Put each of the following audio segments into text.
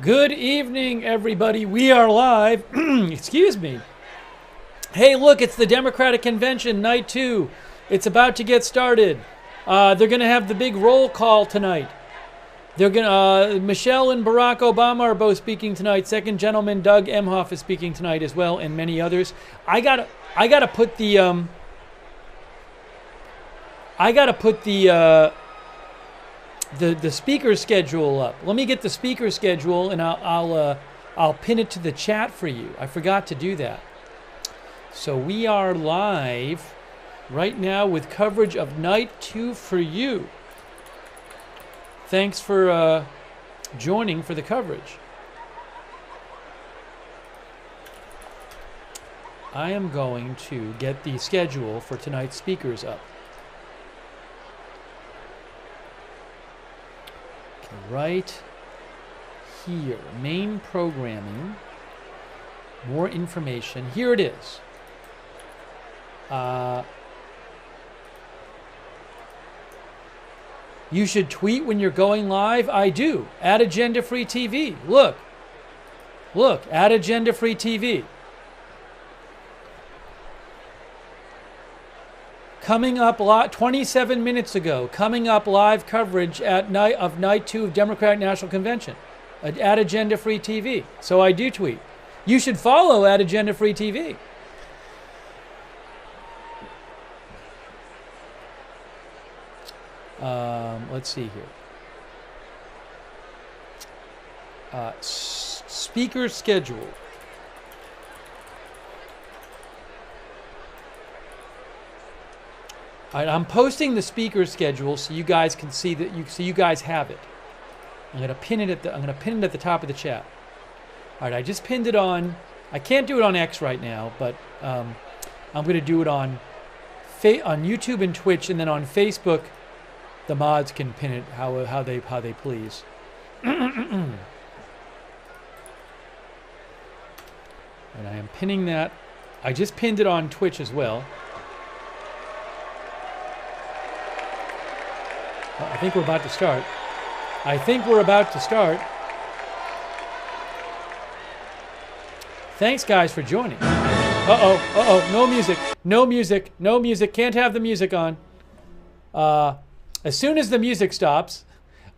Good evening, everybody. We are live. Excuse me. Hey, look, it's the Democratic Convention, night 2. It's about to get started. They're going to have the big roll call tonight. They're going Michelle and Barack Obama are both speaking tonight. Second Gentleman Doug Emhoff is speaking tonight as well, and many others. I gotta put the speaker schedule up. Let me get the speaker schedule, and I'll pin it to the chat for you. I forgot to do that. So we are live right now with coverage of night 2 for you. Thanks for joining for the coverage. I am going to get the schedule for tonight's speakers up. Right here, main programming, more information. Here it is. You should tweet when you're going live. I do. At Agenda Free TV. Look, at Agenda Free TV. Coming up 27 minutes ago, coming up live coverage of night 2 of Democratic National Convention at Agenda Free TV. So I do tweet. You should follow at Agenda Free TV. Let's see here. Speaker schedule. All right, I'm posting the speaker schedule so you guys can see that. So you guys have it. I'm gonna pin it at the top of the chat. All right, I just pinned it on. I can't do it on X right now, but I'm gonna do it on YouTube and Twitch, and then on Facebook, the mods can pin it how they please. And I am pinning that. I just pinned it on Twitch as well. I think we're about to start. Thanks, guys, for joining. No music. Can't have the music on. As soon as the music stops,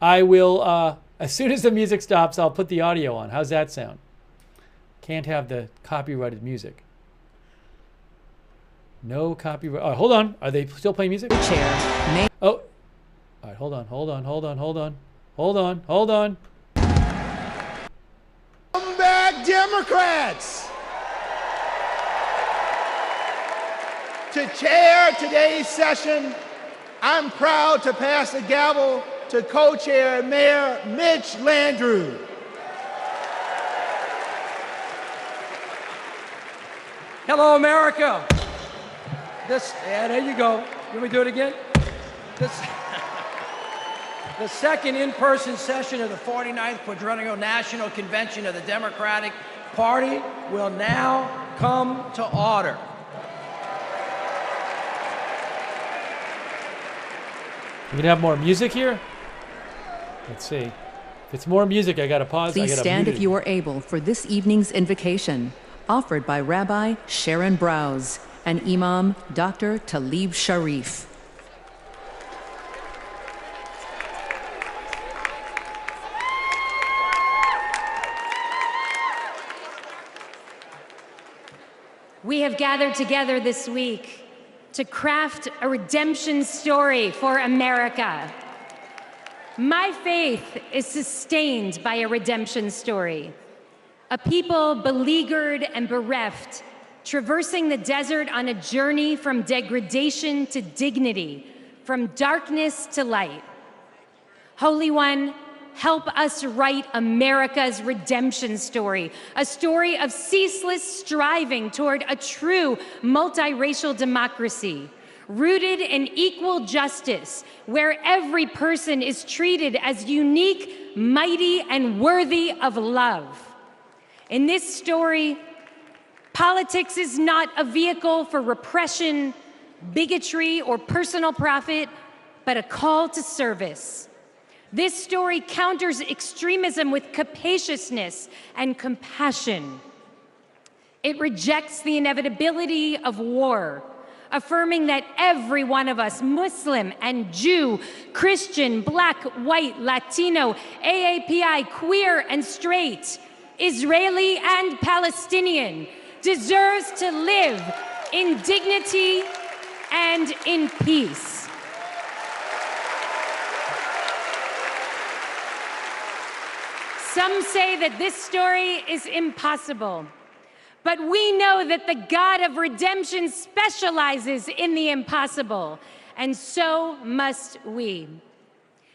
I'll put the audio on. How's that sound? Can't have the copyrighted music. No copyright. Oh, hold on. Are they still playing music? Oh. All right, hold on. Come back, Democrats! To chair today's session, I'm proud to pass the gavel to co-chair Mayor Mitch Landrieu. Hello, America. There you go. Can we do it again? The second in-person session of the 49th Quadrennial National Convention of the Democratic Party will now come to order. You gonna have more music here? Let's see. If it's more music, I gotta pause. Please stand if you are able for this evening's invocation, offered by Rabbi Sharon Browse and Imam Dr. Talib Sharif. We have gathered together this week to craft a redemption story for America. My faith is sustained by a redemption story. A people beleaguered and bereft, traversing the desert on a journey from degradation to dignity, from darkness to light. Holy One, help us write America's redemption story, a story of ceaseless striving toward a true multiracial democracy, rooted in equal justice, where every person is treated as unique, mighty, and worthy of love. In this story, politics is not a vehicle for repression, bigotry, or personal profit, but a call to service. This story counters extremism with capaciousness and compassion. It rejects the inevitability of war, affirming that every one of us, Muslim and Jew, Christian, Black, White, Latino, AAPI, queer and straight, Israeli and Palestinian, deserves to live in dignity and in peace. Some say that this story is impossible, but we know that the God of redemption specializes in the impossible, and so must we.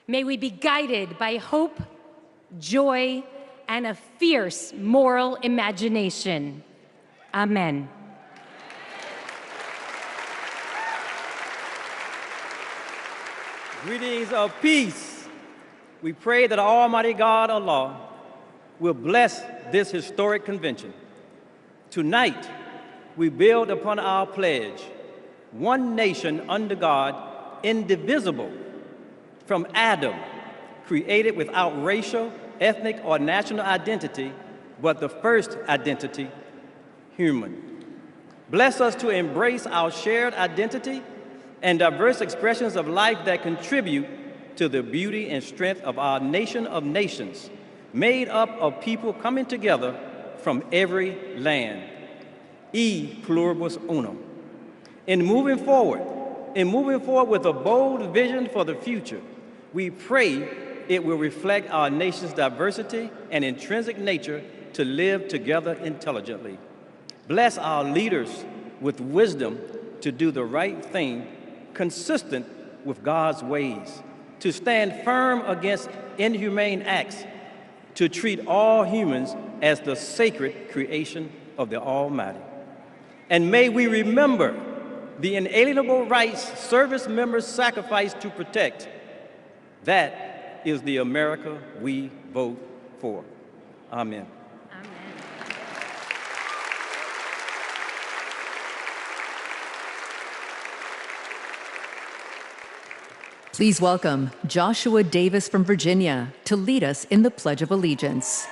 May we be guided by hope, joy, and a fierce moral imagination. Amen. Greetings of peace. We pray that Almighty God, Allah, will bless this historic convention. Tonight, we build upon our pledge, one nation under God, indivisible, from Adam, created without racial, ethnic, or national identity, but the first identity, human. Bless us to embrace our shared identity and diverse expressions of life that contribute to the beauty and strength of our nation of nations, made up of people coming together from every land. E pluribus unum. In moving forward with a bold vision for the future, we pray it will reflect our nation's diversity and intrinsic nature to live together intelligently. Bless our leaders with wisdom to do the right thing, consistent with God's ways, to stand firm against inhumane acts, to treat all humans as the sacred creation of the Almighty. And may we remember the inalienable rights service members sacrifice to protect. That is the America we vote for. Amen. Please welcome Joshua Davis from Virginia to lead us in the Pledge of Allegiance.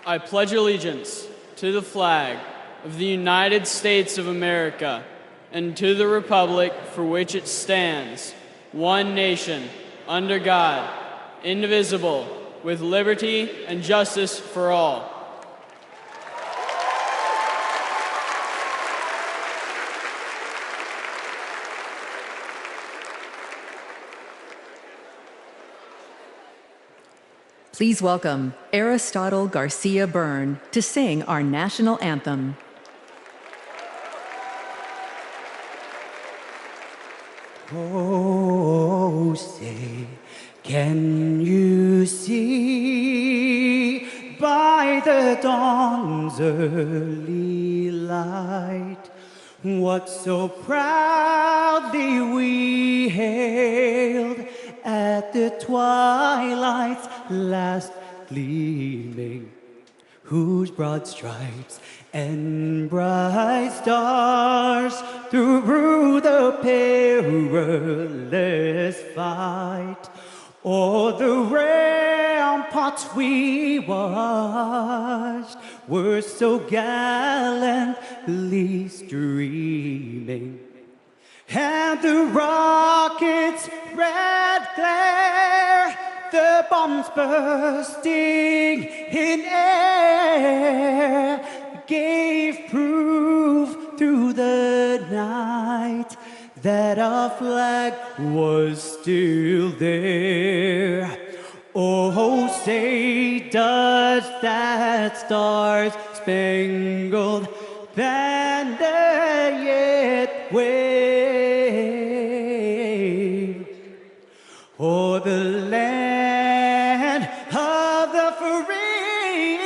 I pledge allegiance to the flag of the United States of America and to the republic for which it stands, one nation, under God, indivisible, with liberty and justice for all. Please welcome Aristotle Garcia Byrne to sing our national anthem. Oh, say, can you see by the dawn's early light what so proudly we hailed at the twilight's last gleaming, whose broad stripes and bright stars through the perilous fight o'er the ramparts we watched were so gallantly streaming, and the rocket's red glare the bombs bursting in air gave proof through the night that our flag was still there. Oh, say does that star-spangled banner yet wave o'er the land of the free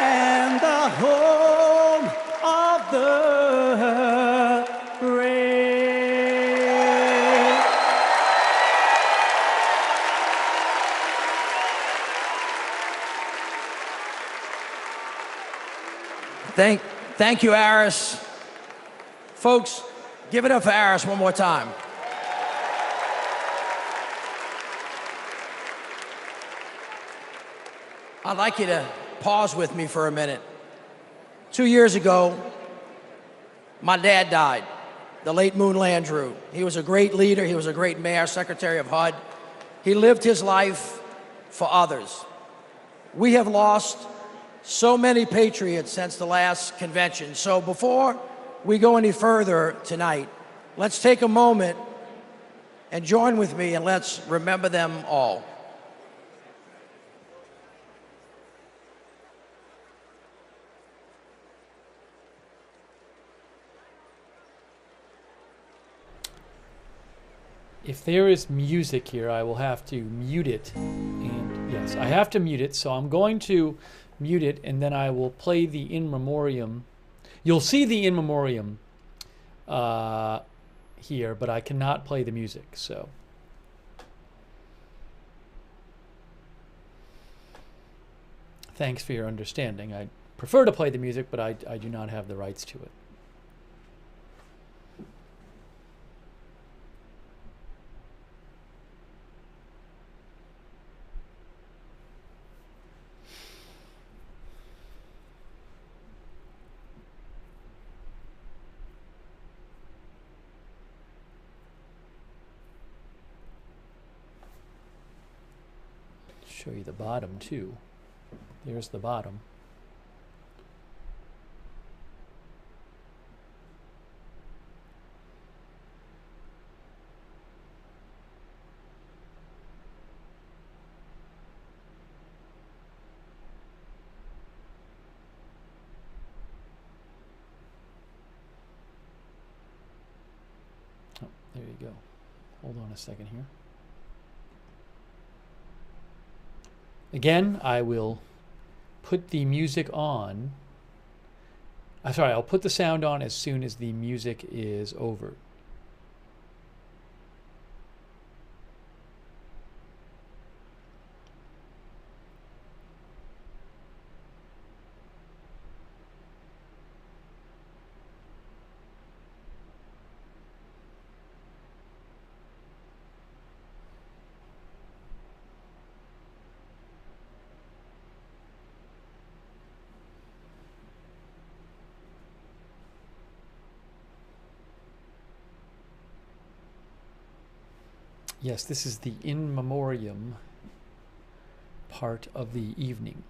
and the home of the brave. Thank you, Aris. Folks, give it up for Aris one more time. I'd like you to pause with me for a minute. 2 years ago, my dad died, the late Moon Landrieu. He was a great leader. He was a great mayor, secretary of HUD. He lived his life for others. We have lost so many patriots since the last convention. So before we go any further tonight, let's take a moment and join with me and let's remember them all. If there is music here, I will have to mute it. And yes, I have to mute it, so I'm going to mute it, and then I will play the in memoriam. You'll see the in memoriam here, but I cannot play the music, so. Thanks for your understanding. I prefer to play the music, but I do not have the rights to it. Show you the bottom too. There's the bottom. Oh, there you go. Hold on a second here. Again, I will put the music on. I'll put the sound on as soon as the music is over. Yes, this is the in memoriam part of the evening.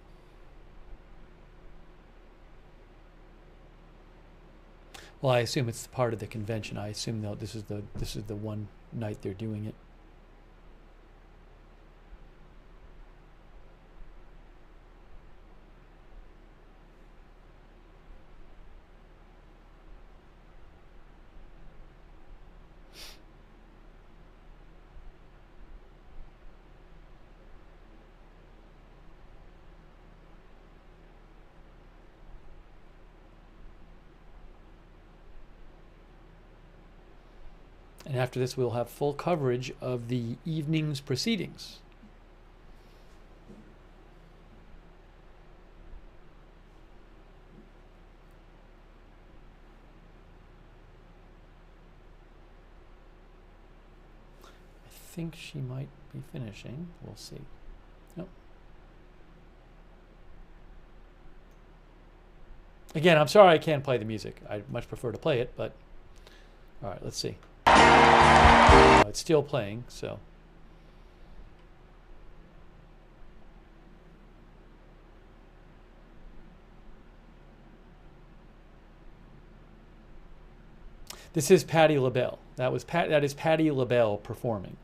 Well, I assume it's part of the convention. I assume that this is the one night they're doing it. And after this, we'll have full coverage of the evening's proceedings. I think she might be finishing. We'll see. Nope. Again, I'm sorry I can't play the music. I'd much prefer to play it, but all right, let's see. It's still playing, so. This is Patti LaBelle. That is Patti LaBelle performing.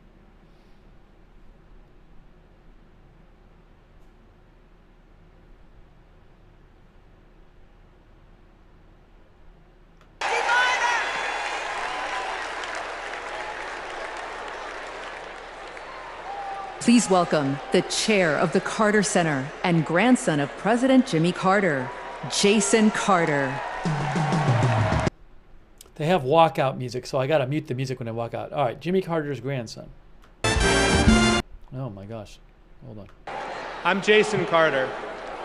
Please welcome the chair of the Carter Center and grandson of President Jimmy Carter, Jason Carter. They have walkout music, so I gotta mute the music when I walk out. All right, Jimmy Carter's grandson. Oh my gosh, hold on. I'm Jason Carter.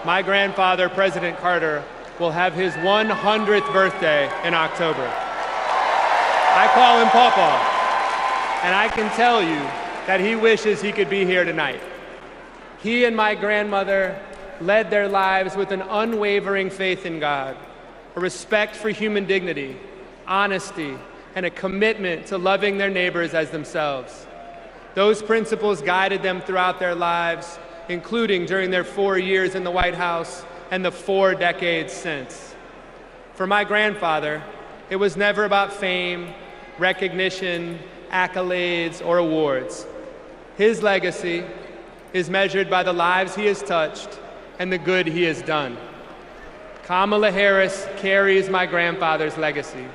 My grandfather, President Carter, will have his 100th birthday in October. I call him Pawpaw, and I can tell you that he wishes he could be here tonight. He and my grandmother led their lives with an unwavering faith in God, a respect for human dignity, honesty, and a commitment to loving their neighbors as themselves. Those principles guided them throughout their lives, including during their 4 years in the White House and the 4 decades since. For my grandfather, it was never about fame, recognition, accolades, or awards. His legacy is measured by the lives he has touched and the good he has done. Kamala Harris carries my grandfather's legacy.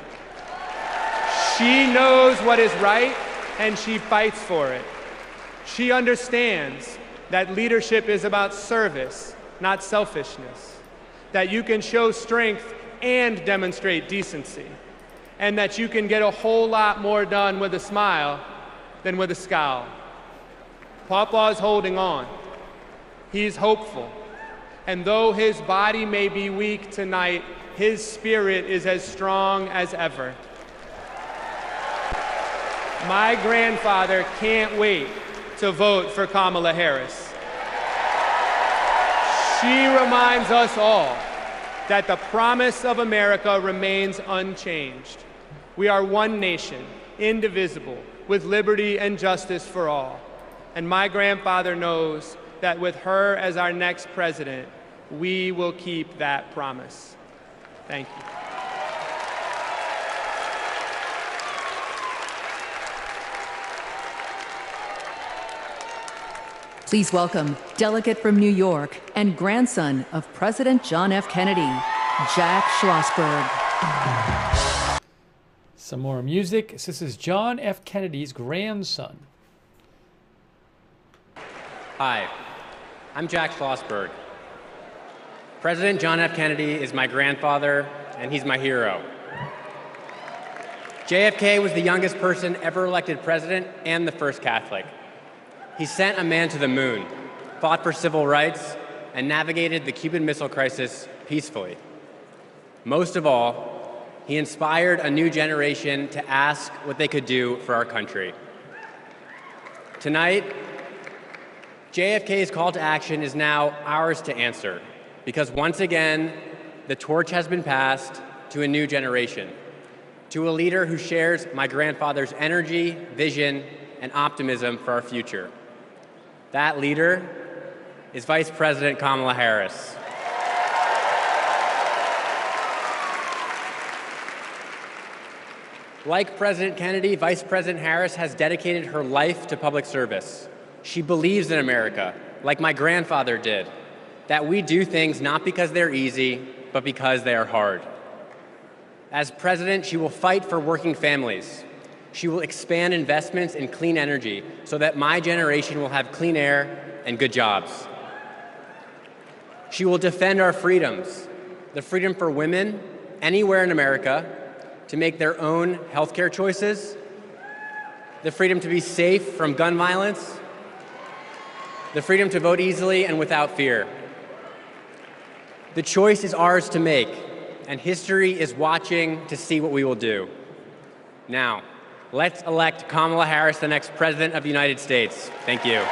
She knows what is right, and she fights for it. She understands that leadership is about service, not selfishness, that you can show strength and demonstrate decency, and that you can get a whole lot more done with a smile than with a scowl. Pawpaw is holding on. He's hopeful. And though his body may be weak tonight, his spirit is as strong as ever. My grandfather can't wait to vote for Kamala Harris. She reminds us all that the promise of America remains unchanged. We are one nation, indivisible, with liberty and justice for all. And my grandfather knows that with her as our next president, we will keep that promise. Thank you. Please welcome delegate from New York and grandson of President John F. Kennedy, Jack Schlossberg. Some more music. This is John F. Kennedy's grandson. Hi, I'm Jack Schlossberg. President John F. Kennedy is my grandfather, and he's my hero. JFK was the youngest person ever elected president and the first Catholic. He sent a man to the moon, fought for civil rights, and navigated the Cuban Missile Crisis peacefully. Most of all, he inspired a new generation to ask what they could do for our country. Tonight, JFK's call to action is now ours to answer, because once again, the torch has been passed to a new generation, to a leader who shares my grandfather's energy, vision, and optimism for our future. That leader is Vice President Kamala Harris. Like President Kennedy, Vice President Harris has dedicated her life to public service. She believes in America, like my grandfather did, that we do things not because they're easy, but because they are hard. As president, she will fight for working families. She will expand investments in clean energy so that my generation will have clean air and good jobs. She will defend our freedoms, the freedom for women anywhere in America to make their own healthcare choices, the freedom to be safe from gun violence, the freedom to vote easily and without fear. The choice is ours to make, and history is watching to see what we will do. Now, let's elect Kamala Harris the next President of the United States. Thank you.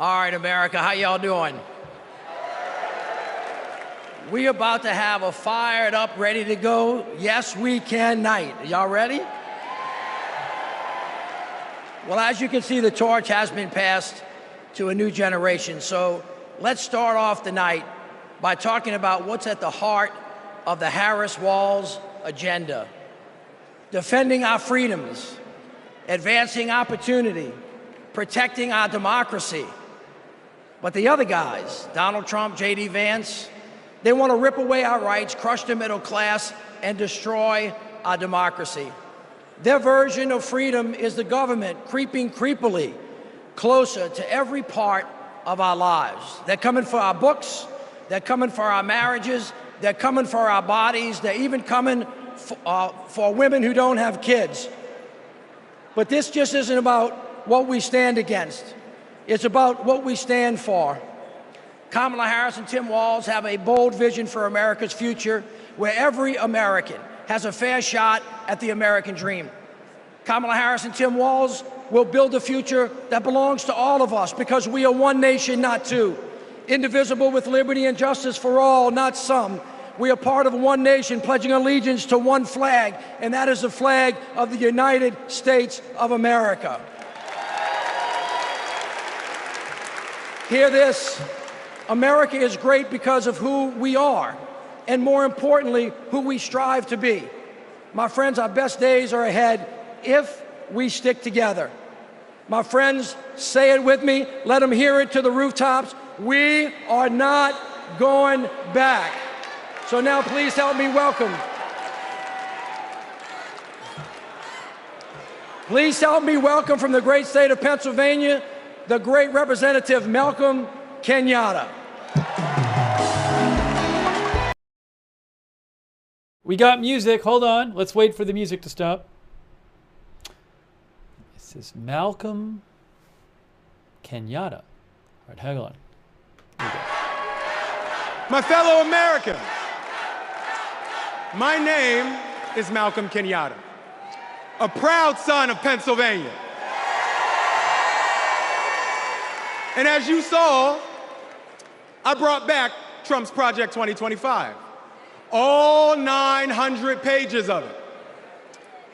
All right, America, how y'all doing? We about to have a fired up, ready to go, yes we can night. Are y'all ready? Well, as you can see, the torch has been passed to a new generation. So let's start off the night by talking about what's at the heart of the Harris-Walz agenda. Defending our freedoms, advancing opportunity, protecting our democracy. But the other guys, Donald Trump, J.D. Vance, they want to rip away our rights, crush the middle class, and destroy our democracy. Their version of freedom is the government creeping creepily closer to every part of our lives. They're coming for our books, they're coming for our marriages, they're coming for our bodies, they're even coming for women who don't have kids. But this just isn't about what we stand against. It's about what we stand for. Kamala Harris and Tim Walz have a bold vision for America's future, where every American has a fair shot at the American dream. Kamala Harris and Tim Walz will build a future that belongs to all of us, because we are one nation, not two. Indivisible, with liberty and justice for all, not some. We are part of one nation, pledging allegiance to one flag, and that is the flag of the United States of America. Hear this. America is great because of who we are, and more importantly, who we strive to be. My friends, our best days are ahead if we stick together. My friends, say it with me. Let them hear it to the rooftops. We are not going back. So now please help me welcome. Please help me welcome from the great state of Pennsylvania, the great Representative Malcolm Kenyatta. We got music. Hold on. Let's wait for the music to stop. This is Malcolm Kenyatta. All right, hang on. My fellow Americans, my name is Malcolm Kenyatta, a proud son of Pennsylvania. And as you saw, I brought back Trump's Project 2025, all 900 pages of it.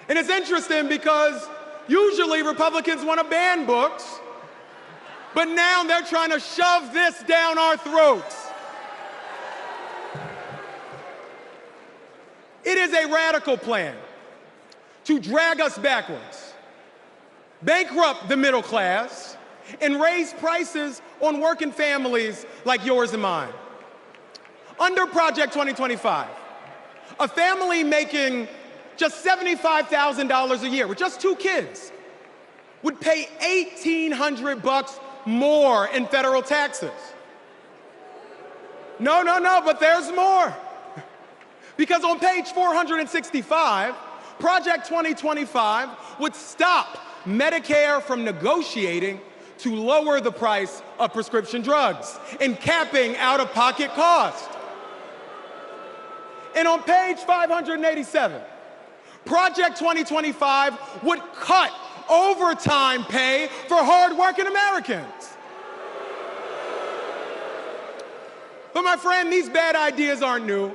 And it's interesting because usually Republicans want to ban books, but now they're trying to shove this down our throats. It is a radical plan to drag us backwards, bankrupt the middle class, and raise prices on working families like yours and mine. Under Project 2025, a family making just $75,000 a year with just 2 kids would pay $1,800 more in federal taxes. No, but there's more. Because on page 465, Project 2025 would stop Medicare from negotiating to lower the price of prescription drugs and capping out-of-pocket costs. And on page 587, Project 2025 would cut overtime pay for hard-working Americans. But my friend, these bad ideas aren't new.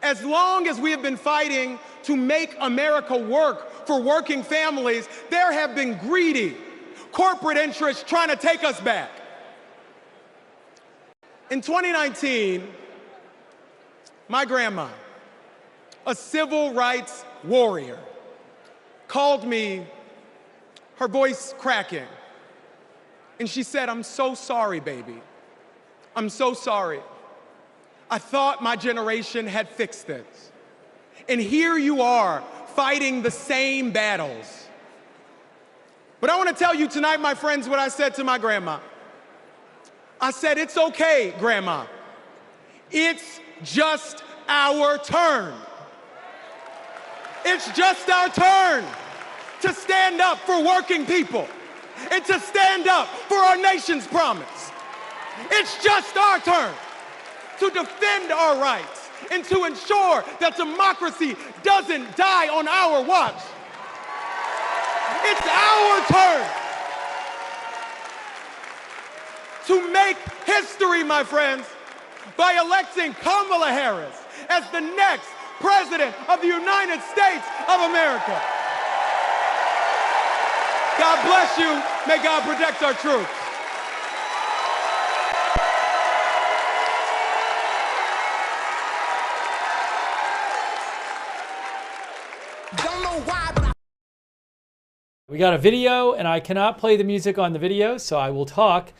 As long as we have been fighting to make America work for working families, there have been greedy corporate interests trying to take us back. In 2019, my grandma, a civil rights warrior, called me, her voice cracking, and she said, "I'm so sorry, baby. I'm so sorry. I thought my generation had fixed this. And here you are, fighting the same battles." But I want to tell you tonight, my friends, what I said to my grandma. I said, "It's okay, Grandma. It's just our turn. It's just our turn to stand up for working people and to stand up for our nation's promise. It's just our turn to defend our rights and to ensure that democracy doesn't die on our watch. It's our turn to make history, my friends, by electing Kamala Harris as the next President of the United States of America. God bless you. May God protect our troops. We got a video, and I cannot play the music on the video, so I will talk.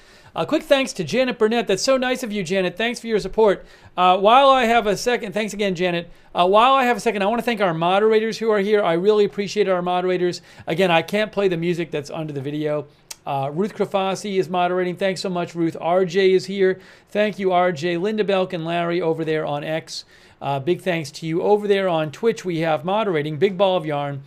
Quick thanks to Janet Burnett. That's so nice of you, Janet. Thanks for your support. While I have a second, thanks again, Janet. While I have a second, I want to thank our moderators who are here. I really appreciate our moderators. Again, I can't play the music that's under the video. Ruth Krafasi is moderating. Thanks so much, Ruth. RJ is here. Thank you, RJ. Linda Belk and Larry over there on X. Big thanks to you. Over there on Twitch, we have moderating Big Ball of Yarn,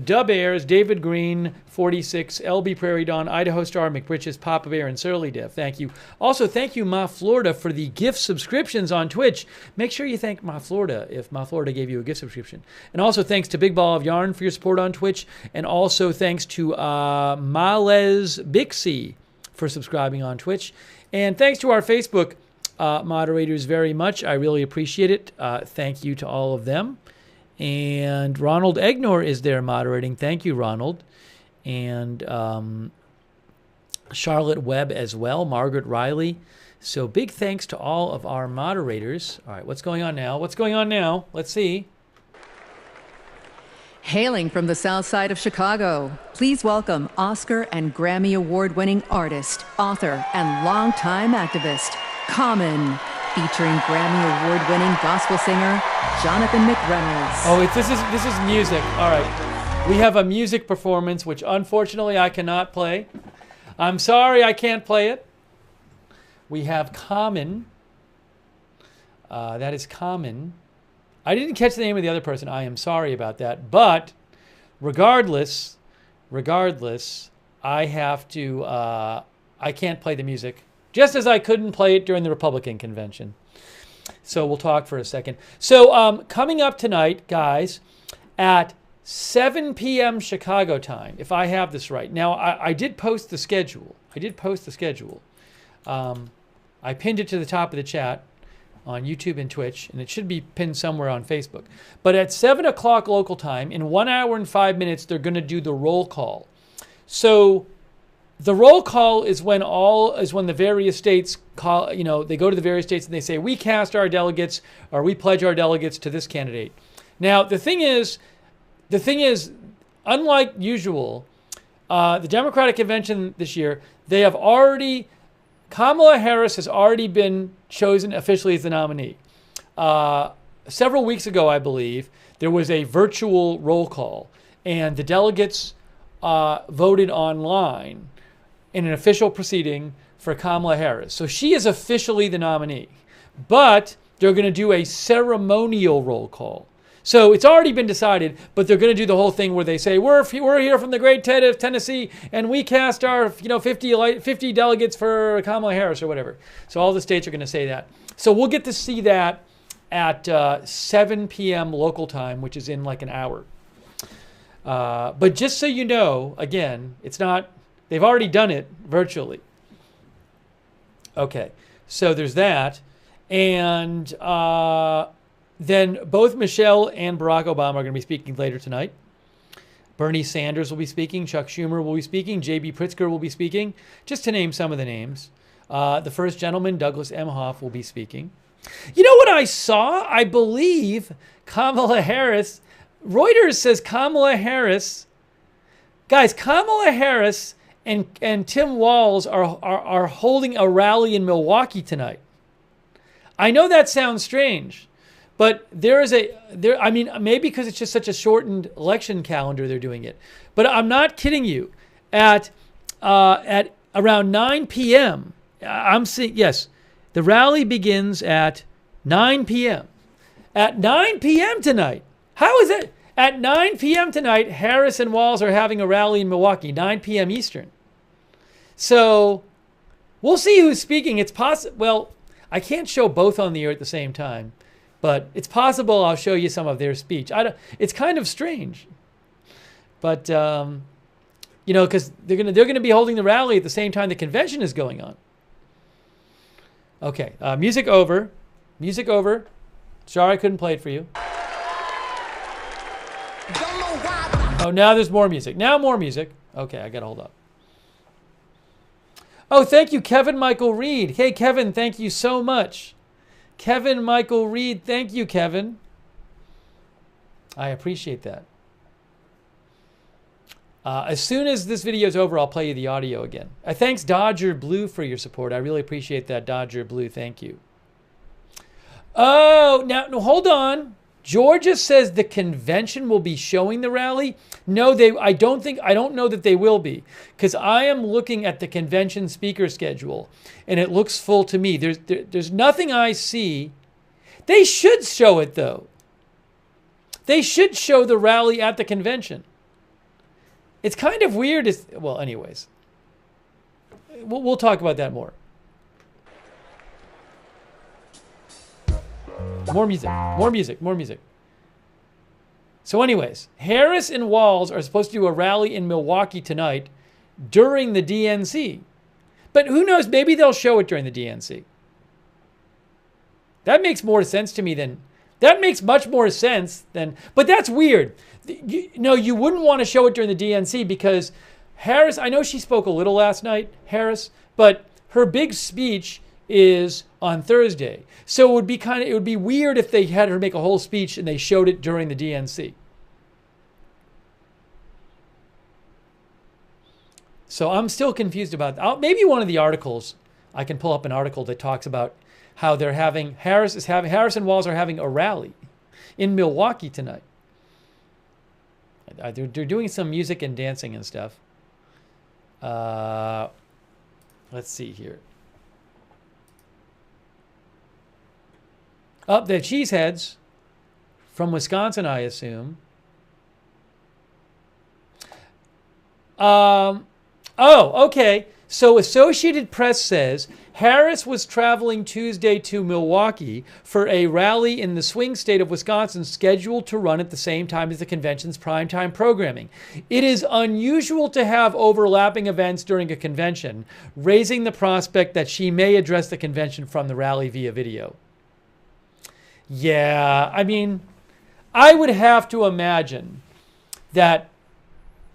Dub Airs, David Green, 46, LB Prairie Dawn, Idaho Star, McBritches, Papa Bear, and Surly Dev. Thank you. Also, thank you, Ma Florida, for the gift subscriptions on Twitch. Make sure you thank Ma Florida if Ma Florida gave you a gift subscription. And also, thanks to Big Ball of Yarn for your support on Twitch. And also, thanks to Males Bixie for subscribing on Twitch. And thanks to our Facebook moderators very much. I really appreciate it. Thank you to all of them. And Ronald Egnor is there moderating. Thank you, Ronald. And Charlotte Webb as well, Margaret Riley. So big thanks to all of our moderators. All right, what's going on now? What's going on now? Let's see. Hailing from the south side of Chicago, please welcome Oscar and Grammy Award-winning artist, author, and longtime activist, Common, featuring Grammy Award-winning gospel singer, Jonathan McReynolds. Oh, this is music. All right. We have a music performance, which unfortunately I cannot play. I'm sorry I can't play it. We have Common. That is Common. I didn't catch the name of the other person. I am sorry about that. But regardless, I have to, I can't play the music. Just as I couldn't play it during the Republican convention. So we'll talk for a second. So coming up tonight, guys, at 7 p.m. Chicago time, if I have this right. Now, I did post the schedule. I pinned it to the top of the chat on YouTube and Twitch, and it should be pinned somewhere on Facebook. But at 7 o'clock local time, in 1 hour and 5 minutes, they're going to do the roll call. So the roll call is when the various states call, they go to the various states and they say, we cast our delegates or we pledge our delegates to this candidate. Now, the thing is, unlike usual, the Democratic convention this year, Kamala Harris has already been chosen officially as the nominee. Several weeks ago, I believe, there was a virtual roll call, and the delegates voted online in an official proceeding for Kamala Harris. So she is officially the nominee. But they're going to do a ceremonial roll call. So it's already been decided, but they're going to do the whole thing where they say, we're here from the great Tennessee, and we cast our 50 delegates for Kamala Harris or whatever. So all the states are going to say that. So we'll get to see that at 7 p.m. local time, which is in like an hour. But just so you know, again, it's not, they've already done it virtually. Okay, so there's that. And then both Michelle and Barack Obama are going to be speaking later tonight. Bernie Sanders will be speaking. Chuck Schumer will be speaking. J.B. Pritzker will be speaking, just to name some of the names. The first gentleman, Douglas Emhoff, will be speaking. You know what I saw? I believe Kamala Harris, Reuters says Kamala Harris, guys, Kamala Harris and Tim Walz are holding a rally in Milwaukee tonight. I know that sounds strange, but I mean, maybe because it's just such a shortened election calendar, they're doing it. But I'm not kidding you. At around 9 p.m., I'm seeing, yes, the rally begins at 9 p.m. At 9 p.m. tonight. How is it? At 9 p.m. tonight, Harris and Walz are having a rally in Milwaukee, 9 p.m. Eastern. So we'll see who's speaking. It's possible. Well, I can't show both on the air at the same time, but it's possible I'll show you some of their speech. It's kind of strange, but because they're gonna be holding the rally at the same time the convention is going on. Okay, music over. Music over. Sorry I couldn't play it for you. Oh, now there's more music. Now more music. Okay, I gotta hold up. Oh, thank you, Kevin Michael Reed. Hey, Kevin, thank you so much. Kevin Michael Reed, thank you, Kevin. I appreciate that. As soon as this video is over, I'll play you the audio again. Thanks, Dodger Blue, for your support. I really appreciate that, Dodger Blue. Thank you. Oh, now hold on. Georgia says the convention will be showing the rally. No, I don't know that they will be, because I am looking at the convention speaker schedule, and it looks full to me. There's nothing I see. They should show it, though. They should show the rally at the convention. It's kind of weird. Well, anyways, we'll talk about that more. More music, more music, more music. So anyways, Harris and Walz are supposed to do a rally in Milwaukee tonight during the DNC. But who knows, maybe they'll show it during the DNC. That makes more sense to me than, that makes much more sense than, but that's weird. No, you wouldn't want to show it during the DNC because Harris, I know she spoke a little last night, Harris, but her big speech is on Thursday. So it would be weird if they had her make a whole speech and they showed it during the DNC. So I'm still confused about that. Maybe one of the articles, I can pull up an article that talks about how they're having, Harris and Walz are having a rally in Milwaukee tonight. They're doing some music and dancing and stuff. Let's see here. Up the cheeseheads from Wisconsin, I assume. Oh, okay. So Associated Press says Harris was traveling Tuesday to Milwaukee for a rally in the swing state of Wisconsin scheduled to run at the same time as the convention's primetime programming. It is unusual to have overlapping events during a convention, raising the prospect that she may address the convention from the rally via video. Yeah, I mean, I would have to imagine that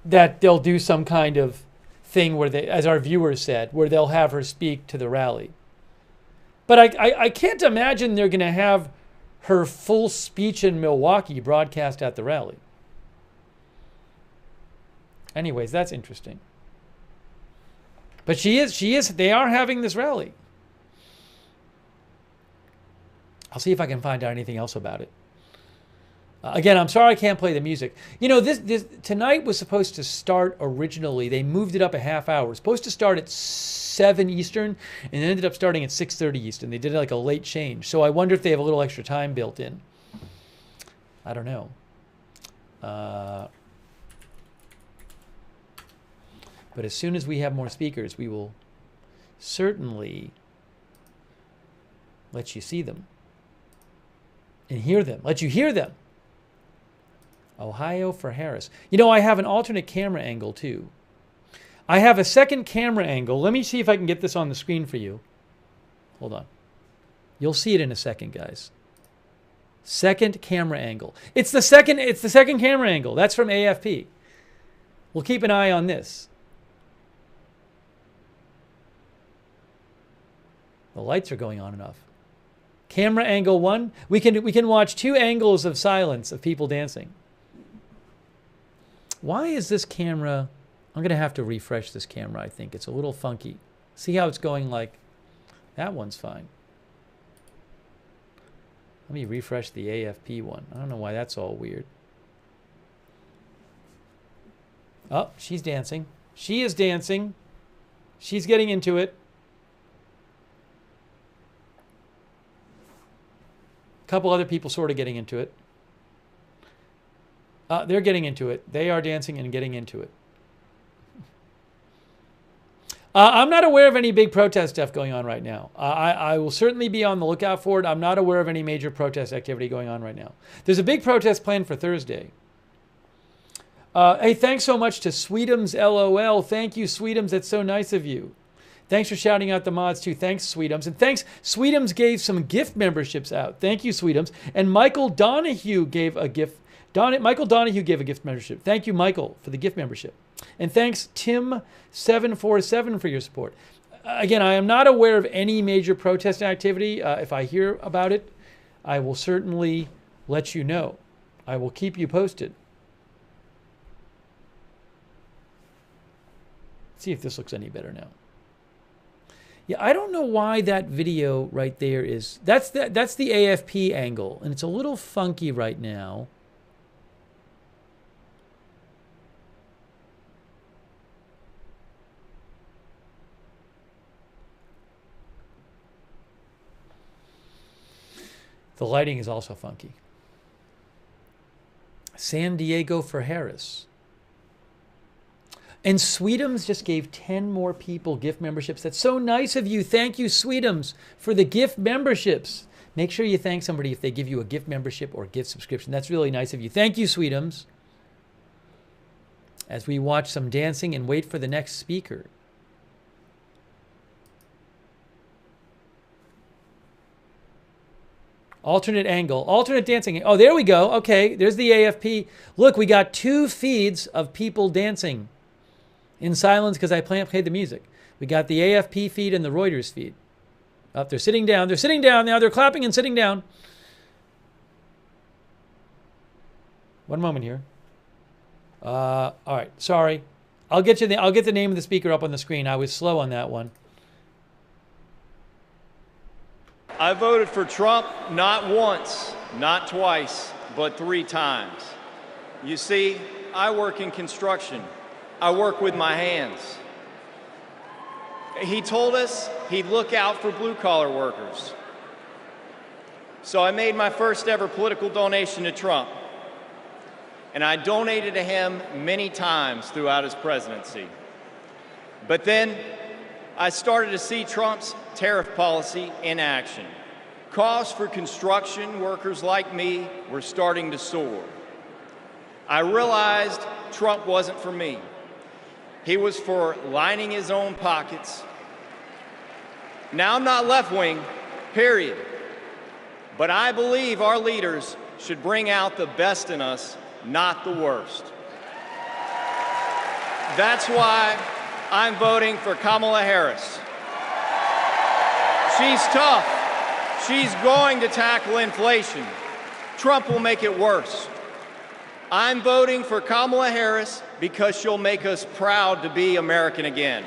they'll do some kind of thing where they, as our viewers said, where they'll have her speak to the rally. But I can't imagine they're going to have her full speech in Milwaukee broadcast at the rally. Anyways, that's interesting. But they are having this rally. I'll see if I can find out anything else about it. Again, I'm sorry I can't play the music. You know, this tonight was supposed to start originally. They moved it up a half hour. It was supposed to start at 7 Eastern, and it ended up starting at 6:30 Eastern. They did like a late change. So I wonder if they have a little extra time built in. I don't know. But as soon as we have more speakers, we will certainly let you see them. And hear them. Let you hear them. Ohio for Harris. You know, I have an alternate camera angle too. I have a second camera angle. Let me see if I can get this on the screen for you. Hold on. You'll see it in a second, guys. Second camera angle. It's the second camera angle. That's from AFP. We'll keep an eye on this. The lights are going on and off. Camera angle 1. We can watch 2 angles of silence of people dancing. Why is this camera? I'm going to have to refresh this camera, I think. It's a little funky. See how it's going like that one's fine. Let me refresh the AFP one. I don't know why that's all weird. Oh, she's dancing. She is dancing. She's getting into it. Couple other people sort of getting into it. They're getting into it. They are dancing and getting into it. I'm not aware of any big protest stuff going on right now. I will certainly be on the lookout for it. I'm not aware of any major protest activity going on right now. There's a big protest planned for Thursday. Hey, thanks so much to Sweetums LOL. Thank you, Sweetums. That's so nice of you. Thanks for shouting out the mods too. Thanks, Sweetums. And thanks, Sweetums gave some gift memberships out. Thank you, Sweetums. And Michael Donahue gave a gift. Michael Donahue gave a gift membership. Thank you, Michael, for the gift membership. And thanks, Tim747, for your support. Again, I am not aware of any major protest activity. If I hear about it, I will certainly let you know. I will keep you posted. Let's see if this looks any better now. Yeah, I don't know why that video right there is... That's the AFP angle, and it's a little funky right now. The lighting is also funky. San Diego for Harris. And Sweetums just gave 10 more people gift memberships. That's so nice of you. Thank you, Sweetums, for the gift memberships. Make sure you thank somebody if they give you a gift membership or gift subscription. That's really nice of you. Thank you, Sweetums. As we watch some dancing and wait for the next speaker. Alternate angle, alternate dancing. Oh, there we go. Okay, there's the AFP. Look, we got 2 feeds of people dancing in silence because I played the music. We got the AFP feed and the Reuters feed. Oh, they're sitting down. They're sitting down now. They're clapping and sitting down. One moment here. All right, sorry. I'll get the name of the speaker up on the screen. I was slow on that one. I voted for Trump not once, not twice, but 3 times. You see, I work in construction. I work with my hands. He told us he'd look out for blue-collar workers. So I made my first ever political donation to Trump. And I donated to him many times throughout his presidency. But then I started to see Trump's tariff policy in action. Costs for construction workers like me were starting to soar. I realized Trump wasn't for me. He was for lining his own pockets. Now I'm not left-wing, period. But I believe our leaders should bring out the best in us, not the worst. That's why I'm voting for Kamala Harris. She's tough. She's going to tackle inflation. Trump will make it worse. I'm voting for Kamala Harris because she'll make us proud to be American again.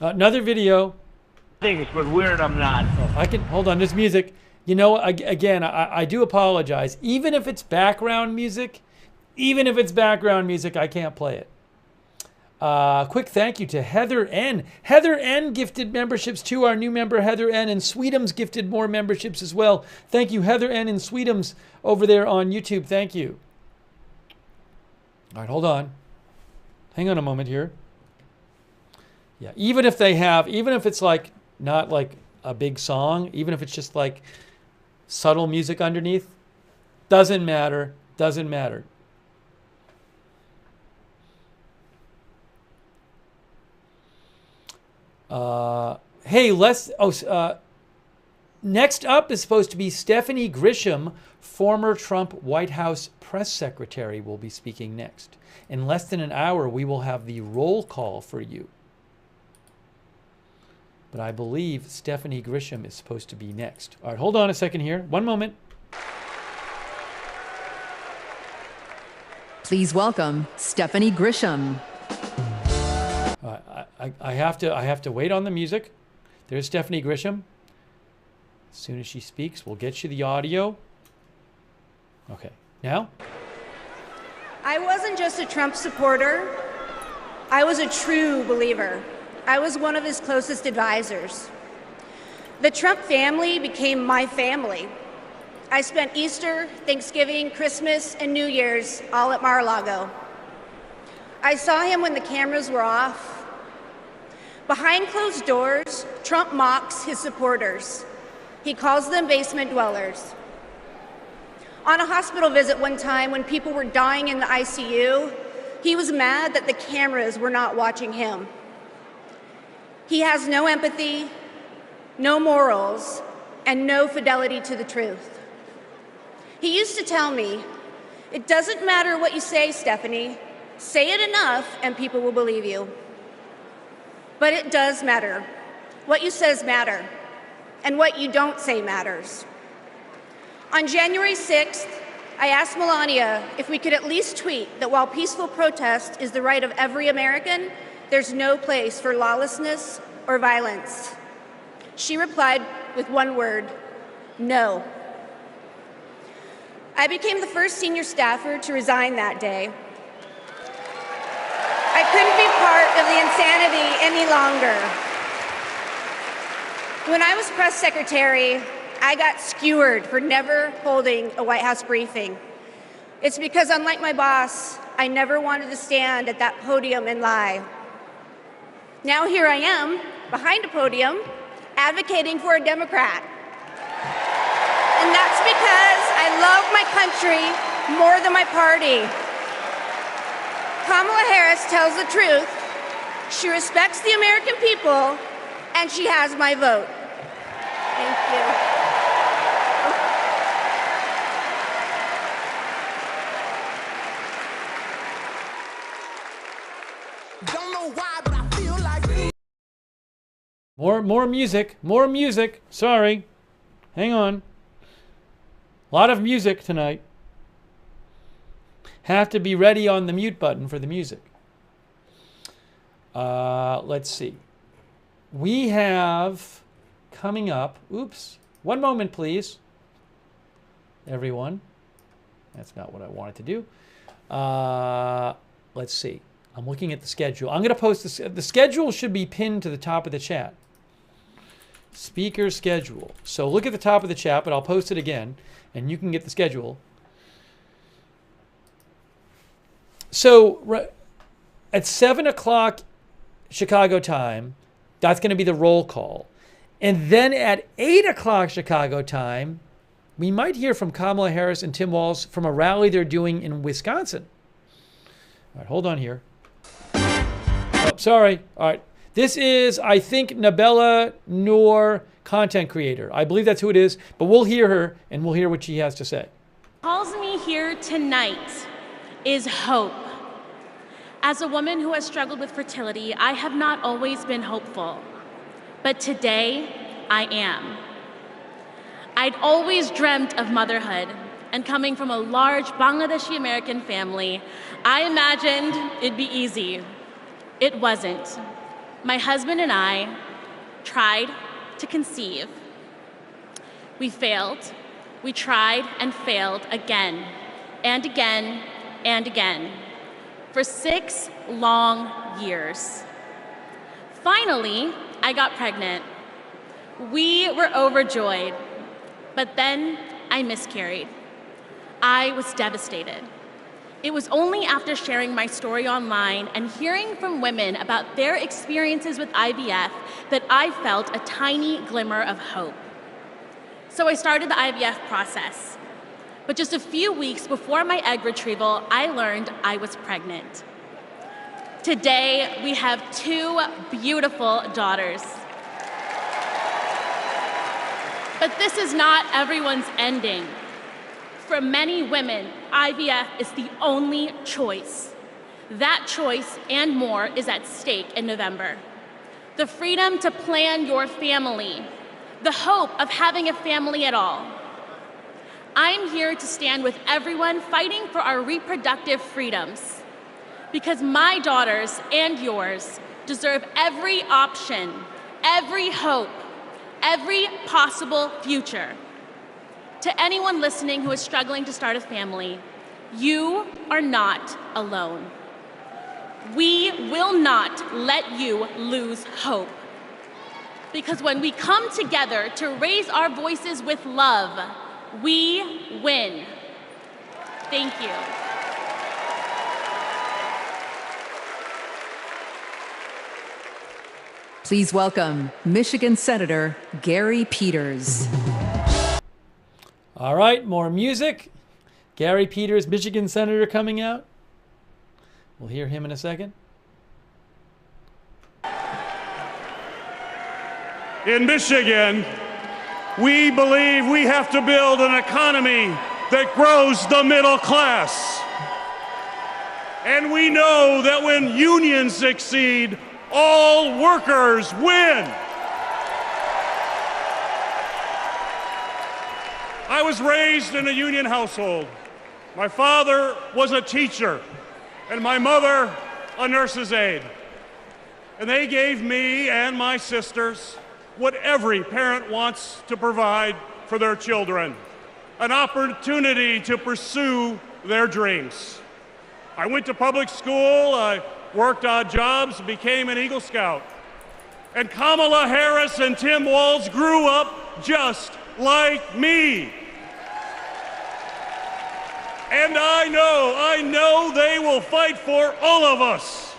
Another video. I think it's but weird I'm not. Oh, I can hold on. There's music. You know, again, I do apologize. Even if it's background music, I can't play it. Quick thank you to Heather N. Heather N gifted memberships to our new member, Heather N. And Sweetums gifted more memberships as well. Thank you, Heather N. and Sweetums over there on YouTube. Thank you. All right, hold on. Hang on a moment here. Yeah, even if it's like not like a big song, even if it's just like subtle music underneath, doesn't matter. Hey, next up is supposed to be Stephanie Grisham, former Trump White House press secretary, will be speaking next. In less than an hour, we will have the roll call for you. But I believe Stephanie Grisham is supposed to be next. All right, hold on a second here. One moment. Please welcome Stephanie Grisham. I have to wait on the music. There's Stephanie Grisham. As soon as she speaks, we'll get you the audio. Okay, now? I wasn't just a Trump supporter. I was a true believer. I was one of his closest advisors. The Trump family became my family. I spent Easter, Thanksgiving, Christmas, and New Year's all at Mar-a-Lago. I saw him when the cameras were off. Behind closed doors, Trump mocks his supporters. He calls them basement dwellers. On a hospital visit one time when people were dying in the ICU, he was mad that the cameras were not watching him. He has no empathy, no morals, and no fidelity to the truth. He used to tell me, "It doesn't matter what you say, Stephanie. Say it enough and people will believe you." But it does matter. What you says matter, and what you don't say matters. On January 6th, I asked Melania if we could at least tweet that while peaceful protest is the right of every American, there's no place for lawlessness or violence. She replied with one word: no. I became the first senior staffer to resign that day. I couldn't be part of the insanity any longer. When I was press secretary, I got skewered for never holding a White House briefing. It's because, unlike my boss, I never wanted to stand at that podium and lie. Now here I am, behind a podium, advocating for a Democrat. And that's because I love my country more than my party. Kamala Harris tells the truth. She respects the American people, and she has my vote. Thank you. More music. Sorry. Hang on. A lot of music tonight. Have to be ready on the mute button for the music. Let's see. We have coming up, oops, one moment please, everyone. That's not what I wanted to do. Let's see. I'm looking at the schedule. I'm going to post this. The schedule should be pinned to the top of the chat. Speaker schedule. So look at the top of the chat, but I'll post it again, and you can get the schedule. So at 7 o'clock Chicago time, that's going to be the roll call. And then at 8 o'clock Chicago time, we might hear from Kamala Harris and Tim Walz from a rally they're doing in Wisconsin. All right, hold on here. Oh, sorry. All right. This is, I think, Nabela Noor, content creator. I believe that's who it is, but we'll hear her and we'll hear what she has to say. Calls me here tonight is hope. As a woman who has struggled with fertility, I have not always been hopeful, but today I am. I'd always dreamt of motherhood, and coming from a large Bangladeshi American family, I imagined it'd be easy. It wasn't. My husband and I tried to conceive. We failed. We tried and failed again and again and again for 6 long years. Finally, I got pregnant. We were overjoyed, but then I miscarried. I was devastated. It was only after sharing my story online and hearing from women about their experiences with IVF that I felt a tiny glimmer of hope. So I started the IVF process. But just a few weeks before my egg retrieval, I learned I was pregnant. Today, we have 2 beautiful daughters. But this is not everyone's ending. For many women, IVF is the only choice. That choice and more is at stake in November. The freedom to plan your family, the hope of having a family at all. I'm here to stand with everyone fighting for our reproductive freedoms, because my daughters and yours deserve every option, every hope, every possible future. To anyone listening who is struggling to start a family, you are not alone. We will not let you lose hope. Because when we come together to raise our voices with love, we win. Thank you. Please welcome Michigan Senator Gary Peters. All right, more music. Gary Peters, Michigan Senator, coming out. We'll hear him in a second. In Michigan, we believe we have to build an economy that grows the middle class. And we know that when unions succeed, all workers win. I was raised in a union household. My father was a teacher, and my mother a nurse's aide. And they gave me and my sisters what every parent wants to provide for their children, an opportunity to pursue their dreams. I went to public school, I worked odd jobs, became an Eagle Scout. And Kamala Harris and Tim Walz grew up just like me. And I know they will fight for all of us.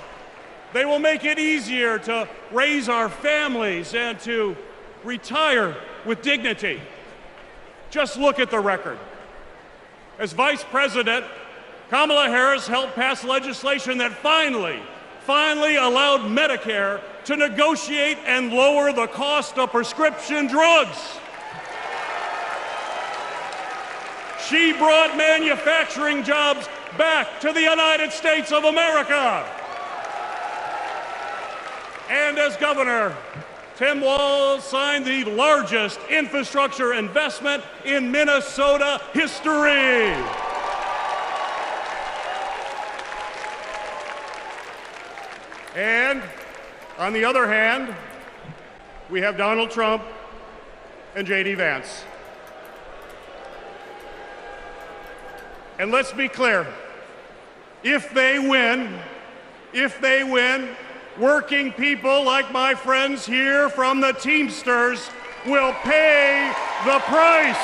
They will make it easier to raise our families and to retire with dignity. Just look at the record. As Vice President, Kamala Harris helped pass legislation that finally allowed Medicare to negotiate and lower the cost of prescription drugs. She brought manufacturing jobs back to the United States of America. And as governor, Tim Walz signed the largest infrastructure investment in Minnesota history. And on the other hand, we have Donald Trump and J.D. Vance. And let's be clear, if they win, working people like my friends here from the Teamsters will pay the price.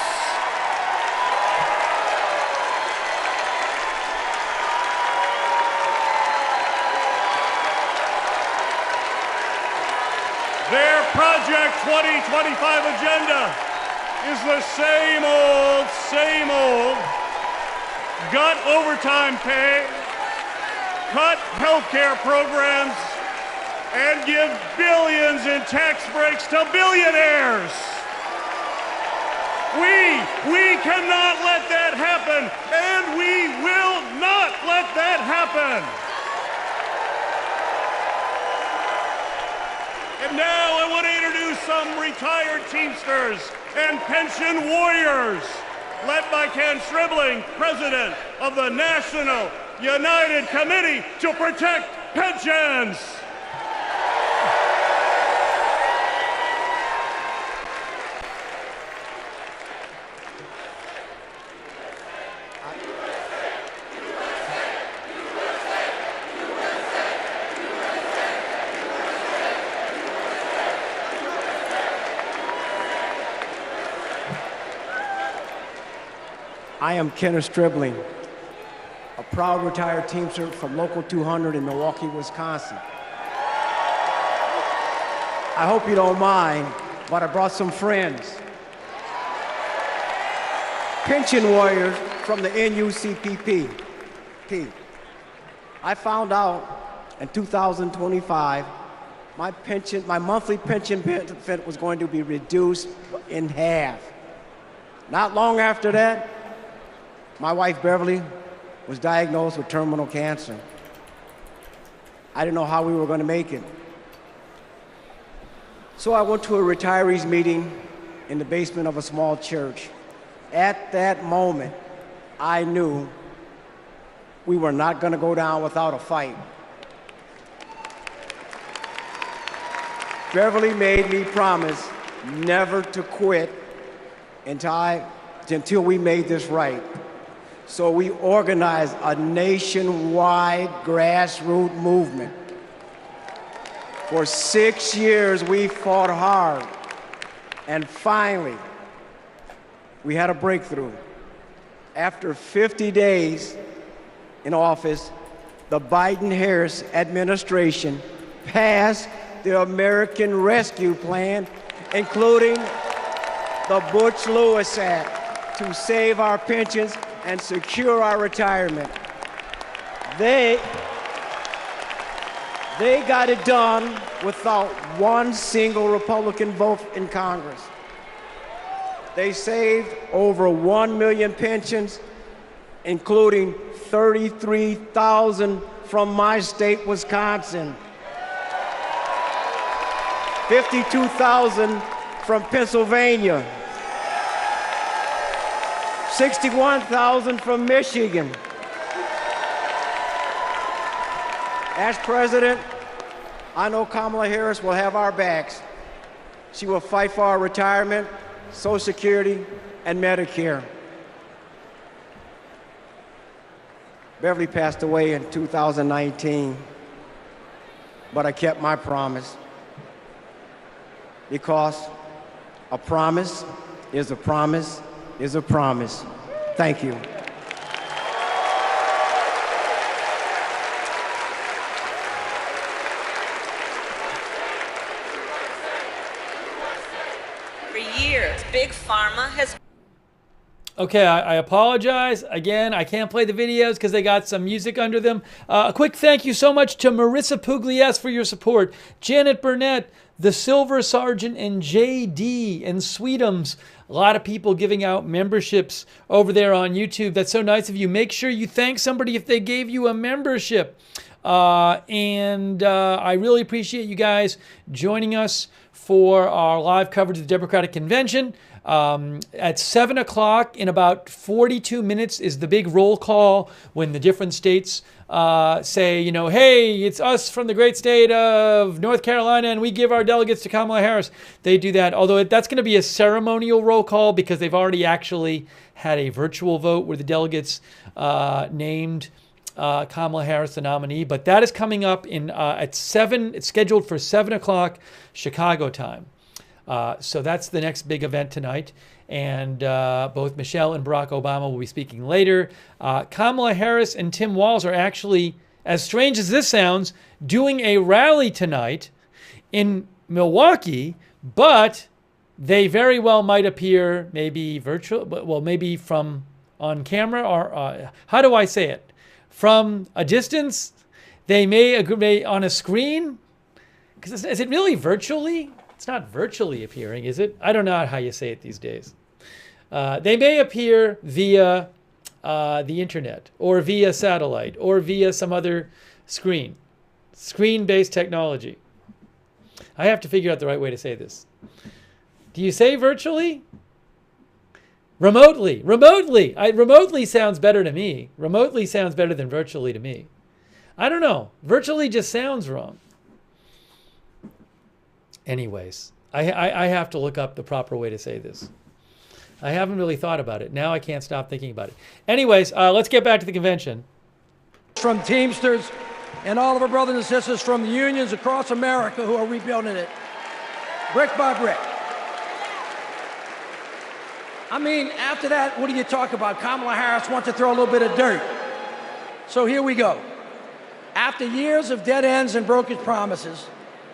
Their Project 2025 agenda is the same old, gut overtime pay, cut healthcare programs, and give billions in tax breaks to billionaires. We cannot let that happen, and we will not let that happen. And now I want to introduce some retired Teamsters and pension warriors, led by Ken Stribling, president of the National United Committee to Protect Pensions. I am Kenneth Stribling, a proud retired Teamster from Local 200 in Milwaukee, Wisconsin. I hope you don't mind, but I brought some friends. Pension warriors from the NUCPP. I found out in 2025 my monthly pension benefit was going to be reduced in half. Not long after that, my wife, Beverly, was diagnosed with terminal cancer. I didn't know how we were going to make it. So I went to a retirees meeting in the basement of a small church. At that moment, I knew we were not going to go down without a fight. Beverly made me promise never to quit until we made this right. So we organized a nationwide grassroots movement. For 6 years, we fought hard. And finally, we had a breakthrough. After 50 days in office, the Biden-Harris administration passed the American Rescue Plan, including the Butch-Lewis Act, to save our pensions and secure our retirement. They got it done without one single Republican vote in Congress. They saved over 1 million pensions, including 33,000 from my state, Wisconsin, 52,000 from Pennsylvania, 61,000 from Michigan. As president, I know Kamala Harris will have our backs. She will fight for our retirement, Social Security, and Medicare. Beverly passed away in 2019, but I kept my promise, because a promise is a promise is a promise. Thank you. For years, Big Pharma has... Okay, I apologize. Again, I can't play the videos because they got some music under them. A quick thank you so much to Marissa Pugliese for your support, Janet Burnett, the Silver Sergeant, and JD and Sweetums. A lot of people giving out memberships over there on YouTube. That's so nice of you. Make sure you thank somebody if they gave you a membership. I really appreciate you guys joining us for our live coverage of the Democratic Convention. At 7 o'clock, in about 42 minutes, is the big roll call when the different states say, you know, hey, it's us from the great state of North Carolina and we give our delegates to Kamala Harris. They do that, although that's going to be a ceremonial roll call because they've already actually had a virtual vote where the delegates named Kamala Harris the nominee. But that is coming up at 7. It's scheduled for 7 o'clock Chicago time. So that's the next big event tonight. And both Michelle and Barack Obama will be speaking later. Kamala Harris and Tim Walz are actually, as strange as this sounds, doing a rally tonight in Milwaukee, but they very well might appear maybe virtual, well, maybe from on camera, or how do I say it? From a distance. They may agree on a screen. Because is it really virtually? It's not virtually appearing, is it? I don't know how you say it these days. They may appear via the internet or via satellite or via some other screen-based technology. I have to figure out the right way to say this. Do you say virtually? Remotely. Remotely sounds better to me. Remotely sounds better than virtually to me. I don't know. Virtually just sounds wrong. Anyways, I have to look up the proper way to say this. I haven't really thought about it. Now I can't stop thinking about it. Anyways, let's get back to the convention. From Teamsters and all of our brothers and sisters from the unions across America who are rebuilding it, brick by brick. I mean, after that, what do you talk about? Kamala Harris wants to throw a little bit of dirt. So here we go. After years of dead ends and broken promises,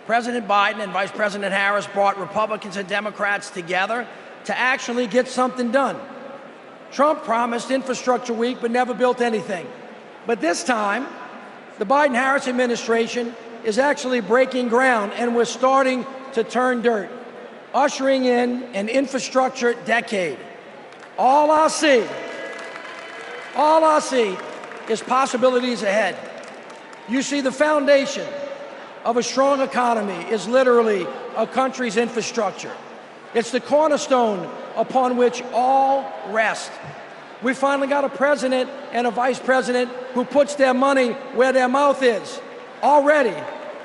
President Biden and Vice President Harris brought Republicans and Democrats together to actually get something done. Trump promised Infrastructure Week but never built anything. But this time, the Biden-Harris administration is actually breaking ground, and we're starting to turn dirt, ushering in an infrastructure decade. All I see is possibilities ahead. You see, the foundation of a strong economy is literally a country's infrastructure. It's the cornerstone upon which all rest. We finally got a president and a vice president who puts their money where their mouth is. Already,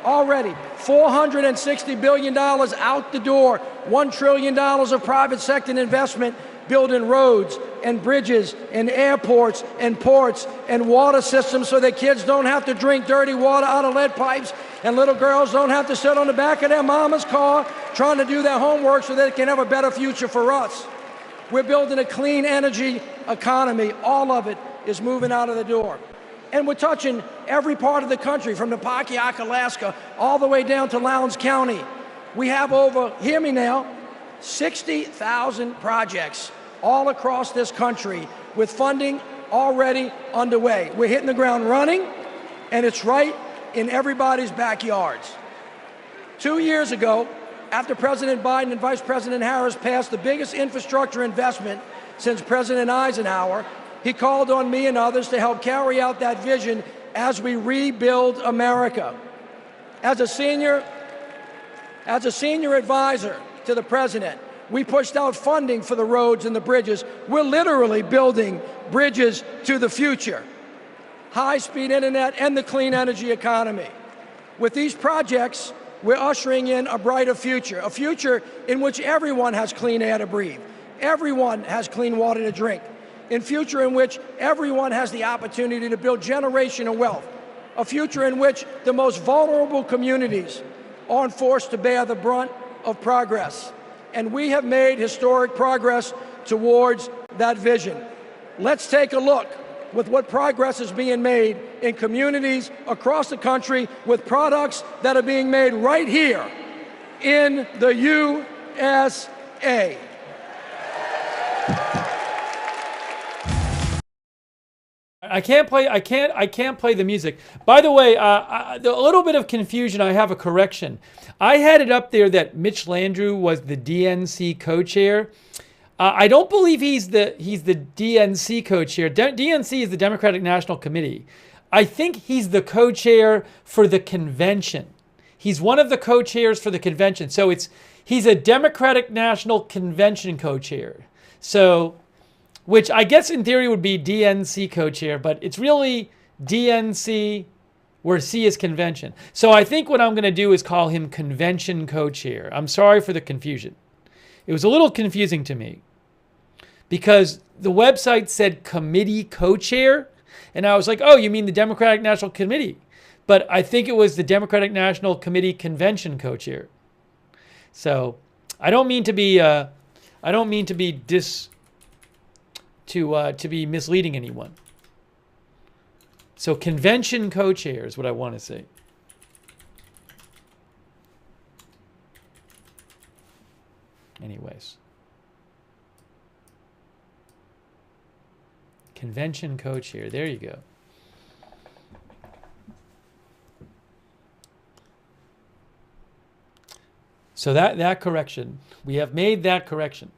$460 billion out the door, $1 trillion of private sector investment building roads and bridges and airports and ports and water systems so that kids don't have to drink dirty water out of lead pipes and little girls don't have to sit on the back of their mama's car trying to do their homework so they can have a better future for us. We're building a clean energy economy. All of it is moving out of the door. And we're touching every part of the country, from the Pakiak, Alaska, all the way down to Lowndes County. We have over, hear me now, 60,000 projects all across this country with funding already underway. We're hitting the ground running, and it's right in everybody's backyards. 2 years ago, after President Biden and Vice President Harris passed the biggest infrastructure investment since President Eisenhower, he called on me and others to help carry out that vision as we rebuild America. As a senior advisor to the president, we pushed out funding for the roads and the bridges. We're literally building bridges to the future. High-speed internet and the clean energy economy. With these projects, we're ushering in a brighter future, a future in which everyone has clean air to breathe, everyone has clean water to drink, a future in which everyone has the opportunity to build generational wealth, a future in which the most vulnerable communities aren't forced to bear the brunt of progress. And we have made historic progress towards that vision. Let's take a look with what progress is being made in communities across the country with products that are being made right here in the USA. I can't play the music. By the way, a little bit of confusion. I have a correction. I had it up there that Mitch Landrieu was the DNC co-chair. I don't believe he's the DNC co-chair. DNC is the Democratic National Committee. I think he's the co-chair for the convention. He's one of the co-chairs for the convention. So he's a Democratic National Convention co-chair. So, which I guess in theory would be DNC co-chair, but it's really DNC where C is convention. So I think what I'm going to do is call him convention co-chair. I'm sorry for the confusion. It was a little confusing to me because the website said committee co-chair, and I was like, oh, you mean the Democratic National Committee? But I think it was the Democratic National Committee convention co-chair. So I don't mean to be to be misleading anyone. So convention co-chair is what I want to say. Anyways. Convention co-chair. There you go. So that correction. We have made that correction.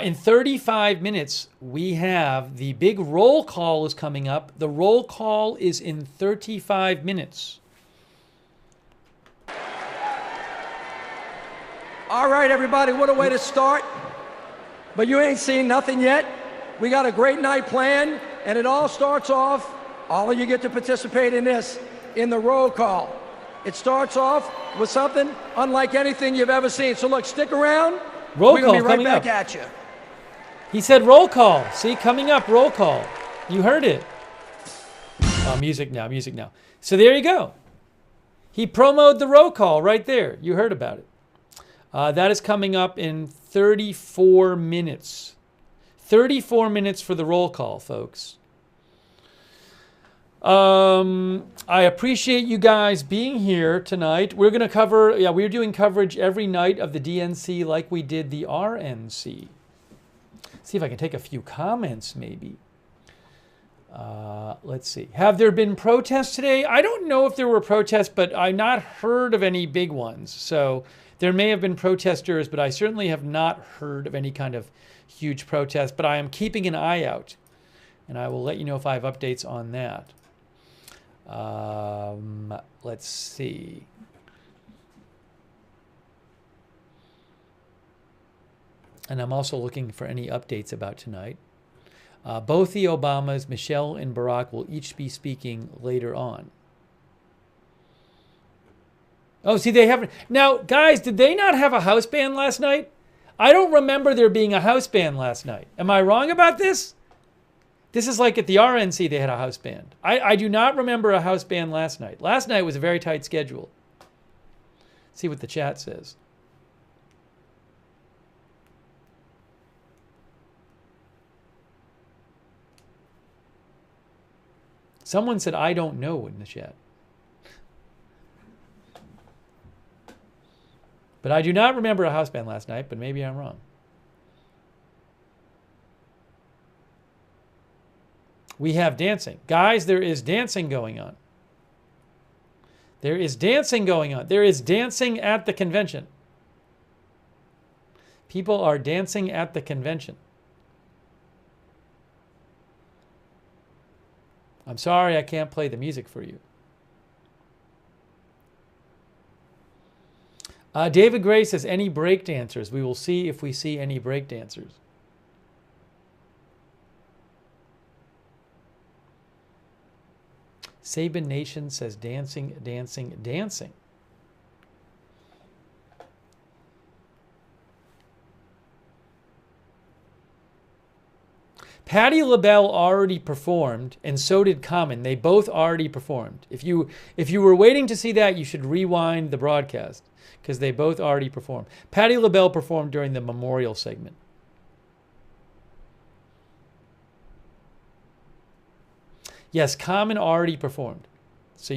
In 35 minutes, we have the big roll call is coming up. The roll call is in 35 minutes. All right, everybody, what a way to start. But you ain't seen nothing yet. We got a great night planned, and it all starts off, all of you get to participate in this, in the roll call. It starts off with something unlike anything you've ever seen. So look, stick around. Roll call We're going to be right back up. at you. He said roll call. See, coming up, roll call. You heard it. Oh, music now, music now. So there you go. He promoted the roll call right there. You heard about it. That is coming up in 34 minutes. 34 minutes for the roll call, folks. I appreciate you guys being here tonight. We're going to cover, we're doing coverage every night of the DNC like we did the RNC. See if I can take a few comments, maybe. Let's see. Have there been protests today? I don't know if there were protests, but I've not heard of any big ones. So there may have been protesters, but I certainly have not heard of any kind of huge protest. But I am keeping an eye out, and I will let you know if I have updates on that. Let's see. And I'm also looking for any updates about tonight. Both the Obamas, Michelle and Barack, will each be speaking later on. Oh, see, they haven't. Now, guys, did they not have a house band last night? I don't remember there being a house band last night. Am I wrong about this? This is like at the RNC they had a house band. I do not remember a house band last night. Last night was a very tight schedule. Let's see what the chat says. Someone said, I don't know in the chat. But I do not remember a house band last night, but maybe I'm wrong. We have dancing. Guys, there is dancing going on. There is dancing going on. There is dancing at the convention. People are dancing at the convention. I'm sorry I can't play the music for you. David Gray says, any break dancers? We will see if we see any break dancers. Sabin Nation says, dancing, dancing, dancing. Patti LaBelle already performed, and so did Common. They both already performed. If you were waiting to see that, you should rewind the broadcast, because they both already performed. Patti LaBelle performed during the memorial segment. Yes, Common already performed. So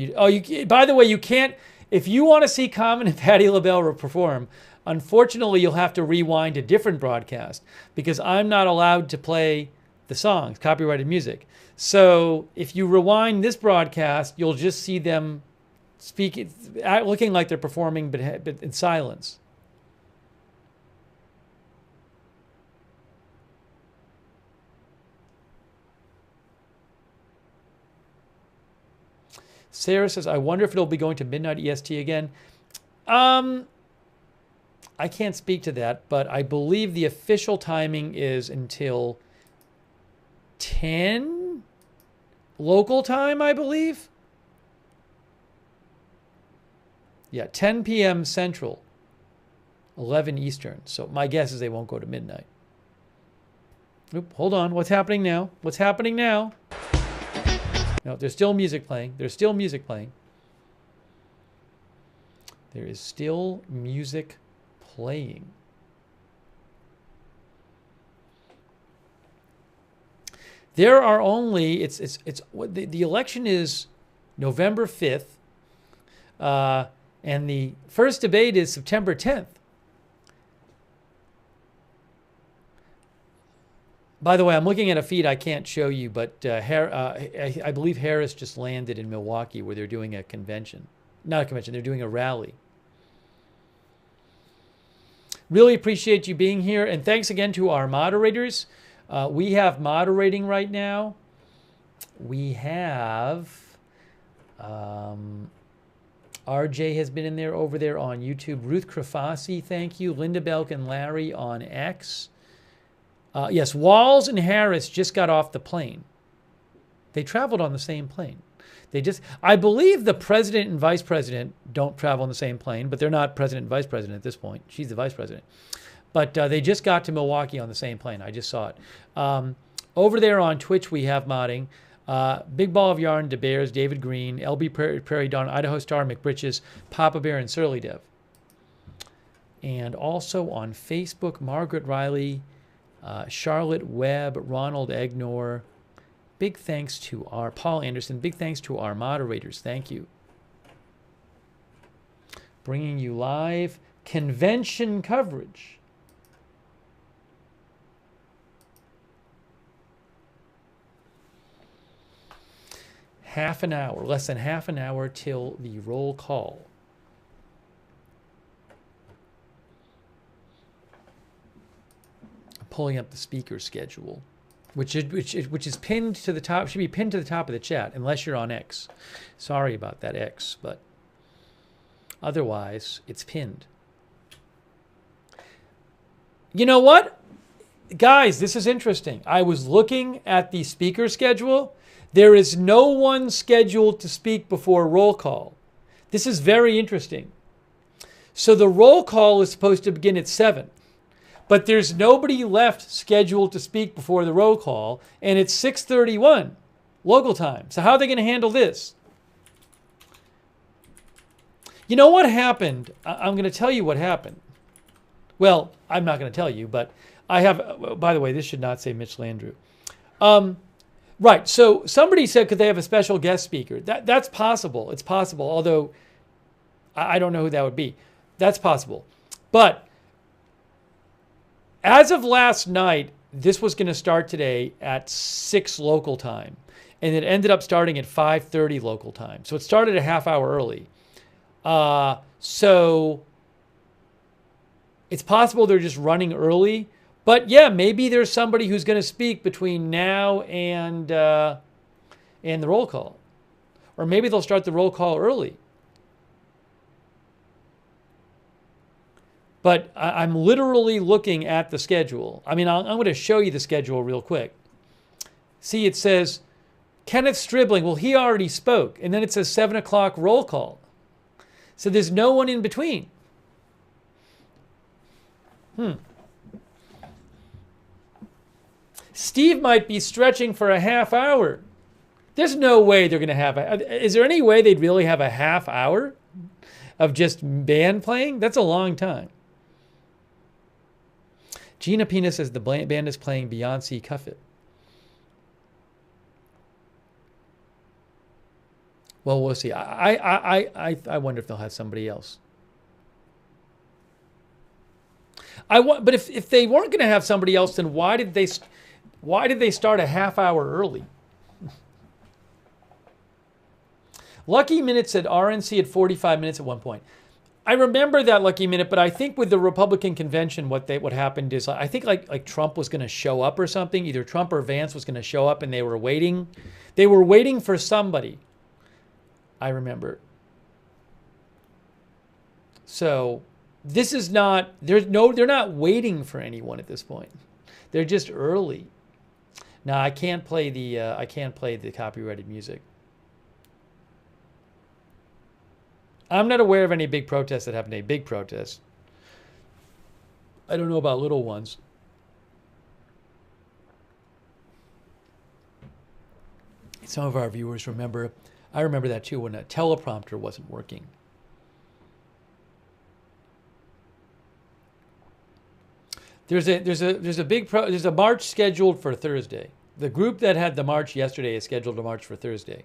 by the way, you can't, if you want to see Common and Patti LaBelle perform, unfortunately you'll have to rewind a different broadcast, because I'm not allowed to play the songs, copyrighted music. So if you rewind this broadcast, you'll just see them speak, looking like they're performing, but in silence. Sarah says, I wonder if it'll be going to midnight EST again. I can't speak to that, but I believe the official timing is until 10 local time, I believe. Yeah, 10 p.m. Central, 11 Eastern. So my guess is they won't go to midnight. Oop, hold on. What's happening now? What's happening now? No, there's still music playing. There's still music playing. There is still music playing. There are only, the election is November 5th, and the first debate is September 10th. By the way, I'm looking at a feed I can't show you, but I believe Harris just landed in Milwaukee, where they're doing a convention. Not a convention, they're doing a rally. Really appreciate you being here, and thanks again to our moderators. We have moderating right now. We have RJ has been in there over there on YouTube. Ruth Krafasi, thank you. Linda Belk and Larry on X. Yes, Walls and Harris just got off the plane. They traveled on the same plane. I believe the president and vice president don't travel on the same plane, but they're not president and vice president at this point. She's the vice president. But they just got to Milwaukee on the same plane. I just saw it. Over there on Twitch, we have modding. Big Ball of Yarn, DeBears, David Green, LB Prairie Dawn, Idaho Star, McBritches, Papa Bear, and Surly Dev. And also on Facebook, Margaret Riley, Charlotte Webb, Ronald Egnor. Big thanks to our Paul Anderson. Big thanks to our moderators. Thank you. Bringing you live convention coverage. Half an hour, less than half an hour till the roll call. Pulling up the speaker schedule, which is pinned to the top, should be pinned to the top of the chat, unless you're on X. Sorry about that, X, but otherwise it's pinned. You know what? Guys, this is interesting. I was looking at the speaker schedule. There is no one scheduled to speak before roll call. This is very interesting. So the roll call is supposed to begin at 7. But there's nobody left scheduled to speak before the roll call, and it's 6:31 local time. So how are they going to handle this? You know what happened? I'm going to tell you what happened. Well, I'm not going to tell you, but I have, by the way, this should not say Mitch Landrieu. Right, so somebody said, could they have a special guest speaker? That's possible. It's possible, although I don't know who that would be. That's possible. But as of last night, this was going to start today at 6 local time, and it ended up starting at 5:30 local time. So it started a half hour early. So it's possible they're just running early. But yeah, maybe there's somebody who's going to speak between now and the roll call. Or maybe they'll start the roll call early. But I'm literally looking at the schedule. I mean, I'm going to show you the schedule real quick. See, it says Kenneth Stribling. Well, he already spoke. And then it says 7 o'clock roll call. So there's no one in between. Steve might be stretching for a half hour. There's no way they're going to have is there any way they'd really have a half hour of just band playing? That's a long time. Gina Pina says the band is playing Beyonce Cuff It. Well, we'll see. I wonder if they'll have somebody else. But if they weren't going to have somebody else, then why did they start a half hour early? Lucky Minute said RNC at 45 minutes at one point. I remember that Lucky Minute, but I think with the Republican convention, what happened is I think like Trump was going to show up or something. Either Trump or Vance was going to show up, and they were waiting. They were waiting for somebody. I remember. So this is not. They're not waiting for anyone at this point. They're just early. Now I can't play the copyrighted music. I'm not aware of any big protests that happened. A big protest. I don't know about little ones. Some of our viewers remember. I remember that too when a teleprompter wasn't working. There's a march scheduled for Thursday. The group that had the march yesterday is scheduled to march for Thursday.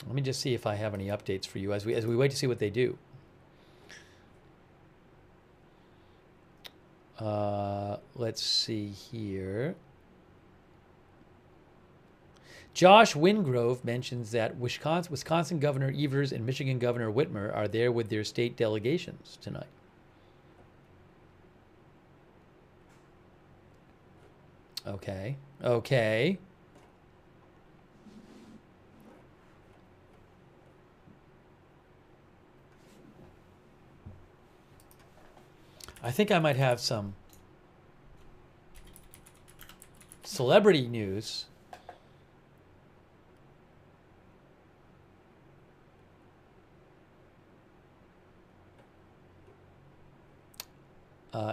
Let me just see if I have any updates for you as we wait to see what they do. Let's see here. Josh Wingrove mentions that Wisconsin Governor Evers and Michigan Governor Whitmer are there with their state delegations tonight. Okay. I think I might have some celebrity news.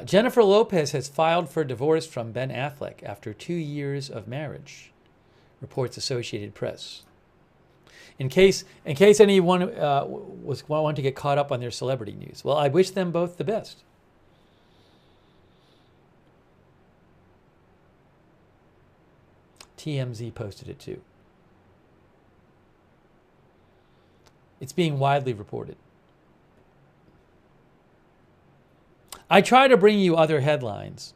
Jennifer Lopez has filed for divorce from Ben Affleck after 2 years of marriage, reports Associated Press. In case anyone was wanting to get caught up on their celebrity news, well, I wish them both the best. TMZ posted it too. It's being widely reported. I try to bring you other headlines.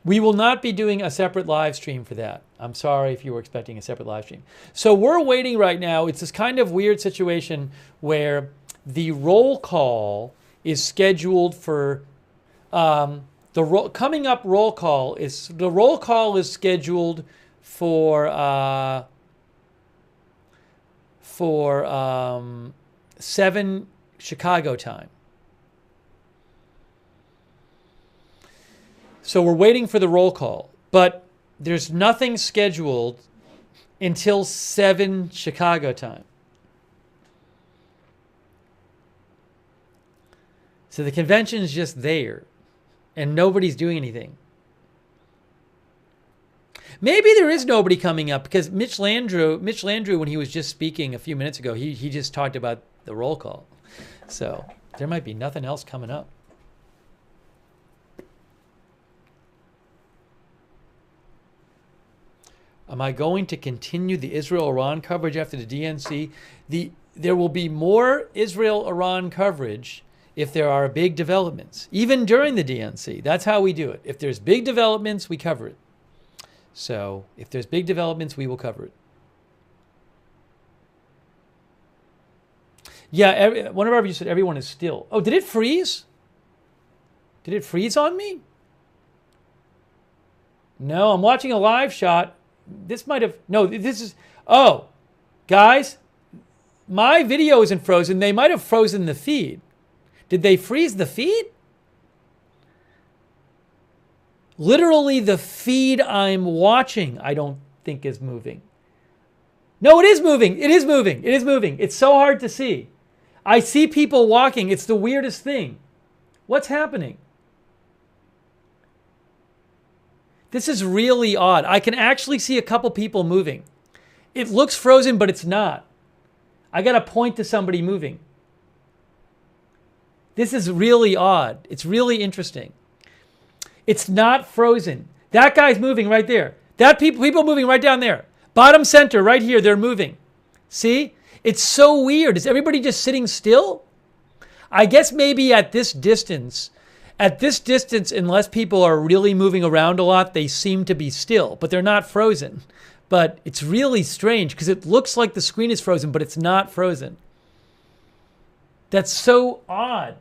We will not be doing a separate live stream for that. I'm sorry if you were expecting a separate live stream. So we're waiting right now. It's this kind of weird situation where the roll call is scheduled for coming up roll call is scheduled for 7 Chicago time. So we're waiting for the roll call, but there's nothing scheduled until 7 Chicago time. So the convention is just there, and nobody's doing anything. Maybe there is nobody coming up because Mitch Landrieu, when he was just speaking a few minutes ago, he just talked about the roll call. So there might be nothing else coming up. Am I going to continue the Israel-Iran coverage after the DNC? There will be more Israel-Iran coverage if there are big developments, even during the DNC. That's how we do it. If there's big developments, we cover it. So if there's big developments, we will cover it. Yeah, one of our viewers said everyone is still. Oh, did it freeze? Did it freeze on me? No, I'm watching a live shot. This might have, no, this is, oh, guys, my video isn't frozen. They might have frozen the feed. Did they freeze the feed? Literally the feed I'm watching, I don't think is moving. No, it is moving. It is moving. It is moving. It's so hard to see. I see people walking. It's the weirdest thing. What's happening? This is really odd. I can actually see a couple people moving. It looks frozen, but it's not. I got to point to somebody moving. This is really odd. It's really interesting. It's not frozen. That guy's moving right there. That people moving right down there. Bottom center, right here, they're moving. See? It's so weird. Is everybody just sitting still? I guess maybe at this distance, unless people are really moving around a lot, they seem to be still, but they're not frozen. But it's really strange because it looks like the screen is frozen, but it's not frozen. That's so odd.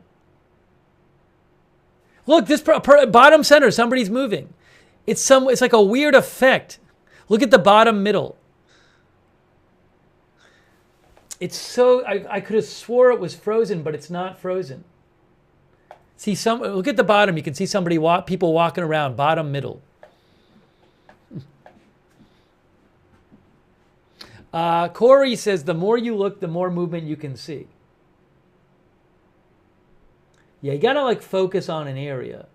Look, this bottom center, somebody's moving. It's like a weird effect. Look at the bottom middle. It's so, I could have swore it was frozen, but it's not frozen. See, look at the bottom. You can see people walking around, bottom middle. Corey says, the more you look, the more movement you can see. Yeah, you gotta like focus on an area.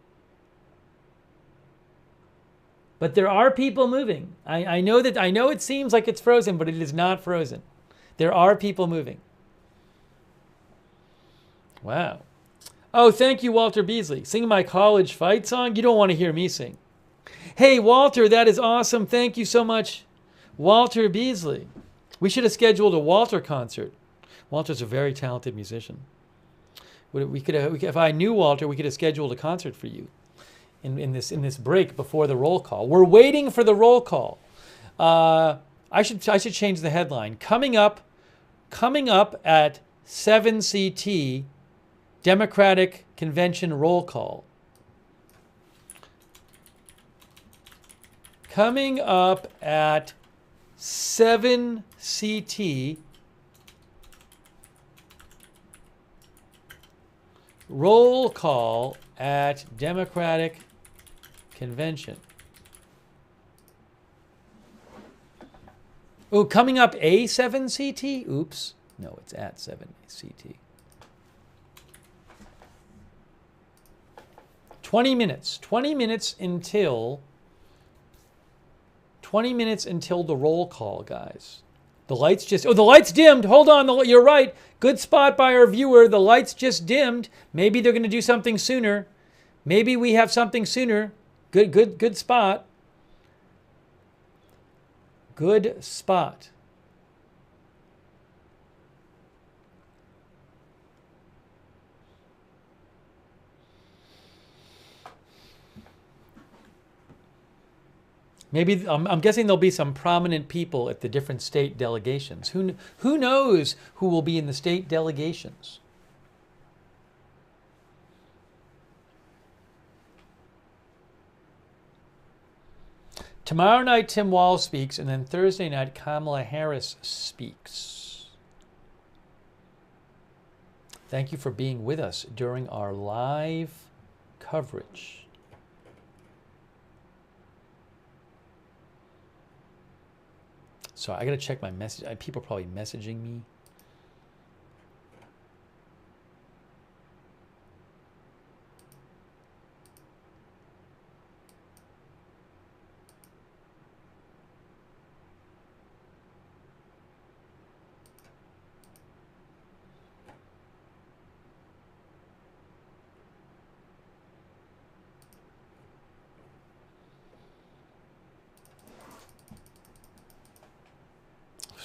But there are people moving. I know it seems like it's frozen, but it is not frozen. There are people moving. Wow. Oh, thank you, Walter Beasley. Sing my college fight song? You don't want to hear me sing. Hey, Walter, that is awesome. Thank you so much, Walter Beasley. We should have scheduled a Walter concert. Walter's a very talented musician. If I knew Walter, we could have scheduled a concert for you in this break before the roll call. We're waiting for the roll call. I should change the headline. Coming up at 7 CT, Democratic Convention roll call. Coming up at 7 CT, roll call at Democratic Convention. Oh, coming up A7 CT? Oops. No, it's at 7 CT. 20 minutes. 20 minutes until the roll call, guys. The lights the lights dimmed. Hold on, you're right. Good spot by our viewer. The lights just dimmed. Maybe they're going to do something sooner. Maybe we have something sooner. Good spot. Good spot. Maybe I'm guessing there'll be some prominent people at the different state delegations. Who knows who will be in the state delegations? Tomorrow night, Tim Walz speaks, and then Thursday night, Kamala Harris speaks. Thank you for being with us during our live coverage. So I got to check my message. People are probably messaging me.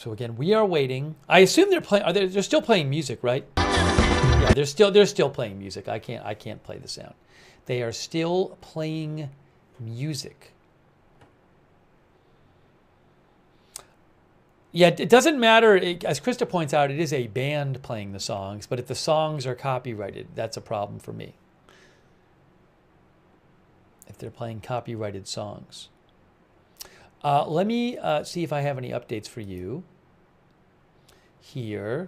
So again, we are waiting. I assume they're playing. They're still playing music, right? Yeah, they're still playing music. I can't play the sound. They are still playing music. Yeah, it doesn't matter. As Krista points out, it is a band playing the songs, but if the songs are copyrighted, that's a problem for me. If they're playing copyrighted songs. Let me see if I have any updates for you here.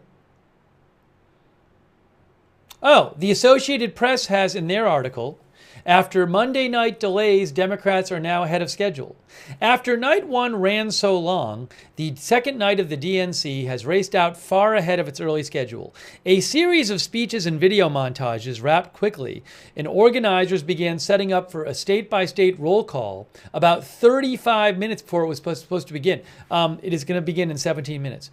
Oh, the Associated Press has in their article, after Monday night delays, Democrats are now ahead of schedule. After night one ran so long, the second night of the DNC has raced out far ahead of its early schedule. A series of speeches and video montages wrapped quickly, and organizers began setting up for a state-by-state roll call about 35 minutes before it was supposed to begin. It is going to begin in 17 minutes.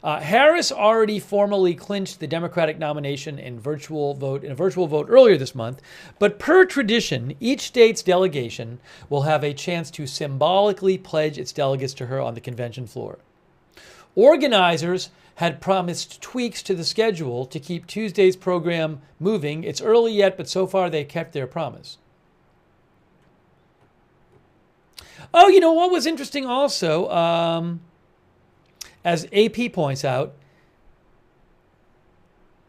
Harris already formally clinched the Democratic nomination in a virtual vote earlier this month, but per tradition, each state's delegation will have a chance to symbolically pledge its delegates to her on the convention floor. Organizers had promised tweaks to the schedule to keep Tuesday's program moving. It's early yet, but so far they kept their promise. Oh, you know what was interesting also? As AP points out,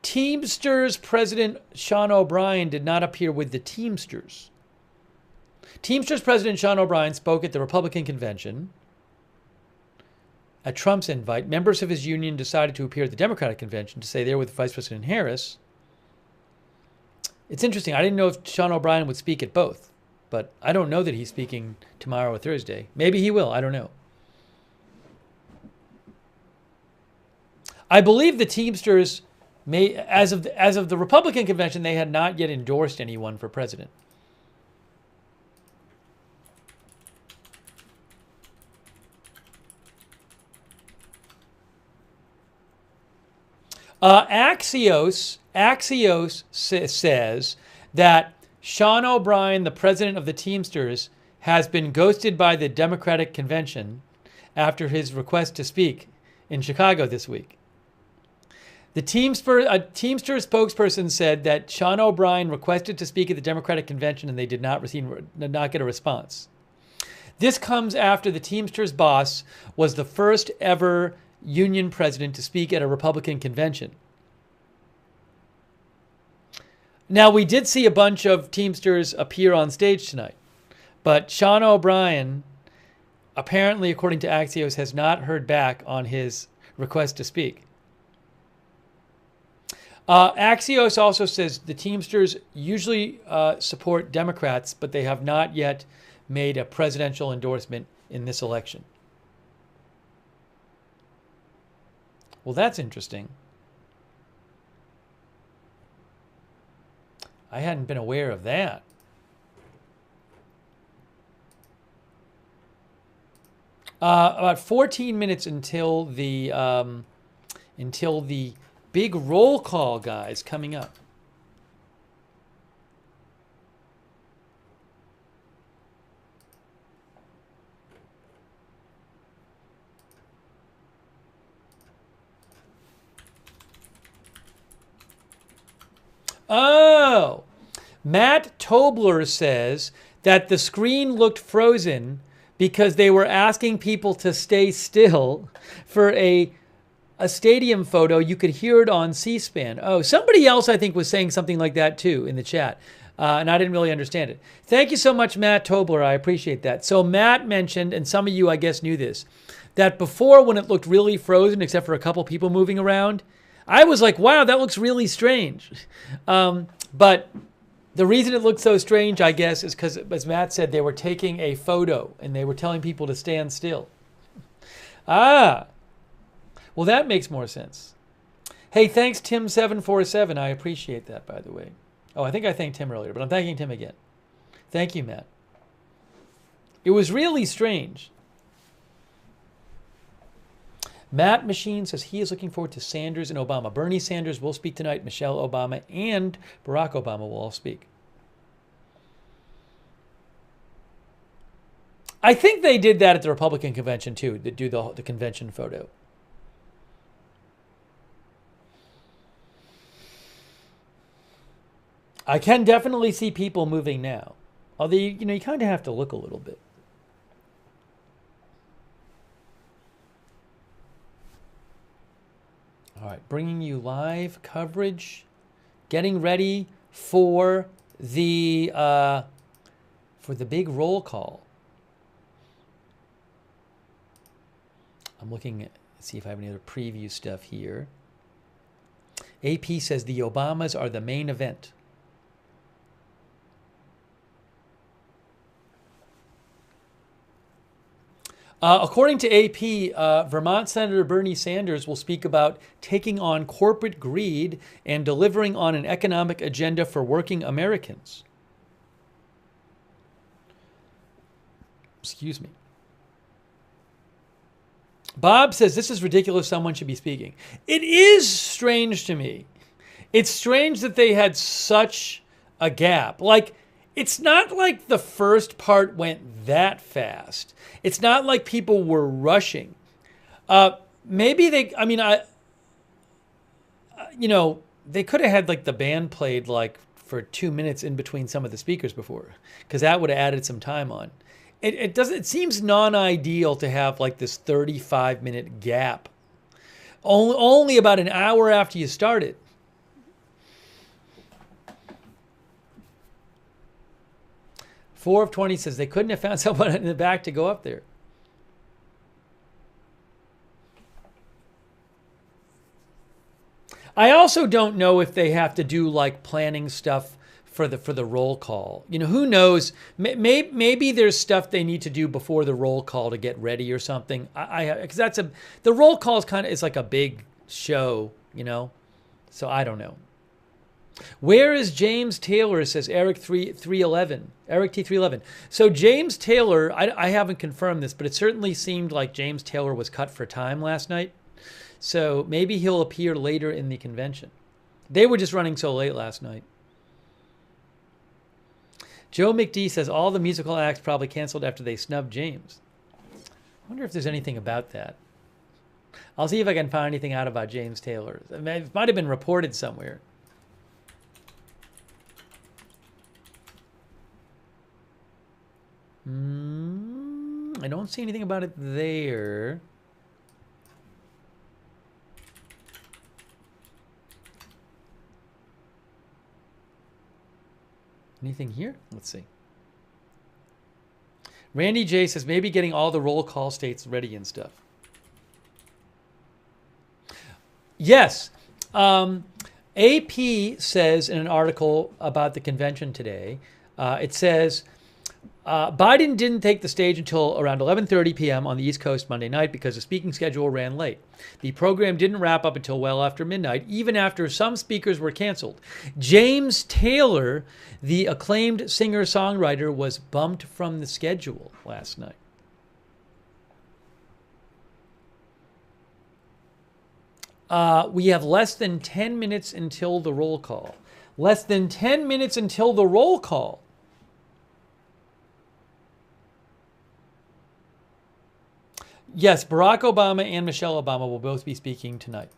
Teamsters President Sean O'Brien did not appear with the Teamsters. Teamsters President Sean O'Brien spoke at the Republican convention. At Trump's invite, members of his union decided to appear at the Democratic convention to say they're with Vice President Harris. It's interesting. I didn't know if Sean O'Brien would speak at both, but I don't know that he's speaking tomorrow or Thursday. Maybe he will. I don't know. I believe the Teamsters may, as of the Republican convention, they had not yet endorsed anyone for president. Axios says that Sean O'Brien, the president of the Teamsters, has been ghosted by the Democratic convention after his request to speak in Chicago this week. A Teamsters spokesperson said that Sean O'Brien requested to speak at the Democratic convention and they did not get a response. This comes after the Teamsters boss was the first ever union president to speak at a Republican convention. Now, we did see a bunch of Teamsters appear on stage tonight, but Sean O'Brien, apparently, according to Axios, has not heard back on his request to speak. Axios also says the Teamsters usually support Democrats, but they have not yet made a presidential endorsement in this election. Well, that's interesting. I hadn't been aware of that. About 14 minutes until the big roll call, guys, coming up. Oh, Matt Tobler says that the screen looked frozen because they were asking people to stay still for a stadium photo. You could hear it on C-SPAN. Oh, somebody else I think was saying something like that too in the chat. And I didn't really understand it. Thank you so much, Matt Tobler. I appreciate that. So Matt mentioned, and some of you I guess knew this, that before when it looked really frozen, except for a couple people moving around, I was like, wow, that looks really strange. But the reason it looked so strange, I guess, is because, as Matt said, they were taking a photo and they were telling people to stand still. Ah, well, that makes more sense. Hey, thanks, Tim747. I appreciate that, by the way. Oh, I think I thanked Tim earlier, but I'm thanking Tim again. Thank you, Matt. It was really strange. Matt Machine says he is looking forward to Sanders and Obama. Bernie Sanders will speak tonight. Michelle Obama and Barack Obama will all speak. I think they did that at the Republican convention, too, to do the convention photo. I can definitely see people moving now. Although, you kind of have to look a little bit. All right, bringing you live coverage, getting ready for the big roll call. I'm looking at see if I have any other preview stuff here. AP says the Obamas are the main event. According to AP, Vermont Senator Bernie Sanders will speak about taking on corporate greed and delivering on an economic agenda for working Americans. Excuse me. Bob says, this is ridiculous, someone should be speaking. It is strange to me. It's strange that they had such a gap. Like, it's not like the first part went that fast. It's not like people were rushing. Maybe they, they could have had like the band played like for 2 minutes in between some of the speakers before, because that would have added some time on. It seems non-ideal to have like this 35-minute gap. Only about an hour after you started. Four of 20 says they couldn't have found someone in the back to go up there. I also don't know if they have to do like planning stuff for the roll call. Who knows? Maybe there's stuff they need to do before the roll call to get ready or something. Because the roll call is like a big show, So I don't know. Where is James Taylor? Says Eric 311. Eric T311. So James Taylor, I haven't confirmed this, but it certainly seemed like James Taylor was cut for time last night. So maybe he'll appear later in the convention. They were just running so late last night. Joe McD says all the musical acts probably canceled after they snubbed James. I wonder if there's anything about that. I'll see if I can find anything out about James Taylor. It might have been reported somewhere. I don't see anything about it there. Anything here? Let's see. Randy J says maybe getting all the roll call states ready and stuff. Yes. AP says in an article about the convention today, it says Biden didn't take the stage until around 11:30 p.m. on the East Coast Monday night because the speaking schedule ran late. The program didn't wrap up until well after midnight, even after some speakers were canceled. James Taylor, the acclaimed singer-songwriter, was bumped from the schedule last night. We have less than 10 minutes until the roll call. Less than 10 minutes until the roll call. Yes, Barack Obama and Michelle Obama will both be speaking tonight.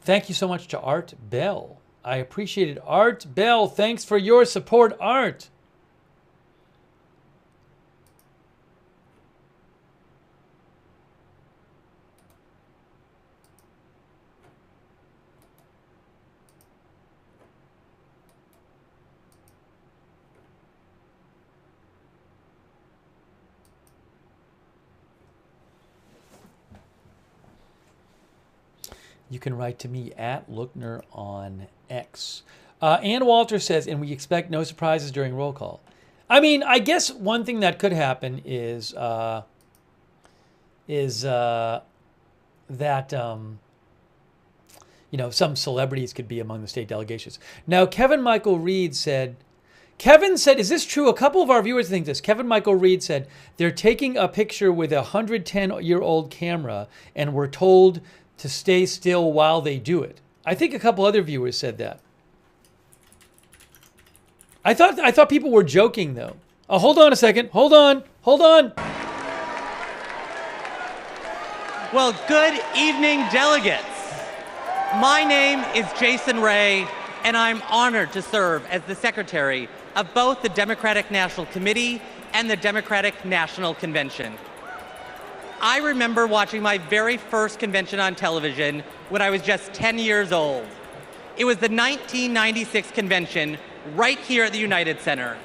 Thank you so much to Art Bell. I appreciate it. Art Bell, thanks for your support, Art. You can write to me at Lookner on X. Ann Walter says, and we expect no surprises during roll call. I mean, I guess one thing that could happen is that some celebrities could be among the state delegations. Now, Kevin said, is this true? A couple of our viewers think this. Kevin Michael Reed said, they're taking a picture with a 110-year-old camera and we're told to stay still while they do it. I think a couple other viewers said that. I thought people were joking though. Oh, hold on a second. Hold on. Well, good evening, delegates. My name is Jason Ray, and I'm honored to serve as the secretary of both the Democratic National Committee and the Democratic National Convention. I remember watching my very first convention on television when I was just 10 years old. It was the 1996 convention right here at the United Center.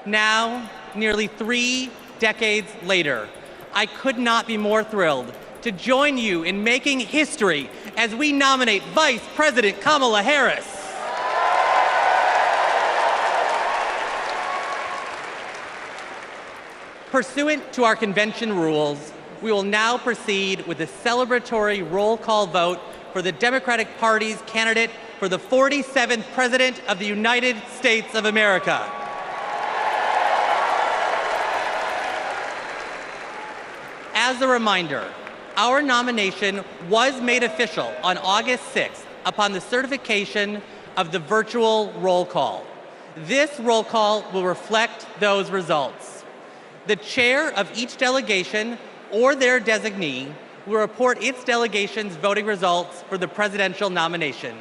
Now, nearly 3 decades later, I could not be more thrilled to join you in making history as we nominate Vice President Kamala Harris. Pursuant to our convention rules, we will now proceed with the celebratory roll call vote for the Democratic Party's candidate for the 47th President of the United States of America. As a reminder, our nomination was made official on August 6th upon the certification of the virtual roll call. This roll call will reflect those results. The chair of each delegation or their designee will report its delegation's voting results for the presidential nomination.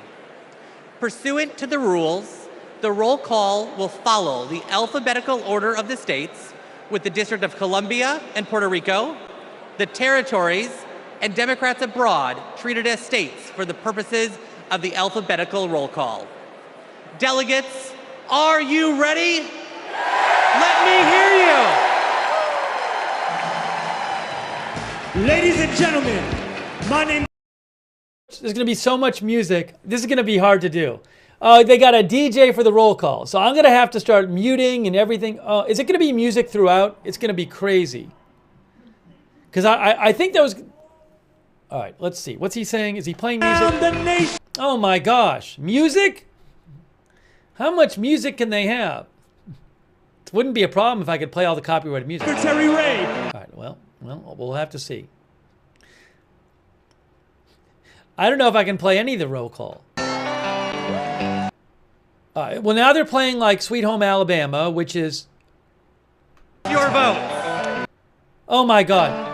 Pursuant to the rules, the roll call will follow the alphabetical order of the states, with the District of Columbia and Puerto Rico, the territories, and Democrats abroad treated as states for the purposes of the alphabetical roll call. Delegates, are you ready? Let me hear you. Ladies and gentlemen, my name. There's going to be so much music. This is going to be hard to do. They got a DJ for the roll call, so I'm going to have to start muting and everything. Is it going to be music throughout? It's going to be crazy. Because I think that was... All right, let's see. What's he saying? Is he playing music? Oh my gosh. Music? How much music can they have? It wouldn't be a problem if I could play all the copyrighted music. Secretary Ray. All right, well, we'll have to see. I don't know if I can play any of the roll call. Well, now they're playing like Sweet Home Alabama, which is... Your vote. Oh my God.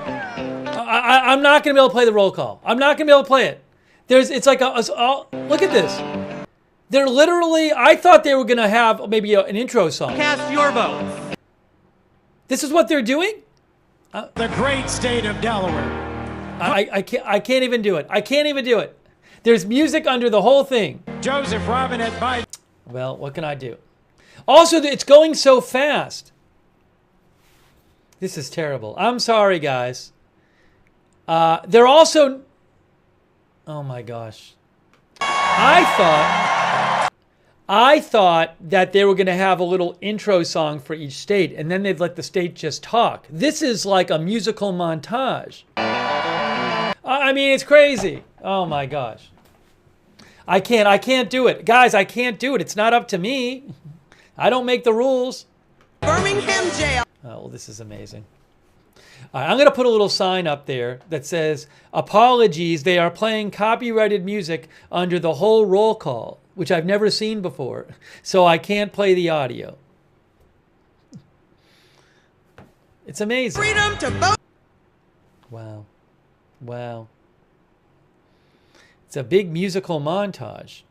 I'm not going to be able to play the roll call. I'm not going to be able to play it. It's like look at this. They're literally, I thought they were going to have maybe an intro song. Cast your votes. This is what they're doing? The great state of Delaware. I can't even do it. I can't even do it. There's music under the whole thing. Joseph Robinette Biden. Well, what can I do? Also, it's going so fast. This is terrible. I'm sorry, guys. They're also... Oh my gosh. I thought that they were going to have a little intro song for each state, and then they'd let the state just talk. This is like a musical montage. I mean, it's crazy. Oh my gosh. I can't do it. Guys, I can't do it. It's not up to me. I don't make the rules. Birmingham jail. Oh, well, this is amazing. All right, I'm going to put a little sign up there that says, apologies, they are playing copyrighted music under the whole roll call, which I've never seen before, so I can't play the audio. It's amazing. Freedom to vote. Wow. Wow. It's a big musical montage.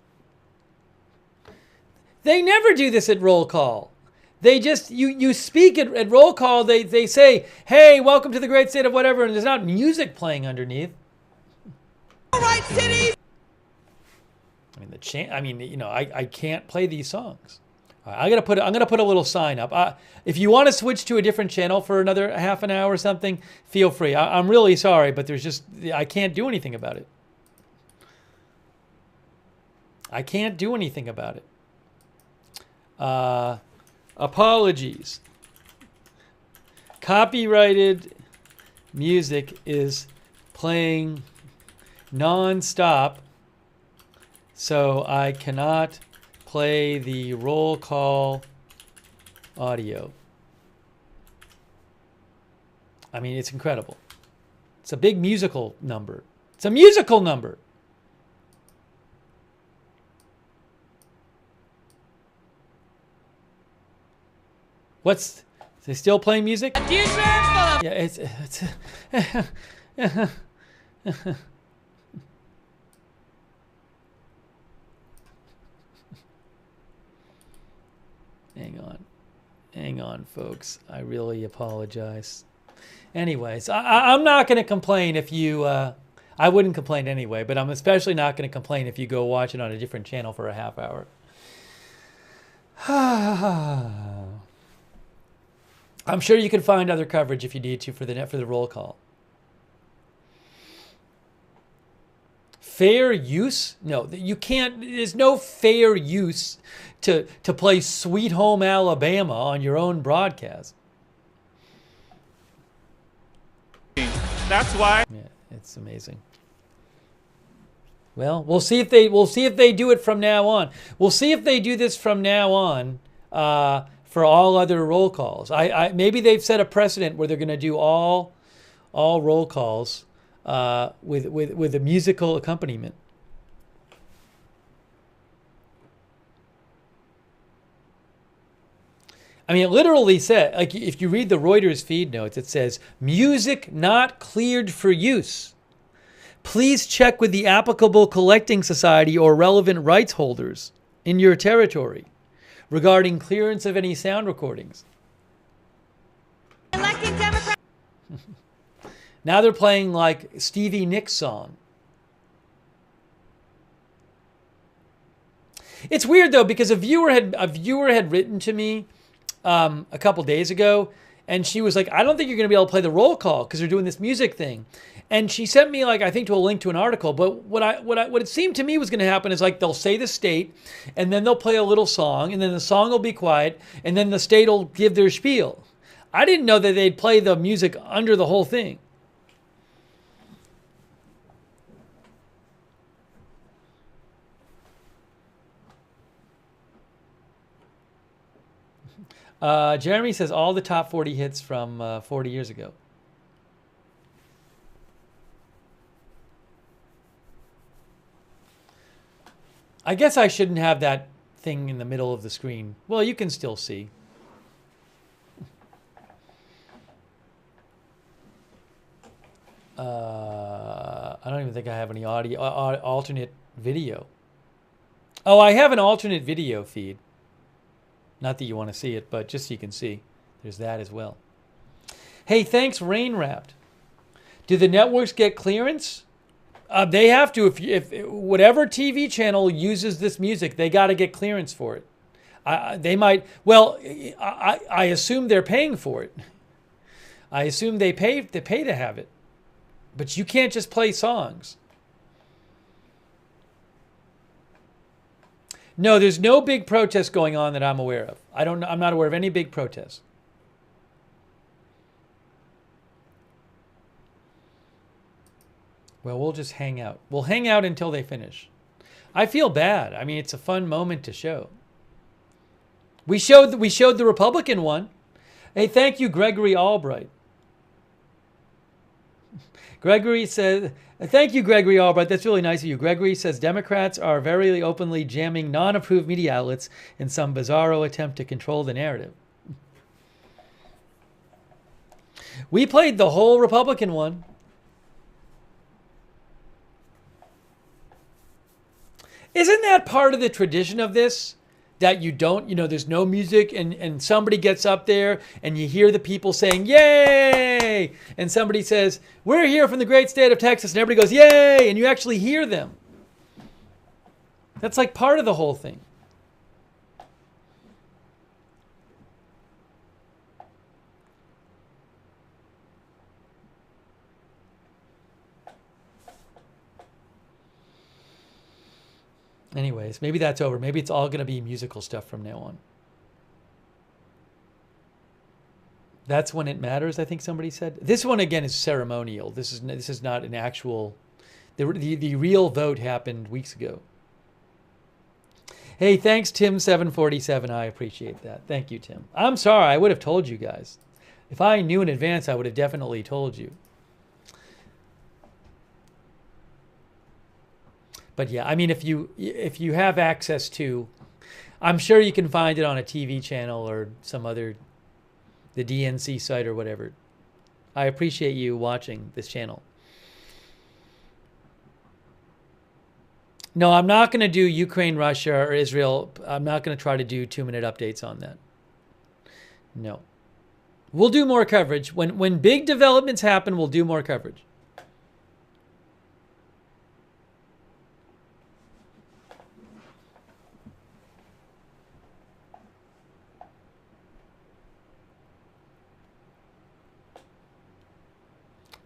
They never do this at roll call. They just, you speak at roll call, they say, hey, welcome to the great state of whatever, and there's not music playing underneath. All right, cities. I mean, you know, I can't play these songs. All right, I'm gonna put a little sign up. If you want to switch to a different channel for another half an hour or something, feel free. I'm really sorry, but I can't do anything about it. I can't do anything about it. Apologies. Copyrighted music is playing non-stop, so I cannot play the roll call audio. I mean, it's incredible. It's a big musical number. It's a musical number. They still playing music? Yeah, it's Hang on, folks. I really apologize. Anyways, I'm not going to complain if you... I wouldn't complain anyway, but I'm especially not going to complain if you go watch it on a different channel for a half hour. I'm sure you can find other coverage if you need to for the roll call. Fair use? No, you can't. There's no fair use to play Sweet Home Alabama on your own broadcast. That's why. Yeah, it's amazing. Well, we'll see if they do it from now on. We'll see if they do this from now on for all other roll calls. Maybe they've set a precedent where they're going to do all roll calls with a musical accompaniment. I mean, it literally said, like, if you read the Reuters feed notes, it says, music not cleared for use. Please check with the applicable collecting society or relevant rights holders in your territory regarding clearance of any sound recordings. Electing Democrats. Now they're playing like Stevie Nicks song. It's weird though, because a viewer had written to me a couple days ago, and she was like, I don't think you're going to be able to play the roll call because they're doing this music thing. And she sent me, like, I think to a link to an article. But what it seemed to me was going to happen is, like, they'll say the state, and then they'll play a little song, and then the song will be quiet, and then the state will give their spiel. I didn't know that they'd play the music under the whole thing. Jeremy says all the top 40 hits from 40 years ago. I guess I shouldn't have that thing in the middle of the screen. Well, you can still see. I don't even think I have any audio, alternate video. Oh, I have an alternate video feed. Not that you want to see it, but just so you can see. There's that as well. Hey, thanks, Rain Wrapped. Do the networks get clearance? They have to. If whatever TV channel uses this music, they got to get clearance for it. They might. Well, I assume they're paying for it. I assume they pay to have it. But you can't just play songs. No, there's no big protest going on that I'm aware of. I'm not aware of any big protests. Well, we'll just hang out. We'll hang out until they finish. I feel bad. I mean, it's a fun moment to show. We showed the Republican one. Hey, thank you, Gregory Albright. Gregory says, thank you, Gregory Albright. That's really nice of you. Gregory says, Democrats are very openly jamming non-approved media outlets in some bizarro attempt to control the narrative. We played the whole Republican one. Isn't that part of the tradition of this? That you don't, there's no music and somebody gets up there and you hear the people saying, yay! And somebody says, we're here from the great state of Texas, and everybody goes, yay! And you actually hear them. That's like part of the whole thing. Anyways, maybe that's over. Maybe it's all going to be musical stuff from now on. That's when it matters, I think somebody said. This one, again, is ceremonial. This is not an actual... The real vote happened weeks ago. Hey, thanks, Tim747. I appreciate that. Thank you, Tim. I'm sorry. I would have told you guys. If I knew in advance, I would have definitely told you. But yeah, I mean, if you have access to, I'm sure you can find it on a TV channel or some other, the DNC site or whatever. I appreciate you watching this channel. No, I'm not going to do Ukraine, Russia, or Israel. I'm not going to try to do 2-minute updates on that. No. We'll do more coverage. When big developments happen, we'll do more coverage.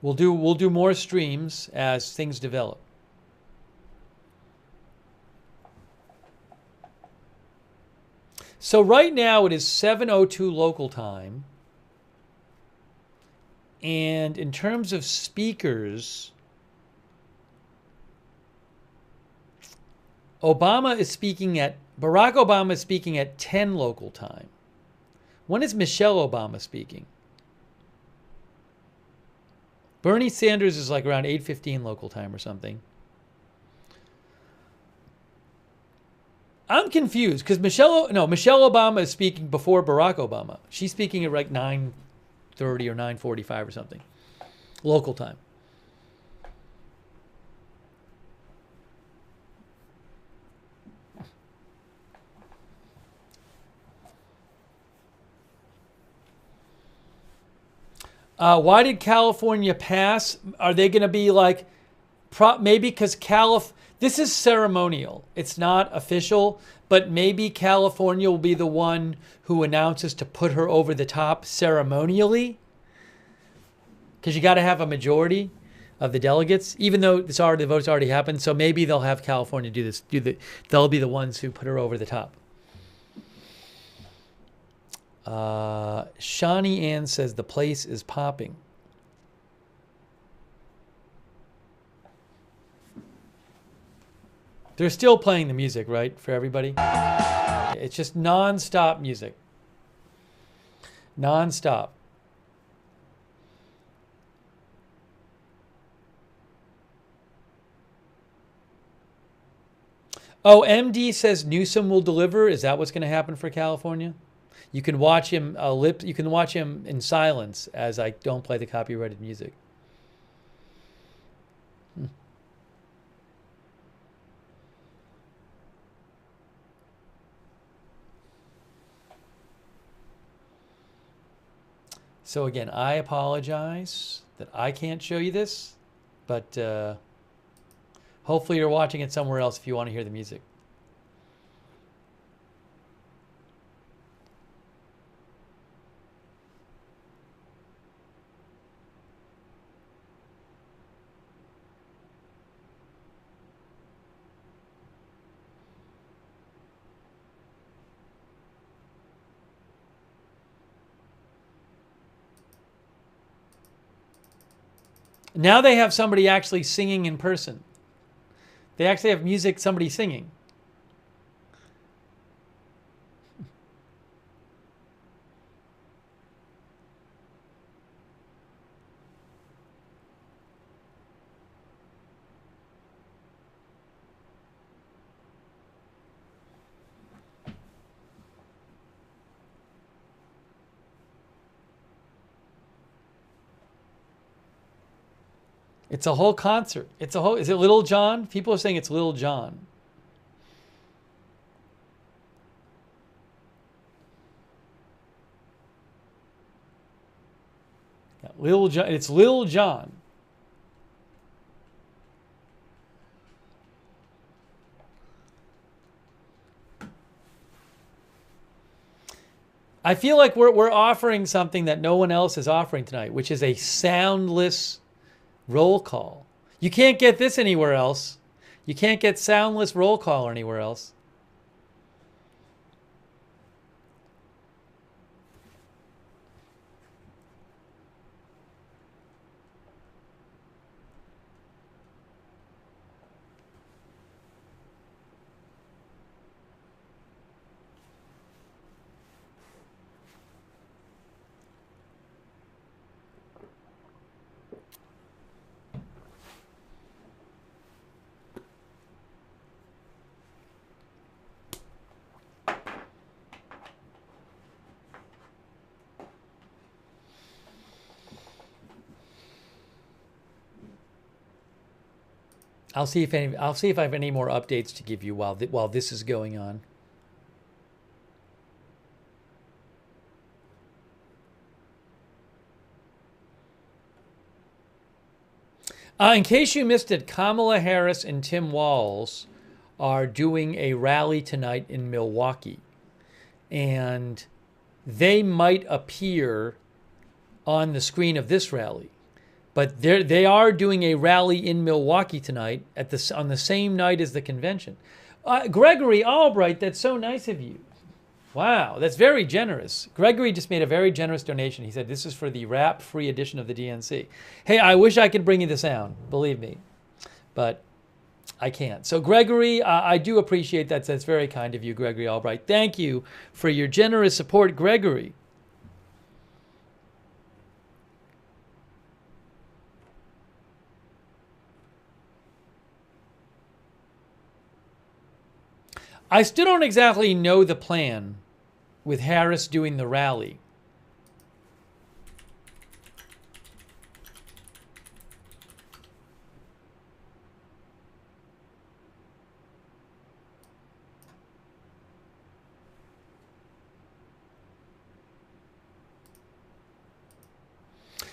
We'll do more streams as things develop. So right now it is 7:02 local time. And in terms of speakers, Barack Obama is speaking at 10 local time. When is Michelle Obama speaking? Bernie Sanders is like around 8:15 local time or something. I'm confused because Michelle Obama is speaking before Barack Obama. She's speaking at like 9:30 or 9:45 or something, local time. Why did California pass? Are they going to be like, maybe because this is ceremonial. It's not official, but maybe California will be the one who announces to put her over the top ceremonially. Because you got to have a majority of the delegates, even though the vote's already happened. So maybe they'll have California do this. They'll be the ones who put her over the top. Shawnee Ann says the place is popping. They're still playing the music, right, for everybody? It's just non-stop music. Non-stop. Oh, MD says Newsom will deliver. Is that what's going to happen for California? You can watch him You can watch him in silence as I don't play the copyrighted music. So again, I apologize that I can't show you this, but hopefully you're watching it somewhere else if you want to hear the music. Now they have somebody actually singing in person. They actually have music, somebody singing. It's a whole concert. Is it Little John? People are saying it's Little John. Yeah, Little John. It's Little John. I feel like we're offering something that no one else is offering tonight, which is a soundless roll call. You can't get this anywhere else. You can't get soundless roll call anywhere else. I'll see if I have any more updates to give you while this is going on. In case you missed it, Kamala Harris and Tim Walz are doing a rally tonight in Milwaukee, and they might appear on the screen of this rally. But they are doing a rally in Milwaukee tonight on the same night as the convention. Gregory Albright, that's so nice of you. Wow, that's very generous. Gregory just made a very generous donation. He said this is for the rap-free edition of the DNC. Hey, I wish I could bring you the sound, believe me, but I can't. So Gregory, I do appreciate that. That's very kind of you, Gregory Albright. Thank you for your generous support, Gregory. I still don't exactly know the plan with Harris doing the rally.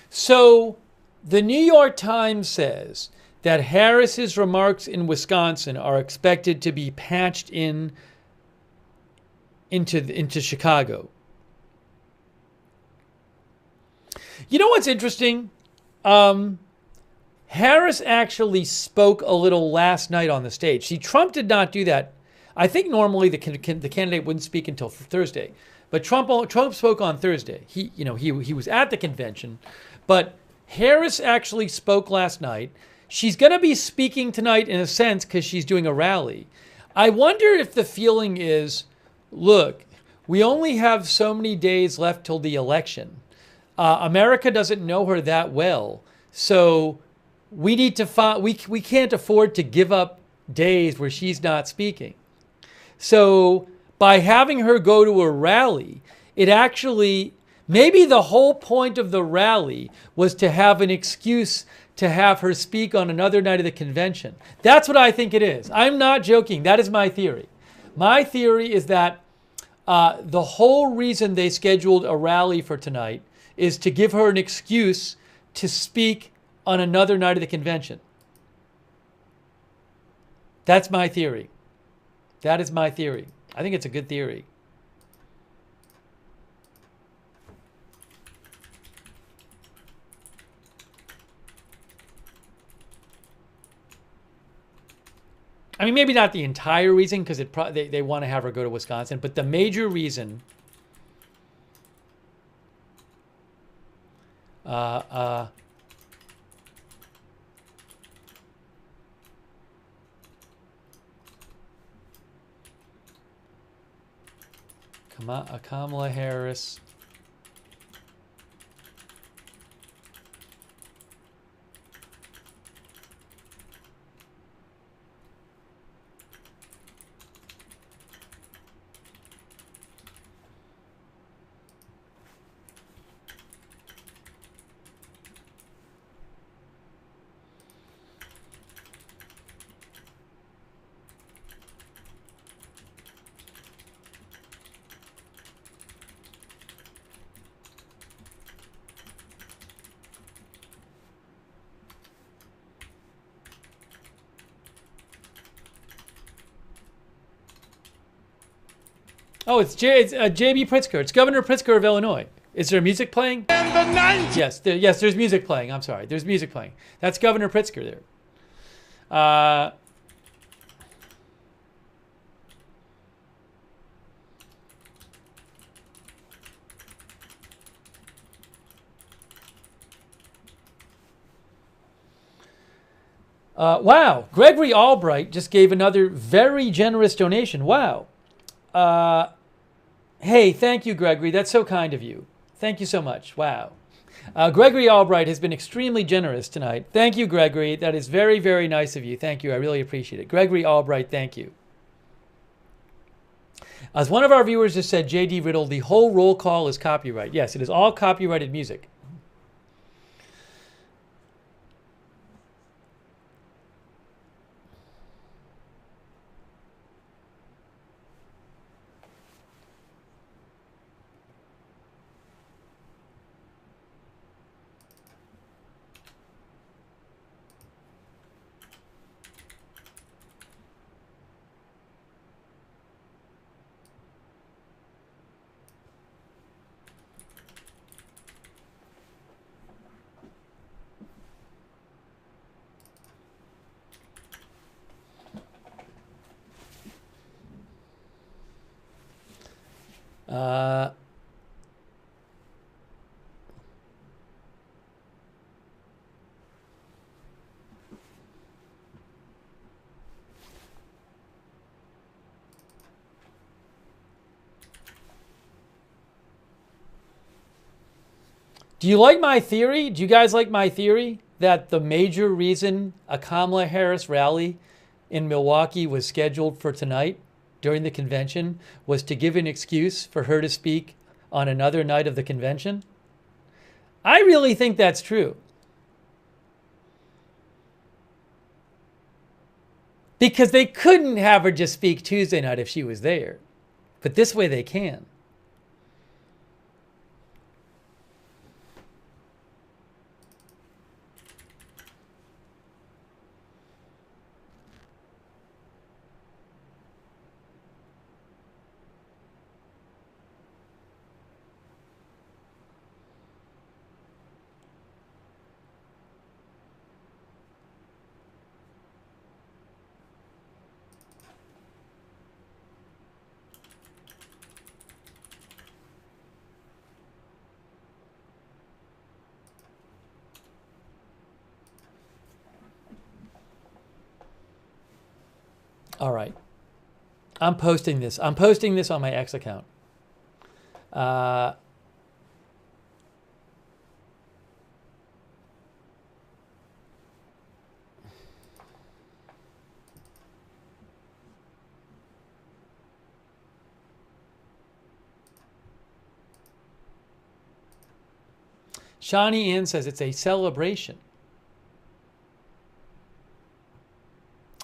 So the New York Times says that Harris's remarks in Wisconsin are expected to be patched into Chicago. You know what's interesting? Harris actually spoke a little last night on the stage. See, Trump did not do that. I think normally the candidate wouldn't speak until Thursday, but Trump spoke on Thursday. He was at the convention, but Harris actually spoke last night. She's going to be speaking tonight in a sense because she's doing a rally. I wonder if the feeling is, look, we only have so many days left till the election. America doesn't know her that well, so we need to we can't afford to give up days where she's not speaking. So by having her go to a rally, it actually, maybe the whole point of the rally was to have an excuse to have her speak on another night of the convention. That's what I think it is. I'm not joking. That is my theory. My theory is that the whole reason they scheduled a rally for tonight is to give her an excuse to speak on another night of the convention. That's my theory. That is my theory. I think it's a good theory. I mean, maybe not the entire reason, because they want to have her go to Wisconsin, but the major reason Kamala Harris Oh, it's J.B. Pritzker. It's Governor Pritzker of Illinois. Is there music playing? Yes, there's music playing. I'm sorry. There's music playing. That's Governor Pritzker there. Wow. Gregory Albright just gave another very generous donation. Wow. Hey, thank you, Gregory. That's so kind of you. Thank you so much. Wow. Gregory Albright has been extremely generous tonight. Thank you, Gregory. That is very, very nice of you. Thank you. I really appreciate it. Gregory Albright, thank you. As one of our viewers just said, J.D. Riddle, the whole roll call is copyright. Yes, it is all copyrighted music. Do you like my theory? Do you guys like my theory that the major reason a Kamala Harris rally in Milwaukee was scheduled for tonight during the convention was to give an excuse for her to speak on another night of the convention? I really think that's true. Because they couldn't have her just speak Tuesday night if she was there. But this way they can. All right. I'm posting this. I'm posting this on my X account. Shawnee Ann says it's a celebration.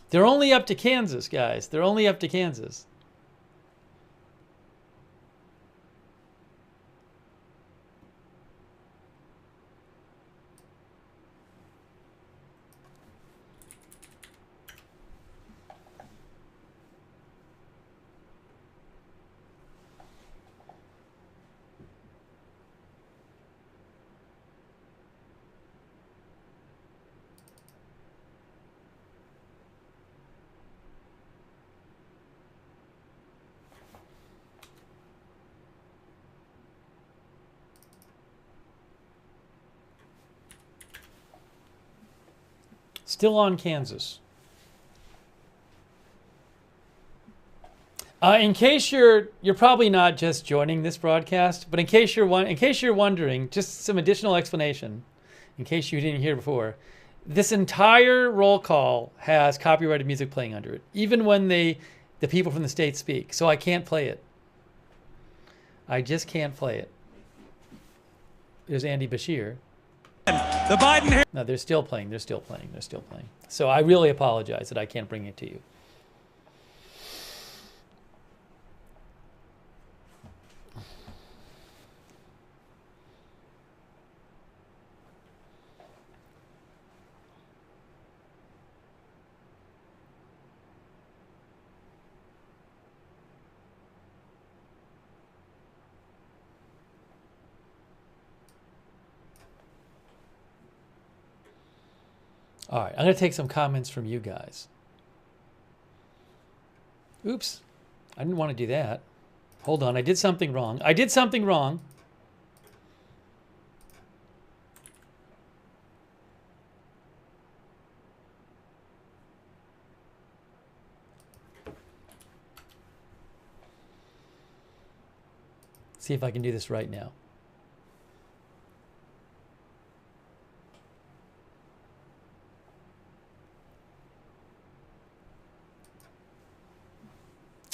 They're only up to Kansas, guys. They're only up to Kansas. Still on Kansas. In case you're probably not just joining this broadcast, but in case you're wondering, just some additional explanation, in case you didn't hear before, this entire roll call has copyrighted music playing under it, even when the people from the state speak. So I can't play it. I just can't play it. There's Andy Bashir. The Biden. No, they're still playing. They're still playing. They're still playing. So I really apologize that I can't bring it to you. All right, I'm going to take some comments from you guys. Oops, I didn't want to do that. Hold on, I did something wrong. I did something wrong. See if I can do this right now.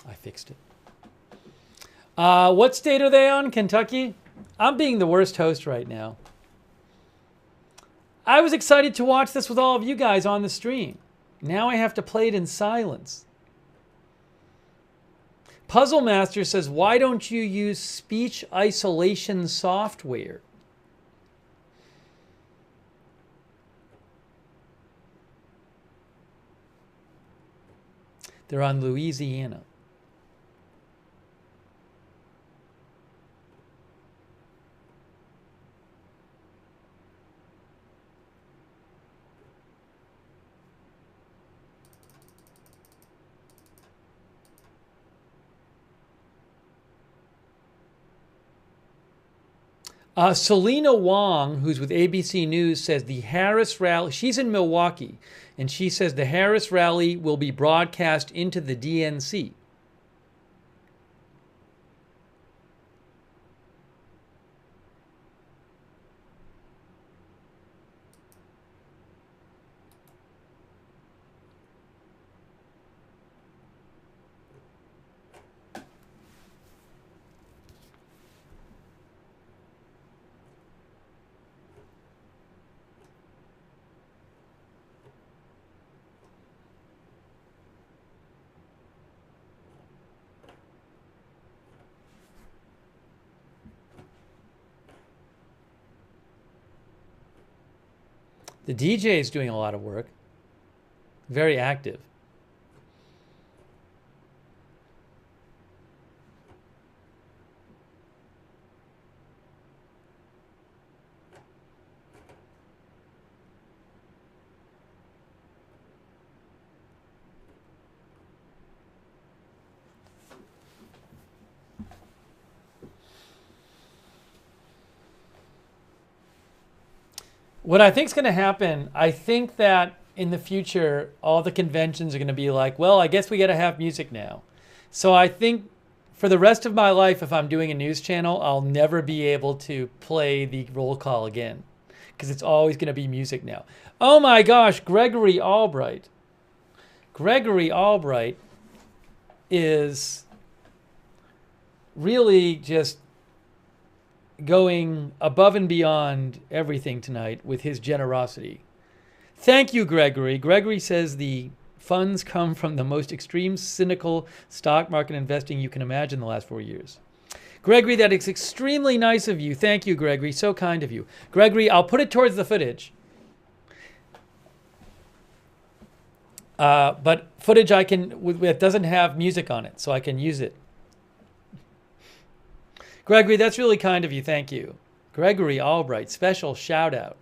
I fixed it. What state are they on? Kentucky? I'm being the worst host right now. I was excited to watch this with all of you guys on the stream. Now I have to play it in silence. Puzzle Master says, why don't you use speech isolation software? They're on Louisiana. Selena Wong, who's with ABC News, says the Harris rally, she's in Milwaukee, and she says the Harris rally will be broadcast into the DNC. The DJ is doing a lot of work. Very active. What I think is going to happen, I think that in the future, all the conventions are going to be like, well, I guess we got to have music now. So I think for the rest of my life, if I'm doing a news channel, I'll never be able to play the roll call again because it's always going to be music now. Oh my gosh, Gregory Albright. Gregory Albright is really just going above and beyond everything tonight with his generosity. Thank you, Gregory. Gregory says the funds come from the most extreme, cynical stock market investing you can imagine the last 4 years. Gregory, that is extremely nice of you. Thank you, Gregory. So kind of you. Gregory, I'll put it towards the footage. But footage that doesn't have music on it, so I can use it. Gregory, that's really kind of you. Thank you. Gregory Albright, special shout out.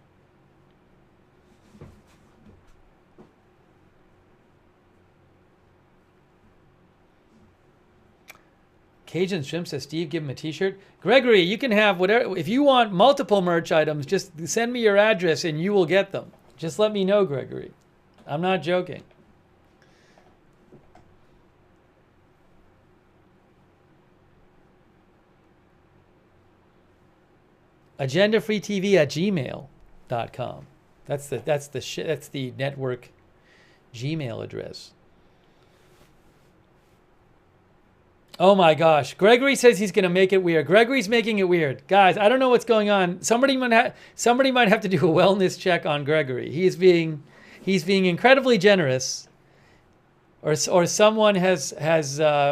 Cajun Shrimp says, Steve, give him a t-shirt. Gregory, you can have whatever. If you want multiple merch items, just send me your address and you will get them. Just let me know, Gregory. I'm not joking. agendafreetv@gmail.com. That's the network Gmail address. Oh my gosh. Gregory says he's going to make it weird. Gregory's making it weird. Guys, I don't know what's going on. Somebody might have to do a wellness check on Gregory. He's being incredibly generous, or someone has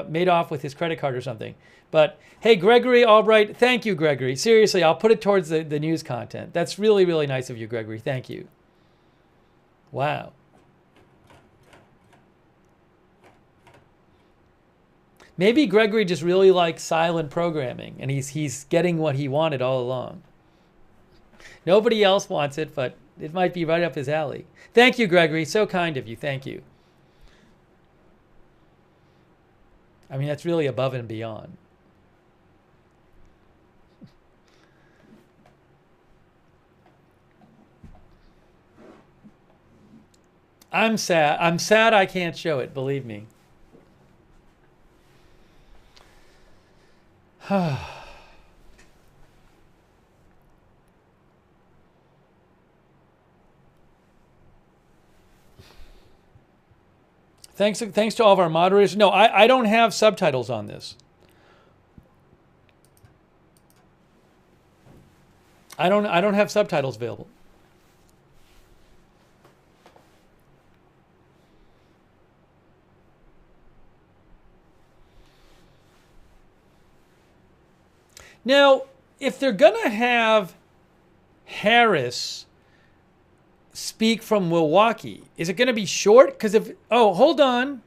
made off with his credit card or something. But hey, Gregory Albright, thank you, Gregory. Seriously, I'll put it towards the news content. That's really, really nice of you, Gregory. Thank you. Wow. Maybe Gregory just really likes silent programming, and he's getting what he wanted all along. Nobody else wants it, but it might be right up his alley. Thank you, Gregory. So kind of you. Thank you. I mean, that's really above and beyond. I'm sad. I'm sad I can't show it, believe me. Thanks to all of our moderators. No, I don't have subtitles on this. I don't have subtitles available. Now, if they're going to have Harris speak from Milwaukee, is it going to be short? Because hold on.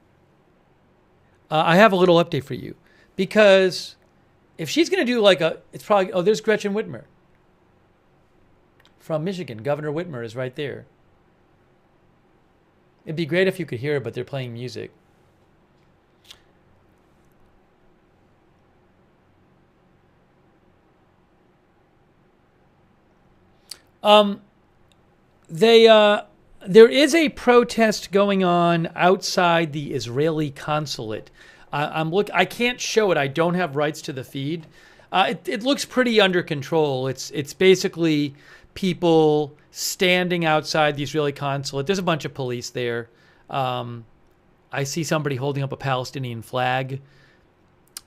I have a little update for you. Because if she's going to do it's probably, there's Gretchen Whitmer from Michigan. Governor Whitmer is right there. It'd be great if you could hear it, but they're playing music. There is a protest going on outside the Israeli consulate. I can't show it. I don't have rights to the feed. It looks pretty under control. It's basically people standing outside the Israeli consulate. There's a bunch of police there. I see somebody holding up a Palestinian flag,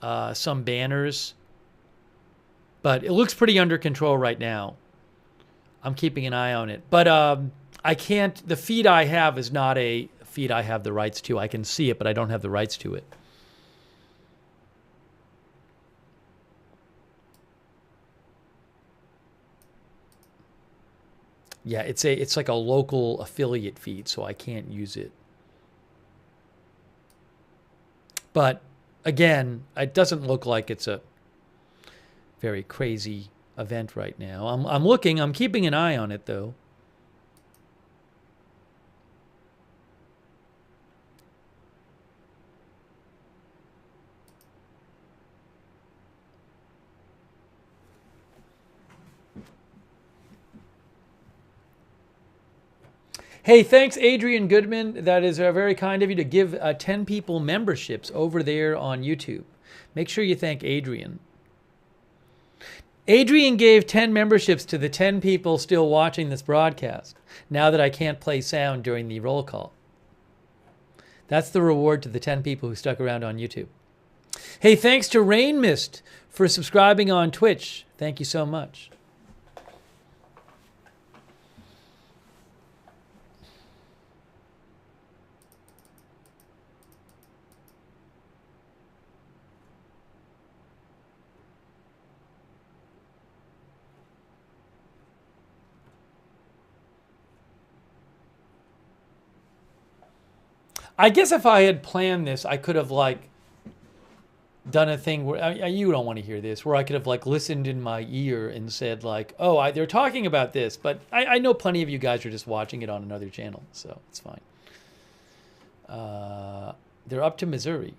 some banners. But it looks pretty under control right now. I'm keeping an eye on it. But I can't, the feed I have is not a feed I have the rights to. I can see it, but I don't have the rights to it. Yeah, it's like a local affiliate feed, so I can't use it. But again, it doesn't look like it's a very crazy event right now. I'm keeping an eye on it though. Hey, thanks, Adrian Goodman. That is very kind of you to give 10 people memberships over there on YouTube. Make sure you thank Adrian. Adrian gave 10 memberships to the 10 people still watching this broadcast, now that I can't play sound during the roll call. That's the reward to the 10 people who stuck around on YouTube. Hey, thanks to Rain Mist for subscribing on Twitch. Thank you so much. I guess if I had planned this, I could have like done a thing where you don't want to hear this, where I could have like listened in my ear and said like, oh, they're talking about this, but I know plenty of you guys are just watching it on another channel, so it's fine. They're up to Missouri.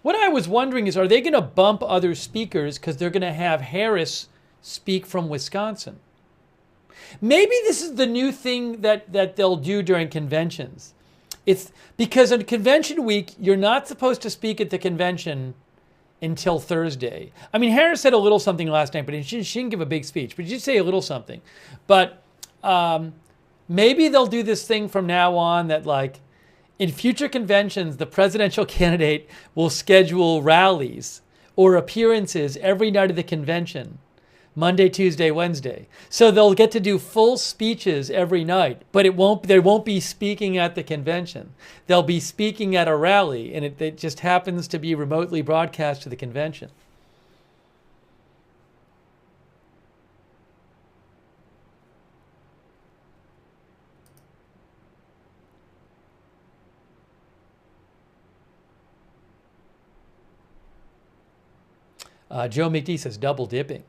What I was wondering is, are they going to bump other speakers because they're going to have Harris speak from Wisconsin? Maybe this is the new thing that they'll do during conventions. It's because on convention week, you're not supposed to speak at the convention until Thursday. I mean, Harris said a little something last night, but she didn't give a big speech, but she did say a little something. But maybe they'll do this thing from now on that like, in future conventions, the presidential candidate will schedule rallies or appearances every night of the convention, Monday, Tuesday, Wednesday. So they'll get to do full speeches every night, but they won't be speaking at the convention. They'll be speaking at a rally, and it just happens to be remotely broadcast to the convention. Joe McD says double dipping.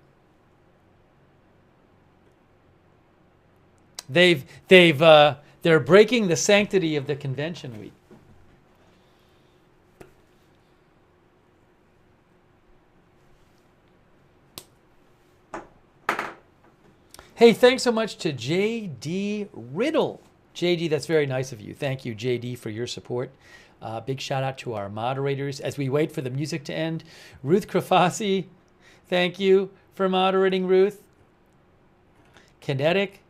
They're breaking the sanctity of the convention week. Hey, thanks so much to JD Riddle. JD, that's very nice of you. Thank you, JD, for your support. Big shout out to our moderators as we wait for the music to end. Ruth Krafasi, thank you for moderating, Ruth. Kinetic.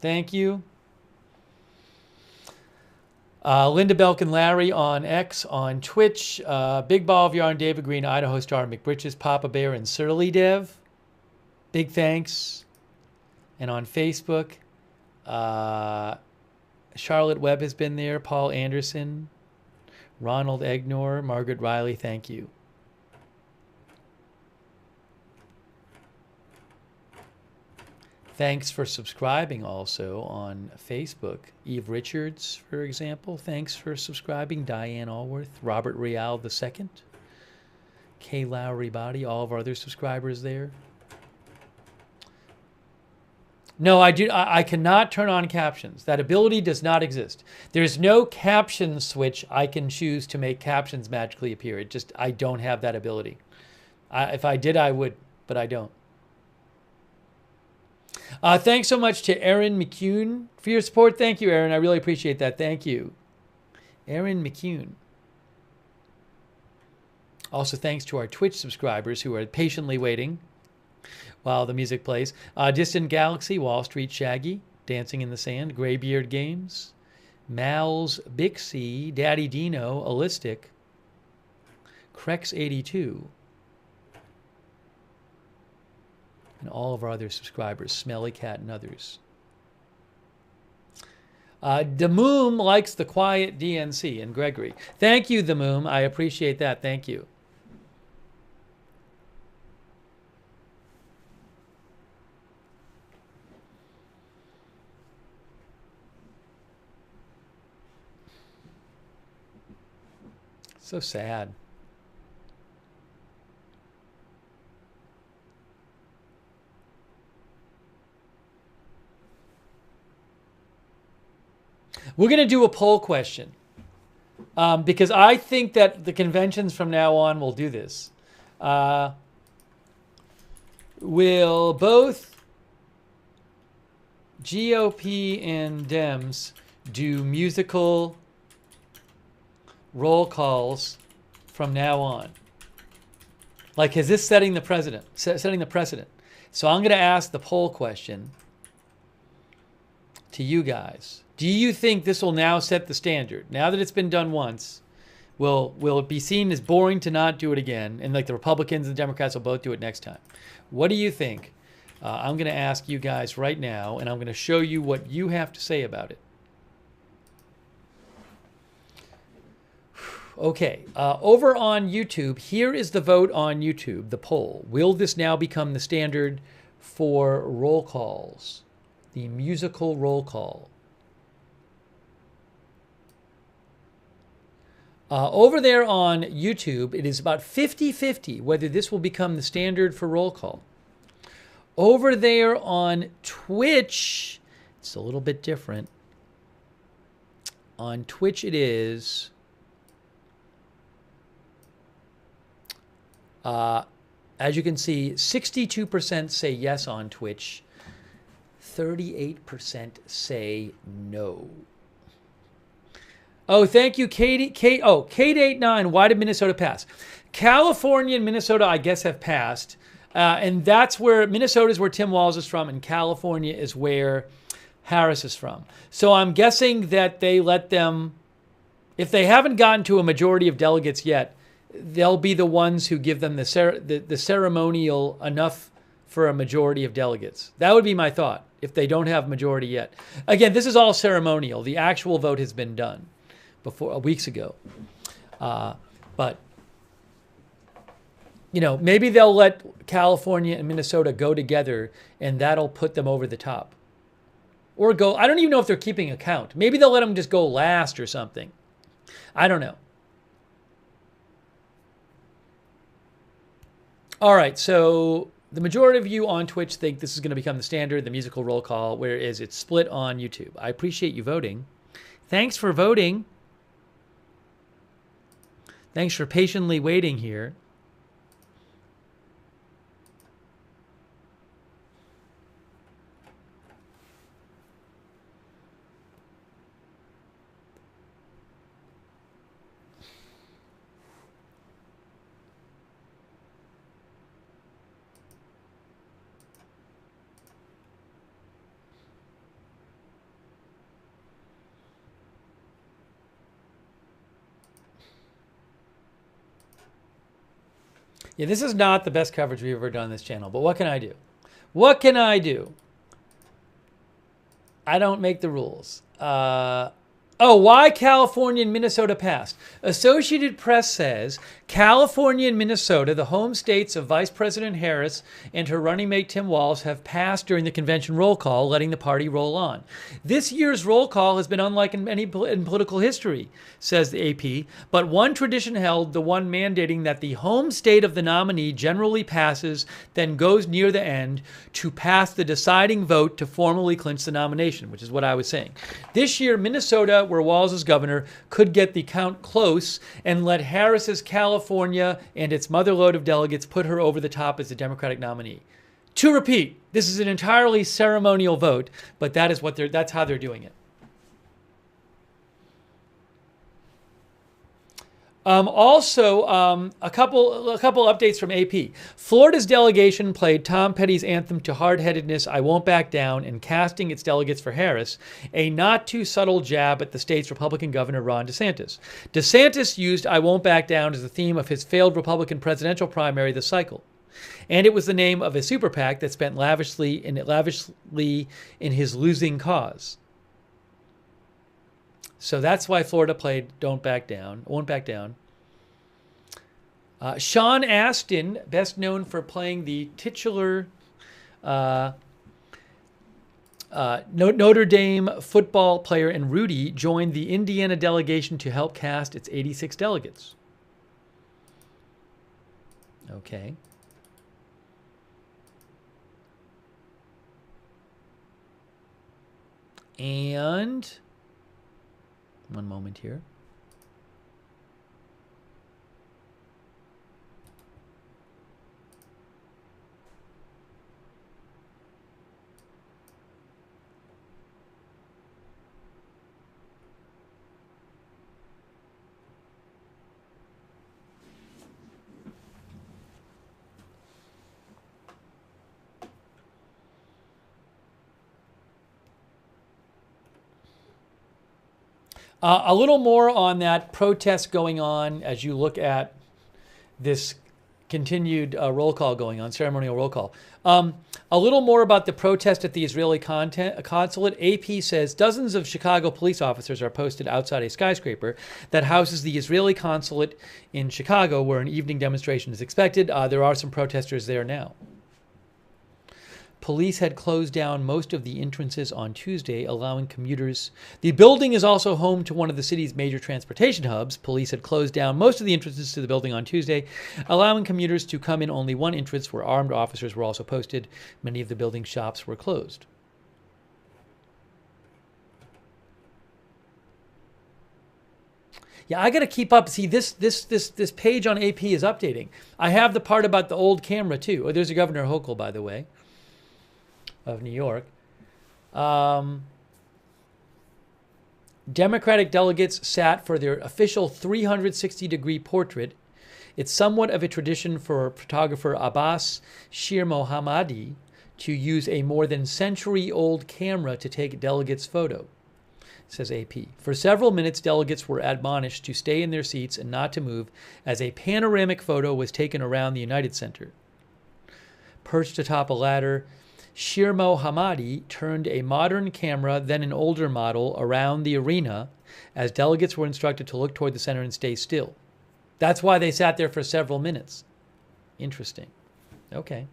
Thank you. Linda Belkin Larry on X, on Twitch. Big Ball of Yarn, David Green, Idaho Star, McBritches, Papa Bear, and Surly Dev. Big thanks. And on Facebook, Charlotte Webb has been there, Paul Anderson, Ronald Egnor, Margaret Riley, thank you. Thanks for subscribing also on Facebook. Eve Richards, for example, thanks for subscribing. Diane Allworth, Robert Real II, Kay Lowry Body, all of our other subscribers there. No, I cannot turn on captions. That ability does not exist. There's no caption switch I can choose to make captions magically appear. I don't have that ability. If I did, I would, but I don't. Thanks so much to Aaron McCune for your support. Thank you, Aaron. I really appreciate that. Thank you. Aaron McCune. Also, thanks to our Twitch subscribers who are patiently waiting while the music plays. Distant Galaxy, Wall Street Shaggy, Dancing in the Sand, Graybeard Games, Mal's Bixie, Daddy Dino, Allistic, Crex82, and all of our other subscribers, Smelly Cat and others. Damoom likes the quiet DNC and Gregory. Thank you, Damoom. I appreciate that. Thank you. So sad. We're going to do a poll question because I think that the conventions from now on will do this. Will both GOP and Dems do musical roll calls from now on? Like, is this setting the precedent? So I'm going to ask the poll question to you guys. Do you think this will now set the standard? Now that it's been done once, will it be seen as boring to not do it again? And like the Republicans and the Democrats will both do it next time. What do you think? I'm going to ask you guys right now, and I'm going to show you what you have to say about it. Okay, over on YouTube, here is the vote on YouTube, the poll. Will this now become the standard for roll calls? The musical roll call. Over there on YouTube, it is about 50-50 whether this will become the standard for roll call. Over there on Twitch, it's a little bit different. On Twitch, it is... as you can see, 62% say yes on Twitch, 38% say no. Oh, thank you, Katie. Kate89. Why did Minnesota pass? California and Minnesota, I guess, have passed. And that's where Minnesota is where Tim Walz is from, and California is where Harris is from. So I'm guessing that they let them, if they haven't gotten to a majority of delegates yet, they'll be the ones who give them the ceremonial enough for a majority of delegates. That would be my thought, if they don't have majority yet. Again, this is all ceremonial. The actual vote has been done weeks ago. But, you know, maybe they'll let California and Minnesota go together, and that'll put them over the top. Or go, I don't even know if they're keeping a count. Maybe they'll let them just go last or something. I don't know. All right, so the majority of you on Twitch think this is going to become the standard, the musical roll call, whereas it's split on YouTube. I appreciate you voting. Thanks for voting. Thanks for patiently waiting here. Yeah, this is not the best coverage we've ever done on this channel, but what can I do? What can I do? I don't make the rules. Oh, why California and Minnesota passed? Associated Press says California and Minnesota, the home states of Vice President Harris and her running mate Tim Walz, have passed during the convention roll call, letting the party roll on. This year's roll call has been unlike in political history, says the AP, but one tradition held, the one mandating that the home state of the nominee generally passes, then goes near the end to pass the deciding vote to formally clinch the nomination, which is what I was saying. This year, Minnesota, where Walz is governor, could get the count close and let Harris's California and its motherlode of delegates put her over the top as the Democratic nominee. To repeat, this is an entirely ceremonial vote, but that's how they're doing it. A couple updates from AP. Florida's delegation played Tom Petty's anthem to hard-headedness, I Won't Back Down, in casting its delegates for Harris, a not-too-subtle jab at the state's Republican governor, Ron DeSantis. DeSantis used I Won't Back Down as the theme of his failed Republican presidential primary this cycle. And it was the name of a super PAC that spent lavishly in his losing cause. So that's why Florida played Won't Back Down. Sean Astin, best known for playing the titular Notre Dame football player in Rudy, joined the Indiana delegation to help cast its 86 delegates. Okay. And one moment here. A little more on that protest going on as you look at this continued roll call going on, ceremonial roll call. A little more about the protest at the Israeli consulate. AP says dozens of Chicago police officers are posted outside a skyscraper that houses the Israeli consulate in Chicago, where an evening demonstration is expected. There are some protesters there now. Police had closed down most of the entrances on Tuesday, allowing commuters. The building is also home to one of the city's major transportation hubs. Police had closed down most of the entrances to the building on Tuesday, allowing commuters to come in only one entrance where armed officers were also posted. Many of the building's shops were closed. Yeah, I got to keep up. See, this page on AP is updating. I have the part about the old camera too. Oh, there's a Governor Hochul, by the way, of New York. Democratic delegates sat for their official 360-degree portrait. It's somewhat of a tradition for photographer Abbas Shir Mohammadi to use a more than century-old camera to take delegates' photo, says AP. For several minutes, delegates were admonished to stay in their seats and not to move as a panoramic photo was taken around the United Center. Perched atop a ladder, Shir Mohammadi turned a modern camera, then an older model, around the arena as delegates were instructed to look toward the center and stay still. That's why they sat there for several minutes. Interesting. Okay.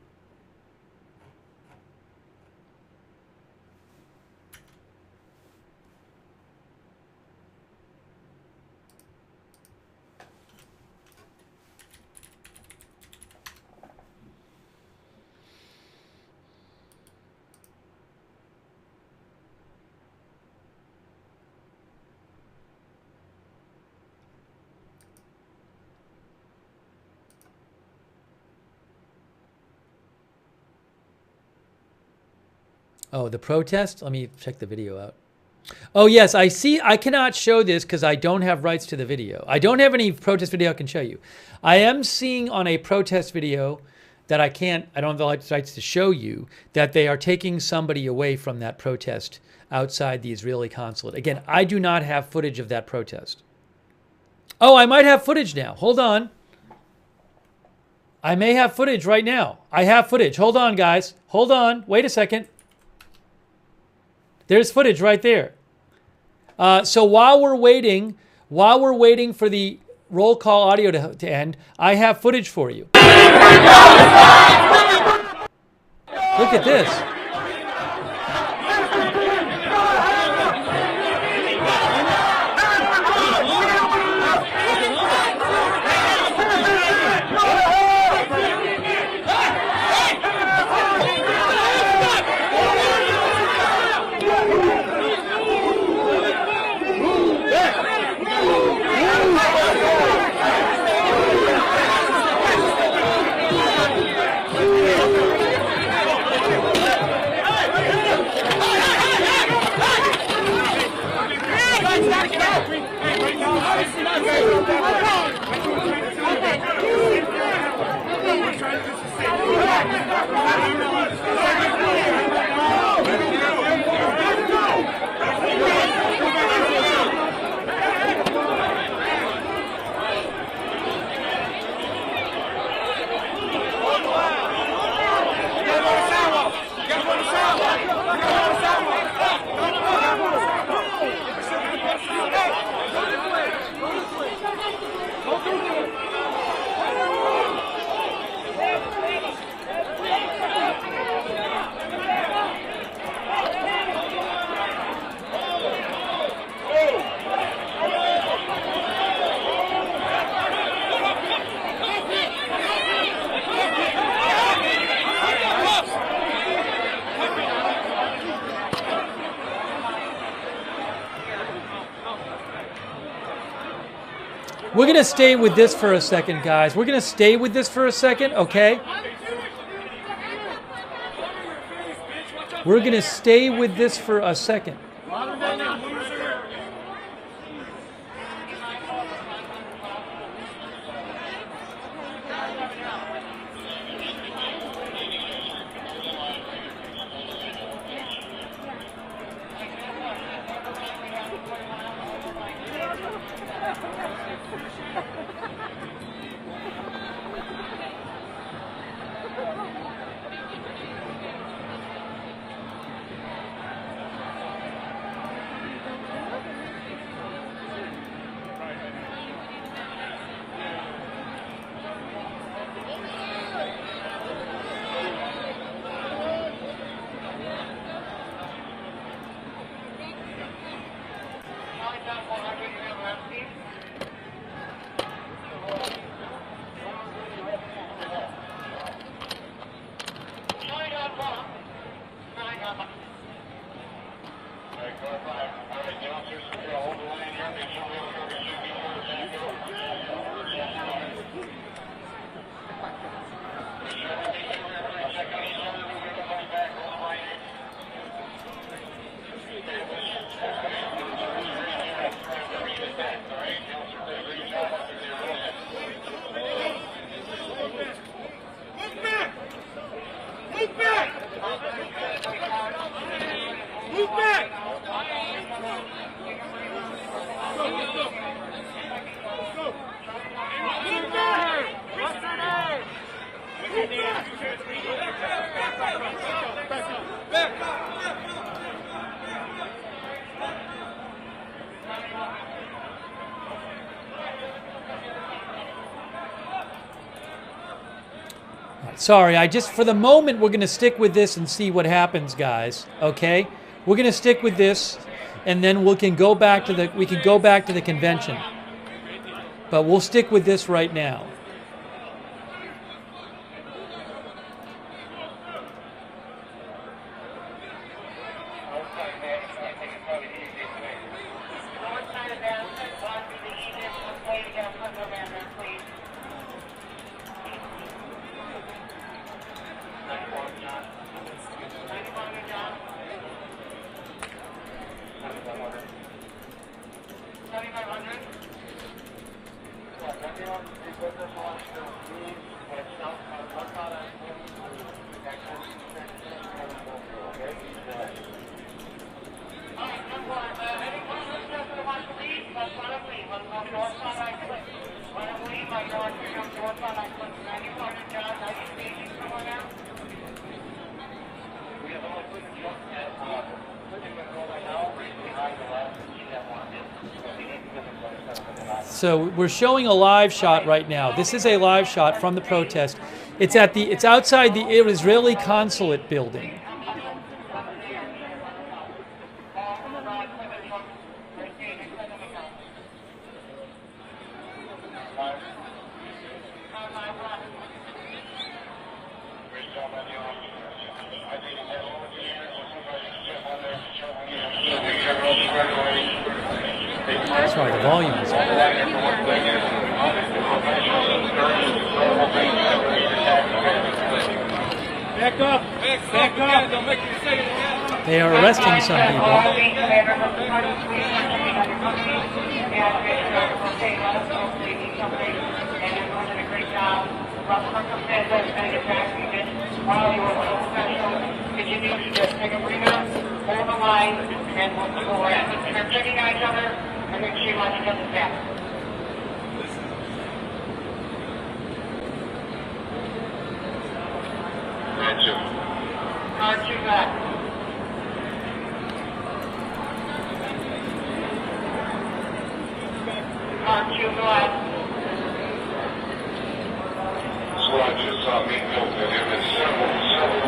Oh, the protest? Let me check the video out. Oh, yes, I see. I cannot show this because I don't have rights to the video. I don't have any protest video I can show you. I am seeing on a protest video that I don't have the rights to show you, that they are taking somebody away from that protest outside the Israeli consulate. Again, I do not have footage of that protest. Oh, I might have footage now. Hold on. I may have footage right now. I have footage. Hold on, guys. Hold on. Wait a second. There's footage right there. So while we're waiting for the roll call audio to end, I have footage for you. Look at this. We're going to stay with this for a second, guys. We're going to stay with this for a second, okay? We're going to stay with this for a second. Sorry, for the moment, we're going to stick with this and see what happens, guys. Okay? We're going to stick with this, and then we can go back to the convention. But we'll stick with this right now. So we're showing a live shot right now. This is a live shot from the protest. It's outside the Israeli consulate building. Sorry, the volume is on. Back up! Back up! Don't make me say it again. They are arresting some people. Hold the line, and we'll go around. They're checking on each other, and they're cheering on each other's back. Card two back. Card two back. So I just saw me know that there been several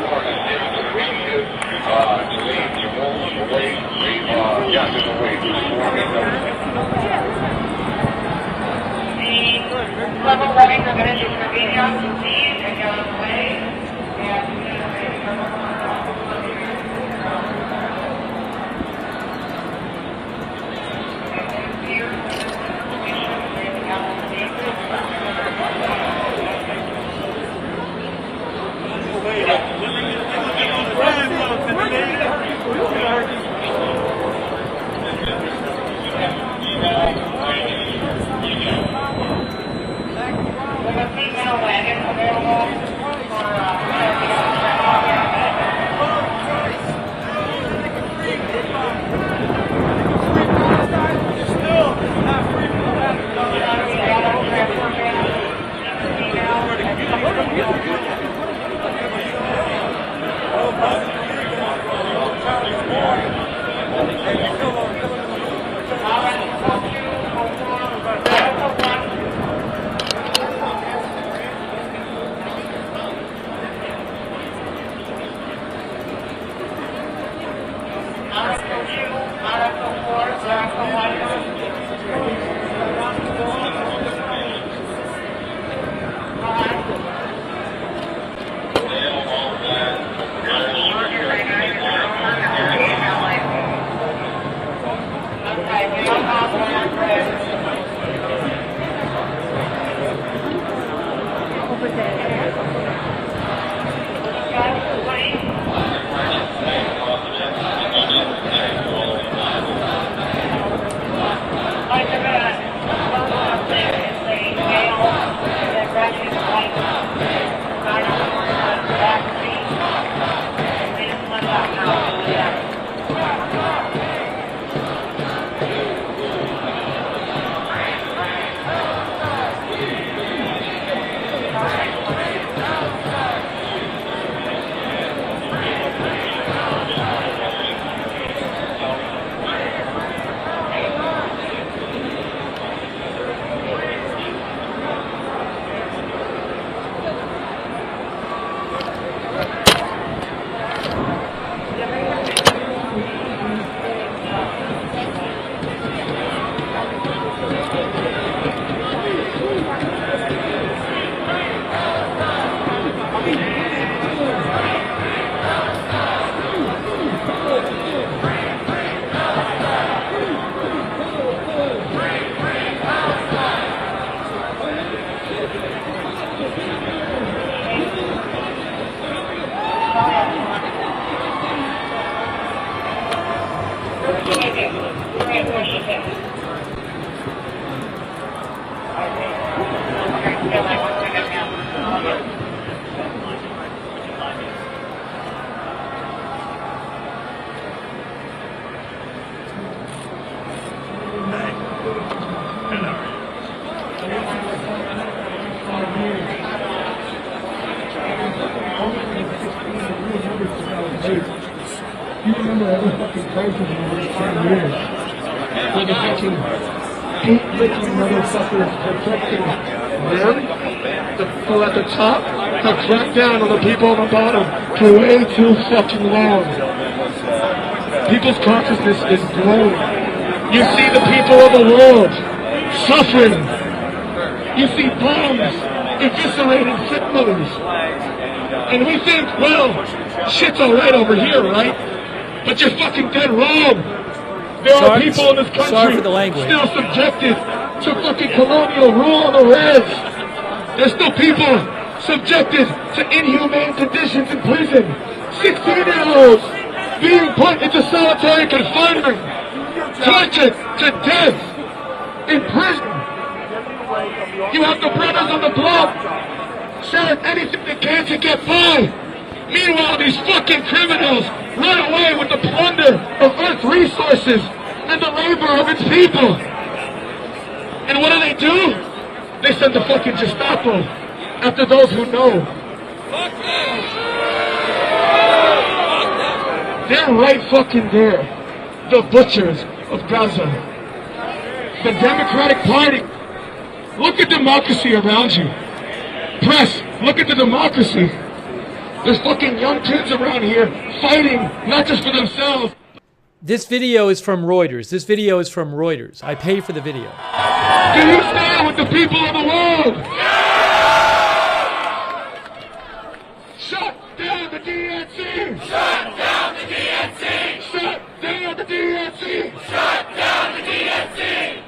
parties given to the media to leave your moves away, got them away before they know. The level running are going to just remain out to leave and go away. You remember every fucking faces in these 10 years. For the fucking hate-licking motherfuckers protecting them, the people at the top, have cracked down on the people on the bottom for way too fucking long. People's consciousness is growing. You see the people of the world suffering. You see bombs eviscerating families. And we think, well, shit's alright over here, right? But you're fucking dead wrong. There are people in this country still subjected to fucking colonial rule on the res. There's still people subjected to inhumane conditions in prison. 16-year-olds being put into solitary confinement, tortured to death in prison. You have the brothers on the block selling anything they can to get by. Meanwhile, these fucking criminals run away with the plunder of Earth's resources and the labor of its people. And what do? They send the fucking Gestapo after those who know. They're right fucking there. The butchers of Gaza. The Democratic Party. Look at democracy around you. Press, look at the democracy. There's fucking young kids around here fighting, not just for themselves. This video is from Reuters. This video is from Reuters. I paid for the video. Do you stand with the people of the world? Shut down the DNC! Shut down the DNC! Shut down the DNC! Shut down the DNC!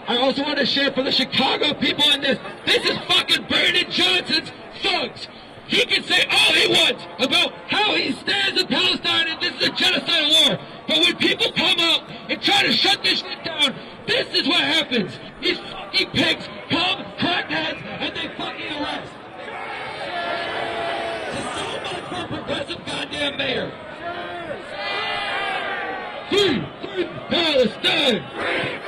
I also want to share for the Chicago people in this. This is fucking Bernard Johnson's thugs. He can say all he wants about how he stands with Palestine and this is a genocidal war. But when people come out and try to shut this shit down, this is what happens. These fucking pigs come, crackheads, and they fucking arrest. There's so much for a progressive goddamn mayor. Free, free Palestine! Free,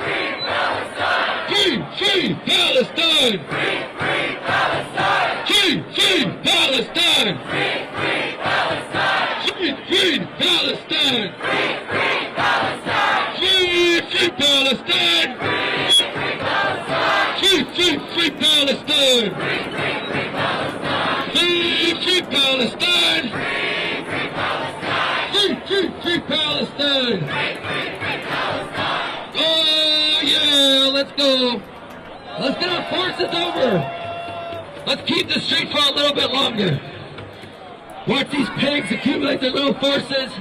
free Palestine! Free, free Palestine! Free, free Palestine! Free, free Palestine! Free, free Palestine! Free, free Palestine! Free, free Palestine! Free, free Palestine! Free, free Palestine! Free, free Palestine! Free, free Palestine! Oh yeah, let's go! Let's get our forces over! Let's keep the street for a little bit longer. Watch these pigs accumulate their little forces.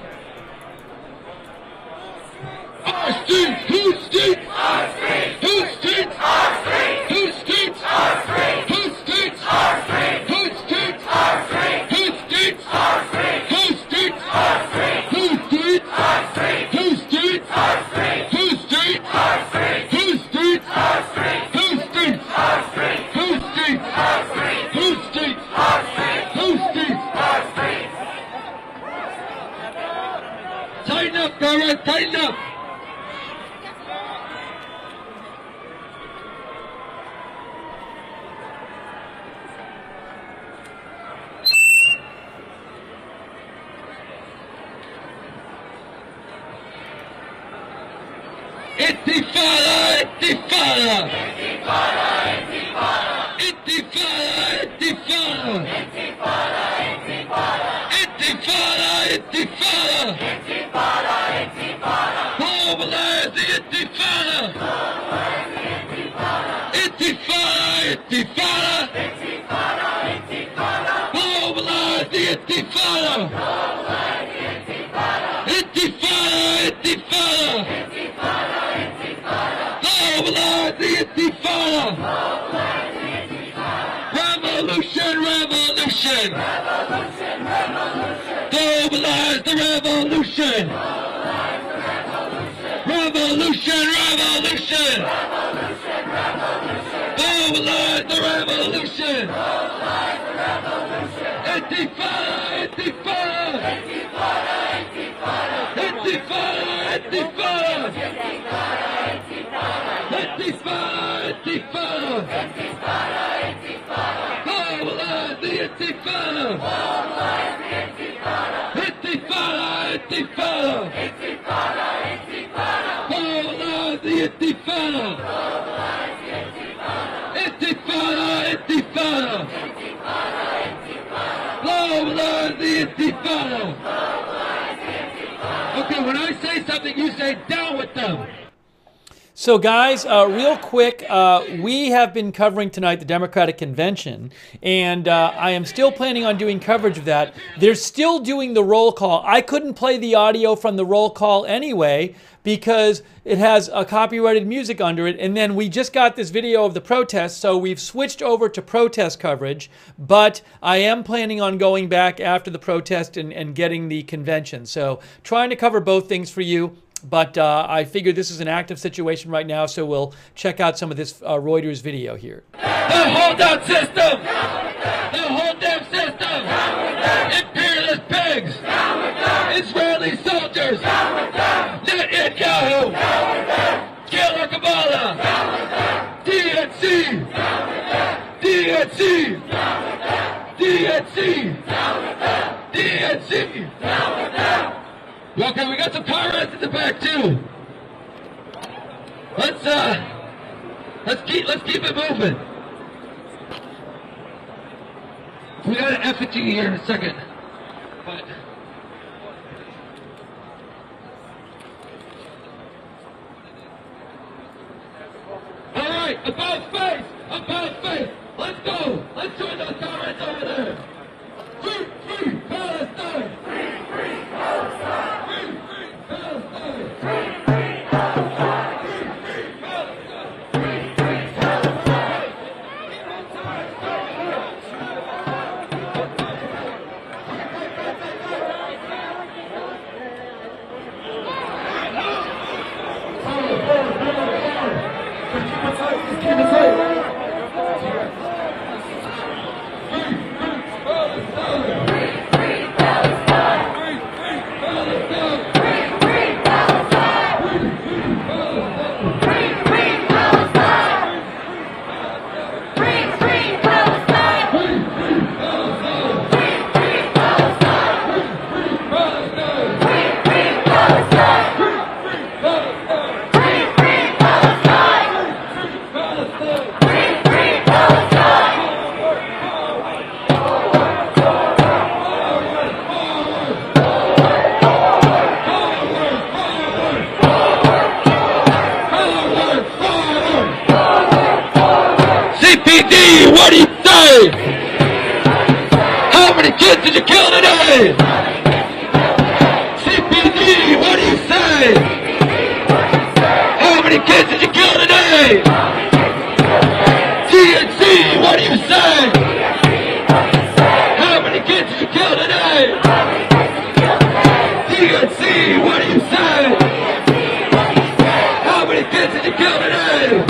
Our streets! Whose streets? Our streets! Whose streets? Our streets! Whose streets? Our streets! Whose streets? Our streets! Whose streets? Our streets! Whose streets? Our streets! Whose streets? Our streets! Whose streets? Our streets! Whose streets? Our streets! Whose streets? Our streets! Whose streets? Our streets! Whose streets? Our streets! Whose streets? Our streets! Whose streets? Our streets! Whose streets? Our streets! Tighten up, Garrett! Tighten up! Intifada! Intifada! Intifada! Intifada! Intifada! Intifada! Intifada! Intifada! Mobilize the Intifada! Intifada! Intifada! Mobilize the Intifada! Intifada! Intifada! Mobilize the Intifada! Revolution! Revolution! Mobilize the revolution! Revolution! Revolution! Mobilize the revolution! Intifada! Intifada! Intifada! Intifada! Intifada! Intifada! Mobilize the Intifada! Intifada! Intifada, intifada. Intifada, intifada. Mobilize the intifada. Mobilize the intifada. Intifada, intifada. Intifada, intifada. Mobilize the intifada. Mobilize the intifada. Okay, when I say something, you say down with them. So guys, real quick, we have been covering tonight the Democratic Convention, and I am still planning on doing coverage of that. They're still doing the roll call. I couldn't play the audio from the roll call anyway because it has a copyrighted music under it, and then we just got this video of the protest, so we've switched over to protest coverage, but I am planning on going back after the protest and getting the convention. So trying to cover both things for you. But I figured this is an active situation right now, so we'll check out some of this Reuters video here. The hold-down system! The hold-down system! Imperialist pigs! Israeli soldiers! Netanyahu! Killer Kamala! DNC! DNC! DNC! DNC! Okay, we got some pirates in the back too. Let's keep it moving. We got an effigy here in a second. But all right, about face, about face. Let's go. Let's join those pirates over there. Free, free Palestine. Free, free Palestine. What do you say? How many kids did you kill today? CPD, what do you say? How many kids did you kill today? DNC, what do you say? How many kids did you kill today? DNC, what do you say? How many kids did you kill today?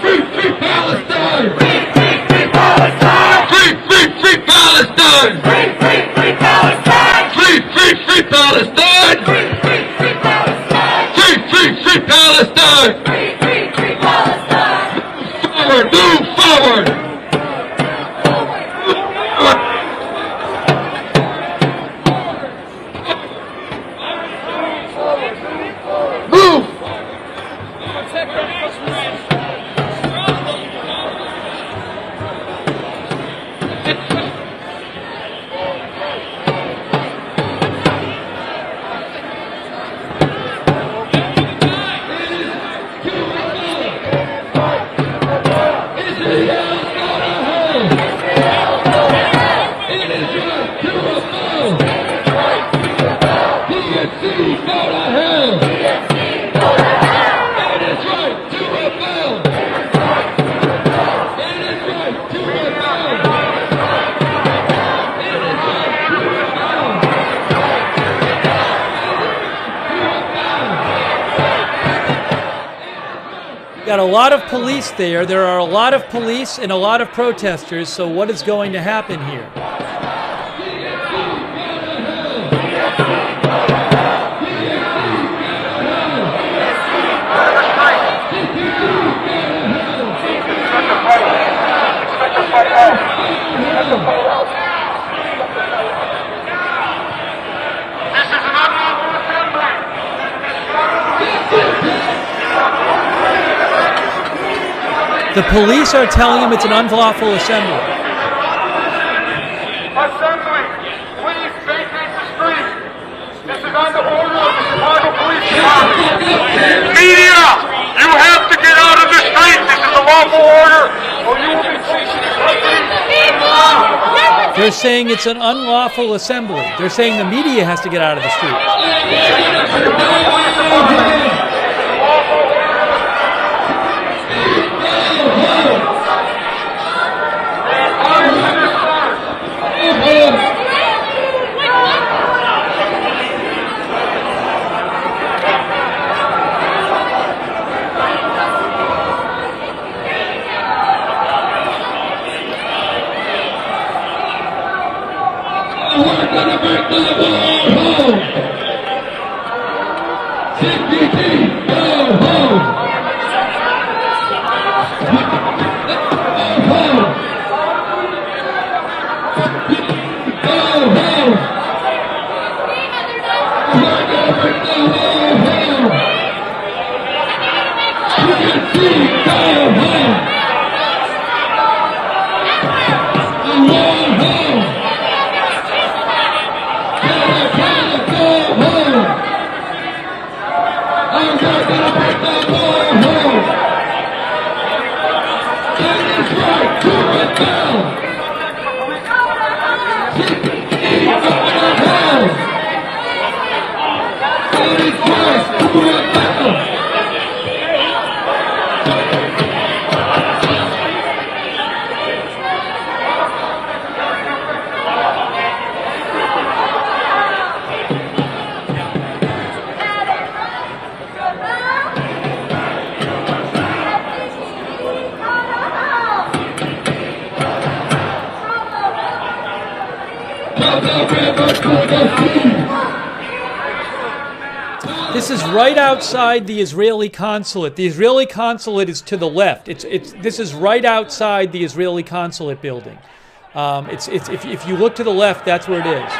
Free Palestine! Free Palestine! Free Palestine! Free Palestine! Free Palestine! Free Palestine! Free Palestine! Free Palestine! Forward! Move forward! Got a lot of police there. There are a lot of police and a lot of protesters, so what is going to happen here? The police are telling him it's an unlawful assembly. Assembly, please vacate the street. This is on the order of the Chicago Police Department. Media, you have to get out of the street. This is a lawful order, or you will be taken to custody. They're saying it's an unlawful assembly. They're saying the media has to get out of the street. This is right outside the Israeli consulate. The Israeli consulate is to the left. This is right outside the Israeli consulate building. If you look to the left, that's where it is.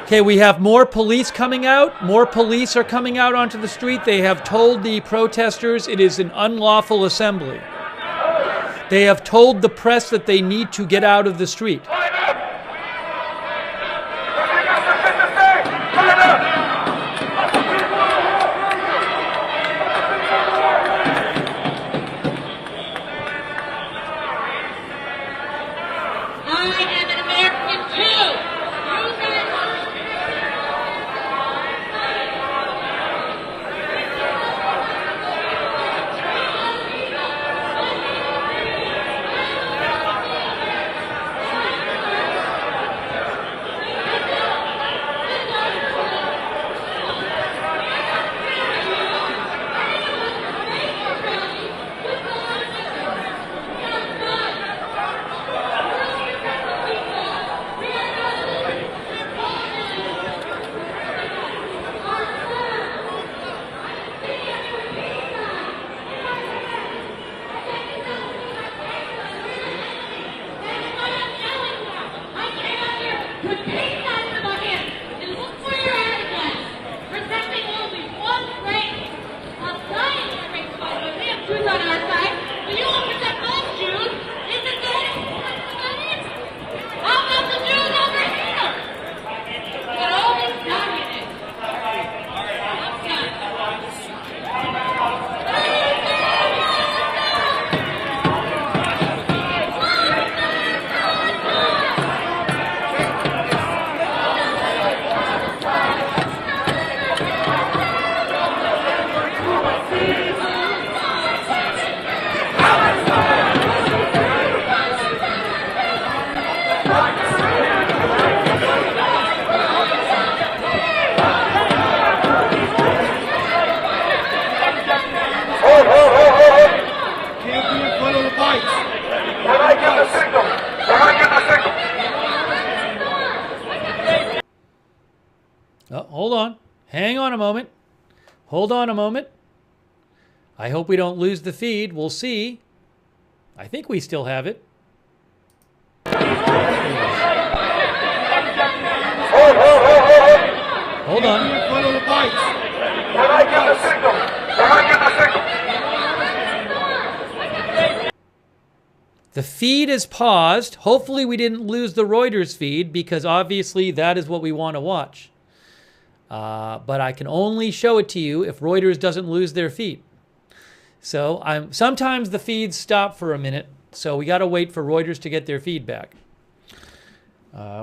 Okay, we have more police coming out. More police are coming out onto the street. They have told the protesters it is an unlawful assembly. They have told the press that they need to get out of the street. Hold on. Hang on a moment. Hold on a moment. I hope we don't lose the feed. We'll see. I think we still have it. Hold on. When I get the signal. The feed is paused. Hopefully we didn't lose the Reuters feed because obviously that is what we want to watch. But I can only show it to you if Reuters doesn't lose their feed. So sometimes the feeds stop for a minute, so we got to wait for Reuters to get their feedback.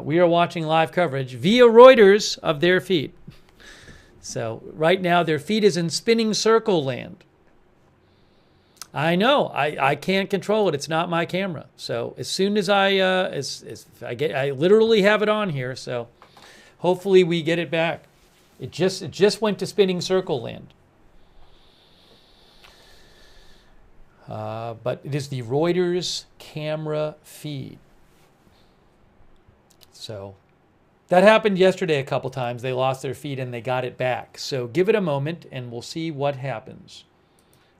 We are watching live coverage via Reuters of their feed. So right now their feed is in spinning circle land. I know. I can't control it. It's not my camera. So as soon as I literally have it on here. So hopefully we get it back. It just went to spinning circle land. But it is the Reuters camera feed. So that happened yesterday a couple times. They lost their feed and they got it back. So give it a moment and we'll see what happens.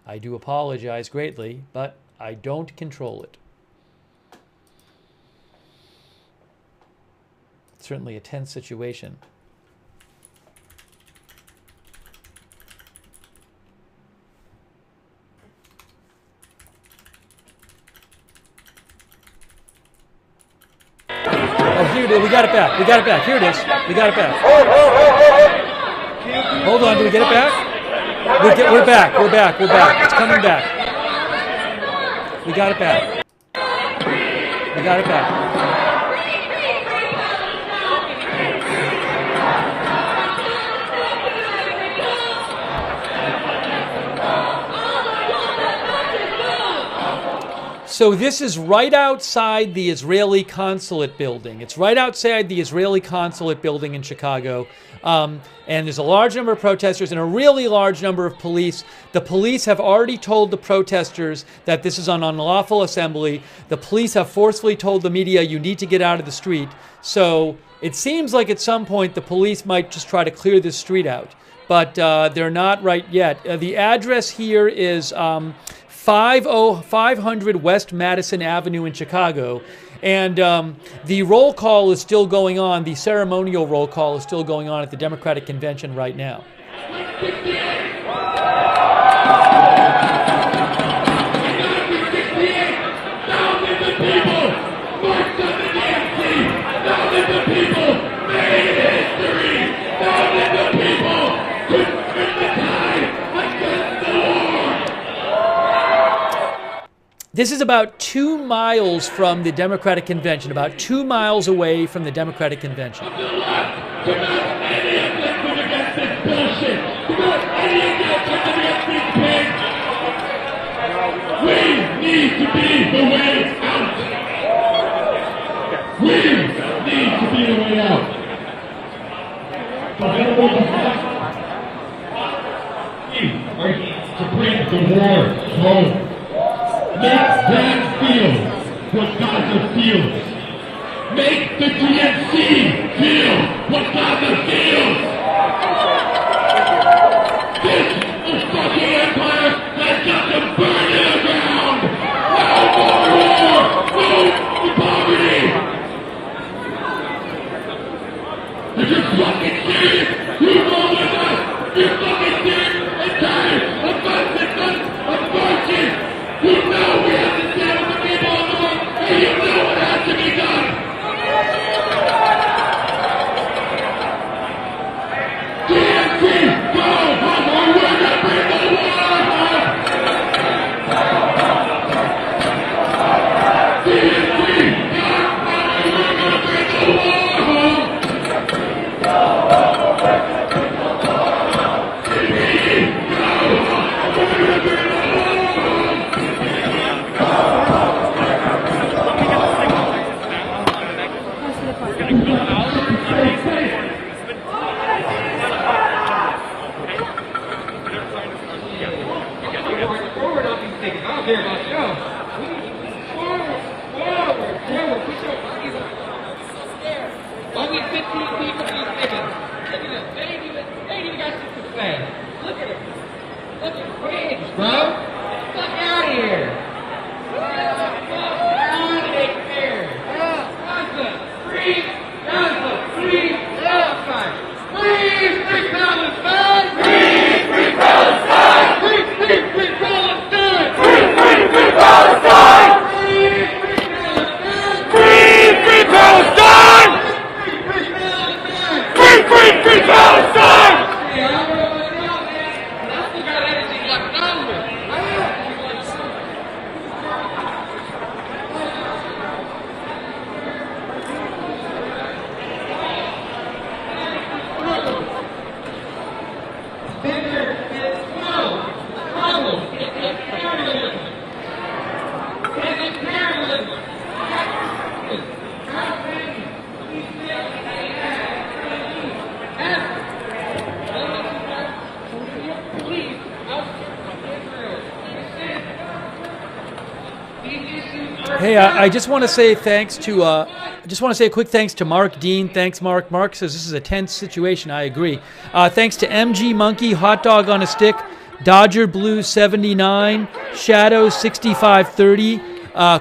I do apologize greatly, but I don't control it. It's certainly a tense situation. Oh, here it is. We got it back. We got it back. Here it is. We got it back. Hold on. Do we get it back? We're back. We're back. We're back. It's coming back. We got it back. We got it back. So this is right outside the Israeli consulate building. It's right outside the Israeli consulate building in Chicago. And there's a large number of protesters and a really large number of police. The police have already told the protesters that this is an unlawful assembly. The police have forcefully told the media, you need to get out of the street. So it seems like at some point the police might just try to clear this street out. But they're not right yet. The address here is 500 West Madison Avenue in Chicago. And the roll call is still going on. The ceremonial roll call is still going on at the Democratic Convention right now. This is about 2 miles from the Democratic Convention, about 2 miles away from the Democratic Convention. We need to be the way out. We need to be the way out. We are to bring the war home. Make them feel what Gaza feels. Make the DNC feel what Gaza feels. This is fucking empire that got them burned to the ground. No more war. No more poverty. If you're fucking serious, you roll with us. If you're fucking serious and tired of guns and guns of marching. You know we have to stand with the people of the world, and you know what has to be done. DNC, go home, or we're going to bring the war home. DNC, go home, or we're going to bring the war home. Hey, I just want to say thanks to, I just want to say a quick thanks to Mark Dean. Thanks, Mark. Mark says this is a tense situation. I agree. Thanks to MG Monkey, Hot Dog on a Stick, Dodger Blue 79, Shadow 6530,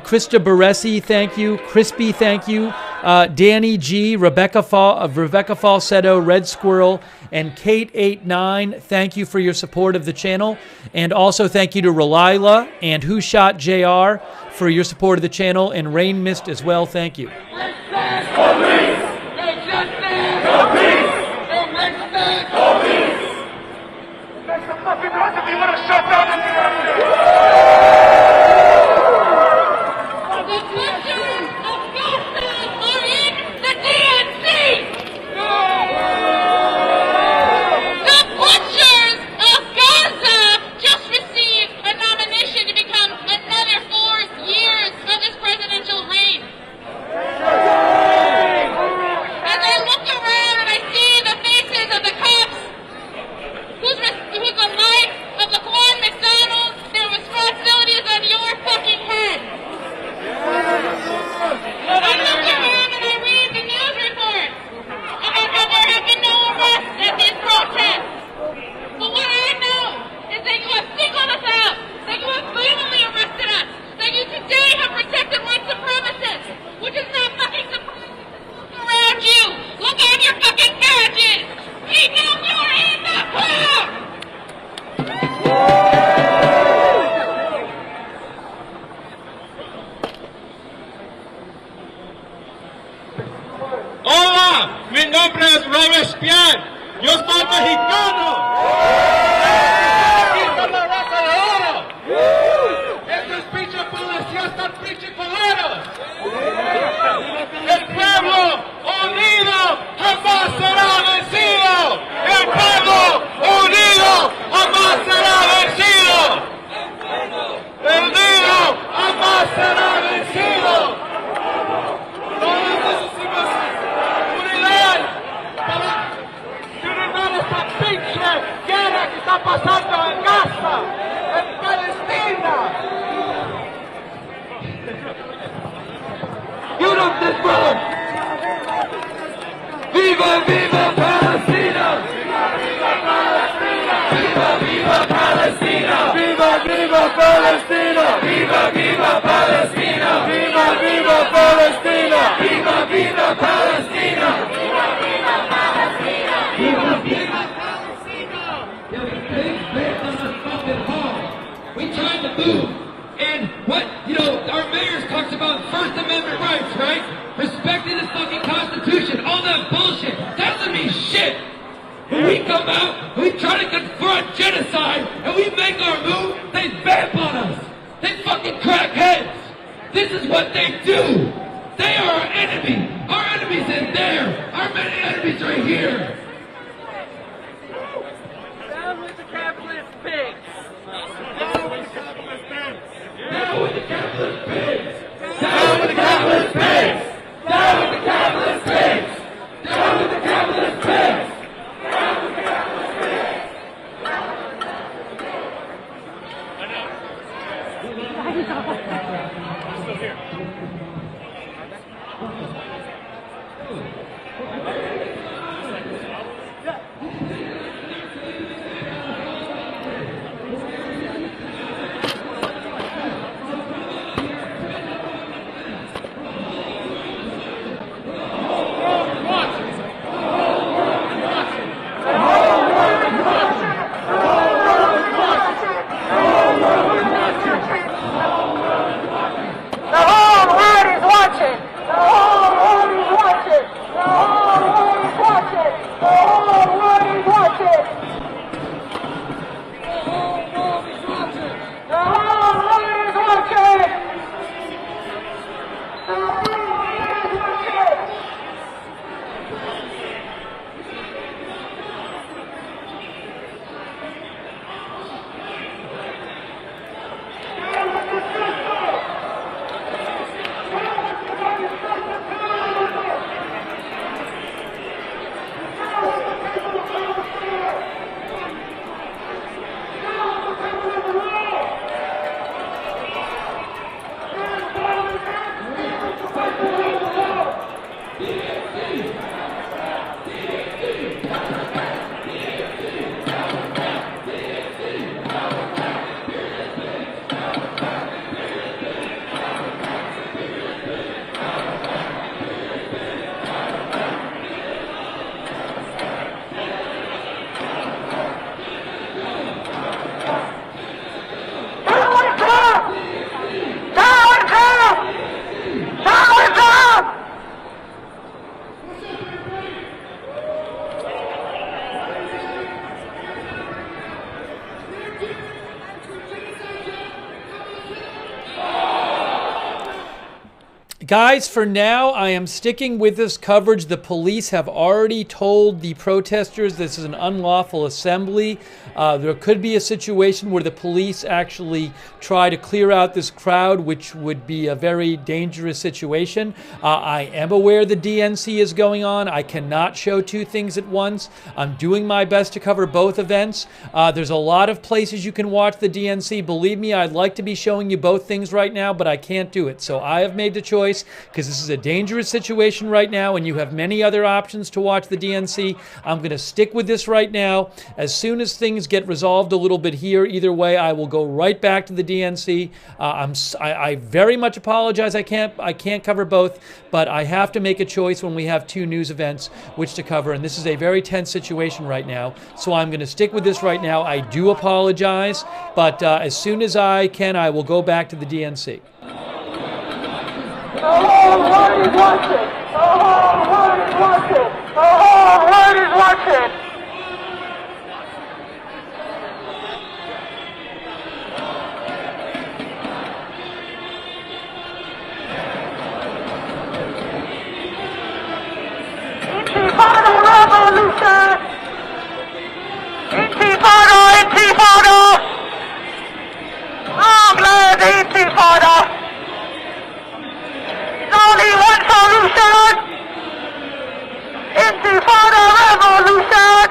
Krista Baresi, thank you. Crispy, thank you. Danny G, Rebecca Falsetto, Red Squirrel, and Kate89, thank you for your support of the channel. And also thank you to Relila and Who Shot JR for your support of the channel, and Rain Mist as well, thank you. Guys, for now, I am sticking with this coverage. The police have already told the protesters this is an unlawful assembly. There could be a situation where the police actually try to clear out this crowd, which would be a very dangerous situation. I am aware the DNC is going on. I cannot show two things at once. I'm doing my best to cover both events. There's a lot of places you can watch the DNC. Believe me, I'd like to be showing you both things right now, but I can't do it. So I have made the choice, because this is a dangerous situation right now and you have many other options to watch the DNC. I'm going to stick with this right now. As soon as things get resolved a little bit here, either way, I will go right back to the DNC. I very much apologize. I can't cover both, but I have to make a choice when we have two news events which to cover, and this is a very tense situation right now. So I'm going to stick with this right now. I do apologize, but as soon as I can, I will go back to the DNC. The whole world is watching! The whole world is watching! The whole world is watching! Intifada revolution! Intifada! Intifada! Long live Intifada! Only one solution! Intifada revolution!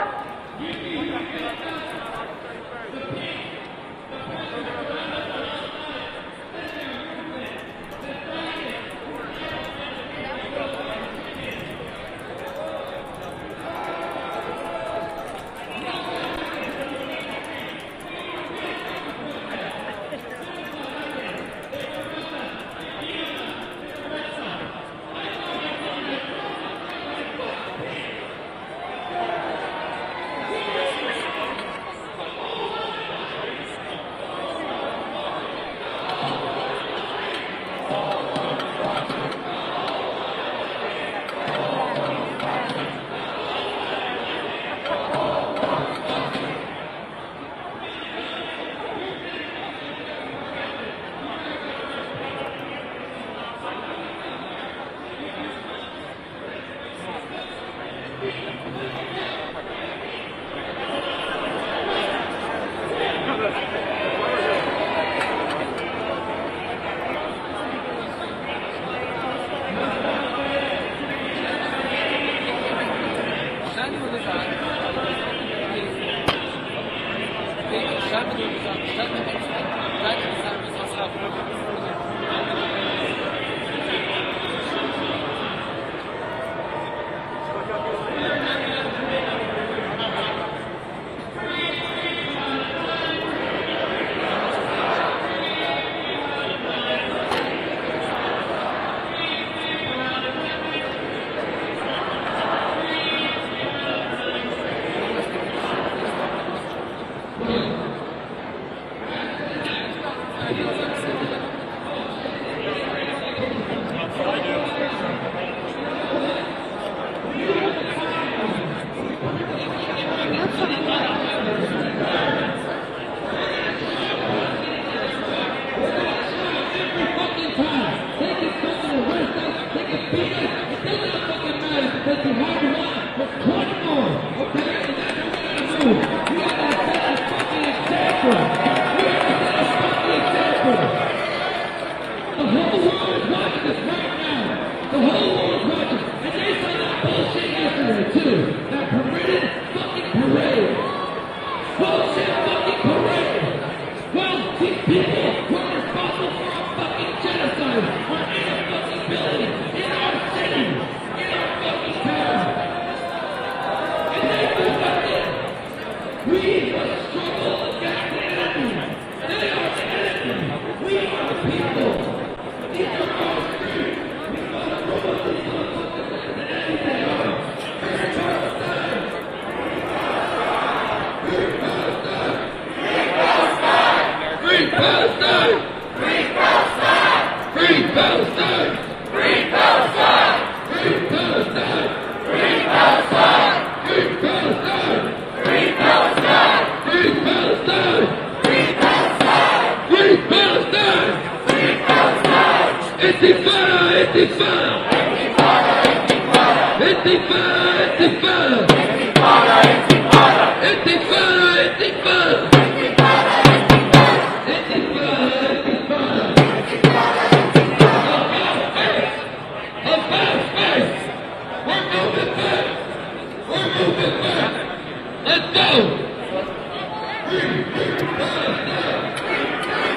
Intifada!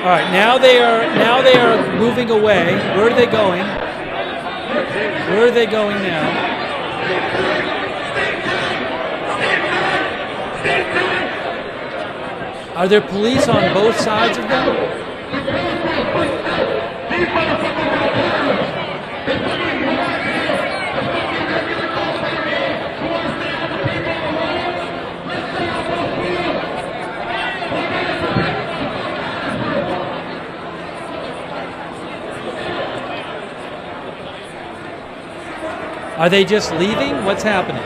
All right, now they are moving away. Where are they going? Where are they going now? Are there police on both sides of them? Are they just leaving? What's happening?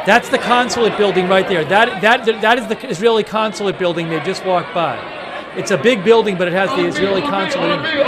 That's the consulate building right there. That is the Israeli consulate building they just walked by. It's a big building, but it has the Israeli consulate in it.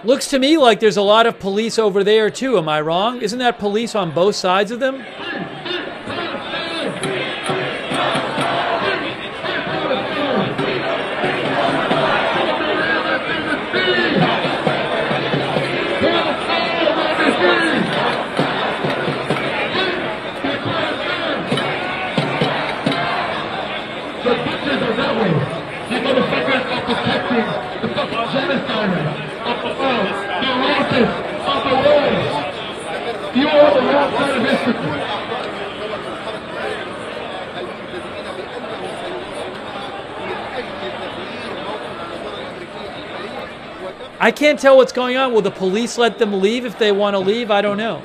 Looks to me like there's a lot of police over there too. Am I wrong? Isn't that police on both sides of them? I can't tell what's going on. Will the police let them leave if they want to leave? I don't know.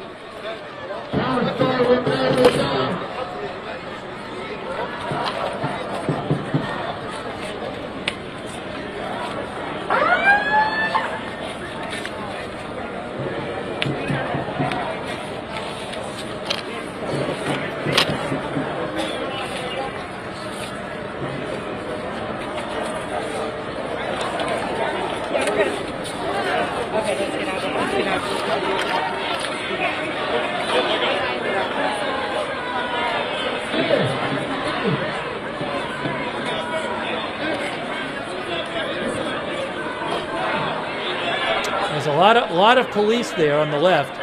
There's a lot of police there on the left.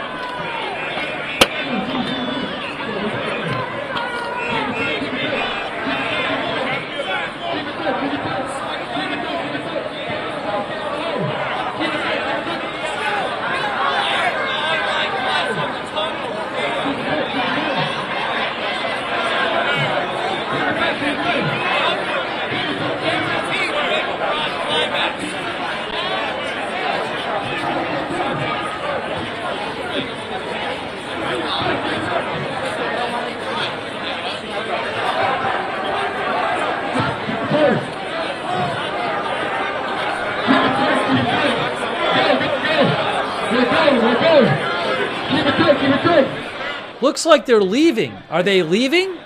Looks like they're leaving. Are they leaving?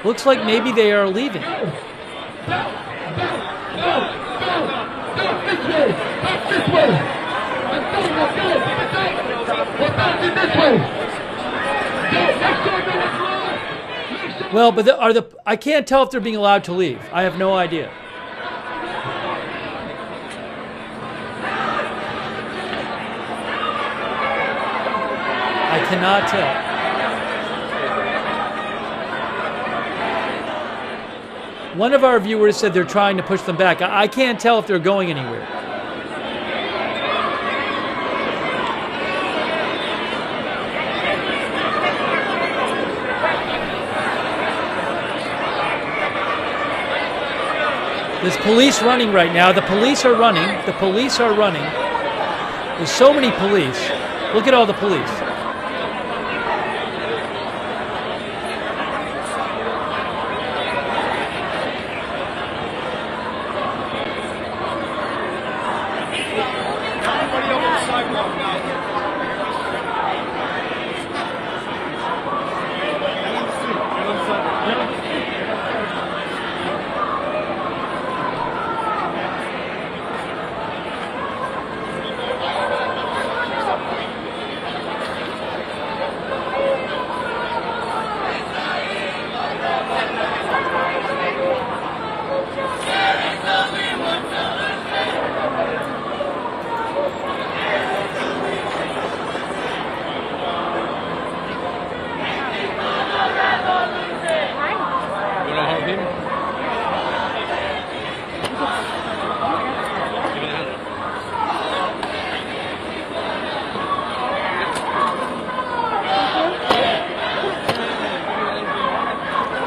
Looks like maybe they are leaving. Well, but I can't tell if they're being allowed to leave. I have no idea. I cannot tell. One of our viewers said they're trying to push them back. I can't tell if they're going anywhere. There's police running right now. The police are running. The police are running. There's so many police. Look at all the police.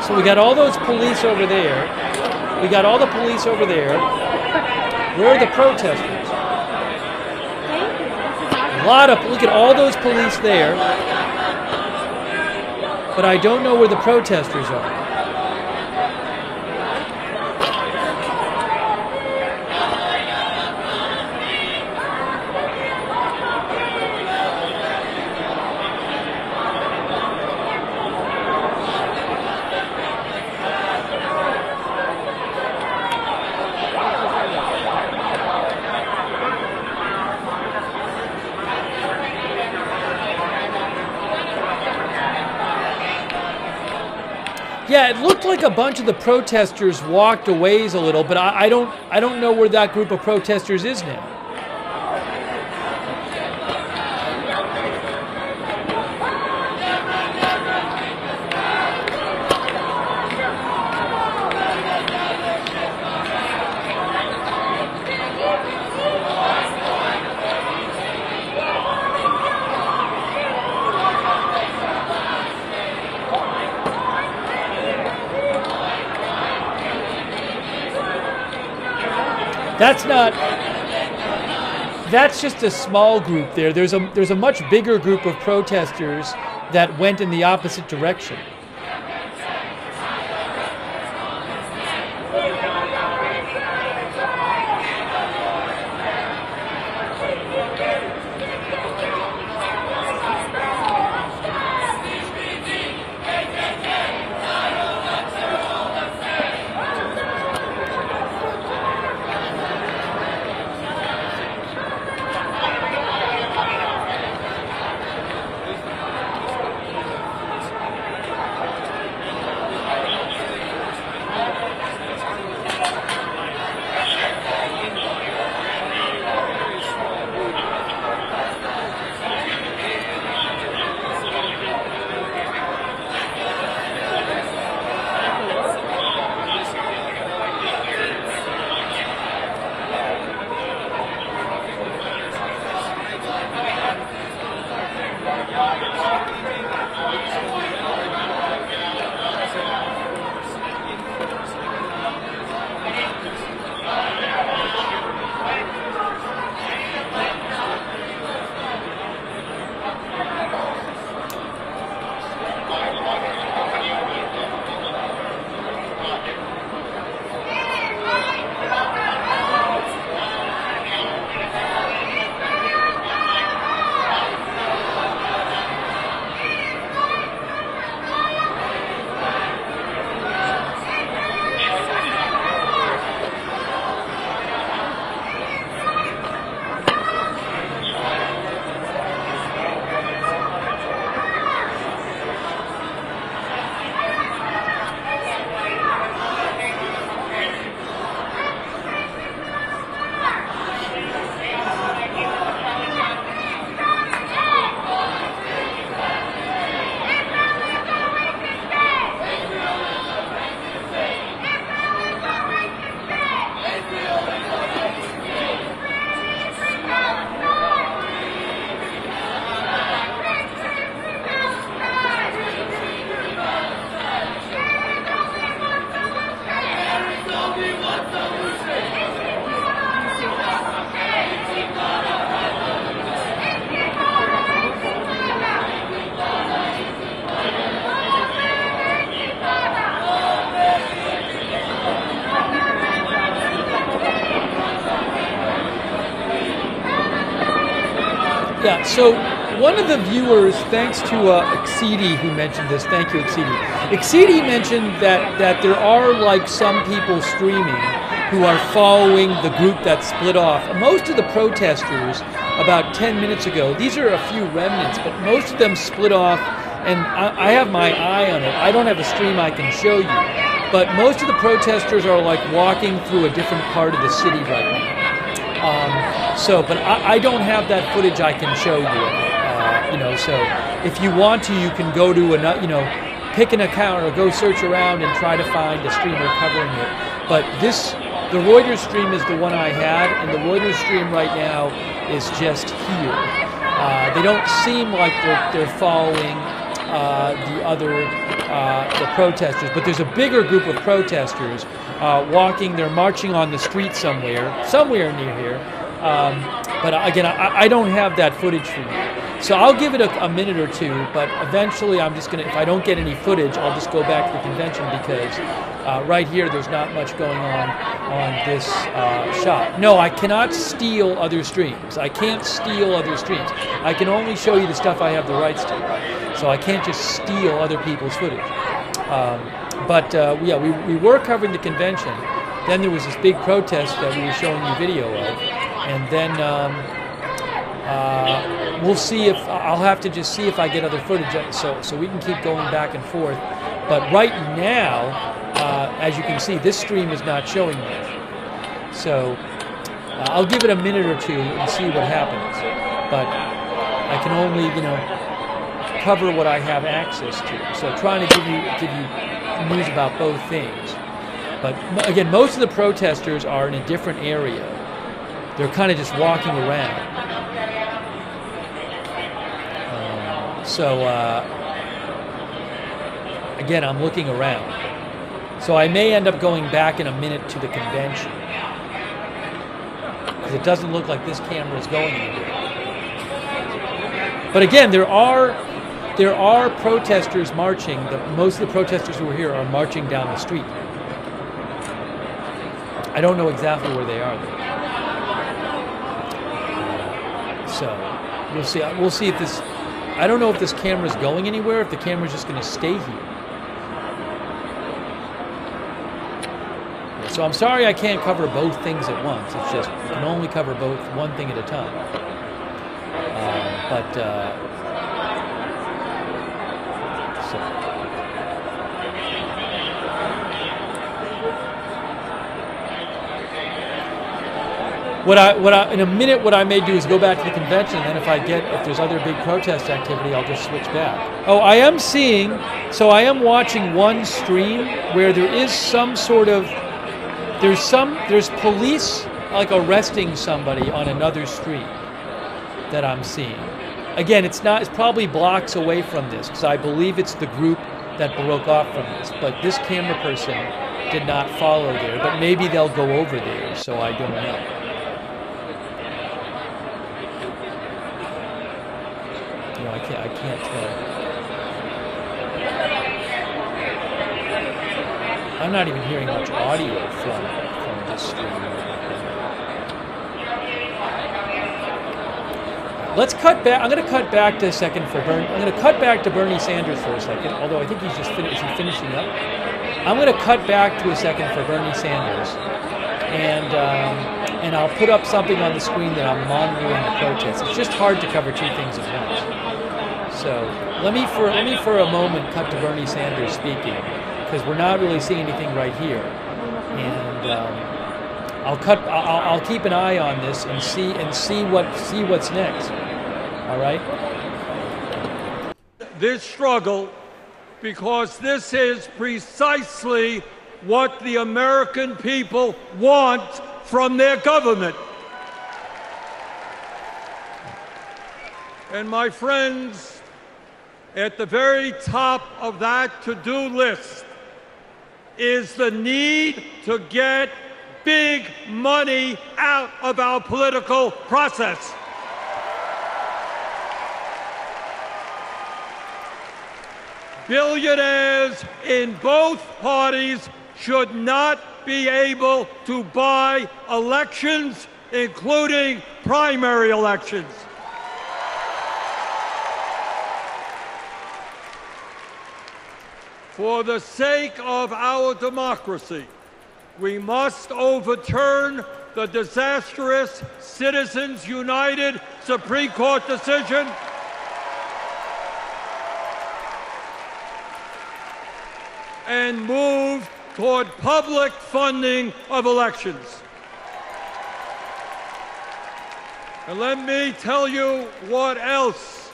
So we got all those police over there. We got all the police over there. Where are the protesters? Look at all those police there. But I don't know where the protesters are. Yeah, it looked like a bunch of the protesters walked a ways a little, but I don't know where that group of protesters is now. That's just a small group there. There's a much bigger group of protesters that went in the opposite direction. So one of the viewers, thanks to Exceedy, who mentioned this, thank you Exceedy. Exceedy mentioned that there are like some people streaming who are following the group that split off. Most of the protesters, about 10 minutes ago, these are a few remnants, but most of them split off, and I have my eye on it. I don't have a stream I can show you, but most of the protesters are like walking through a different part of the city right now. But I don't have that footage I can show you. So if you want to, you can go to pick an account or go search around and try to find a streamer covering it. But the Reuters stream is the one I had, and the Reuters stream right now is just here. They don't seem like they're following the protesters, but there's a bigger group of protesters walking. They're marching on the street somewhere near here. But again, I don't have that footage for you. So I'll give it a minute or two, but eventually I'm just if I don't get any footage, I'll just go back to the convention because right here there's not much going on this shot. No, I cannot steal other streams. I can't steal other streams. I can only show you the stuff I have the rights to. So I can't just steal other people's footage. We were covering the convention. Then there was this big protest that we were showing you video of. And then we'll see if I'll have to just see if I get other footage, so we can keep going back and forth. But right now, as you can see, this stream is not showing much. So I'll give it a minute or two and see what happens. But I can only, cover what I have access to. So trying to give you news about both things. But again, most of the protesters are in a different area. They're kind of just walking around. Again, I'm looking around. So I may end up going back in a minute to the convention. Because it doesn't look like this camera is going anywhere. But again, there are protesters marching. Most of the protesters who are here are marching down the street. I don't know exactly where they are, though. So we'll see. We'll see if this. I don't know if this camera's going anywhere. If the camera's just going to stay here. So I'm sorry I can't cover both things at once. It's just you can only cover one thing at a time. In a minute, what I may do is go back to the convention, and then if there's other big protest activity, I'll just switch back. Oh, I am watching one stream where there is some sort of, there's police like arresting somebody on another stream that I'm seeing. Again, it's probably blocks away from this, because I believe it's the group that broke off from this, but this camera person did not follow there, but maybe they'll go over there, so I don't know. I can't tell. I'm not even hearing much audio from this stream. Let's cut back. I'm going to cut back to a second for Bernie. I'm going to cut back to Bernie Sanders for a second, although I think he's just finishing up. I'm going to cut back to a second for Bernie Sanders, and I'll put up something on the screen that I'm monitoring the protests. It's just hard to cover two things at once. So let me for a moment cut to Bernie Sanders speaking, because we're not really seeing anything right here, and I'll keep an eye on this and see what's next. All right. This struggle, because this is precisely what the American people want from their government. And my friends, at the very top of that to-do list is the need to get big money out of our political process. Billionaires in both parties should not be able to buy elections, including primary elections. For the sake of our democracy, we must overturn the disastrous Citizens United Supreme Court decision and move toward public funding of elections. And let me tell you what else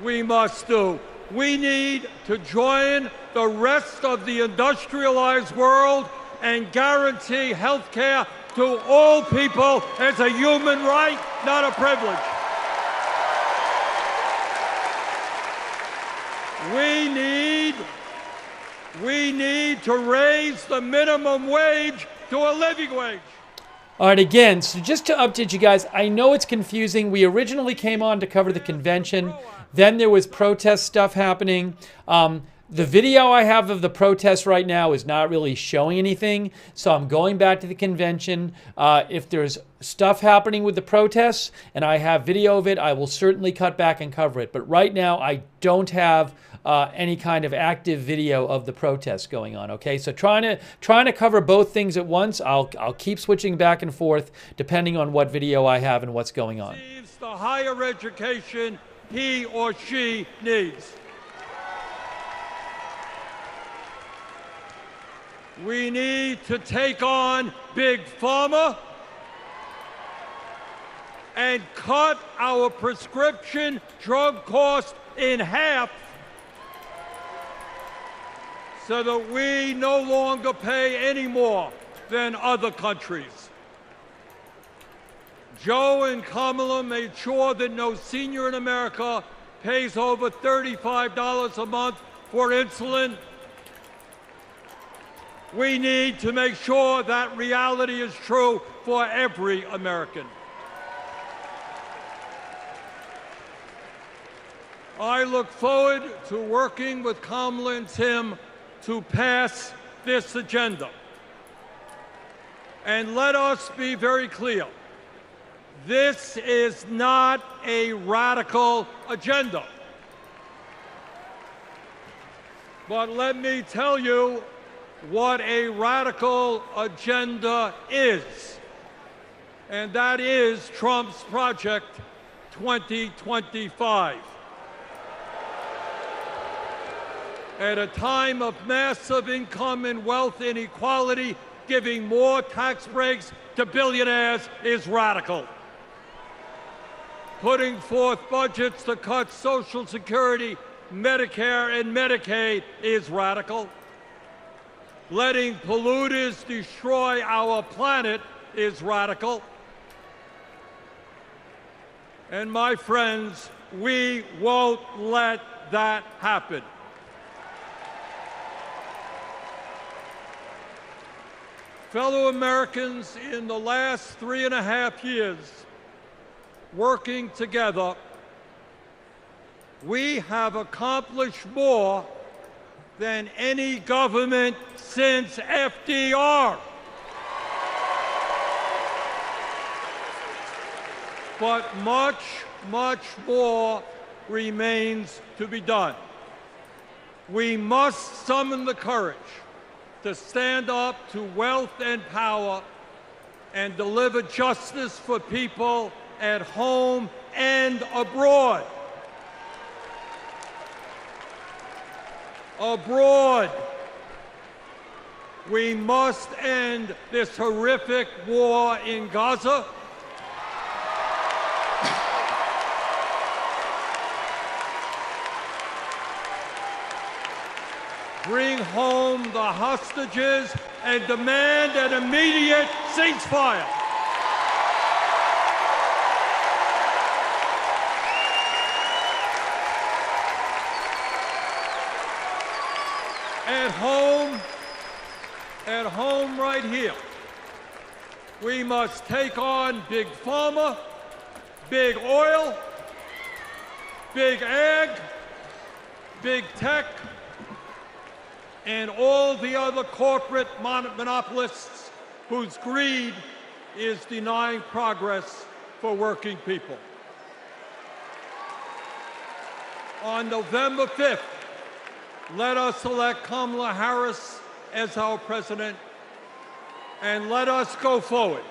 we must do. We need to join the rest of the industrialized world and guarantee health care to all people as a human right, not a privilege. We need to raise the minimum wage to a living wage. All right, again, so just to update you guys, I know it's confusing. We originally came on to cover the convention. Then there was protest stuff happening. The video I have of the protest right now is not really showing anything, so I'm going back to the convention. If there's stuff happening with the protests and I have video of it, I will certainly cut back and cover it. But right now, I don't have any kind of active video of the protests going on. Okay, so trying to cover both things at once. I'll keep switching back and forth depending on what video I have and what's going on. Receives the higher education he or she needs. We need to take on Big Pharma and cut our prescription drug costs in half so that we no longer pay any more than other countries. Joe and Kamala made sure that no senior in America pays over $35 a month for insulin. We need to make sure that reality is true for every American. I look forward to working with Kamala and Tim to pass this agenda. And let us be very clear. This is not a radical agenda. But let me tell you what a radical agenda is. And that is Trump's Project 2025. At a time of massive income and wealth inequality, giving more tax breaks to billionaires is radical. Putting forth budgets to cut Social Security, Medicare, and Medicaid is radical. Letting polluters destroy our planet is radical. And my friends, we won't let that happen. Fellow Americans, in the last 3.5 years, working together, we have accomplished more than any government since FDR. But much, much more remains to be done. We must summon the courage to stand up to wealth and power and deliver justice for people at home and abroad. Abroad, we must end this horrific war in Gaza. Bring home the hostages and demand an immediate ceasefire. At home right here, we must take on Big Pharma, Big Oil, Big Ag, Big Tech, and all the other corporate monopolists whose greed is denying progress for working people. On November 5th, Let us elect Kamala Harris as our president, and let us go forward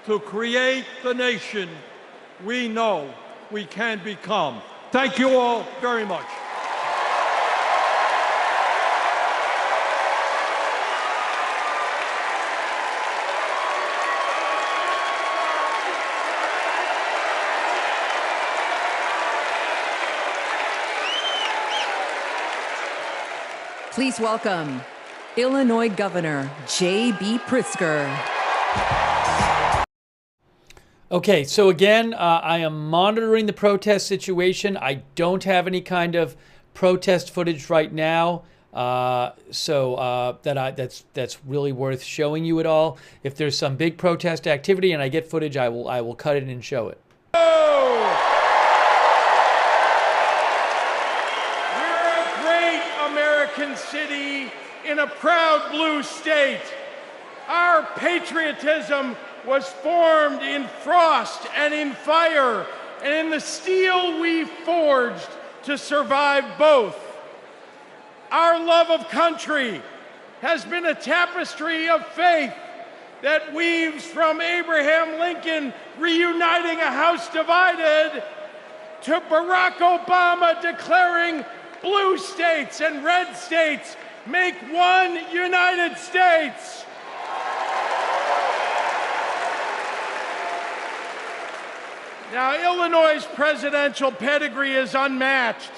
to create the nation we know we can become. Thank you all very much. Please welcome Illinois Governor J.B. Pritzker. Okay, so again, I am monitoring the protest situation. I don't have any kind of protest footage right now, that's really worth showing you at all. If there's some big protest activity and I get footage, I will cut it and show it. City in a proud blue state. Our patriotism was formed in frost and in fire and in the steel we forged to survive both. Our love of country has been a tapestry of faith that weaves from Abraham Lincoln reuniting a house divided to Barack Obama declaring blue states and red states make one United States. Now, Illinois' presidential pedigree is unmatched.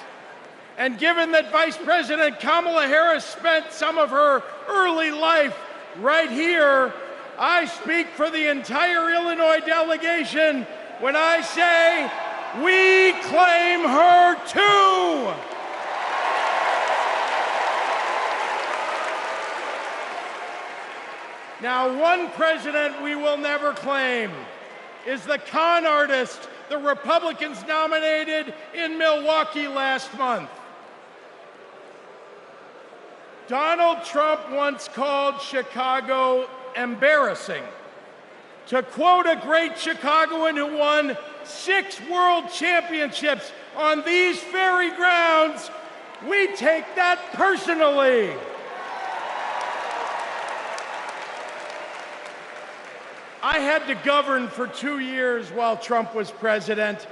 And given that Vice President Kamala Harris spent some of her early life right here, I speak for the entire Illinois delegation when I say, we claim her too. Now, one president we will never claim is the con artist the Republicans nominated in Milwaukee last month. Donald Trump once called Chicago embarrassing. To quote a great Chicagoan who won 6 world championships on these very grounds, we take that personally. I had to govern for 2 years while Trump was president.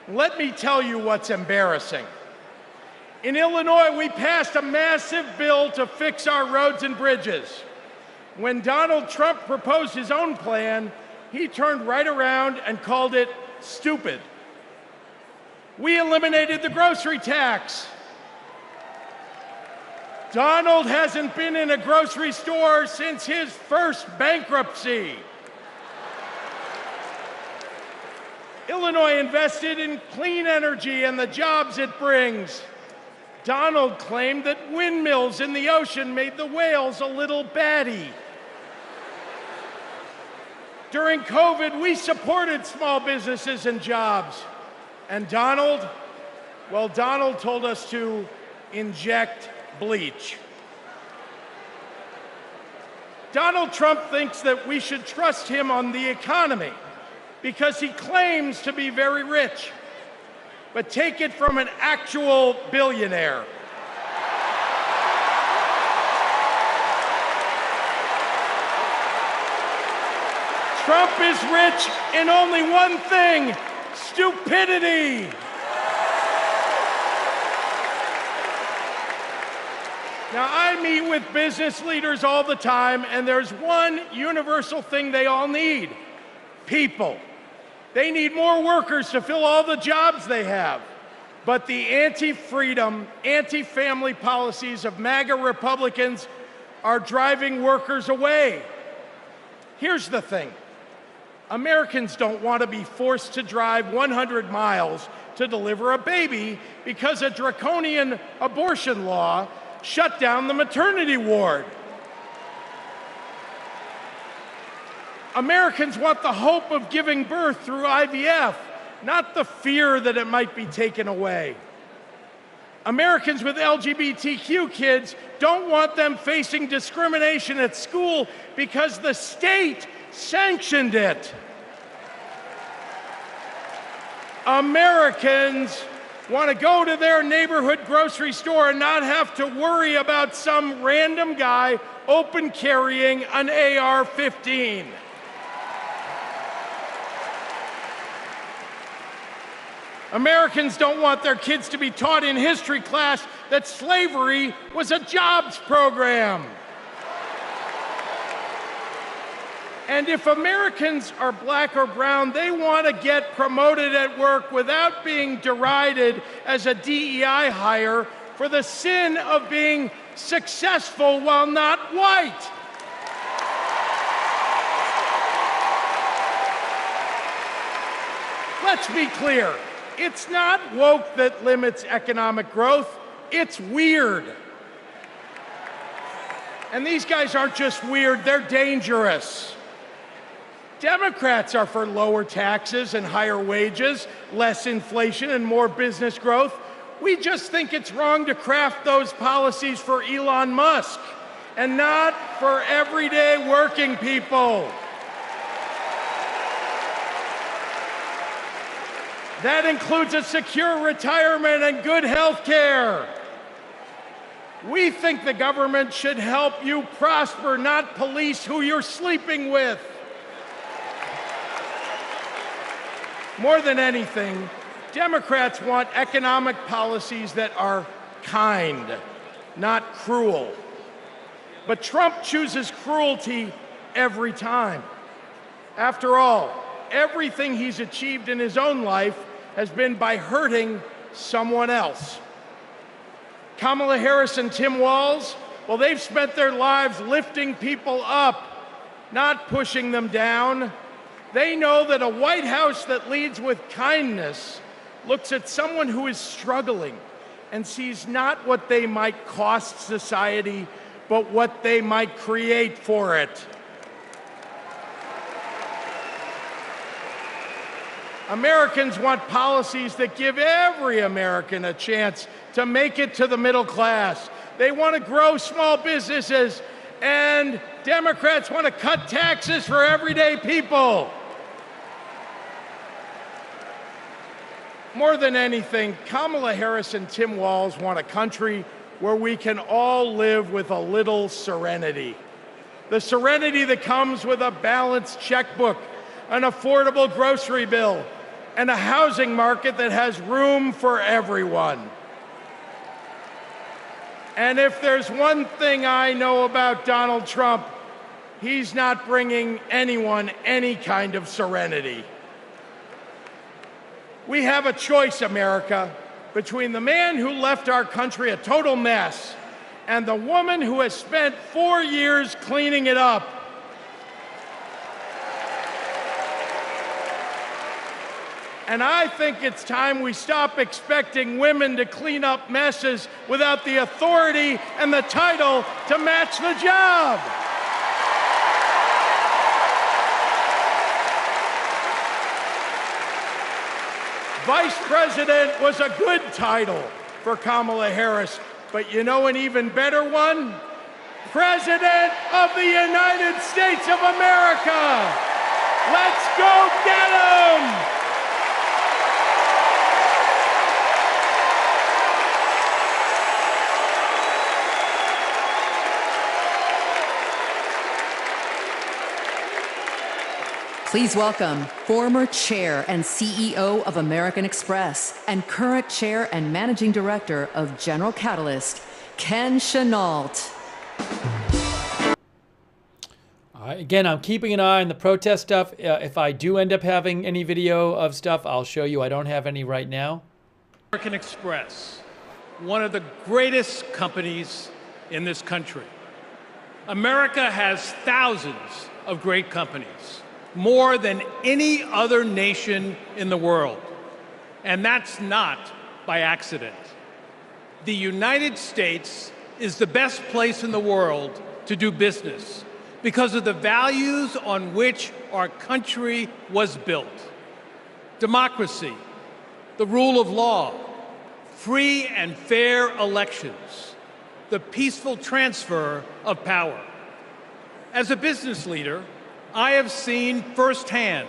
Let me tell you what's embarrassing. In Illinois, we passed a massive bill to fix our roads and bridges. When Donald Trump proposed his own plan, he turned right around and called it stupid. We eliminated the grocery tax. Donald hasn't been in a grocery store since his first bankruptcy. Illinois invested in clean energy and the jobs it brings. Donald claimed that windmills in the ocean made the whales a little batty. During COVID, we supported small businesses and jobs. And Donald, well, Donald told us to inject bleach. Donald Trump thinks that we should trust him on the economy because he claims to be very rich. But take it from an actual billionaire. Trump is rich in only one thing: stupidity. Now, I meet with business leaders all the time, and there's one universal thing they all need: people. They need more workers to fill all the jobs they have. But the anti-freedom, anti-family policies of MAGA Republicans are driving workers away. Here's the thing. Americans don't want to be forced to drive 100 miles to deliver a baby because a draconian abortion law shut down the maternity ward. Americans want the hope of giving birth through IVF, not the fear that it might be taken away. Americans with LGBTQ kids don't want them facing discrimination at school because the state sanctioned it. Americans want to go to their neighborhood grocery store and not have to worry about some random guy open carrying an AR-15. Americans don't want their kids to be taught in history class that slavery was a jobs program. And if Americans are black or brown, they want to get promoted at work without being derided as a DEI hire for the sin of being successful while not white. Let's be clear. It's not woke that limits economic growth. It's weird. And these guys aren't just weird, they're dangerous. Democrats are for lower taxes and higher wages, less inflation and more business growth. We just think it's wrong to craft those policies for Elon Musk and not for everyday working people. That includes a secure retirement and good health care. We think the government should help you prosper, not police who you're sleeping with. More than anything, Democrats want economic policies that are kind, not cruel. But Trump chooses cruelty every time. After all, everything he's achieved in his own life has been by hurting someone else. Kamala Harris and Tim Walz, well, they've spent their lives lifting people up, not pushing them down. They know that a White House that leads with kindness looks at someone who is struggling and sees not what they might cost society, but what they might create for it. Americans want policies that give every American a chance to make it to the middle class. They want to grow small businesses, and Democrats want to cut taxes for everyday people. More than anything, Kamala Harris and Tim Walz want a country where we can all live with a little serenity. The serenity that comes with a balanced checkbook, an affordable grocery bill, and a housing market that has room for everyone. And if there's one thing I know about Donald Trump, he's not bringing anyone any kind of serenity. We have a choice, America, between the man who left our country a total mess and the woman who has spent 4 years cleaning it up. And I think it's time we stop expecting women to clean up messes without the authority and the title to match the job. Vice President was a good title for Kamala Harris, but you know an even better one? President of the United States of America. Let's go get 'em! Please welcome former chair and CEO of American Express and current chair and managing director of General Catalyst, Ken Chenault. Again, I'm keeping an eye on the protest stuff. If I do end up having any video of stuff, I'll show you. I don't have any right now. American Express, one of the greatest companies in this country. America has thousands of great companies, more than any other nation in the world. And that's not by accident. The United States is the best place in the world to do business because of the values on which our country was built. Democracy, the rule of law, free and fair elections, the peaceful transfer of power. As a business leader, I have seen firsthand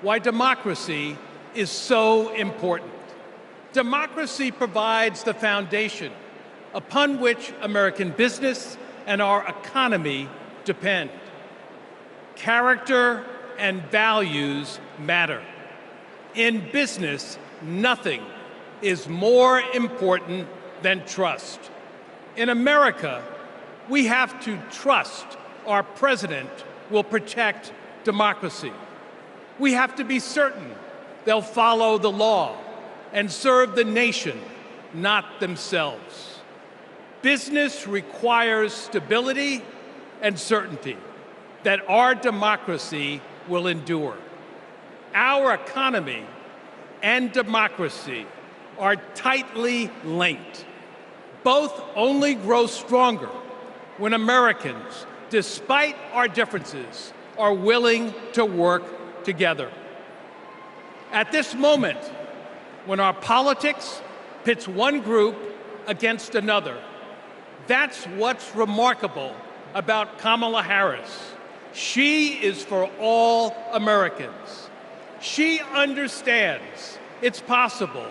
why democracy is so important. Democracy provides the foundation upon which American business and our economy depend. Character and values matter. In business, nothing is more important than trust. In America, we have to trust our president will protect democracy. We have to be certain they'll follow the law and serve the nation, not themselves. Business requires stability and certainty that our democracy will endure. Our economy and democracy are tightly linked. Both only grow stronger when Americans, despite our differences, are willing to work together. At this moment, when our politics pits one group against another, that's what's remarkable about Kamala Harris. She is for all Americans. She understands it's possible,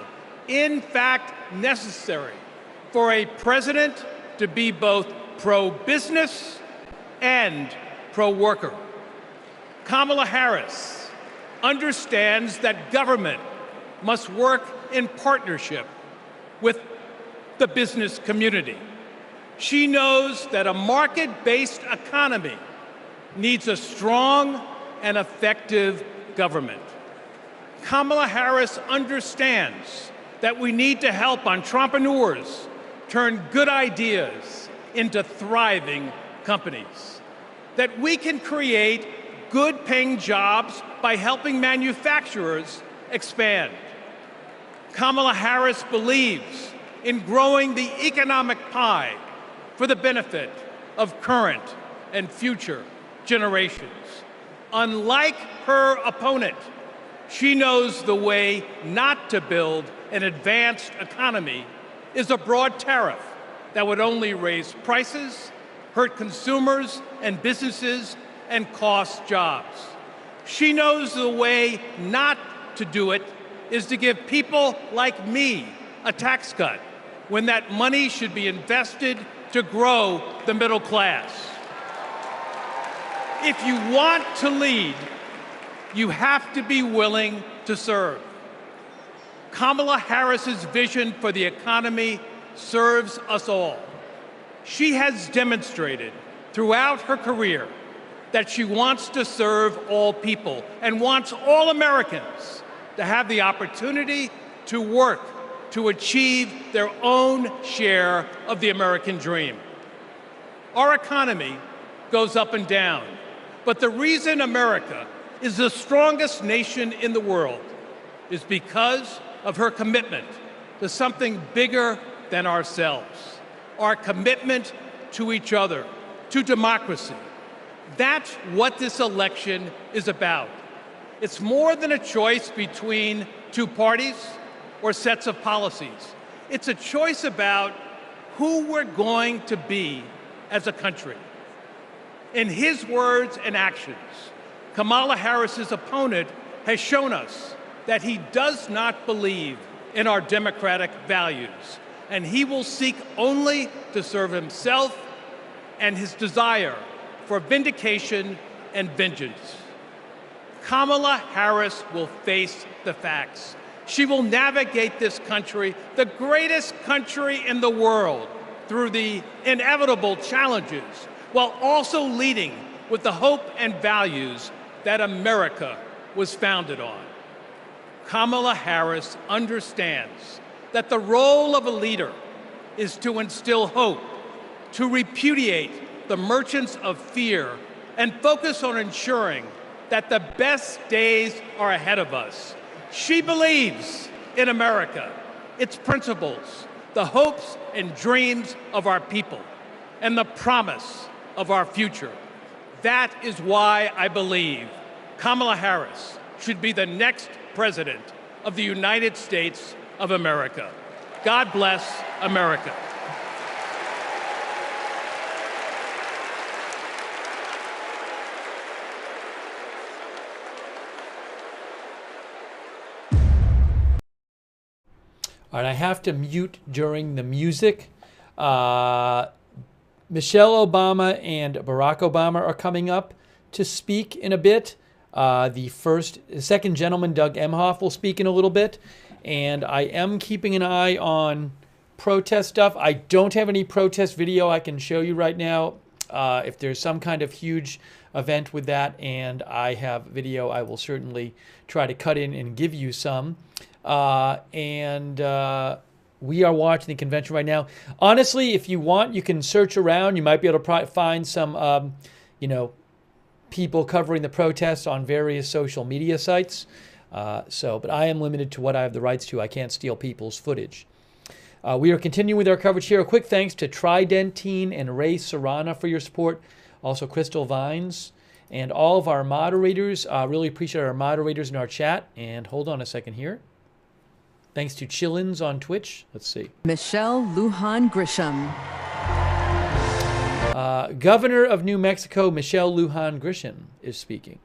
in fact necessary, for a president to be both pro-business and pro-worker. Kamala Harris understands that government must work in partnership with the business community. She knows that a market-based economy needs a strong and effective government. Kamala Harris understands that we need to help entrepreneurs turn good ideas into thriving companies, that we can create good-paying jobs by helping manufacturers expand. Kamala Harris believes in growing the economic pie for the benefit of current and future generations. Unlike her opponent, she knows the way not to build an advanced economy is a broad tariff that would only raise prices, hurt consumers and businesses, and cost jobs. She knows the way not to do it is to give people like me a tax cut when that money should be invested to grow the middle class. If you want to lead, you have to be willing to serve. Kamala Harris's vision for the economy serves us all. She has demonstrated throughout her career that she wants to serve all people and wants all Americans to have the opportunity to work to achieve their own share of the American dream. Our economy goes up and down, but the reason America is the strongest nation in the world is because of her commitment to something bigger than ourselves, our commitment to each other, to democracy. That's what this election is about. It's more than a choice between two parties or sets of policies. It's a choice about who we're going to be as a country. In his words and actions, Kamala Harris's opponent has shown us that he does not believe in our democratic values, and he will seek only to serve himself and his desire for vindication and vengeance. Kamala Harris will face the facts. She will navigate this country, the greatest country in the world, through the inevitable challenges, while also leading with the hope and values that America was founded on. Kamala Harris understands that the role of a leader is to instill hope, to repudiate the merchants of fear, and focus on ensuring that the best days are ahead of us. She believes in America, its principles, the hopes and dreams of our people, and the promise of our future. That is why I believe Kamala Harris should be the next president of the United States of America. God bless America. All right, I have to mute during the music. Michelle Obama and Barack Obama are coming up to speak in a bit. The second gentleman, Doug Emhoff, will speak in a little bit. And I am keeping an eye on protest stuff. I don't have any protest video I can show you right now. If there's some kind of huge event with that and I have video, I will certainly try to cut in and give you some. We are watching the convention right now. Honestly, if you want, you can search around. You might be able to find some, people covering the protests on various social media sites. But I am limited to what I have the rights to. I can't steal people's footage. We are continuing with our coverage here. A quick thanks to Tridentine and Ray Serrana for your support. Also Crystal Vines and all of our moderators. Really appreciate our moderators in our chat. And hold on a second here. Thanks to Chillins on Twitch. Let's see. Michelle Lujan Grisham. Governor of New Mexico, Michelle Lujan Grisham, is speaking.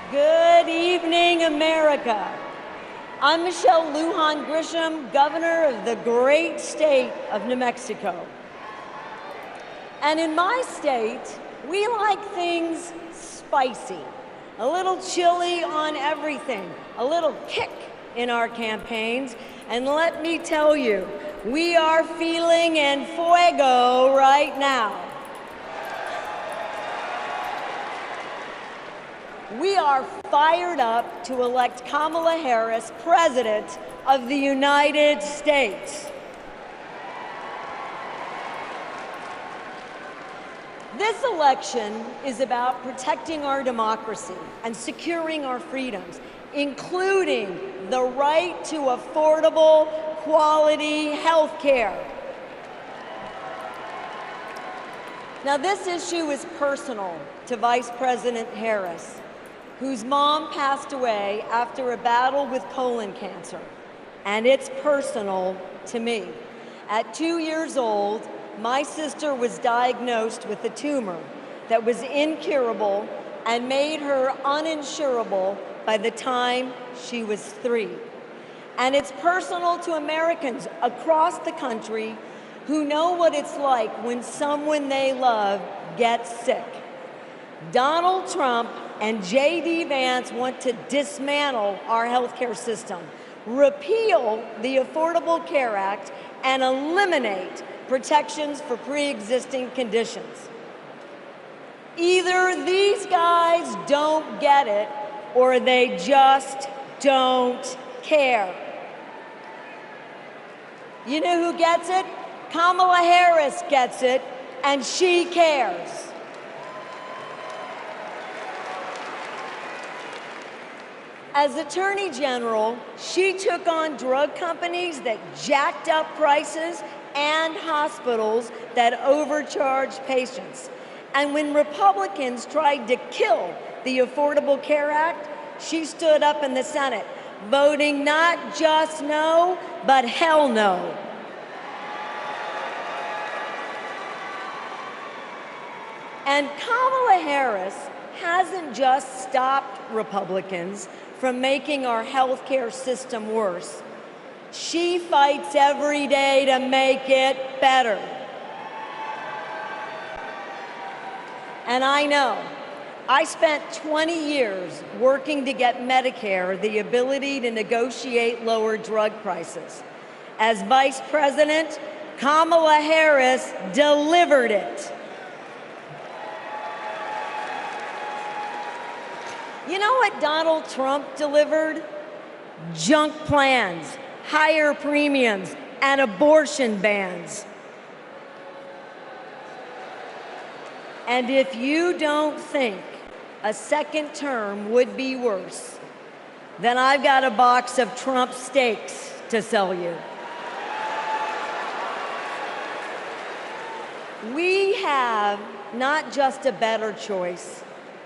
Good evening, America. I'm Michelle Lujan Grisham, Governor of the great state of New Mexico. And in my state, we like things spicy, a little chili on everything, a little kick in our campaigns. And let me tell you, we are feeling en fuego right now. We are fired up to elect Kamala Harris President of the United States. This election is about protecting our democracy and securing our freedoms, including the right to affordable, quality health care. Now, this issue is personal to Vice President Harris, whose mom passed away after a battle with colon cancer. And it's personal to me. At 2 years old, my sister was diagnosed with a tumor that was incurable and made her uninsurable by the time she was 3. And it's personal to Americans across the country who know what it's like when someone they love gets sick. Donald Trump and J.D. Vance want to dismantle our healthcare system, repeal the Affordable Care Act, and eliminate protections for pre-existing conditions. Either these guys don't get it, or they just don't care. You know who gets it? Kamala Harris gets it, and she cares. As Attorney General, she took on drug companies that jacked up prices and hospitals that overcharged patients. And when Republicans tried to kill the Affordable Care Act, she stood up in the Senate, voting not just no, but hell no. And Kamala Harris hasn't just stopped Republicans from making our healthcare system worse. She fights every day to make it better. And I know, I spent 20 years working to get Medicare the ability to negotiate lower drug prices. As Vice President, Kamala Harris delivered it. You know what Donald Trump delivered? Junk plans, higher premiums, and abortion bans. And if you don't think a second term would be worse, then I've got a box of Trump steaks to sell you. We have not just a better choice.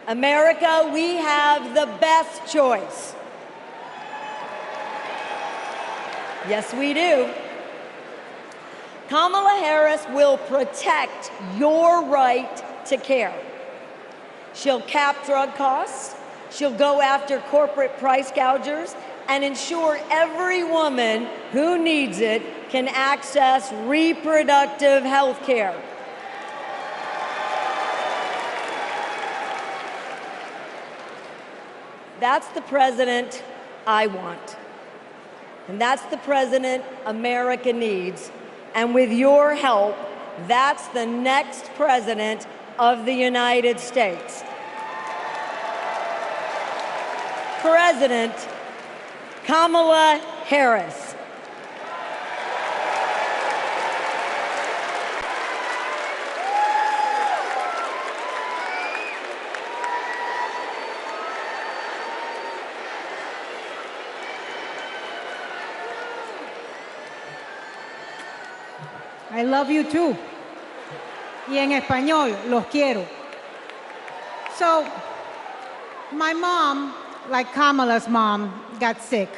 America, we have the best choice. Yes, we do. Kamala Harris will protect your right to care. She'll cap drug costs, She'll go after corporate price gougers and ensure every woman who needs it can access reproductive health care. That's the president I want. And that's the president America needs. And with your help, that's the next president of the United States. President Kamala Harris. I love you too. Y en español, los quiero. So, my mom, like Kamala's mom, got sick.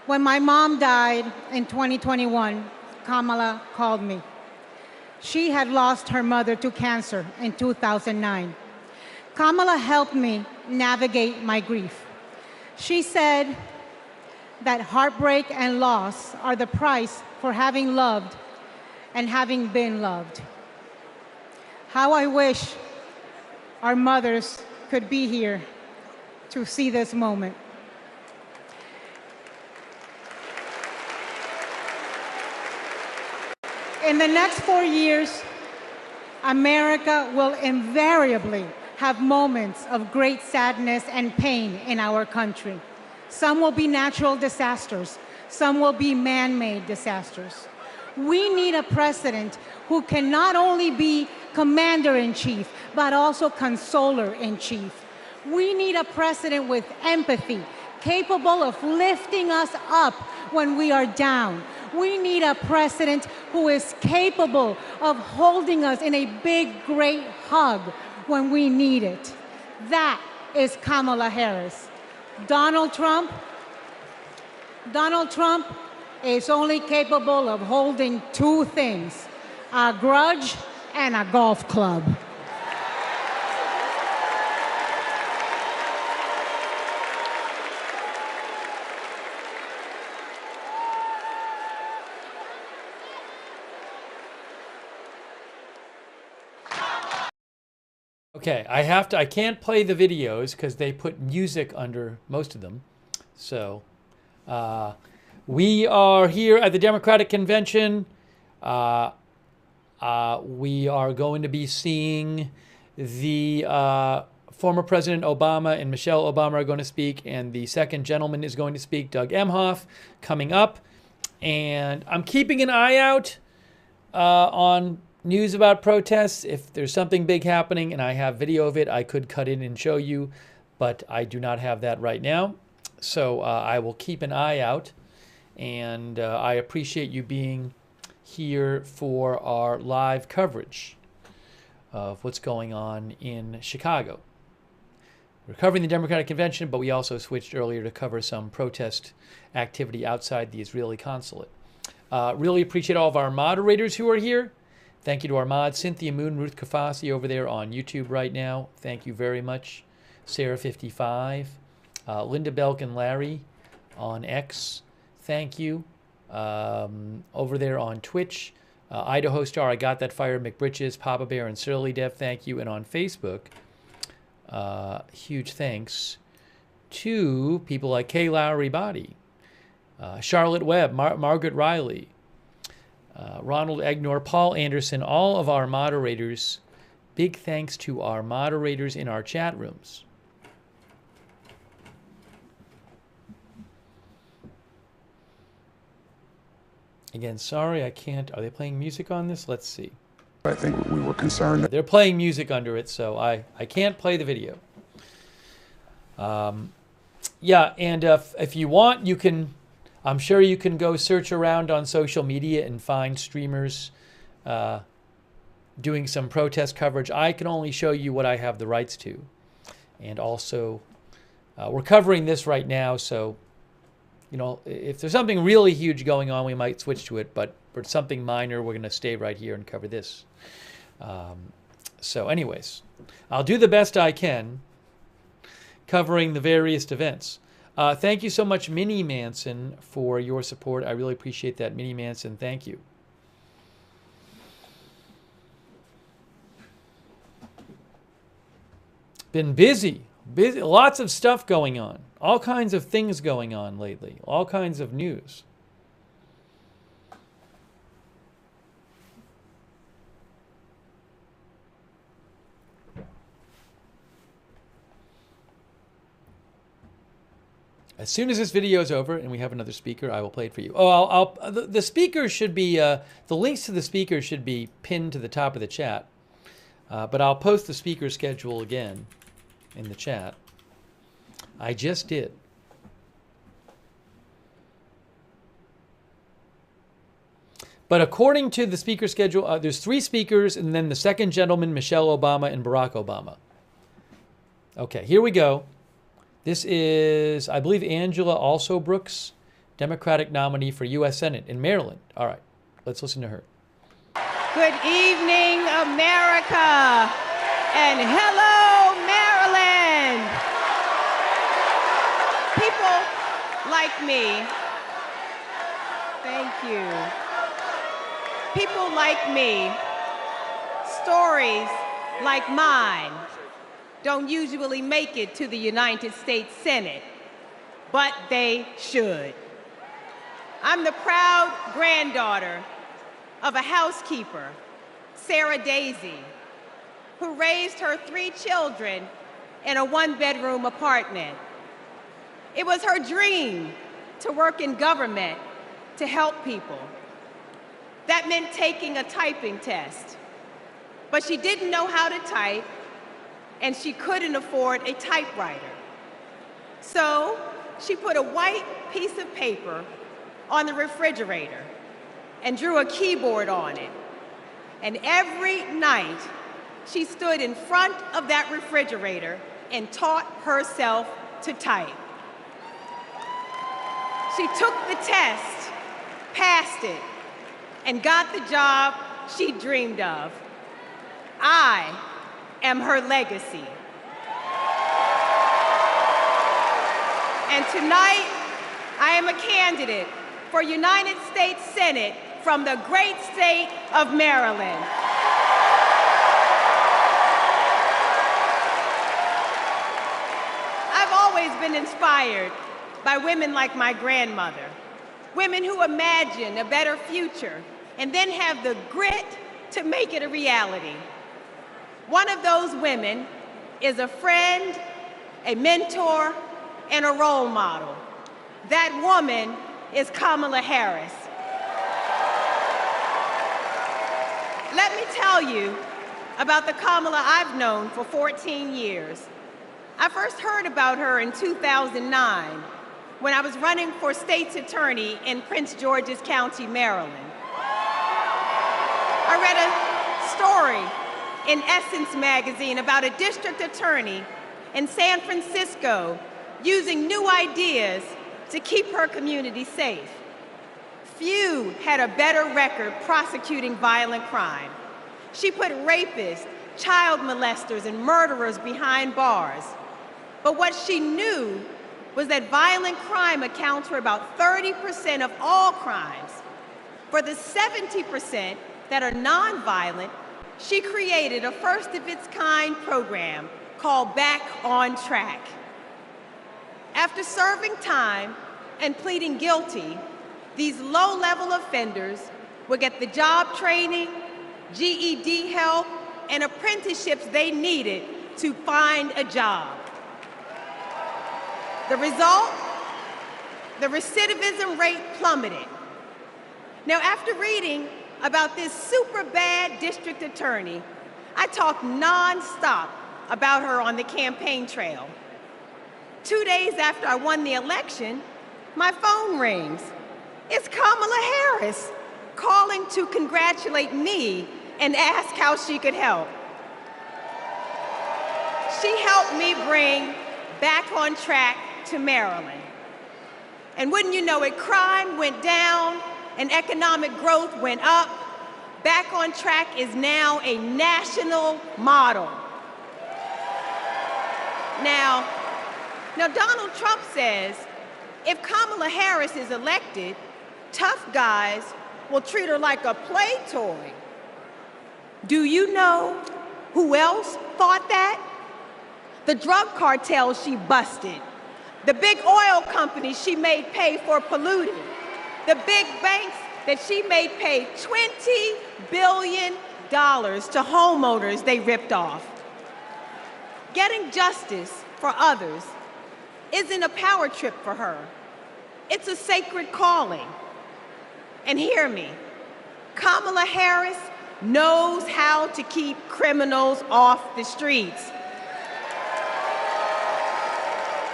When my mom died in 2021, Kamala called me. She had lost her mother to cancer in 2009. Kamala helped me navigate my grief. She said that heartbreak and loss are the price for having loved and having been loved. How I wish our mothers could be here to see this moment. In the next 4 years, America will invariably have moments of great sadness and pain in our country. Some will be natural disasters. Some will be man-made disasters. We need a president who can not only be commander-in-chief, but also consoler-in-chief. We need a president with empathy, capable of lifting us up when we are down. We need a president who is capable of holding us in a big, great hug when we need it. That is Kamala Harris. Donald Trump is only capable of holding two things, a grudge and a golf club. Okay, I can't play the videos because they put music under most of them. So, we are here at the Democratic Convention. We are going to be seeing the former President Obama and Michelle Obama are going to speak, and the second gentleman is going to speak, Doug Emhoff, coming up. And I'm keeping an eye out on news about protests. If there's something big happening and I have video of it, I could cut in and show you, but I do not have that right now. So I will keep an eye out, and I appreciate you being here for our live coverage of what's going on in Chicago. We're covering the Democratic Convention, but we also switched earlier to cover some protest activity outside the Israeli consulate. Really appreciate all of our moderators who are here. Thank you to our mods, Cynthia Moon, Ruth Kafasi over there on YouTube right now. Thank you very much. Sarah55, Linda Belk and Larry on X. Thank you. Over there on Twitch, Idaho Star, I Got That Fire, McBritches, Papa Bear, and Surly Dev, thank you. And on Facebook, huge thanks to people like Kay Lowry Body, Charlotte Webb, Margaret Riley, Ronald Egnor, Paul Anderson, all of our moderators. Big thanks to our moderators in our chat rooms. Again, sorry, I can't. Are they playing music on this? Let's see. I think we were concerned. They're playing music under it, so I can't play the video. Yeah, and if you want, you can, I'm sure you can go search around on social media and find streamers doing some protest coverage. I can only show you what I have the rights to. And also, we're covering this right now, so, you know, if there's something really huge going on, we might switch to it, but for something minor, we're going to stay right here and cover this. So anyways, I'll do the best I can covering the various events. Thank you so much, Minnie Manson, for your support. I really appreciate that, Minnie Manson. Thank you. Been busy. Lots of stuff going on. All kinds of things going on lately. All kinds of news. As soon as this video is over and we have another speaker, I will play it for you. Oh, the speakers should be, the links to the speakers should be pinned to the top of the chat. But I'll post the speaker schedule again in the chat. I just did. But according to the speaker schedule, there's 3 speakers and then the second gentleman, Michelle Obama and Barack Obama. Okay, here we go. This is, I believe, Angela Also Brooks, Democratic nominee for U.S. Senate in Maryland. All right, let's listen to her. Good evening, America, and hello, Maryland. People like me, thank you. People like me, stories like mine, don't usually make it to the United States Senate, but they should. I'm the proud granddaughter of a housekeeper, Sarah Daisy, who raised her 3 children in a 1-bedroom apartment. It was her dream to work in government to help people. That meant taking a typing test, but she didn't know how to type, and she couldn't afford a typewriter. So she put a white piece of paper on the refrigerator and drew a keyboard on it. And every night, she stood in front of that refrigerator and taught herself to type. She took the test, passed it, and got the job she dreamed of. I am her legacy. And tonight, I am a candidate for United States Senate from the great state of Maryland. I've always been inspired by women like my grandmother, women who imagine a better future and then have the grit to make it a reality. One of those women is a friend, a mentor, and a role model. That woman is Kamala Harris. Let me tell you about the Kamala I've known for 14 years. I first heard about her in 2009 when I was running for state's attorney in Prince George's County, Maryland. I read a story in Essence magazine about a district attorney in San Francisco using new ideas to keep her community safe. Few had a better record prosecuting violent crime. She put rapists, child molesters, and murderers behind bars. But what she knew was that violent crime accounts for about 30% of all crimes. For the 70% that are nonviolent, she created a first-of-its-kind program called Back on Track. After serving time and pleading guilty, these low-level offenders would get the job training, GED help, and apprenticeships they needed to find a job. The result? The recidivism rate plummeted. Now, after reading about this super bad district attorney, I talked nonstop about her on the campaign trail. 2 days after I won the election, my phone rings. It's Kamala Harris calling to congratulate me and ask how she could help. She helped me bring Back on Track to Maryland. And wouldn't you know it, crime went down and economic growth went up. Back on Track is now a national model. Now, Now, Donald Trump says if Kamala Harris is elected, tough guys will treat her like a play toy. Do you know who else thought that? The drug cartels she busted, the big oil companies she made pay for polluting, the big banks that she made pay $20 billion to homeowners they ripped off. Getting justice for others isn't a power trip for her. It's a sacred calling. And hear me, Kamala Harris knows how to keep criminals off the streets.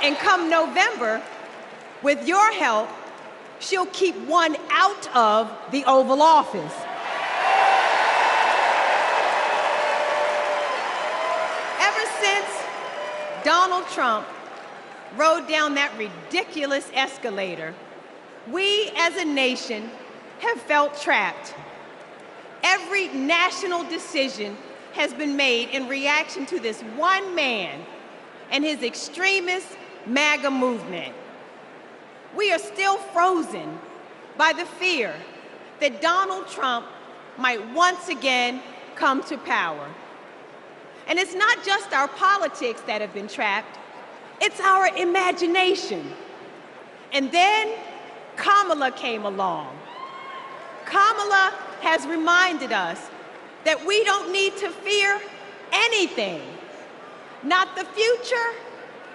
And come November, with your help, she'll keep one out of the Oval Office. Ever since Donald Trump rode down that ridiculous escalator, we as a nation have felt trapped. Every national decision has been made in reaction to this one man and his extremist MAGA movement. We are still frozen by the fear that Donald Trump might once again come to power. And it's not just our politics that have been trapped, it's our imagination. And then Kamala came along. Kamala has reminded us that we don't need to fear anything, not the future,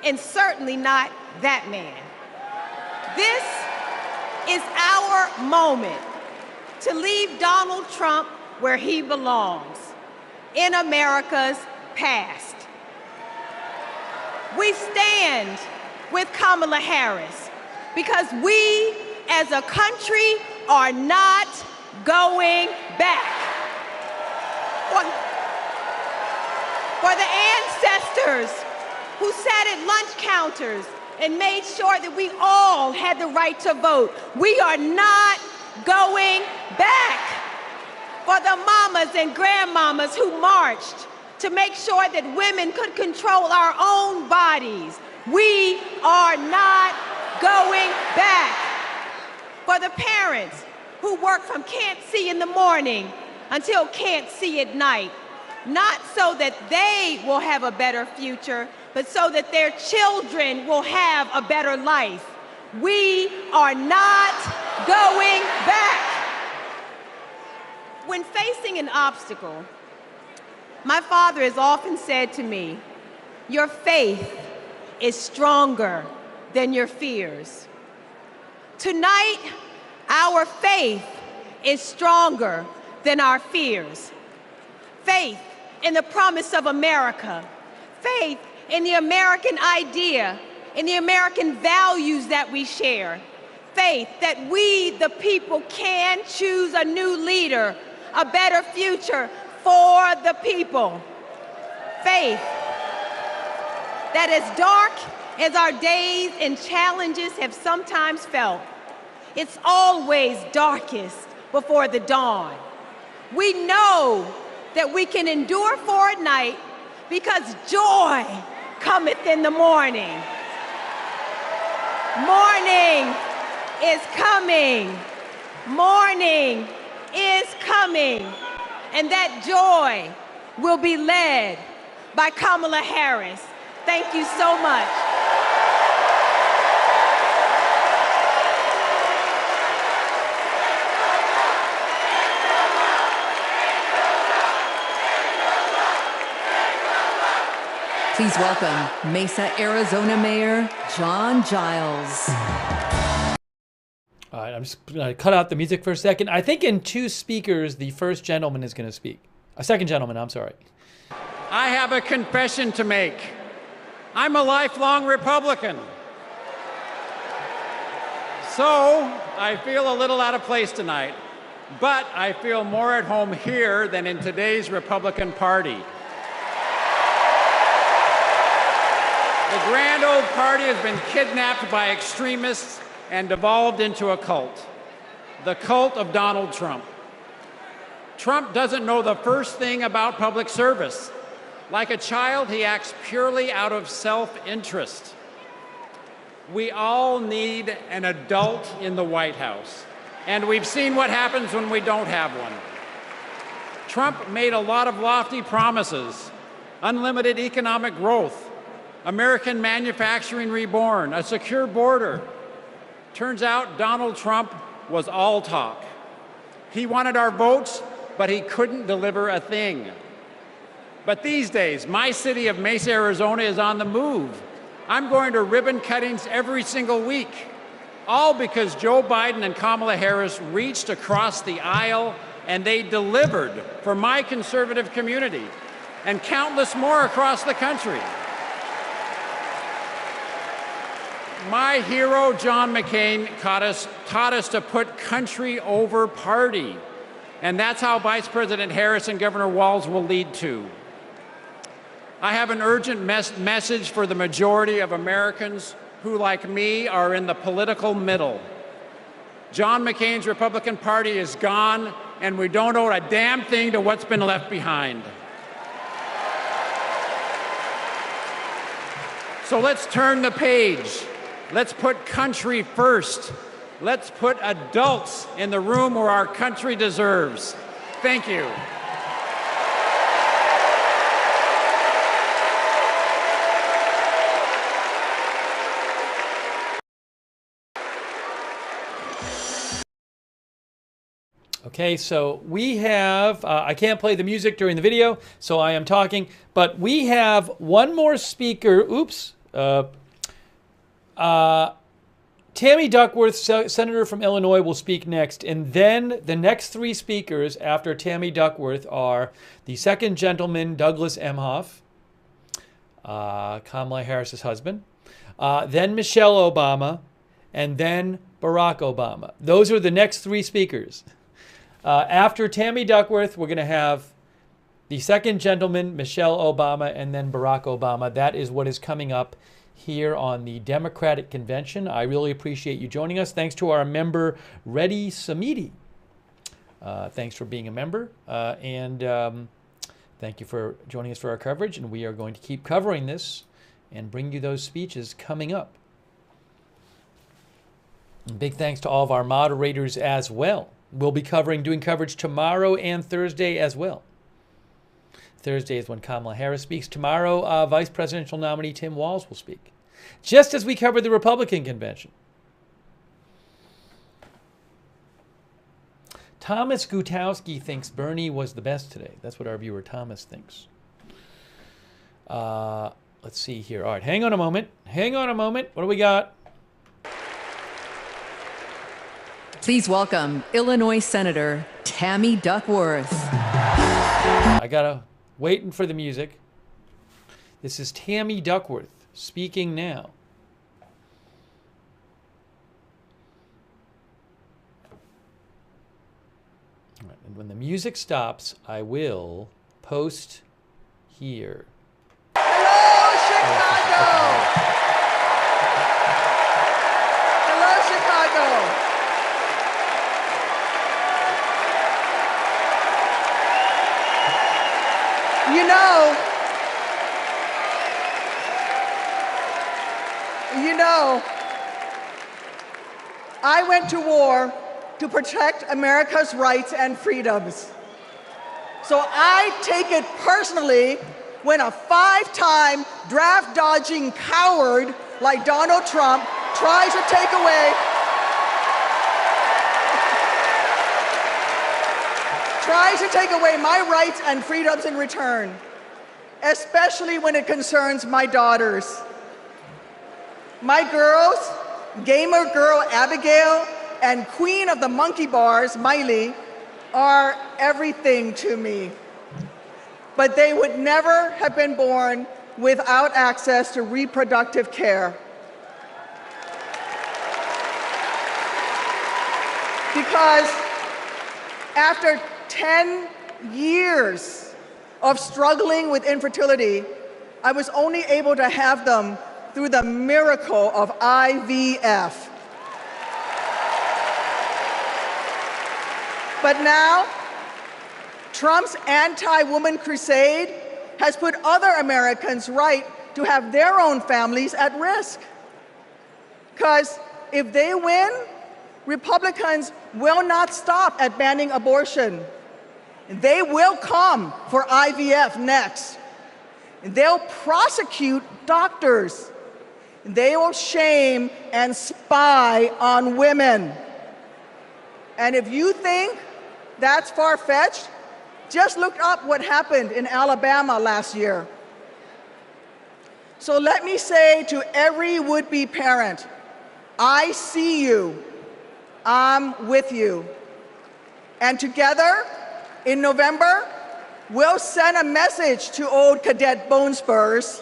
and certainly not that man. This is our moment to leave Donald Trump where he belongs, in America's past. We stand with Kamala Harris because we as a country are not going back. For the ancestors who sat at lunch counters and made sure that we all had the right to vote, we are not going back. For the mamas and grandmamas who marched to make sure that women could control our own bodies, we are not going back. For the parents who work from can't see in the morning until can't see at night, not so that they will have a better future, but so that their children will have a better life. We are not going back. When facing an obstacle, my father has often said to me, your faith is stronger than your fears. Tonight, our faith is stronger than our fears. Faith in the promise of America. Faith in the American idea, in the American values that we share. Faith that we, the people, can choose a new leader, a better future for the people. Faith that as dark as our days and challenges have sometimes felt, it's always darkest before the dawn. We know that we can endure for a night because joy cometh in the morning. Morning is coming. Morning is coming. And that joy will be led by Kamala Harris. Thank you so much. Please welcome Mesa, Arizona Mayor John Giles. All right, I'm just going to cut out the music for a second. I think in two speakers, the first gentleman is going to speak. A second gentleman, I'm sorry. I have a confession to make. I'm a lifelong Republican. So I feel a little out of place tonight, but I feel more at home here than in today's Republican Party. The grand old party has been kidnapped by extremists and devolved into a cult, the cult of Donald Trump. Trump doesn't know the first thing about public service. Like a child, he acts purely out of self-interest. We all need an adult in the White House. And we've seen what happens when we don't have one. Trump made a lot of lofty promises: unlimited economic growth, American manufacturing reborn, a secure border. Turns out Donald Trump was all talk. He wanted our votes, but he couldn't deliver a thing. But these days, my city of Mesa, Arizona is on the move. I'm going to ribbon cuttings every single week, all because Joe Biden and Kamala Harris reached across the aisle and they delivered for my conservative community and countless more across the country. My hero, John McCain, taught us to put country over party. And that's how Vice President Harris and Governor Walz will lead too. I have an urgent message for the majority of Americans who, like me, are in the political middle. John McCain's Republican Party is gone, and we don't owe a damn thing to what's been left behind. So let's turn the page. Let's put country first. Let's put adults in the room where our country deserves. Thank you. Okay, so we have, I can't play the music during the video, so I am talking, but we have one more speaker. Oops. Tammy Duckworth, Senator from Illinois, will speak next. And then the next three speakers after Tammy Duckworth are the second gentleman, Douglas Emhoff, Kamala Harris's husband, then Michelle Obama, and then Barack Obama. Those are the next three speakers. After Tammy Duckworth, we're going to have the second gentleman, Michelle Obama, and then Barack Obama. That is what is coming up here on the Democratic Convention. I really appreciate you joining us. Thanks to our member, Reddy Samiti. Thanks for being a member. And thank you for joining us for our coverage. And we are going to keep covering this and bring you those speeches coming up. And big thanks to all of our moderators as well. We'll be doing coverage tomorrow and Thursday as well. Thursday is when Kamala Harris speaks. Tomorrow, Vice Presidential nominee Tim Walz will speak, just as we covered the Republican convention. Thomas Gutowski thinks Bernie was the best today. That's what our viewer Thomas thinks. Let's see here. All right, hang on a moment. Hang on a moment. What do we got? Please welcome Illinois Senator Tammy Duckworth. I gotta waiting for the music. This is Tammy Duckworth speaking now. All right, and when the music stops, I will post here. Hello, Chicago! Hello, Chicago! You know, I went to war to protect America's rights and freedoms. So I take it personally when a five-time draft-dodging coward like Donald Trump tries to take away my rights and freedoms in return, especially when it concerns my daughters. My girls, gamer girl Abigail and queen of the monkey bars, Miley, are everything to me. But they would never have been born without access to reproductive care. Because after 10 years of struggling with infertility, I was only able to have them through the miracle of IVF. But now, Trump's anti-woman crusade has put other Americans' right to have their own families at risk. Because if they win, Republicans will not stop at banning abortion. They will come for IVF next. They'll prosecute doctors. They will shame and spy on women. And if you think that's far-fetched, just look up what happened in Alabama last year. So let me say to every would-be parent, I see you, I'm with you. And together, in November, we'll send a message to old Cadet Bone Spurs.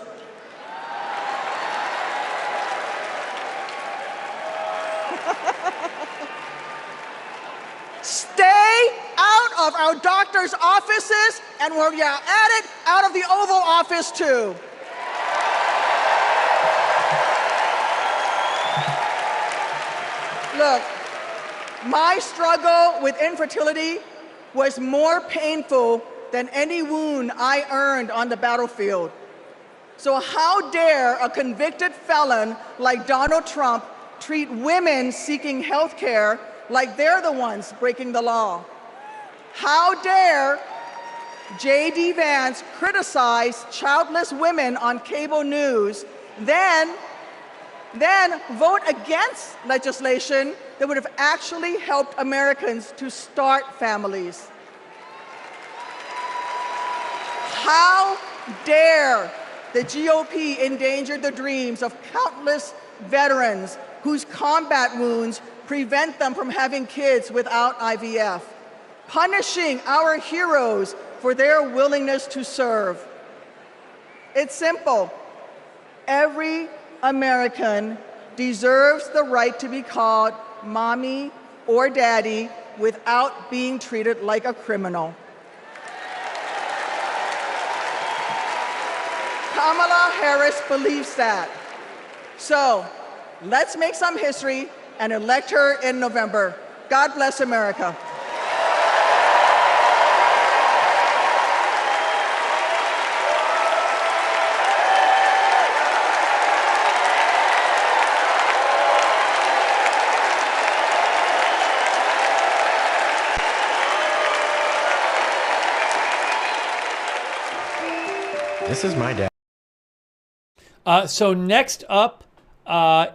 Stay out of our doctors' offices, and while you're at it, out of the Oval Office too. Look, my struggle with infertility was more painful than any wound I earned on the battlefield. So how dare a convicted felon like Donald Trump treat women seeking health care like they're the ones breaking the law? How dare J.D. Vance criticize childless women on cable news, then vote against legislation that would have actually helped Americans to start families? How dare the GOP endanger the dreams of countless veterans whose combat wounds prevent them from having kids without IVF, punishing our heroes for their willingness to serve? It's simple. Every American deserves the right to be called mommy or daddy without being treated like a criminal. Kamala Harris believes that. So let's make some history and elect her in November. God bless America. This is my dad. So next up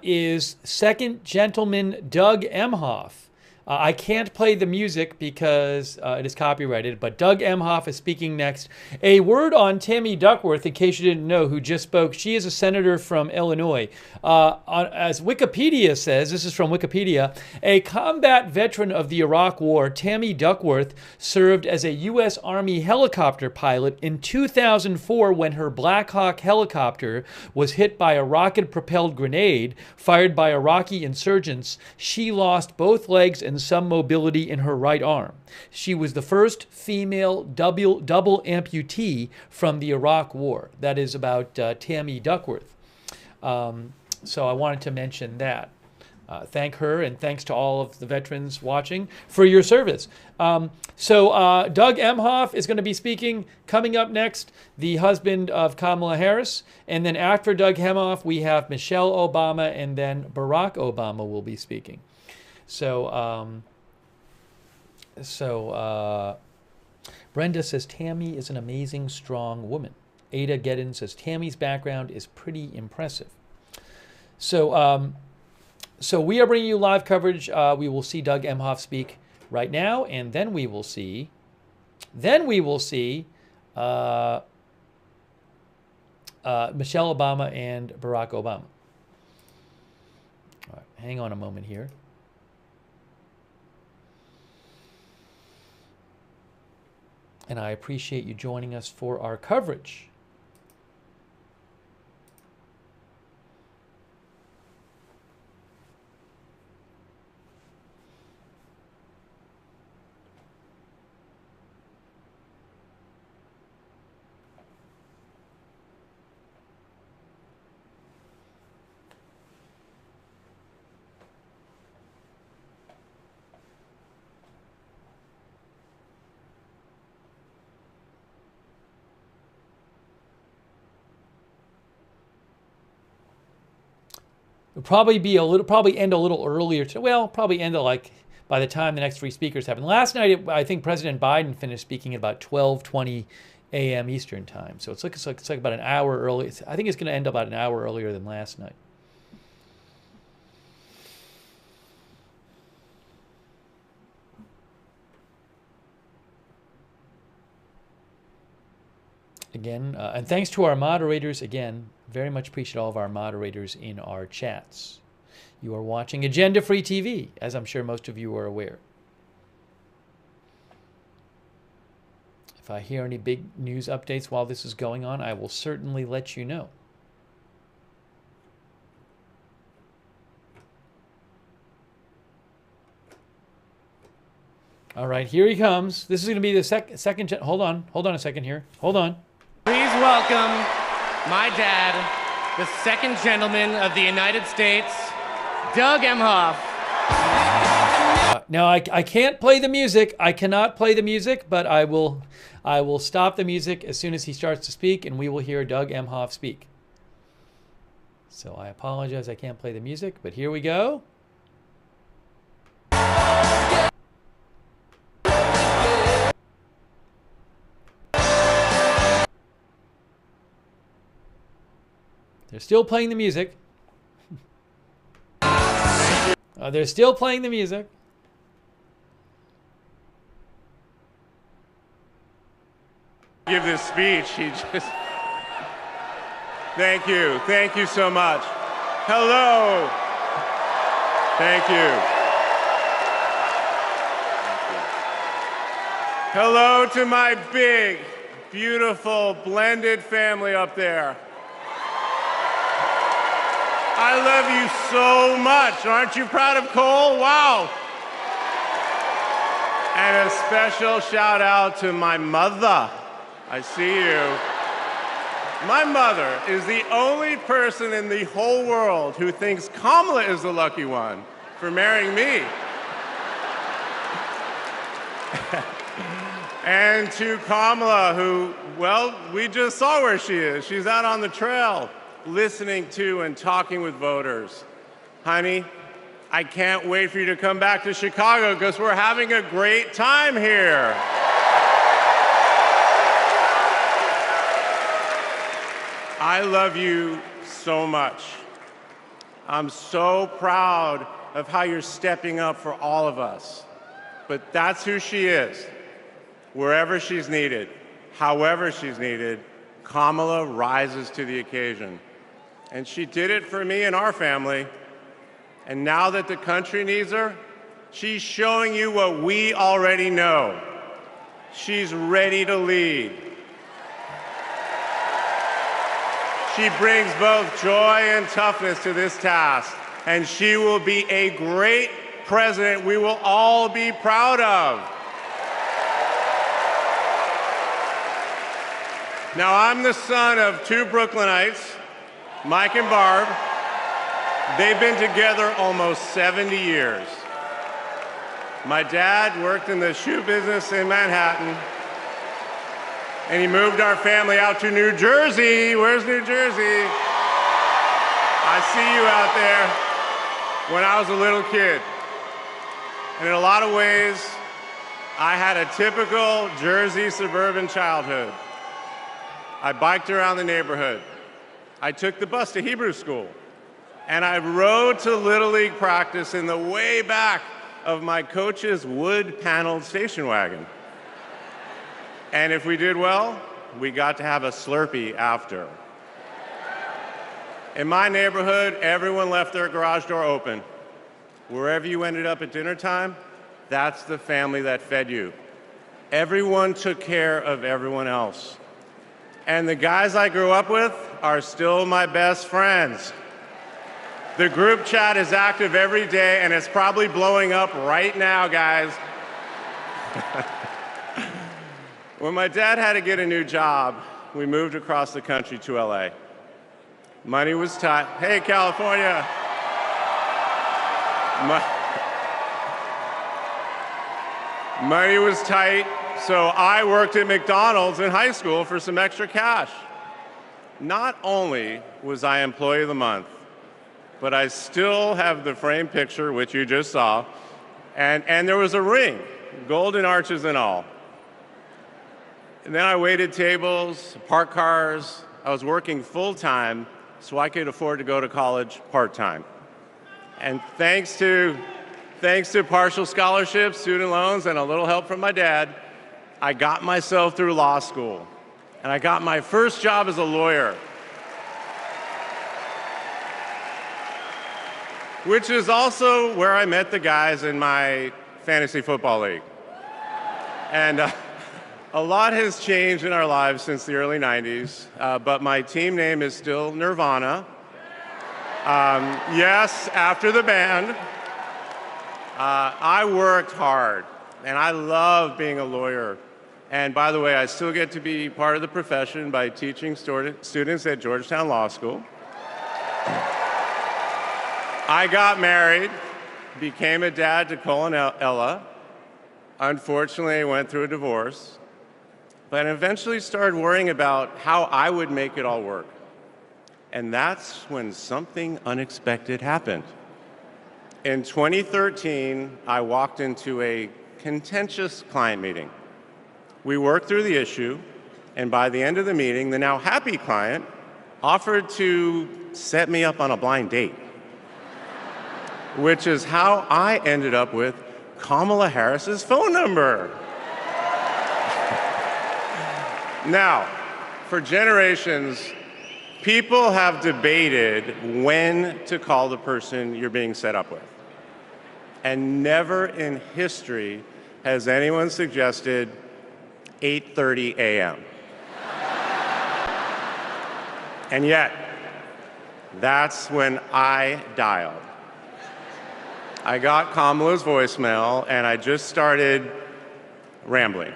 is second Gentleman Doug Emhoff. I can't play the music because it is copyrighted, but Doug Emhoff is speaking next. A word on Tammy Duckworth, in case you didn't know, who just spoke. She is a senator from Illinois. As Wikipedia says, this is from Wikipedia, a combat veteran of the Iraq War, Tammy Duckworth served as a U.S. Army helicopter pilot in 2004 when her Black Hawk helicopter was hit by a rocket-propelled grenade fired by Iraqi insurgents. She lost both legs and some mobility in her right arm. She was the first female double amputee from the Iraq War. That is about Tammy Duckworth. So I wanted to mention that. Thank her, and thanks to all of the veterans watching for your service. Doug Emhoff is going to be speaking. Coming up next, the husband of Kamala Harris. And then after Doug Emhoff, we have Michelle Obama, and then Barack Obama will be speaking. Brenda says Tammy is an amazing, strong woman. Ada Gedden says Tammy's background is pretty impressive. So we are bringing you live coverage. We will see Doug Emhoff speak right now, and then we will see Michelle Obama and Barack Obama. All right, hang on a moment here. And I appreciate you joining us for our coverage. It'll probably end a little earlier. Well, probably end like by the time the next three speakers happen. Last night, I think President Biden finished speaking at about 12:20 a.m. Eastern time. So it's like about an hour early. I think it's going to end about an hour earlier than last night. Again, and thanks to our moderators, again, very much appreciate all of our moderators in our chats. You are watching Agenda Free TV, as I'm sure most of you are aware. If I hear any big news updates while this is going on, I will certainly let you know. All right, here he comes. This is going to be the second. Hold on a second here. Hold on. Please welcome my dad, the second gentleman of the United States, Doug Emhoff. Now I can't play the music. I cannot play the music, but I will stop the music as soon as he starts to speak, and we will hear Doug Emhoff speak. So I apologize, I can't play the music, but here we go. They're still playing the music. They're still playing the music. Give this speech, he just... Thank you so much. Hello. Thank you. Hello to my big, beautiful, blended family up there. I love you so much. Aren't you proud of Cole? Wow. And a special shout out to my mother. I see you. My mother is the only person in the whole world who thinks Kamala is the lucky one for marrying me. And to Kamala, who, well, we just saw where she is. She's out on the trail, listening to and talking with voters. Honey, I can't wait for you to come back to Chicago because we're having a great time here. I love you so much. I'm so proud of how you're stepping up for all of us. But that's who she is. Wherever she's needed, however she's needed, Kamala rises to the occasion. And she did it for me and our family. And now that the country needs her, she's showing you what we already know. She's ready to lead. She brings both joy and toughness to this task, and she will be a great president we will all be proud of. Now, I'm the son of two Brooklynites, Mike and Barb. They've been together almost 70 years. My dad worked in the shoe business in Manhattan, and he moved our family out to New Jersey. Where's New Jersey? I see you out there. When I was a little kid. And in a lot of ways, I had a typical Jersey suburban childhood. I biked around the neighborhood. I took the bus to Hebrew school. And I rode to Little League practice in the way back of my coach's wood-paneled station wagon. And if we did well, we got to have a Slurpee after. In my neighborhood, everyone left their garage door open. Wherever you ended up at dinner time, that's the family that fed you. Everyone took care of everyone else. And the guys I grew up with are still my best friends. The group chat is active every day, and it's probably blowing up right now, guys. When my dad had to get a new job, we moved across the country to LA. Money was tight. Hey, California. Money was tight, so I worked at McDonald's in high school for some extra cash. Not only was I Employee of the Month, but I still have the framed picture, which you just saw, and there was a ring, golden arches and all. And then I waited tables, parked cars. I was working full-time so I could afford to go to college part-time. And thanks to partial scholarships, student loans, and a little help from my dad, I got myself through law school. And I got my first job as a lawyer, which is also where I met the guys in my fantasy football league. And a lot has changed in our lives since the early 90s, but my team name is still Nirvana. Yes, after the band. I worked hard, and I love being a lawyer. And by the way, I still get to be part of the profession by teaching students at Georgetown Law School. I got married, became a dad to Cole and Ella. Unfortunately, I went through a divorce, but eventually started worrying about how I would make it all work. And that's when something unexpected happened. In 2013, I walked into a contentious client meeting. We worked through the issue, and by the end of the meeting, the now happy client offered to set me up on a blind date, which is how I ended up with Kamala Harris's phone number. Now, for generations, people have debated when to call the person you're being set up with. And never in history has anyone suggested 8:30 a.m. And yet, that's when I dialed. I got Kamala's voicemail, and I just started rambling.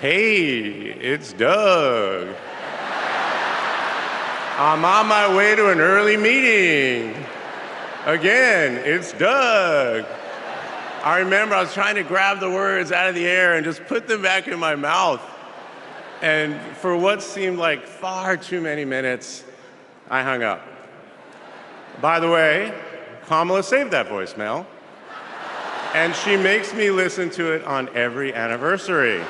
Hey, it's Doug. I'm on my way to an early meeting. Again, it's Doug. I remember I was trying to grab the words out of the air and just put them back in my mouth. And for what seemed like far too many minutes, I hung up. By the way, Kamala saved that voicemail, and she makes me listen to it on every anniversary.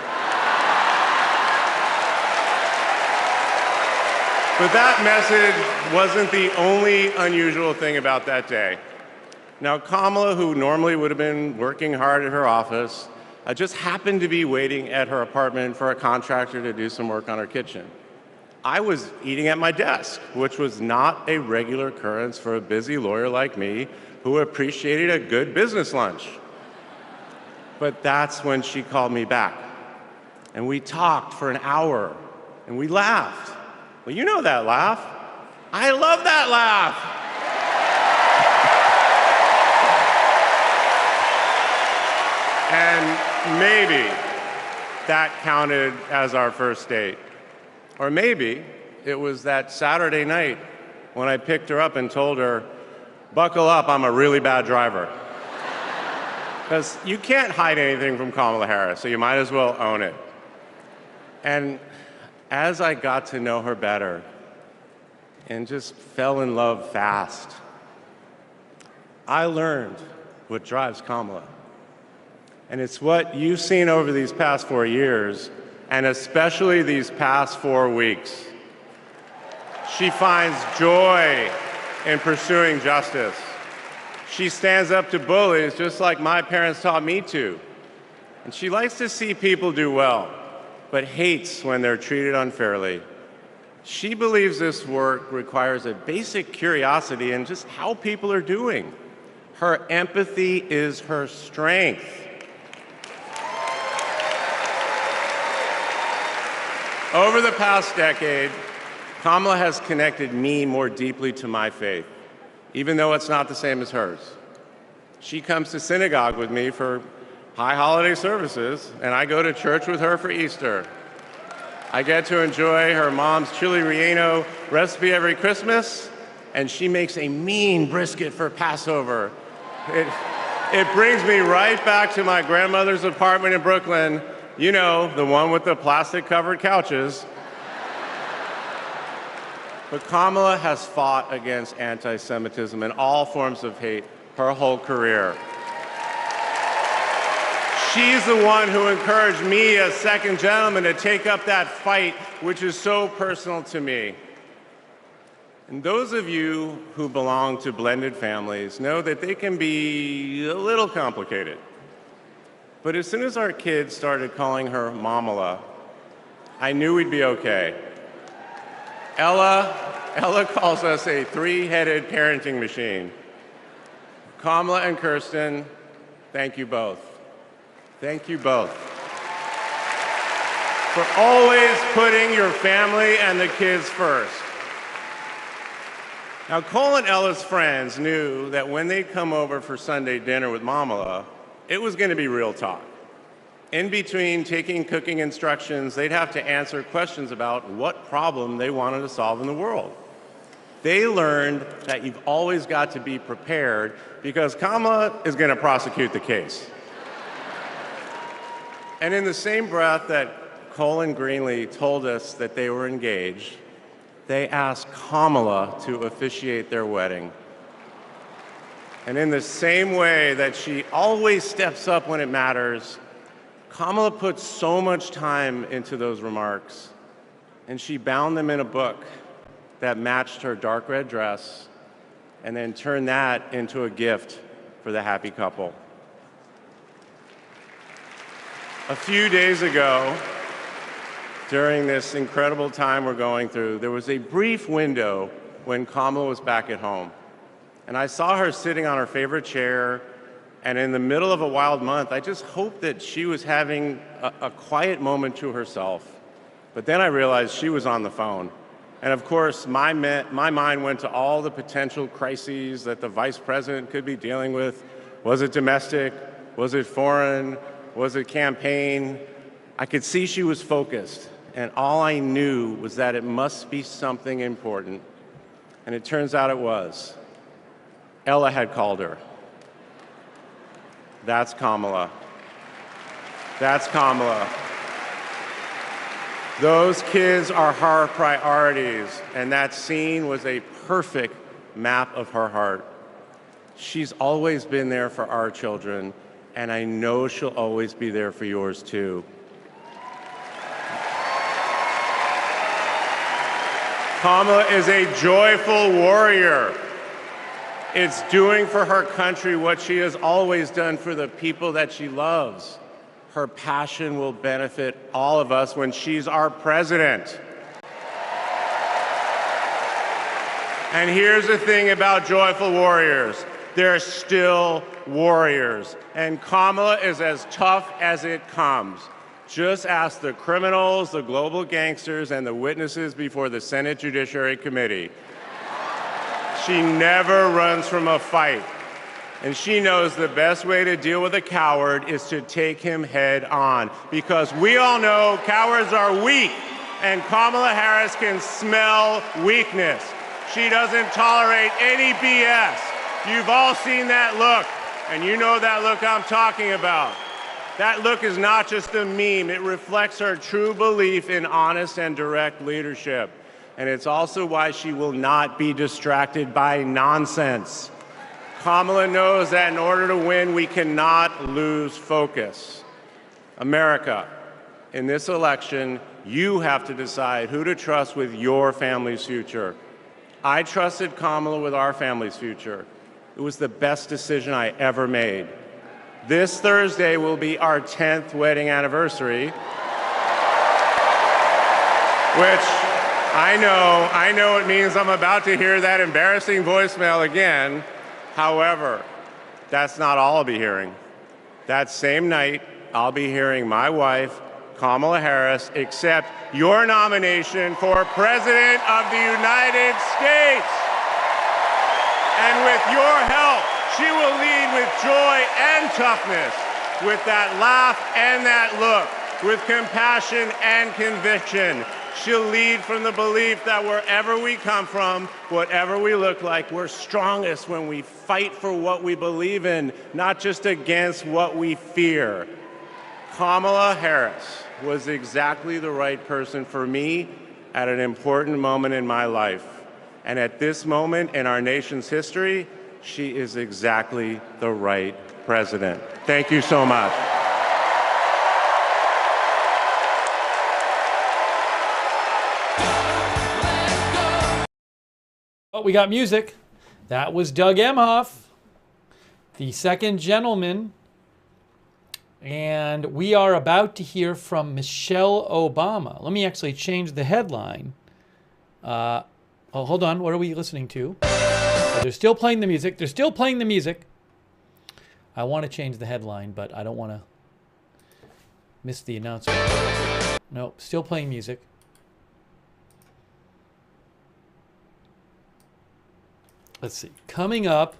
But that message wasn't the only unusual thing about that day. Now, Kamala, who normally would have been working hard at her office, just happened to be waiting at her apartment for a contractor to do some work on her kitchen. I was eating at my desk, which was not a regular occurrence for a busy lawyer like me who appreciated a good business lunch. But that's when she called me back. And we talked for an hour, and we laughed. Well, you know that laugh. I love that laugh. And maybe that counted as our first date. Or maybe it was that Saturday night when I picked her up and told her, buckle up, I'm a really bad driver. Because you can't hide anything from Kamala Harris, so you might as well own it. And as I got to know her better and just fell in love fast, I learned what drives Kamala. And it's what you've seen over these past 4 years, and especially these past 4 weeks. She finds joy in pursuing justice. She stands up to bullies just like my parents taught me to. And she likes to see people do well, but hates when they're treated unfairly. She believes this work requires a basic curiosity in just how people are doing. Her empathy is her strength. Over the past decade, Kamala has connected me more deeply to my faith, even though it's not the same as hers. She comes to synagogue with me for high holiday services, and I go to church with her for Easter. I get to enjoy her mom's chili relleno recipe every Christmas, and she makes a mean brisket for Passover. It brings me right back to my grandmother's apartment in Brooklyn, you know, the one with the plastic-covered couches. But Kamala has fought against anti-Semitism and all forms of hate her whole career. She's the one who encouraged me as second gentleman to take up that fight, which is so personal to me. And those of you who belong to blended families know that they can be a little complicated. But as soon as our kids started calling her Mamala, I knew we'd be okay. Ella calls us a three-headed parenting machine. Kamala and Kirsten, thank you both. Thank you both for always putting your family and the kids first. Now, Cole and Ella's friends knew that when they'd come over for Sunday dinner with Mamala, it was going to be real talk. In between taking cooking instructions, they'd have to answer questions about what problem they wanted to solve in the world. They learned that you've always got to be prepared because Kamala is going to prosecute the case. And in the same breath that Cole and Greenlee told us that they were engaged, they asked Kamala to officiate their wedding. And in the same way that she always steps up when it matters, Kamala put so much time into those remarks, and she bound them in a book that matched her dark red dress, and then turned that into a gift for the happy couple. A few days ago, during this incredible time we're going through, there was a brief window when Kamala was back at home. And I saw her sitting on her favorite chair, and in the middle of a wild month, I just hoped that she was having a quiet moment to herself. But then I realized she was on the phone. And of course, my mind went to all the potential crises that the vice president could be dealing with. Was it domestic? Was it foreign? Was it campaign? I could see she was focused, and all I knew was that it must be something important. And it turns out it was. Ella had called her. That's Kamala. That's Kamala. Those kids are her priorities, and that scene was a perfect map of her heart. She's always been there for our children, and I know she'll always be there for yours too. Kamala is a joyful warrior. It's doing for her country what she has always done for the people that she loves. Her passion will benefit all of us when she's our president. And here's the thing about joyful warriors. They're still warriors. And Kamala is as tough as it comes. Just ask the criminals, the global gangsters, and the witnesses before the Senate Judiciary Committee. She never runs from a fight. And she knows the best way to deal with a coward is to take him head on. Because we all know cowards are weak, and Kamala Harris can smell weakness. She doesn't tolerate any BS. You've all seen that look, and you know that look I'm talking about. That look is not just a meme. It reflects her true belief in honest and direct leadership. And it's also why she will not be distracted by nonsense. Kamala knows that in order to win, we cannot lose focus. America, in this election, you have to decide who to trust with your family's future. I trusted Kamala with our family's future. It was the best decision I ever made. This Thursday will be our 10th wedding anniversary, which I know it means I'm about to hear that embarrassing voicemail again. However, that's not all I'll be hearing. That same night, I'll be hearing my wife, Kamala Harris, accept your nomination for President of the United States. And with your help, she will lead with joy and toughness, with that laugh and that look, with compassion and conviction. She'll lead from the belief that wherever we come from, whatever we look like, we're strongest when we fight for what we believe in, not just against what we fear. Kamala Harris was exactly the right person for me at an important moment in my life. And at this moment in our nation's history, she is exactly the right president. Thank you so much. Oh, we got music. That was Doug Emhoff, the second gentleman. And we are about to hear from Michelle Obama. Let me actually change the headline. Oh, hold on. What are we listening to? Oh, they're still playing the music. They're still playing the music. I want to change the headline, but I don't want to miss the announcement. No, still playing music. Let's see. Coming up,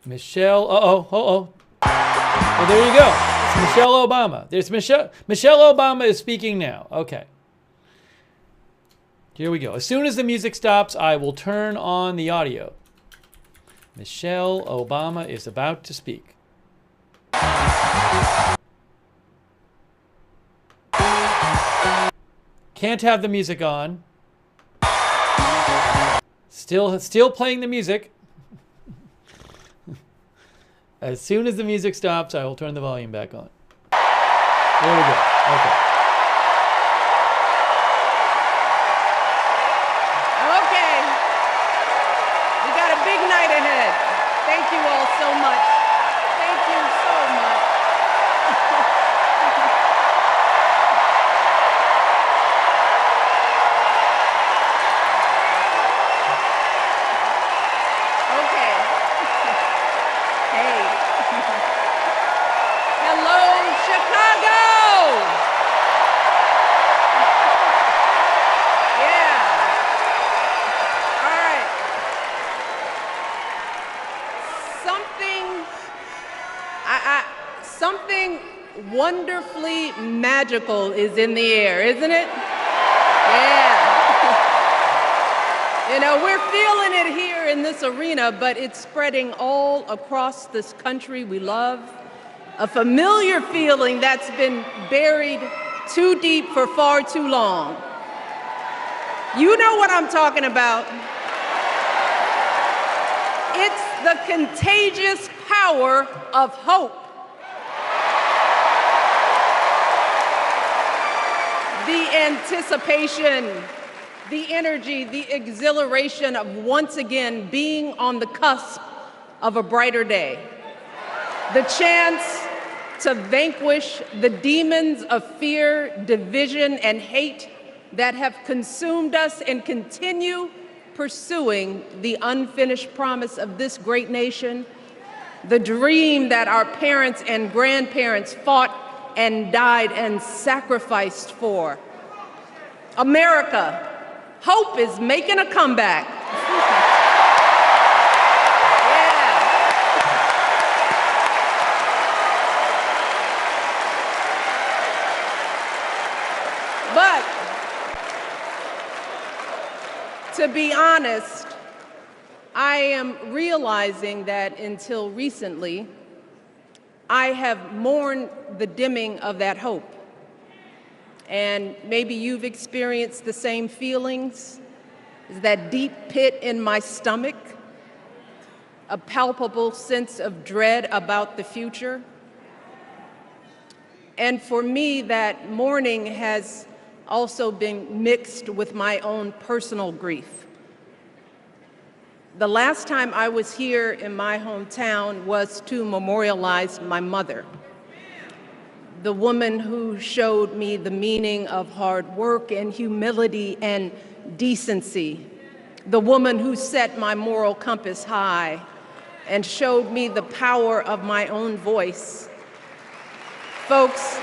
Michelle. Oh, there you go. It's Michelle Obama. There's Michelle Obama is speaking now. Okay. Here we go. As soon as the music stops, I will turn on the audio. Michelle Obama is about to speak. Can't have the music on. Still playing the music. As soon as the music stops, I will turn the volume back on. There we go. Okay. Okay. We got a big night ahead. Thank you all so much. Thank you so much. Something wonderfully magical is in the air, isn't it? Yeah. You know, we're feeling it here in this arena, but it's spreading all across this country we love. A familiar feeling that's been buried too deep for far too long. You know what I'm talking about. It's the contagious power of hope. The anticipation, the energy, the exhilaration of once again being on the cusp of a brighter day. The chance to vanquish the demons of fear, division, and hate that have consumed us and continue pursuing the unfinished promise of this great nation, the dream that our parents and grandparents fought and died and sacrificed for. America, hope is making a comeback. But to be honest, I am realizing that until recently, I have mourned the dimming of that hope. And maybe you've experienced the same feelings. Is that deep pit in my stomach, a palpable sense of dread about the future. And for me, that mourning has also been mixed with my own personal grief. The last time I was here in my hometown was to memorialize my mother, the woman who showed me the meaning of hard work and humility and decency, the woman who set my moral compass high and showed me the power of my own voice. Folks,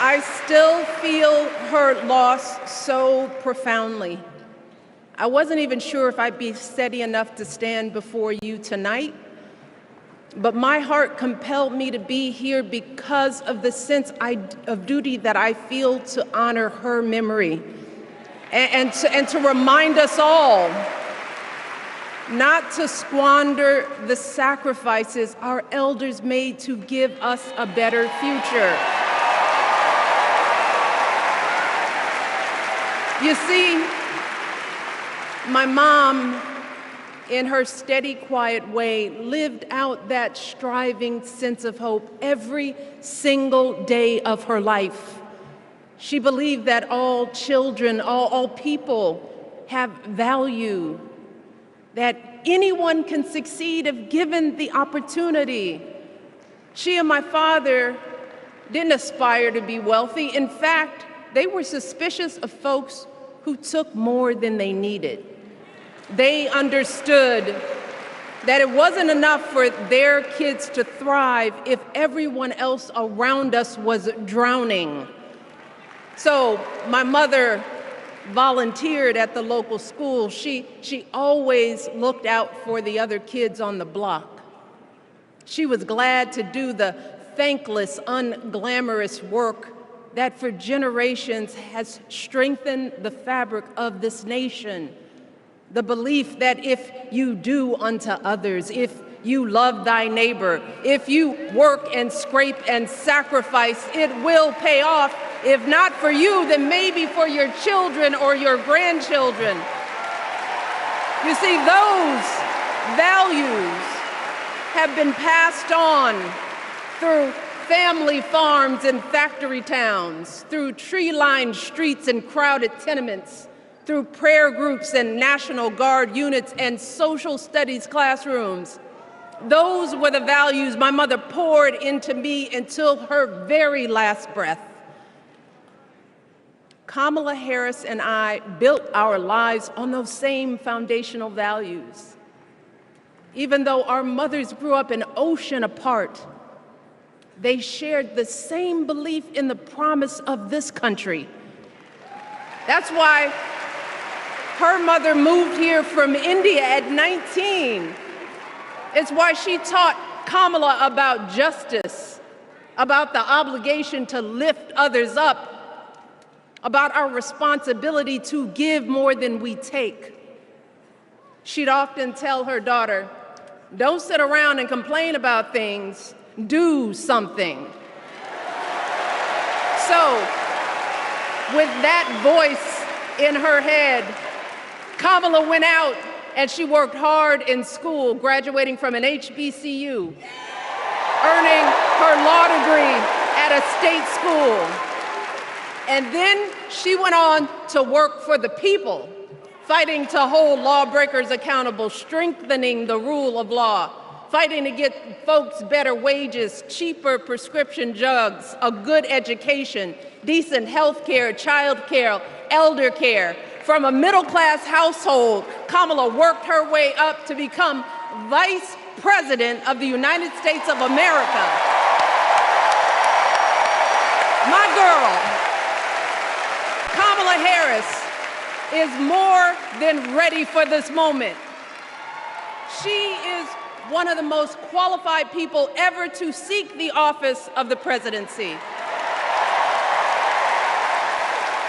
I still feel her loss so profoundly. I wasn't even sure if I'd be steady enough to stand before you tonight, but my heart compelled me to be here because of the sense of duty that I feel to honor her memory and to remind us all not to squander the sacrifices our elders made to give us a better future. You see, my mom, in her steady, quiet way, lived out that striving sense of hope every single day of her life. She believed that all children, all people have value, that anyone can succeed if given the opportunity. She and my father didn't aspire to be wealthy. In fact, they were suspicious of folks who took more than they needed. They understood that it wasn't enough for their kids to thrive if everyone else around us was drowning. So my mother volunteered at the local school. She always looked out for the other kids on the block. She was glad to do the thankless, unglamorous work that for generations has strengthened the fabric of this nation. The belief that if you do unto others, if you love thy neighbor, if you work and scrape and sacrifice, it will pay off. If not for you, then maybe for your children or your grandchildren. You see, those values have been passed on through family farms and factory towns, through tree-lined streets and crowded tenements, through prayer groups and National Guard units and social studies classrooms. Those were the values my mother poured into me until her very last breath. Kamala Harris and I built our lives on those same foundational values. Even though our mothers grew up an ocean apart, they shared the same belief in the promise of this country. That's why her mother moved here from India at 19. It's why she taught Kamala about justice, about the obligation to lift others up, about our responsibility to give more than we take. She'd often tell her daughter, "Don't sit around and complain about things, do something." So, with that voice in her head, Kamala went out and she worked hard in school, graduating from an HBCU, earning her law degree at a state school. And then she went on to work for the people, fighting to hold lawbreakers accountable, strengthening the rule of law, fighting to get folks better wages, cheaper prescription drugs, a good education, decent health care, child care, elder care. From a middle-class household, Kamala worked her way up to become Vice President of the United States of America. My girl, Kamala Harris, is more than ready for this moment. She is one of the most qualified people ever to seek the office of the presidency.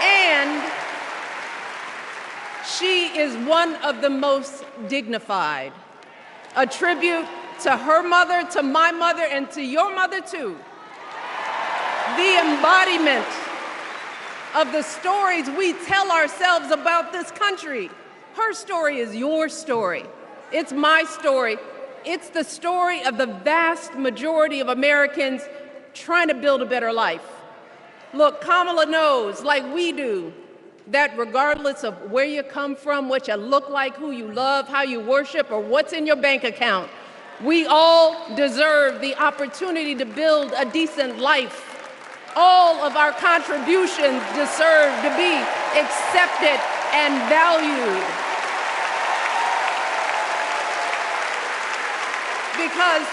And she is one of the most dignified. A tribute to her mother, to my mother, and to your mother too. The embodiment of the stories we tell ourselves about this country. Her story is your story. It's my story. It's the story of the vast majority of Americans trying to build a better life. Look, Kamala knows, like we do, that regardless of where you come from, what you look like, who you love, how you worship, or what's in your bank account, we all deserve the opportunity to build a decent life. All of our contributions deserve to be accepted and valued. Because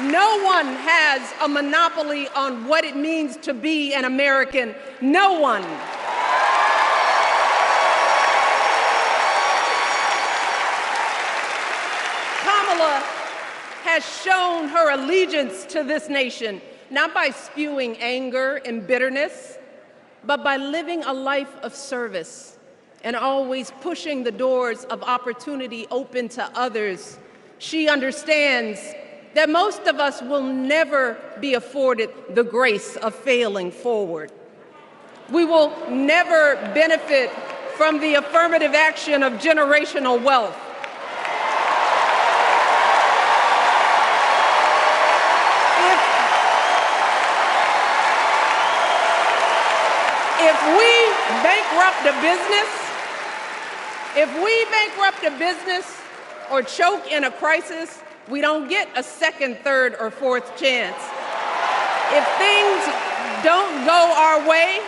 no one has a monopoly on what it means to be an American. No one. Kamala has shown her allegiance to this nation, not by spewing anger and bitterness, but by living a life of service and always pushing the doors of opportunity open to others. She understands that most of us will never be afforded the grace of failing forward. We will never benefit from the affirmative action of generational wealth. If we bankrupt a business or choke in a crisis, we don't get a second, third, or fourth chance. If things don't go our way,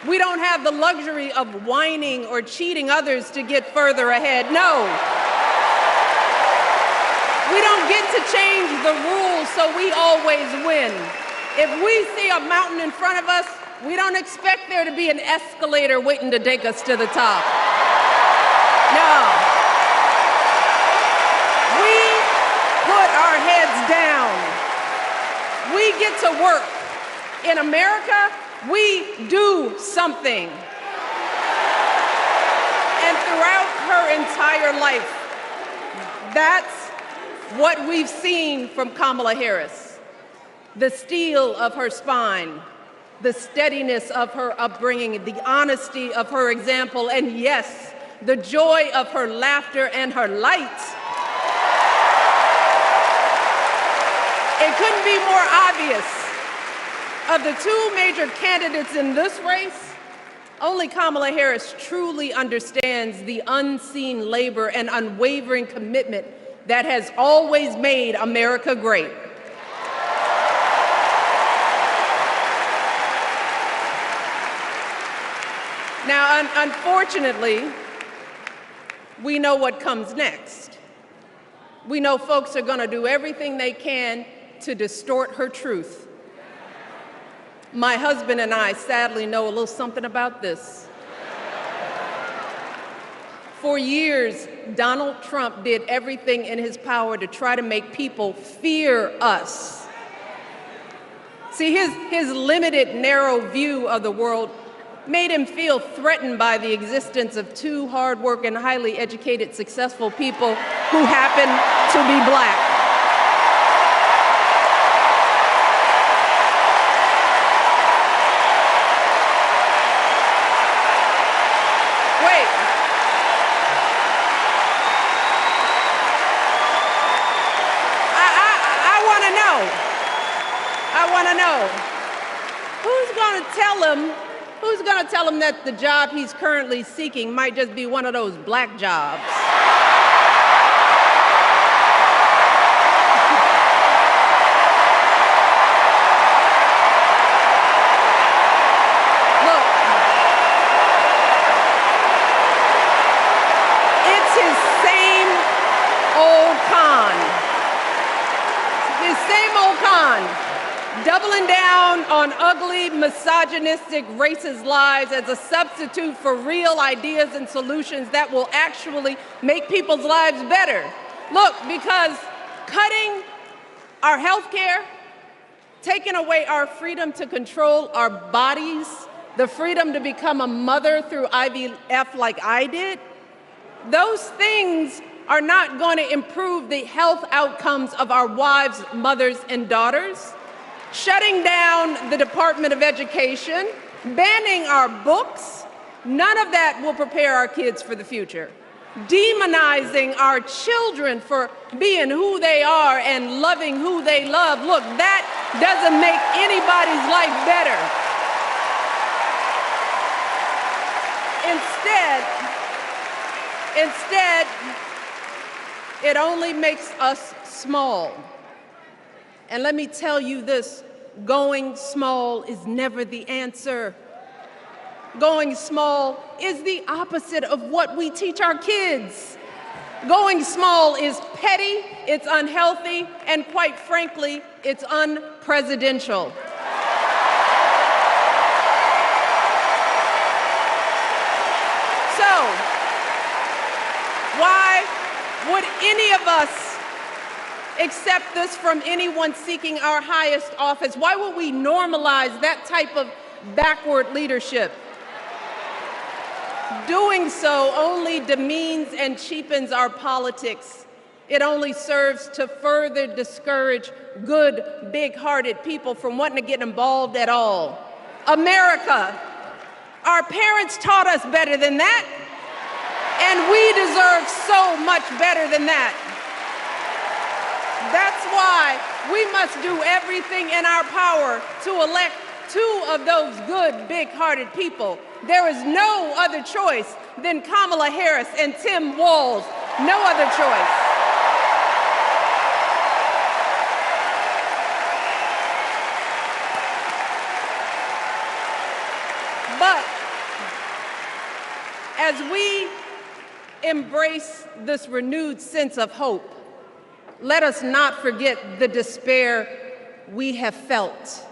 we don't have the luxury of whining or cheating others to get further ahead. No. We don't get to change the rules so we always win. If we see a mountain in front of us, we don't expect there to be an escalator waiting to take us to the top. No. We put our heads down. We get to work. In America, we do something. And throughout her entire life, that's what we've seen from Kamala Harris. The steel of her spine, the steadiness of her upbringing, the honesty of her example, and yes, the joy of her laughter and her light. It couldn't be more obvious. Of the two major candidates in this race, only Kamala Harris truly understands the unseen labor and unwavering commitment that has always made America great. Now, unfortunately, we know what comes next. We know folks are going to do everything they can to distort her truth. My husband and I sadly know a little something about this. For years, Donald Trump did everything in his power to try to make people fear us. See, his limited, narrow view of the world made him feel threatened by the existence of two hardworking, highly educated, successful people who happen to be black. Wait. I want to know, who's going to tell him that the job he's currently seeking might just be one of those black jobs? Look, it's his same old con. His same old con. Doubling down on ugly, misogynistic, racist lies as a substitute for real ideas and solutions that will actually make people's lives better. Look, because cutting our health care, taking away our freedom to control our bodies, the freedom to become a mother through IVF like I did, those things are not going to improve the health outcomes of our wives, mothers, and daughters. Shutting down the Department of Education, banning our books, none of that will prepare our kids for the future. Demonizing our children for being who they are and loving who they love, look, that doesn't make anybody's life better. Instead, it only makes us small. And let me tell you this, going small is never the answer. Going small is the opposite of what we teach our kids. Going small is petty, it's unhealthy, and quite frankly, it's unpresidential. So, why would any of us accept this from anyone seeking our highest office? Why would we normalize that type of backward leadership? Doing so only demeans and cheapens our politics. It only serves to further discourage good, big-hearted people from wanting to get involved at all. America Our parents taught us better than that, and we deserve so much better than that. That's why we must do everything in our power to elect 2 of those good, big-hearted people. There is no other choice than Kamala Harris and Tim Walz. No other choice. But as we embrace this renewed sense of hope, let us not forget the despair we have felt.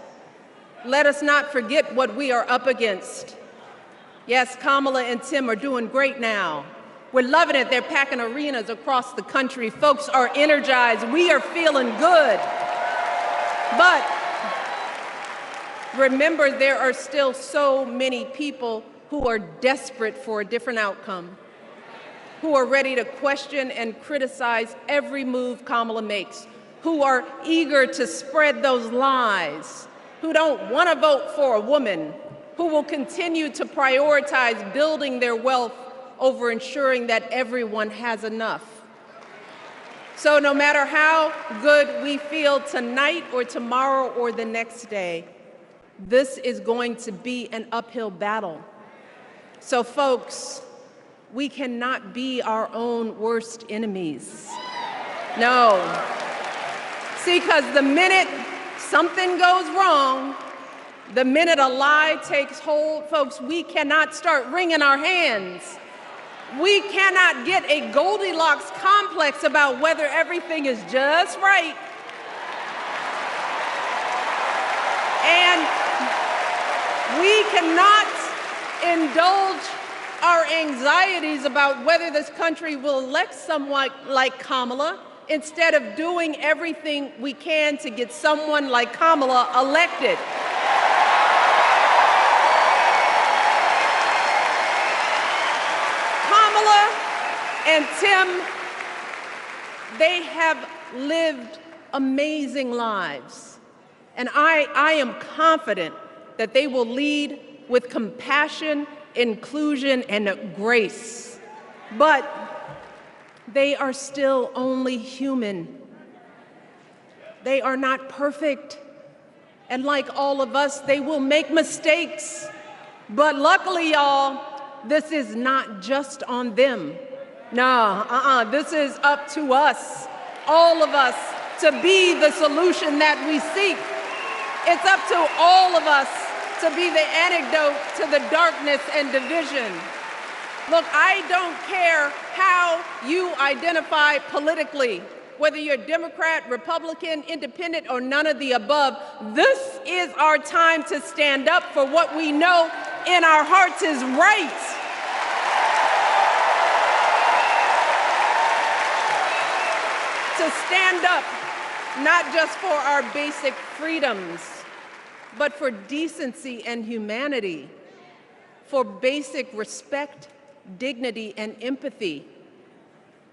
Let us not forget what we are up against. Yes, Kamala and Tim are doing great now. We're loving it. They're packing arenas across the country. Folks are energized. We are feeling good. But remember, there are still so many people who are desperate for a different outcome, who are ready to question and criticize every move Kamala makes, who are eager to spread those lies, who don't want to vote for a woman, who will continue to prioritize building their wealth over ensuring that everyone has enough. So no matter how good we feel tonight or tomorrow or the next day, this is going to be an uphill battle. So folks, we cannot be our own worst enemies. No. See, because the minute something goes wrong, the minute a lie takes hold, folks, we cannot start wringing our hands. We cannot get a Goldilocks complex about whether everything is just right. And we cannot indulge our anxieties about whether this country will elect someone like Kamala instead of doing everything we can to get someone like Kamala elected. Kamala and Tim, they have lived amazing lives. And I am confident that they will lead with compassion, inclusion, and grace. But they are still only human. They are not perfect. And like all of us, they will make mistakes. But luckily, y'all, this is not just on them. No, this is up to us, all of us, to be the solution that we seek. It's up to all of us to be the antidote to the darkness and division. Look, I don't care how you identify politically, whether you're Democrat, Republican, Independent, or none of the above. This is our time to stand up for what we know in our hearts is right. To stand up, not just for our basic freedoms, but for decency and humanity, for basic respect, dignity, and empathy,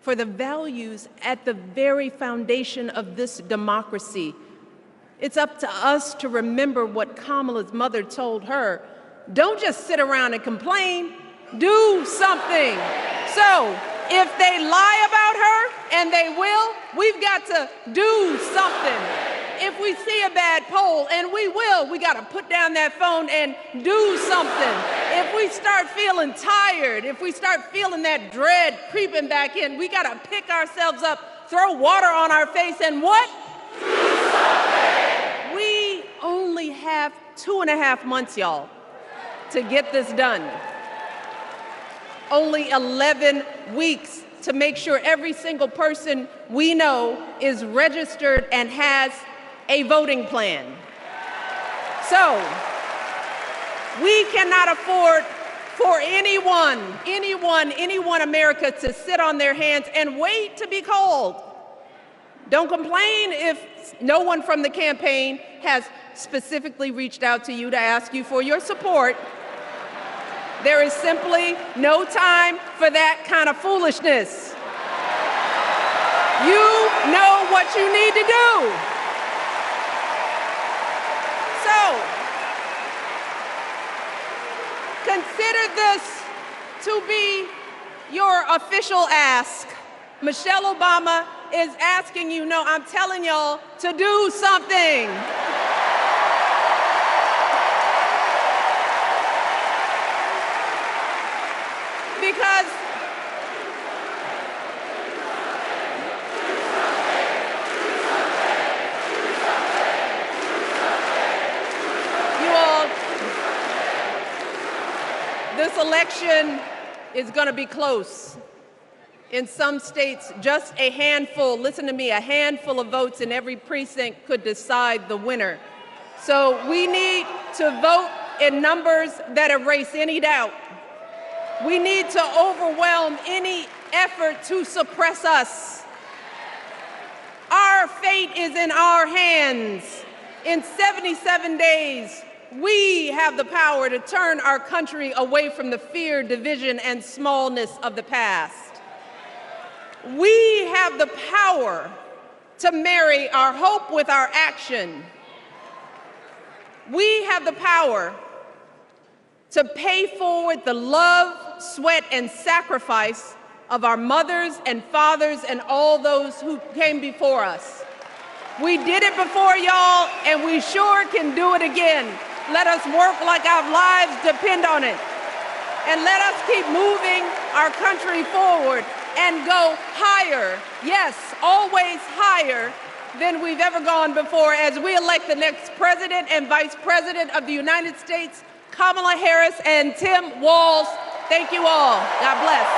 for the values at the very foundation of this democracy. It's up to us to remember what Kamala's mother told her. Don't just sit around and complain, do something. So if they lie about her, and they will, we've got to do something. If we see a bad poll, and we will, we got to put down that phone and do something. If we start feeling tired, if we start feeling that dread creeping back in, we got to pick ourselves up, throw water on our face, and what? Do something. We only have 2.5 months, y'all, to get this done. Only 11 weeks to make sure every single person we know is registered and has a voting plan. So we cannot afford for anyone America to sit on their hands and wait to be called. Don't complain if no one from the campaign has specifically reached out to you to ask you for your support. There is simply no time for that kind of foolishness. You know what you need to do. So, consider this to be your official ask. Michelle Obama is asking you, no, I'm telling y'all to do something. Because you all, this election is going to be close. In some states, just a handful, listen to me, a handful of votes in every precinct could decide the winner. So we need to vote in numbers that erase any doubt. We need to overwhelm any effort to suppress us. Our fate is in our hands. In 77 days, we have the power to turn our country away from the fear, division, and smallness of the past. We have the power to marry our hope with our action. We have the power to pay forward the love, sweat, and sacrifice of our mothers and fathers and all those who came before us. We did it before, y'all, and we sure can do it again. Let us work like our lives depend on it. And let us keep moving our country forward and go higher, yes, always higher than we've ever gone before as we elect the next president and vice president of the United States, Kamala Harris and Tim Walz. Thank you all. God bless.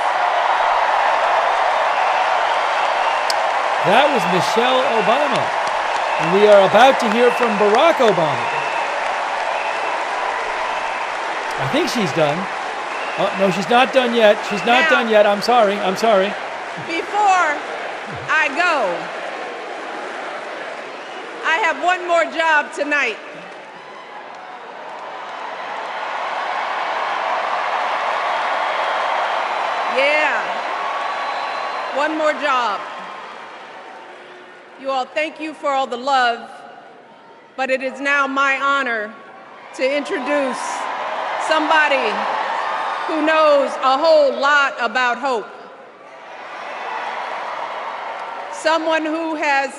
That was Michelle Obama. And we are about to hear from Barack Obama. I think she's done. Oh, no, she's not done yet. She's not done yet. I'm sorry. I'm sorry. Before I go, I have one more job tonight. Yeah, one more job. You all, thank you for all the love, but it is now my honor to introduce somebody who knows a whole lot about hope. Someone who has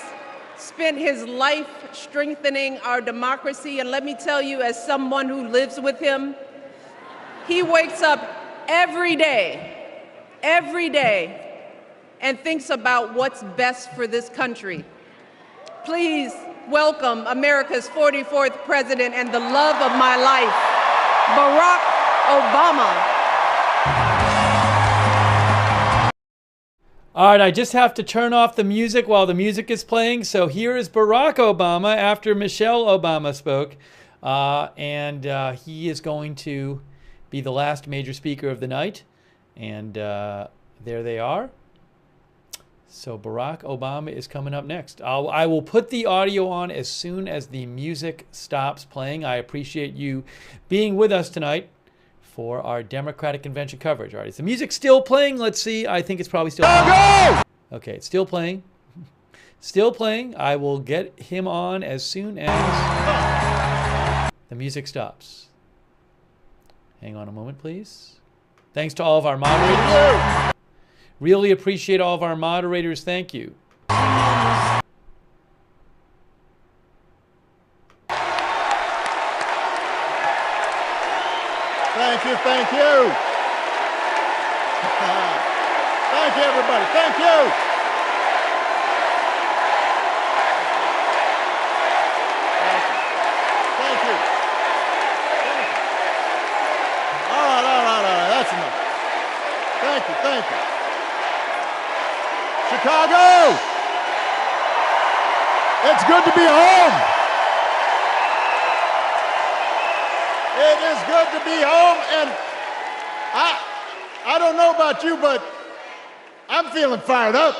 spent his life strengthening our democracy, and let me tell you, as someone who lives with him, he wakes up every day, and thinks about what's best for this country. Please welcome America's 44th president and the love of my life, Barack Obama. All right, I just have to turn off the music while the music is playing. So here is Barack Obama after Michelle Obama spoke. And he is going to be the last major speaker of the night. And there they are. So Barack Obama is coming up next. I will put the audio on as soon as the music stops playing. I appreciate you being with us tonight for our Democratic Convention coverage. All right, is the music still playing? Let's see. I think it's probably still playing. Okay, it's still playing. Still playing. I will get him on as soon as the music stops. Hang on a moment, please. Thanks to all of our moderators. Really appreciate all of our moderators. Thank you. Thank you, thank you. Thank you, everybody. Thank you. Thank you. All right. That's enough. Thank you. Chicago! It's good to be home. It is good to be home, and I don't know about you, but I'm feeling fired up.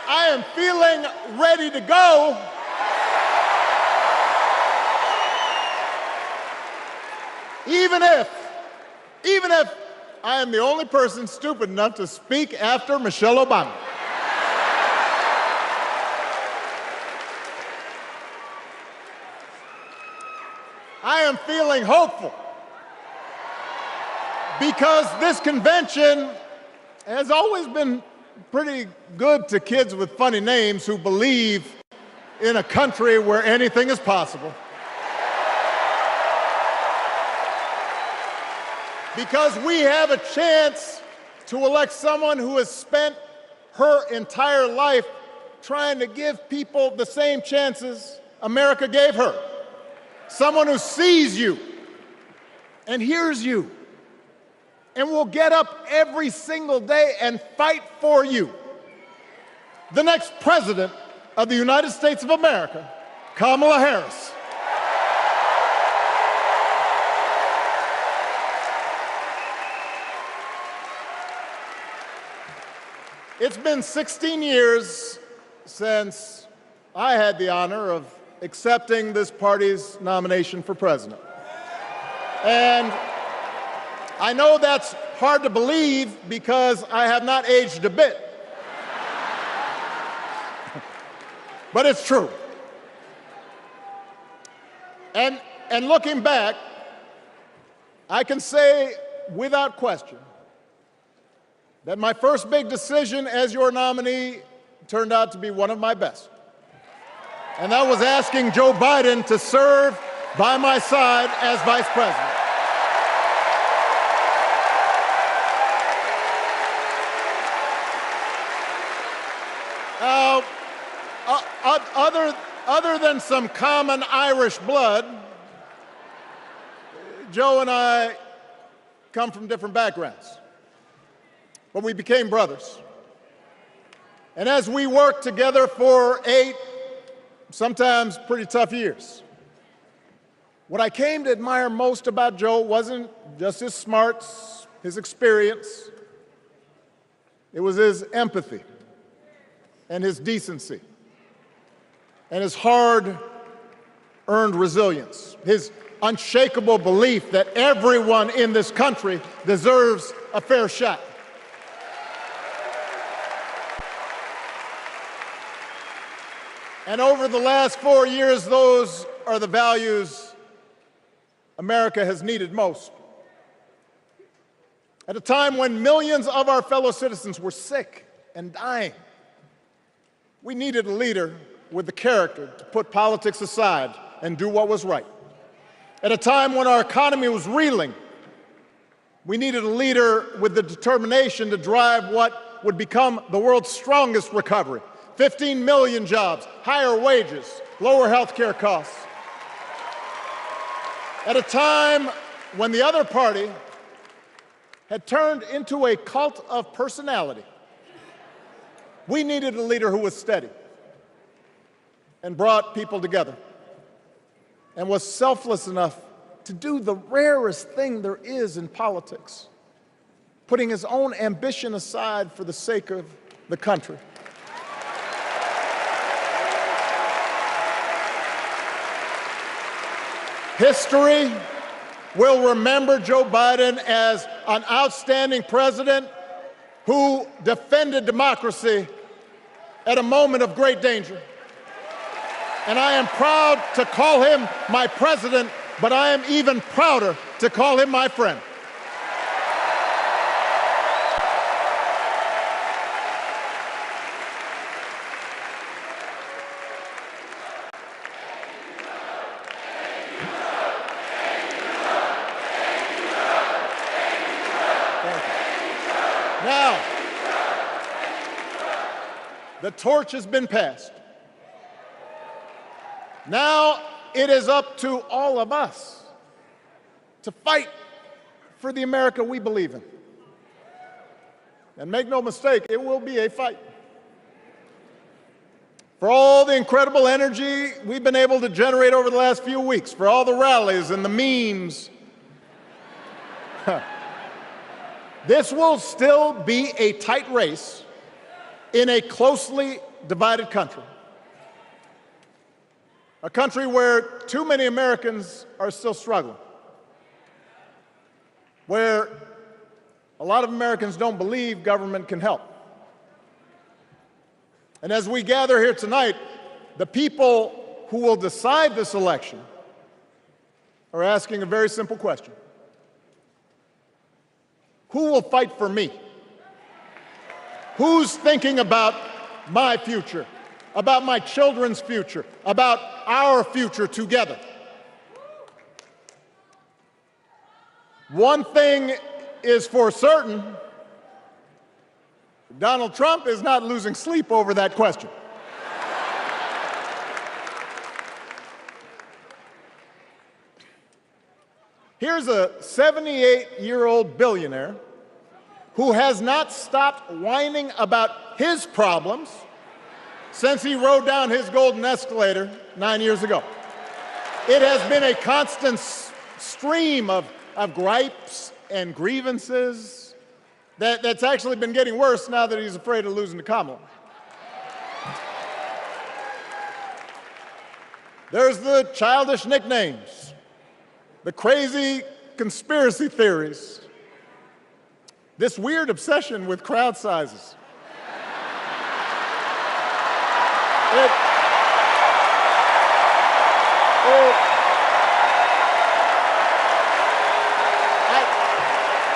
I am feeling ready to go. Even if I am the only person stupid enough to speak after Michelle Obama. am feeling hopeful because this convention has always been pretty good to kids with funny names who believe in a country where anything is possible. Because we have a chance to elect someone who has spent her entire life trying to give people the same chances America gave her. Someone who sees you and hears you and will get up every single day and fight for you. The next president of the United States of America, Kamala Harris. It's been 16 years since I had the honor of accepting this party's nomination for president. And I know that's hard to believe because I have not aged a bit. But it's true. And looking back, I can say without question that my first big decision as your nominee turned out to be one of my best. And that was asking Joe Biden to serve by my side as vice president. Other than some common Irish blood, Joe and I come from different backgrounds, but we became brothers. And as we worked together for 8, sometimes pretty tough years, what I came to admire most about Joe wasn't just his smarts, his experience. It was his empathy and his decency and his hard-earned resilience, his unshakable belief that everyone in this country deserves a fair shot. And over the last 4 years, those are the values America has needed most. At a time when millions of our fellow citizens were sick and dying, we needed a leader with the character to put politics aside and do what was right. At a time when our economy was reeling, we needed a leader with the determination to drive what would become the world's strongest recovery. 15 million jobs, higher wages, lower health care costs. At a time when the other party had turned into a cult of personality, we needed a leader who was steady and brought people together and was selfless enough to do the rarest thing there is in politics, putting his own ambition aside for the sake of the country. History will remember Joe Biden as an outstanding president who defended democracy at a moment of great danger. And I am proud to call him my president, but I am even prouder to call him my friend. Now, the torch has been passed. Now it is up to all of us to fight for the America we believe in. And make no mistake, it will be a fight. For all the incredible energy we've been able to generate over the last few weeks, for all the rallies and the memes, this will still be a tight race in a closely divided country. A country where too many Americans are still struggling, where a lot of Americans don't believe government can help. And as we gather here tonight, the people who will decide this election are asking a very simple question. Who will fight for me? Who's thinking about my future, about my children's future, about our future together? One thing is for certain, Donald Trump is not losing sleep over that question. Here's a 78-year-old billionaire who has not stopped whining about his problems since he rode down his golden escalator 9 years ago. It has been a constant stream of gripes and grievances that's actually been getting worse now that he's afraid of losing to Kamala. There's the childish nicknames, the crazy conspiracy theories, this weird obsession with crowd sizes.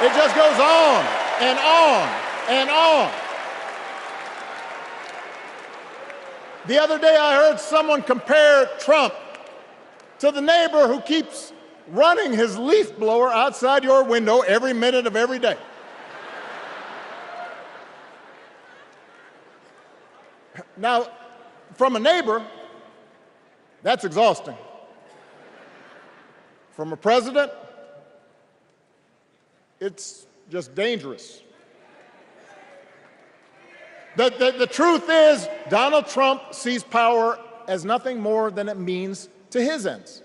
It just goes on and on and on. The other day I heard someone compare Trump to the neighbor who keeps running his leaf blower outside your window every minute of every day. Now, from a neighbor, that's exhausting. From a president, it's just dangerous. The truth is, Donald Trump sees power as nothing more than it means to his ends.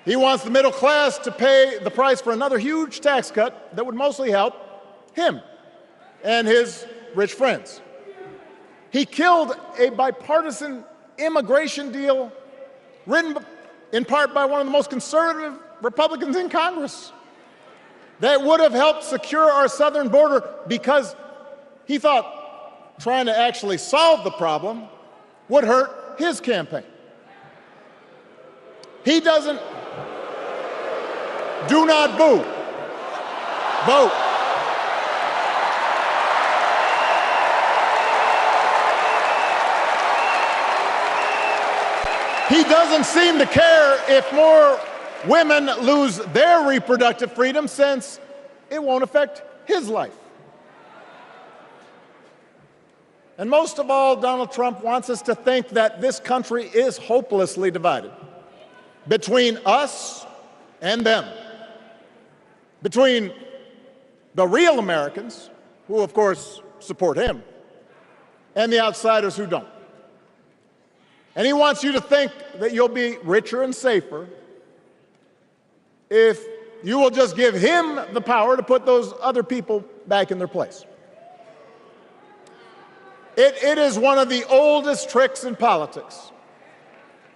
He wants the middle class to pay the price for another huge tax cut that would mostly help him and his rich friends. He killed a bipartisan immigration deal written in part by one of the most conservative Republicans in Congress that would have helped secure our southern border because he thought trying to actually solve the problem would hurt his campaign. He doesn't. Do not boo. Vote. He doesn't seem to care if more women lose their reproductive freedom since it won't affect his life. And most of all, Donald Trump wants us to think that this country is hopelessly divided between us and them, between the real Americans, who of course support him, and the outsiders who don't. And he wants you to think that you'll be richer and safer if you will just give him the power to put those other people back in their place. It is one of the oldest tricks in politics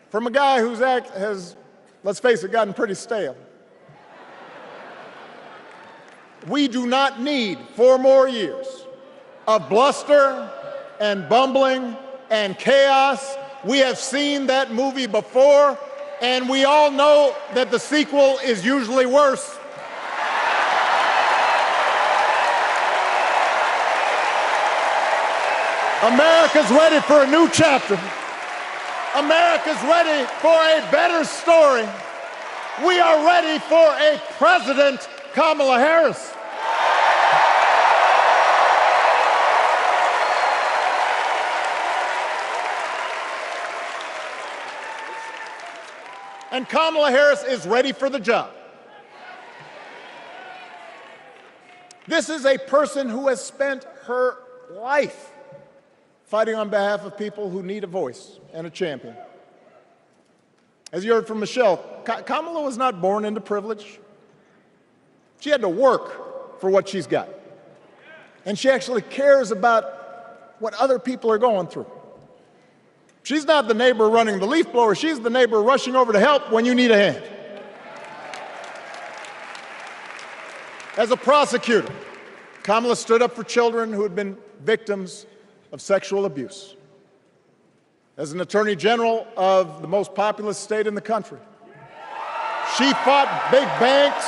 from a guy whose act has, let's face it, gotten pretty stale. We do not need 4 more years of bluster and bumbling and chaos. We have seen that movie before, and we all know that the sequel is usually worse. America's ready for a new chapter. America's ready for a better story. We are ready for a President Kamala Harris. And Kamala Harris is ready for the job. This is a person who has spent her life fighting on behalf of people who need a voice and a champion. As you heard from Michelle, Kamala was not born into privilege. She had to work for what she's got. And she actually cares about what other people are going through. She's not the neighbor running the leaf blower. She's the neighbor rushing over to help when you need a hand. As a prosecutor, Kamala stood up for children who had been victims of sexual abuse. As an attorney general of the most populous state in the country, She fought big banks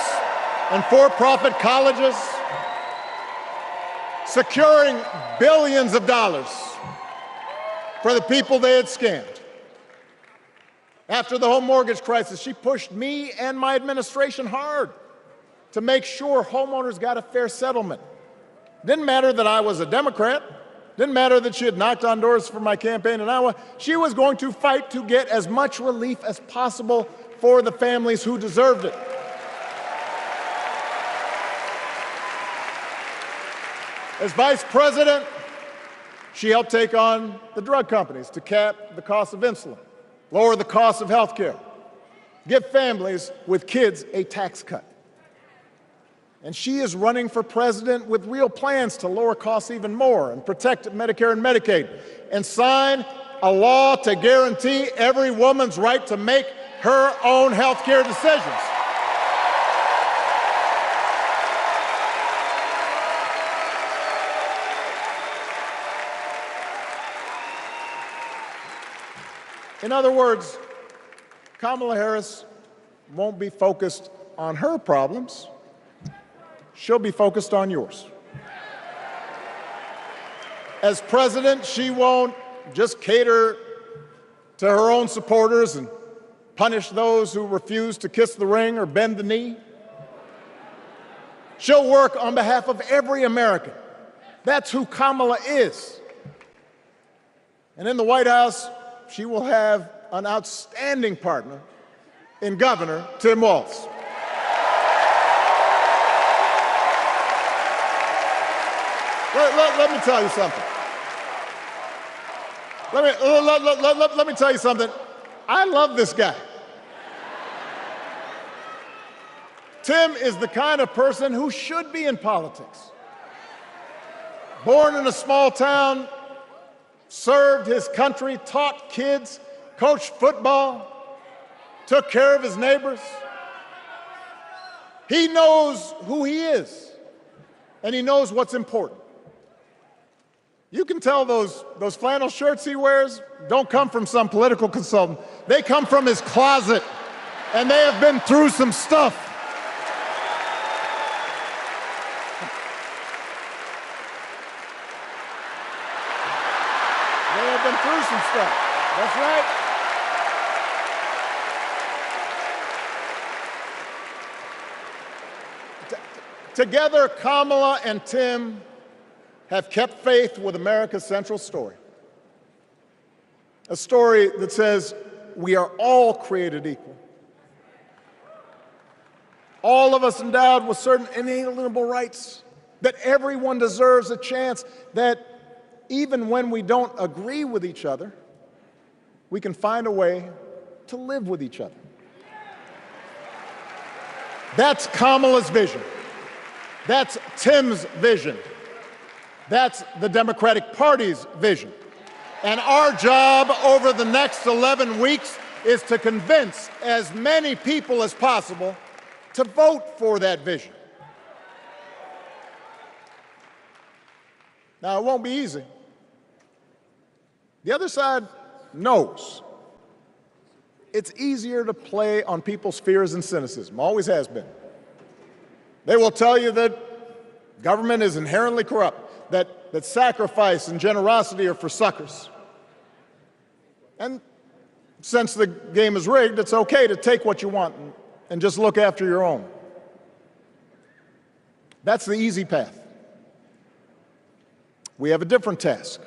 and for-profit colleges, securing billions of dollars for the people they had scammed. After the home mortgage crisis, she pushed me and my administration hard to make sure homeowners got a fair settlement. Didn't matter that I was a Democrat. Didn't matter that she had knocked on doors for my campaign in Iowa. She was going to fight to get as much relief as possible for the families who deserved it. As vice president, she helped take on the drug companies to cap the cost of insulin, lower the cost of health care, give families with kids a tax cut. And she is running for president with real plans to lower costs even more and protect Medicare and Medicaid and sign a law to guarantee every woman's right to make her own health care decisions. In other words, Kamala Harris won't be focused on her problems. She'll be focused on yours. As president, she won't just cater to her own supporters and punish those who refuse to kiss the ring or bend the knee. She'll work on behalf of every American. That's who Kamala is. And in the White House, she will have an outstanding partner in Governor Tim Walz. Let me tell you something. Let me tell you something. I love this guy. Tim is the kind of person who should be in politics. Born in a small town, served his country, taught kids, coached football, took care of his neighbors. He knows who he is, and he knows what's important. You can tell those flannel shirts he wears don't come from some political consultant. They come from his closet, and they have been through some stuff. They have been through some stuff. That's right. Together, Kamala and Tim have kept faith with America's central story. A story that says we are all created equal. All of us endowed with certain inalienable rights, that everyone deserves a chance, that even when we don't agree with each other, we can find a way to live with each other. That's Kamala's vision. That's Tim's vision. That's the Democratic Party's vision. And our job over the next 11 weeks is to convince as many people as possible to vote for that vision. Now, it won't be easy. The other side knows it's easier to play on people's fears and cynicism, always has been. They will tell you that government is inherently corrupt, that sacrifice and generosity are for suckers. And since the game is rigged, it's okay to take what you want and just look after your own. That's the easy path. We have a different task.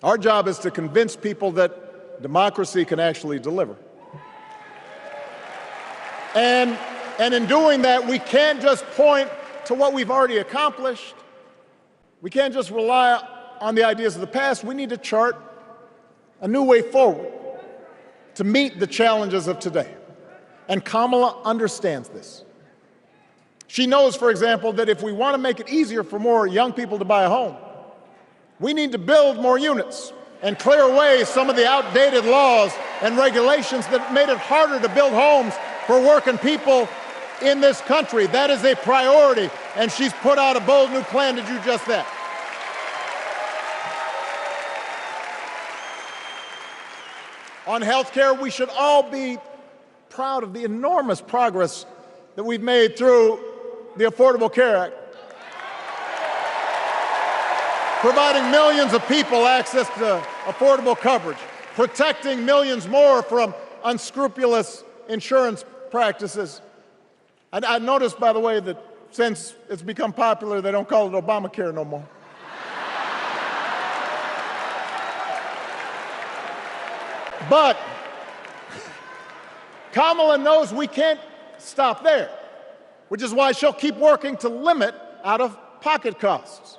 Our job is to convince people that democracy can actually deliver. And in doing that, we can't just point to what we've already accomplished. We can't just rely on the ideas of the past. We need to chart a new way forward to meet the challenges of today. And Kamala understands this. She knows, for example, that if we want to make it easier for more young people to buy a home, we need to build more units and clear away some of the outdated laws and regulations that made it harder to build homes for working people in this country. That is a priority, and she's put out a bold new plan to do just that. On health care, we should all be proud of the enormous progress that we've made through the Affordable Care Act, providing millions of people access to affordable coverage, protecting millions more from unscrupulous insurance practices. I noticed, by the way, that since it's become popular, they don't call it Obamacare no more. But Kamala knows we can't stop there, which is why she'll keep working to limit out-of-pocket costs.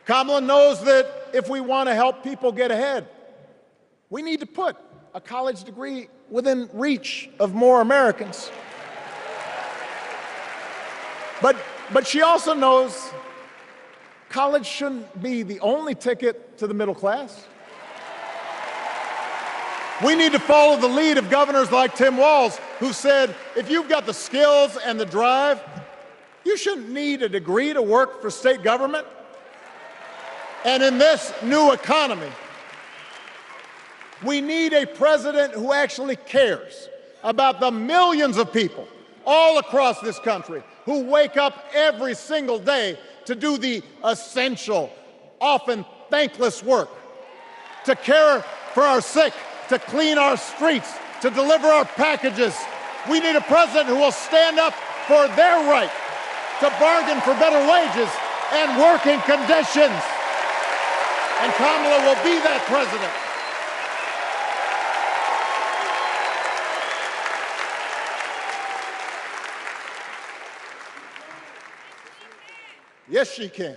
Kamala knows that if we want to help people get ahead, we need to put a college degree within reach of more Americans. But she also knows college shouldn't be the only ticket to the middle class. We need to follow the lead of governors like Tim Walz, who said, if you've got the skills and the drive, you shouldn't need a degree to work for state government. And in this new economy, we need a president who actually cares about the millions of people all across this country who wake up every single day to do the essential, often thankless work, to care for our sick, to clean our streets, to deliver our packages. We need a president who will stand up for their right to bargain for better wages and working conditions. And Kamala will be that president. Yes, she can.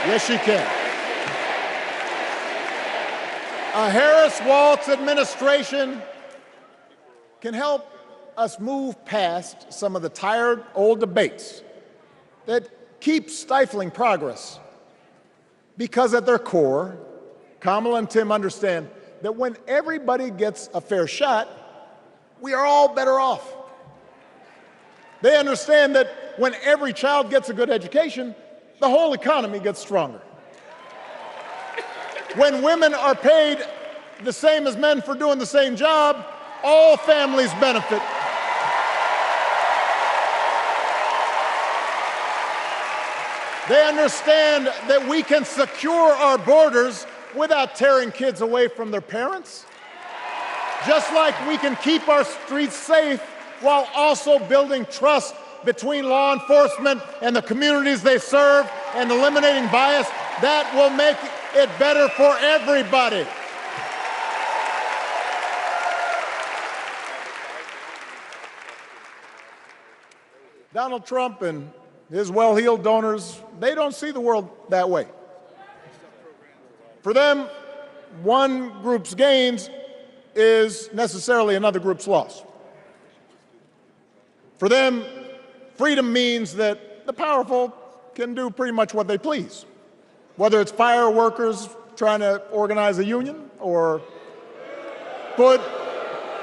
Yes, she can. A Harris-Walz administration can help us move past some of the tired old debates that keep stifling progress. Because at their core, Kamala and Tim understand that when everybody gets a fair shot, we are all better off. They understand that when every child gets a good education, the whole economy gets stronger. When women are paid the same as men for doing the same job, all families benefit. They understand that we can secure our borders without tearing kids away from their parents, just like we can keep our streets safe while also building trust between law enforcement and the communities they serve and eliminating bias. That will make it better for everybody. Donald Trump and his well-heeled donors, they don't see the world that way. For them, one group's gains is necessarily another group's loss. For them, freedom means that the powerful can do pretty much what they please, whether it's fire workers trying to organize a union, or put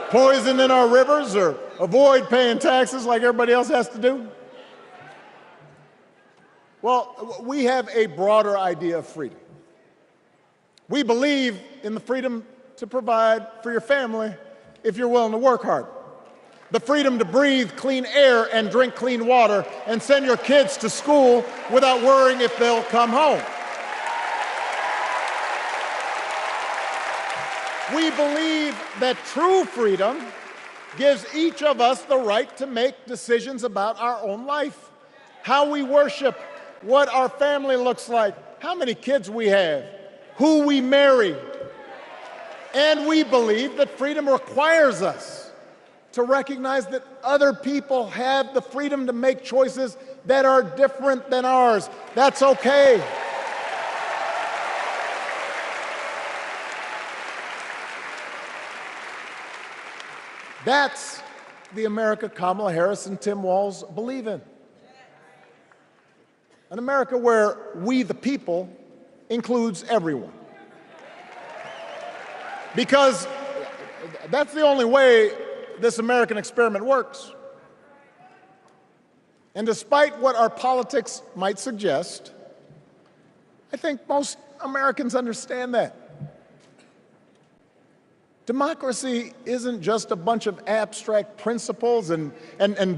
poison in our rivers, or avoid paying taxes like everybody else has to do. Well, we have a broader idea of freedom. We believe in the freedom to provide for your family if you're willing to work hard. The freedom to breathe clean air and drink clean water and send your kids to school without worrying if they'll come home. We believe that true freedom gives each of us the right to make decisions about our own life, how we worship, what our family looks like, how many kids we have, who we marry. And we believe that freedom requires us to recognize that other people have the freedom to make choices that are different than ours. That's okay. That's the America Kamala Harris and Tim Walz believe in. An America where we, the people, includes everyone. Because that's the only way this American experiment works. And despite what our politics might suggest, I think most Americans understand that. Democracy isn't just a bunch of abstract principles and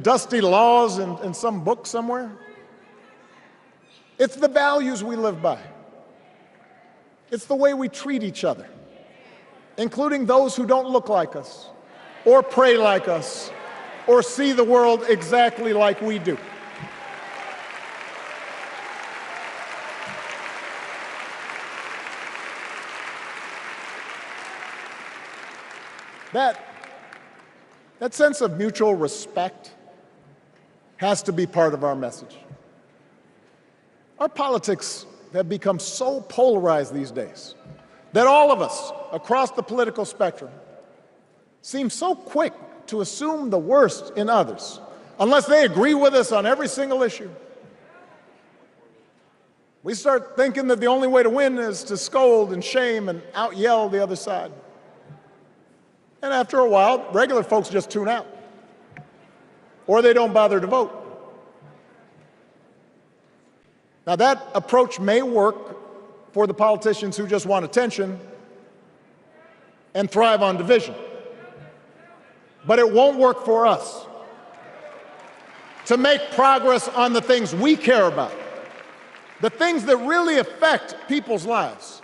dusty laws in some book somewhere. It's the values we live by. It's the way we treat each other, including those who don't look like us, or pray like us, or see the world exactly like we do. That sense of mutual respect has to be part of our message. Our politics have become so polarized these days that all of us across the political spectrum seem so quick to assume the worst in others, unless they agree with us on every single issue. We start thinking that the only way to win is to scold and shame and out-yell the other side. And after a while, regular folks just tune out, or they don't bother to vote. Now, that approach may work for the politicians who just want attention and thrive on division, but it won't work for us to make progress on the things we care about, the things that really affect people's lives.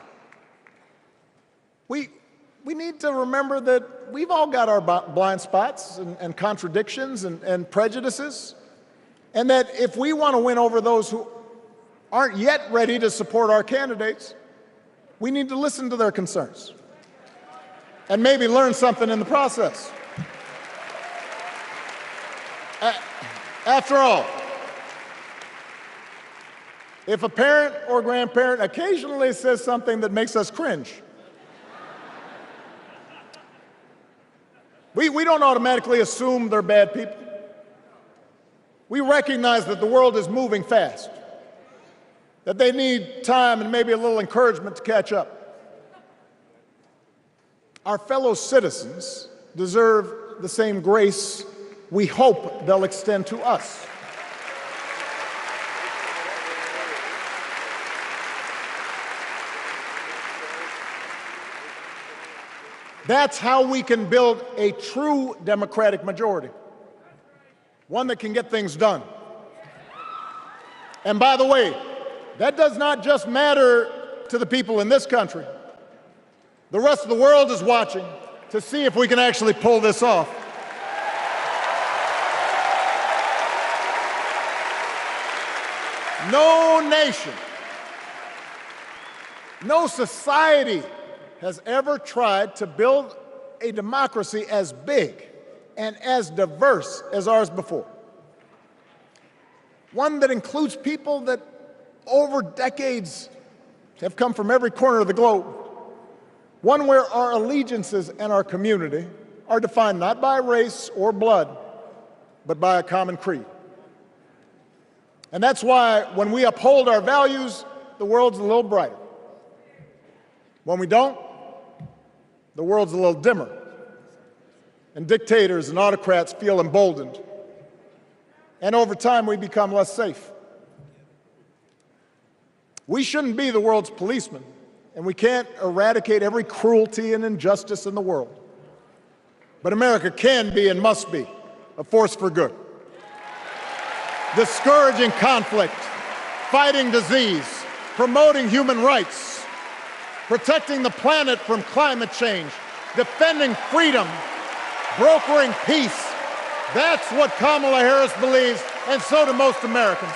We need to remember that we've all got our blind spots and contradictions and prejudices, and that if we want to win over those who aren't yet ready to support our candidates, we need to listen to their concerns and maybe learn something in the process. After all, if a parent or grandparent occasionally says something that makes us cringe, we don't automatically assume they're bad people. We recognize that the world is moving fast, that they need time and maybe a little encouragement to catch up. Our fellow citizens deserve the same grace we hope they'll extend to us. That's how we can build a true democratic majority, one that can get things done. And by the way, that does not just matter to the people in this country. The rest of the world is watching to see if we can actually pull this off. No nation, no society has ever tried to build a democracy as big and as diverse as ours before. One that includes people that over decades have come from every corner of the globe. One where our allegiances and our community are defined not by race or blood, but by a common creed. And that's why when we uphold our values, the world's a little brighter. When we don't, the world's a little dimmer, and dictators and autocrats feel emboldened. And over time, we become less safe. We shouldn't be the world's policemen, and we can't eradicate every cruelty and injustice in the world. But America can be and must be a force for good, discouraging conflict, fighting disease, promoting human rights, protecting the planet from climate change, defending freedom, brokering peace. That's what Kamala Harris believes, and so do most Americans.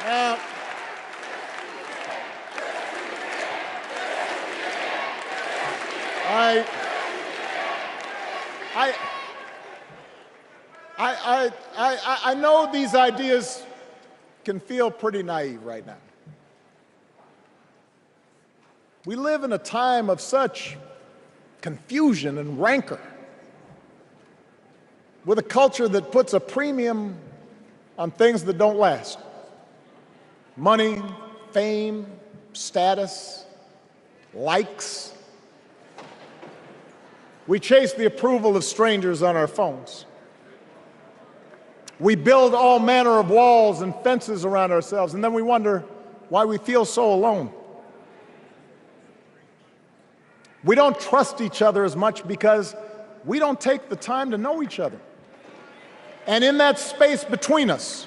Now, I know these ideas can feel pretty naive right now. We live in a time of such confusion and rancor, with a culture that puts a premium on things that don't last. Money, fame, status. likes. We chase the approval of strangers on our phones. We build all manner of walls and fences around ourselves, and then we wonder why we feel so alone. We don't trust each other as much because we don't take the time to know each other. And in that space between us,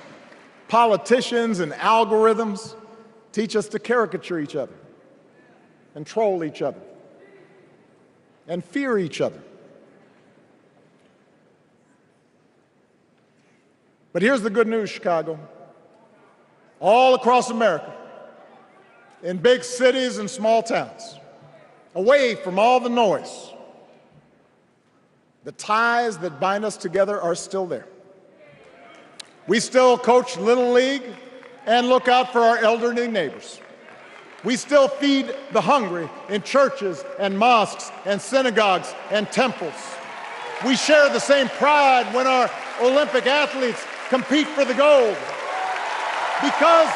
politicians and algorithms teach us to caricature each other and troll each other and fear each other. But here's the good news, Chicago. All across America, in big cities and small towns, away from all the noise, the ties that bind us together are still there. We still coach Little League and look out for our elderly neighbors. We still feed the hungry in churches and mosques and synagogues and temples. We share the same pride when our Olympic athletes compete for the gold. Because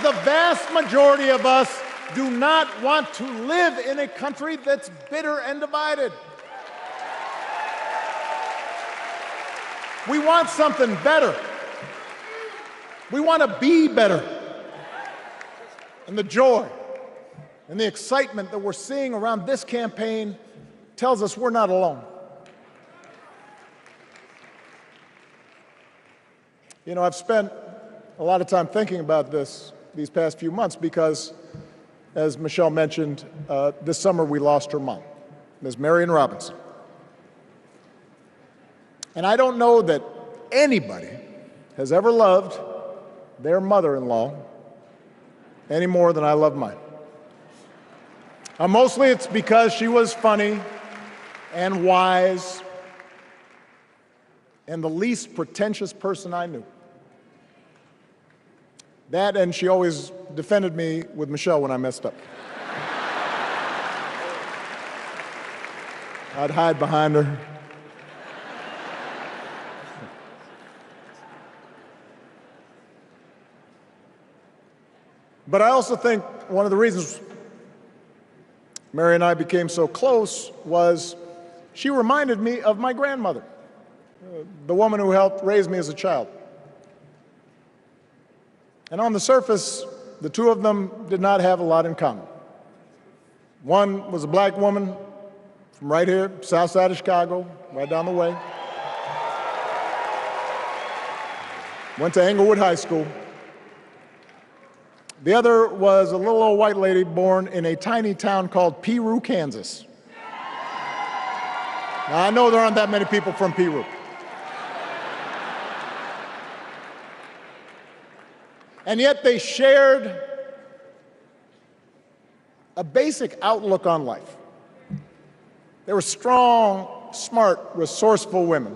the vast majority of us do not want to live in a country that's bitter and divided. We want something better. We want to be better. And the joy and the excitement that we're seeing around this campaign tells us we're not alone. You know, I've spent a lot of time thinking about these past few months because, as Michelle mentioned, this summer we lost her mom, Ms. Marion Robinson. And I don't know that anybody has ever loved their mother-in-law any more than I love mine. Mostly it's because she was funny and wise and the least pretentious person I knew. That, and she always defended me with Michelle when I messed up. I'd hide behind her. But I also think one of the reasons Mary and I became so close was she reminded me of my grandmother, the woman who helped raise me as a child. And on the surface, the two of them did not have a lot in common. One was a black woman from right here, south side of Chicago, right down the way. Went to Englewood High School. The other was a little old white lady born in a tiny town called Peru, Kansas. Now, I know there aren't that many people from Peru. And yet they shared a basic outlook on life. They were strong, smart, resourceful women,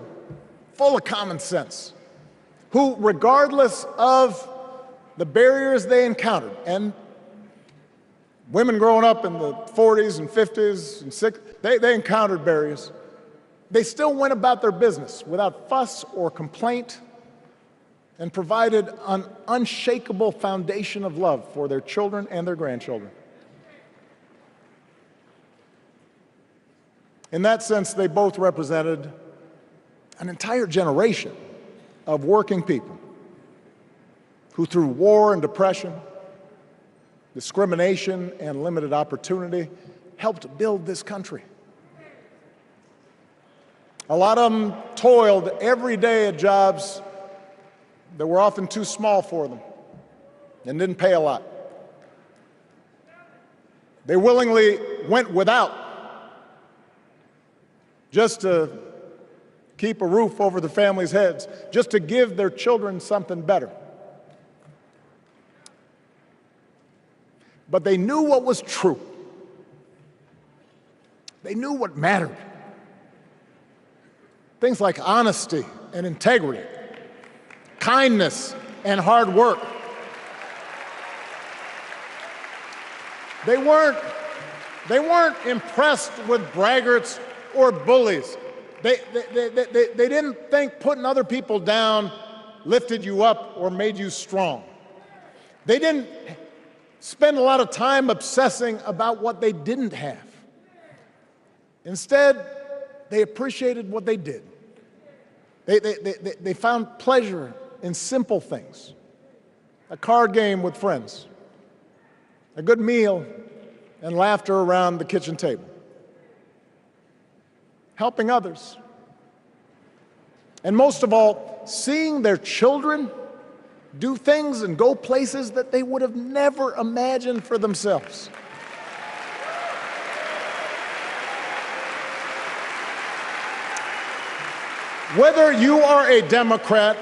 full of common sense, who, regardless of the barriers they encountered, and women growing up in the 40s and 50s and 60s, they encountered barriers. They still went about their business without fuss or complaint and provided an unshakable foundation of love for their children and their grandchildren. In that sense, they both represented an entire generation of working people who, through war and depression, discrimination and limited opportunity, helped build this country. A lot of them toiled every day at jobs that were often too small for them and didn't pay a lot. They willingly went without just to keep a roof over the families' heads, just to give their children something better. But they knew what was true. They knew what mattered. Things like honesty and integrity, kindness and hard work. They weren't impressed with braggarts or bullies. They didn't think putting other people down lifted you up or made you strong. They didn't spend a lot of time obsessing about what they didn't have. Instead, they appreciated what they did. They found pleasure in simple things. A card game with friends, a good meal, and laughter around the kitchen table. Helping others. And most of all, seeing their children do things and go places that they would have never imagined for themselves. Whether you are a Democrat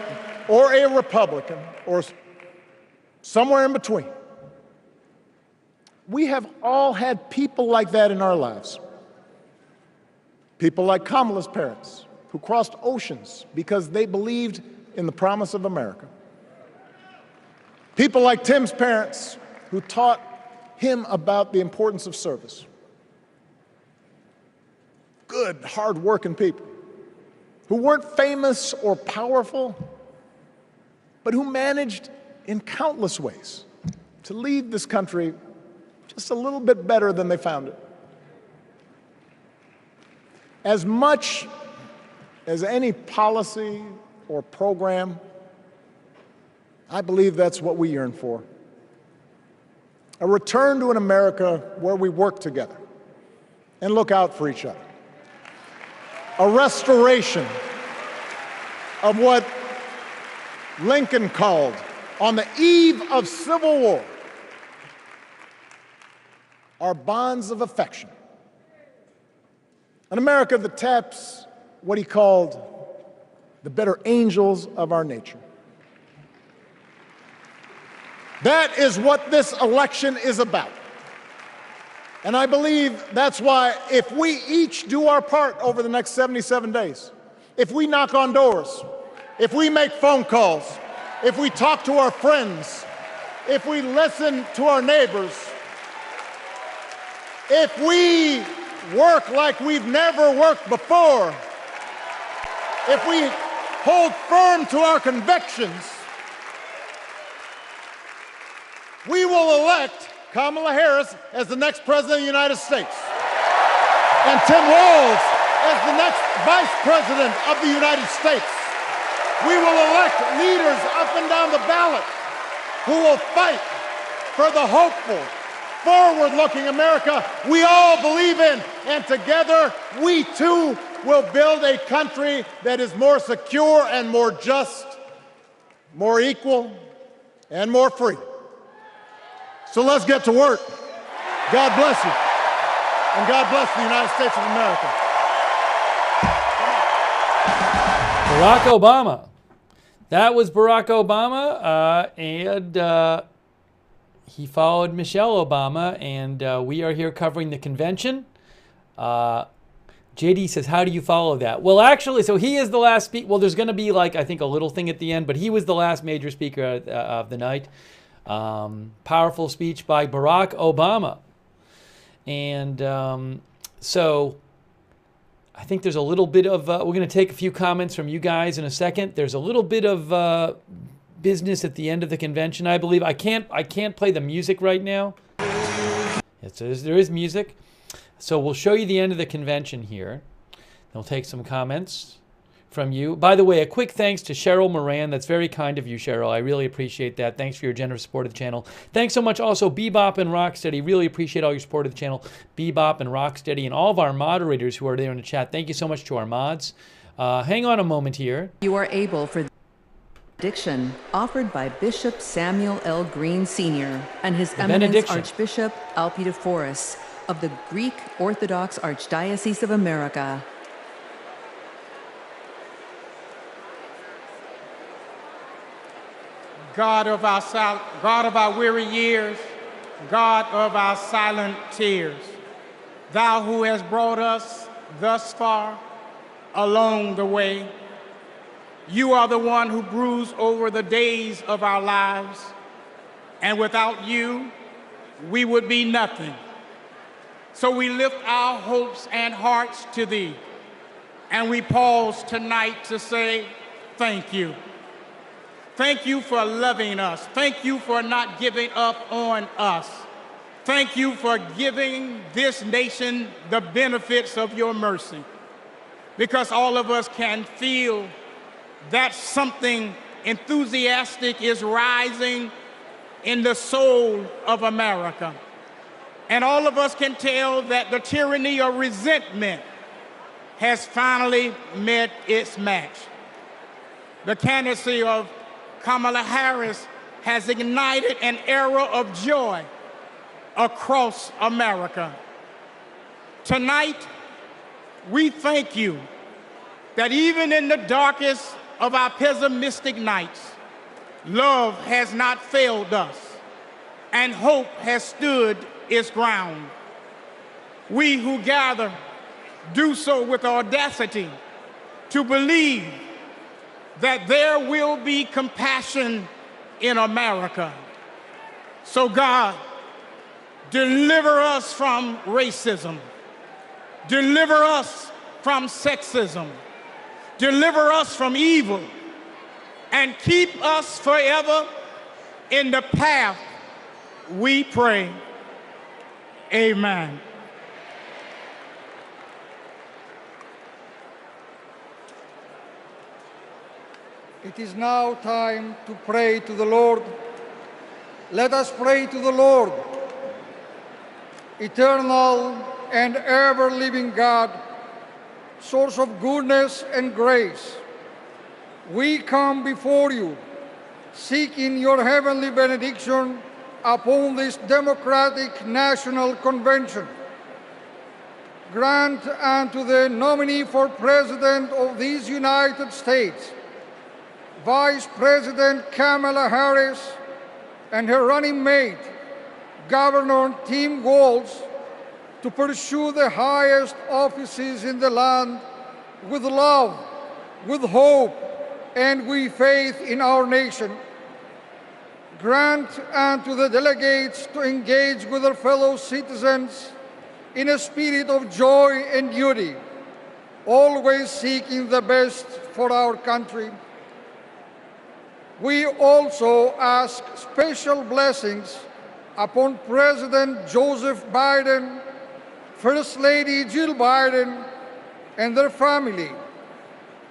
or a Republican or somewhere in between, we have all had people like that in our lives. People like Kamala's parents, who crossed oceans because they believed in the promise of America. People like Tim's parents, who taught him about the importance of service. Good, hard-working people who weren't famous or powerful, but who managed in countless ways to leave this country just a little bit better than they found it. As much as any policy or program, I believe that's what we yearn for. A return to an America where we work together and look out for each other. A restoration of what Lincoln called, on the eve of civil war, our bonds of affection. An America that taps what he called the better angels of our nature. That is what this election is about. And I believe that's why if we each do our part over the next 77 days, if we knock on doors, if we make phone calls, if we talk to our friends, if we listen to our neighbors, if we work like we've never worked before, if we hold firm to our convictions, we will elect Kamala Harris as the next President of the United States, and Tim Walz as the next Vice President of the United States. We will elect leaders up and down the ballot who will fight for the hopeful, forward-looking America we all believe in, and together we too will build a country that is more secure and more just, more equal, and more free. So let's get to work. God bless you. And God bless the United States of America. Barack Obama. That was Barack Obama, and he followed Michelle Obama, and we are here covering the convention. JD says, how do you follow that? Well, actually, so he is the last speaker. Well, there's going to be, like, I think a little thing at the end, but he was the last major speaker of the night. Powerful speech by Barack Obama. And so I think there's a little bit of, we're going to take a few comments from you guys in a second. There's a little bit of business at the end of the convention, I believe. I can't play the music right now. There is music. So we'll show you the end of the convention here. We'll take some comments from you. By the way, a quick thanks to Cheryl Moran. That's very kind of you, Cheryl. I really appreciate that. Thanks for your generous support of the channel. Thanks so much also Bebop and Rocksteady. Really appreciate all your support of the channel. Bebop and Rocksteady and all of our moderators who are there in the chat. Thank you so much to our mods. Hang on a moment here. You are able for the benediction offered by Bishop Samuel L. Green Sr. and His Eminence Archbishop Alpidophoros of the Greek Orthodox Archdiocese of America. God of our weary years, God of our silent tears, Thou who has brought us thus far along the way, You are the one who broods over the days of our lives, and without You, we would be nothing. So we lift our hopes and hearts to Thee, and we pause tonight to say thank You. Thank you for loving us. Thank you for not giving up on us. Thank you for giving this nation the benefits of your mercy, because all of us can feel that something enthusiastic is rising in the soul of America. And all of us can tell that the tyranny of resentment has finally met its match. The candidacy of Kamala Harris has ignited an era of joy across America. Tonight, we thank you that even in the darkest of our pessimistic nights, love has not failed us and hope has stood its ground. We who gather do so with audacity to believe that there will be compassion in America. So God, deliver us from racism. Deliver us from sexism. Deliver us from evil. And keep us forever in the path we pray. Amen. It is now time to pray to the Lord. Let us pray to the Lord. Eternal and ever-living God, source of goodness and grace, we come before you, seeking your heavenly benediction upon this democratic national convention. Grant unto the nominee for President of these United States, Vice President Kamala Harris, and her running mate, Governor Tim Walz, to pursue the highest offices in the land with love, with hope, and with faith in our nation. Grant unto the delegates to engage with their fellow citizens in a spirit of joy and duty, always seeking the best for our country. We also ask special blessings upon President Joseph Biden, First Lady Jill Biden, and their family,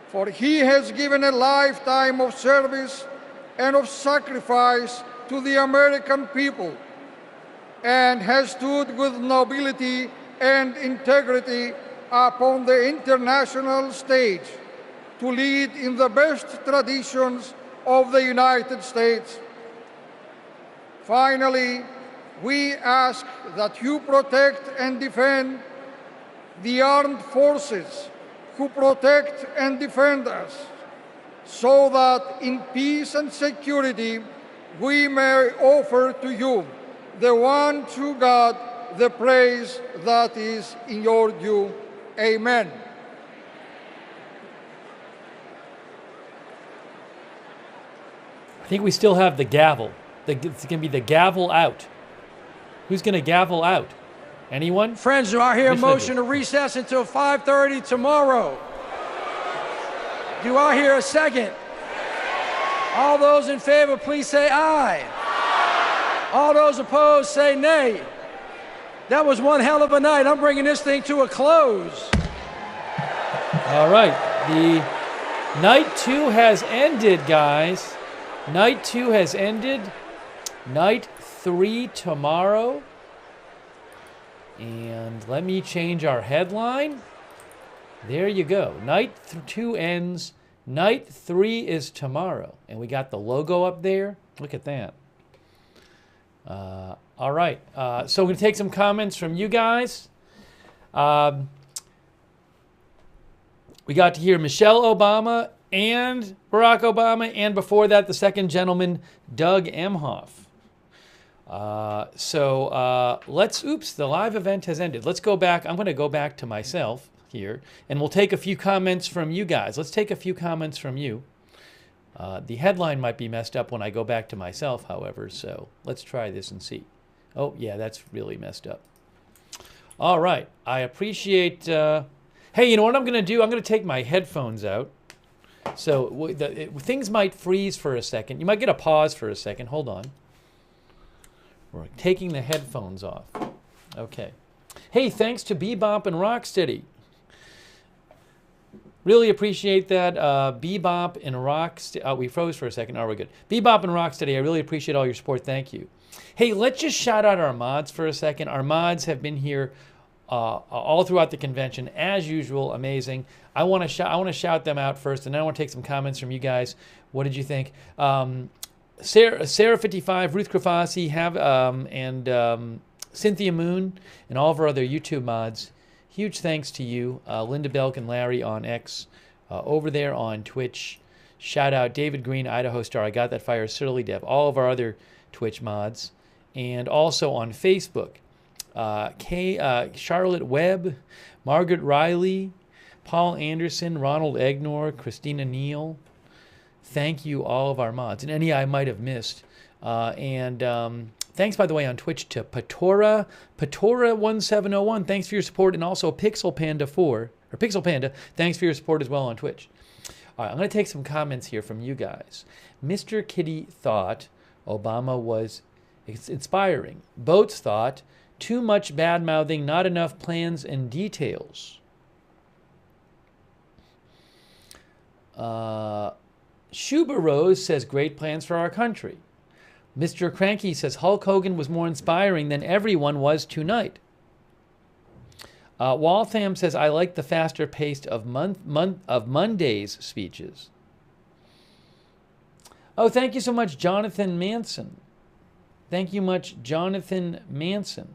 for he has given a lifetime of service and of sacrifice to the American people, and has stood with nobility and integrity upon the international stage to lead in the best traditions of the United States. Finally, we ask that you protect and defend the armed forces who protect and defend us, so that in peace and security we may offer to you, the one true God, the praise that is in your due. Amen. I think we still have the gavel. It's going to be the gavel out. Who's going to gavel out? Anyone? Friends, do I hear a motion to recess until 5:30 tomorrow? Do I hear a second? All those in favor, please say aye. All those opposed, say nay. That was one hell of a night. I'm bringing this thing to a close. All right. The night 2 has ended, guys. Night 2 has ended. Night 3 tomorrow. And let me change our headline. There you go. Night 2 ends. Night 3 is tomorrow. And we got the logo up there. Look at that. All right. So we're going to take some comments from you guys. We got to hear Michelle Obama and Barack Obama, and before that, the second gentleman, Doug Emhoff. Oops, the live event has ended. Let's go back. I'm going to go back to myself here, and we'll take a few comments from you guys. Let's take a few comments from you. The headline might be messed up when I go back to myself, however, so let's try this and see. Oh, yeah, that's really messed up. All right. I appreciate... hey, you know what I'm going to do? I'm going to take my headphones out. So things might freeze for a second. You might get a pause for a second. Hold on. We're taking the headphones off. Okay. Hey, thanks to Bebop and Rocksteady. Really appreciate that. Bebop and Rocksteady. We froze for a second. Oh, we're good. Bebop and Rocksteady, I really appreciate all your support. Thank you. Hey, let's just shout out our mods for a second. Our mods have been here all throughout the convention, as usual. Amazing. I want to shout them out first, and then I want to take some comments from you guys. What did you think? Sarah 55, Ruth Krafasi, and Cynthia Moon, and all of our other YouTube mods. Huge thanks to you, Linda Belk and Larry on X, over there on Twitch. Shout out David Green, Idaho Star, I Got That Fire, Surly Dev, all of our other Twitch mods, and also on Facebook. Charlotte Webb, Margaret Riley, Paul Anderson, Ronald Egnor, Christina Neal. Thank you, all of our mods, and any I might have missed. Thanks, by the way, on Twitch to Patora1701. Thanks for your support, and also Pixel Panda 4 or Pixel Panda. Thanks for your support as well on Twitch. All right, I'm going to take some comments here from you guys. Mr. Kitty thought Obama was inspiring. Boats thought too much bad-mouthing, not enough plans and details. Shuba Rose says great plans for our country. Mr. Cranky says Hulk Hogan was more inspiring than everyone was tonight. Waltham says I like the faster pace of Monday's speeches. Oh, thank you so much, Jonathan Manson. Thank you much, Jonathan Manson,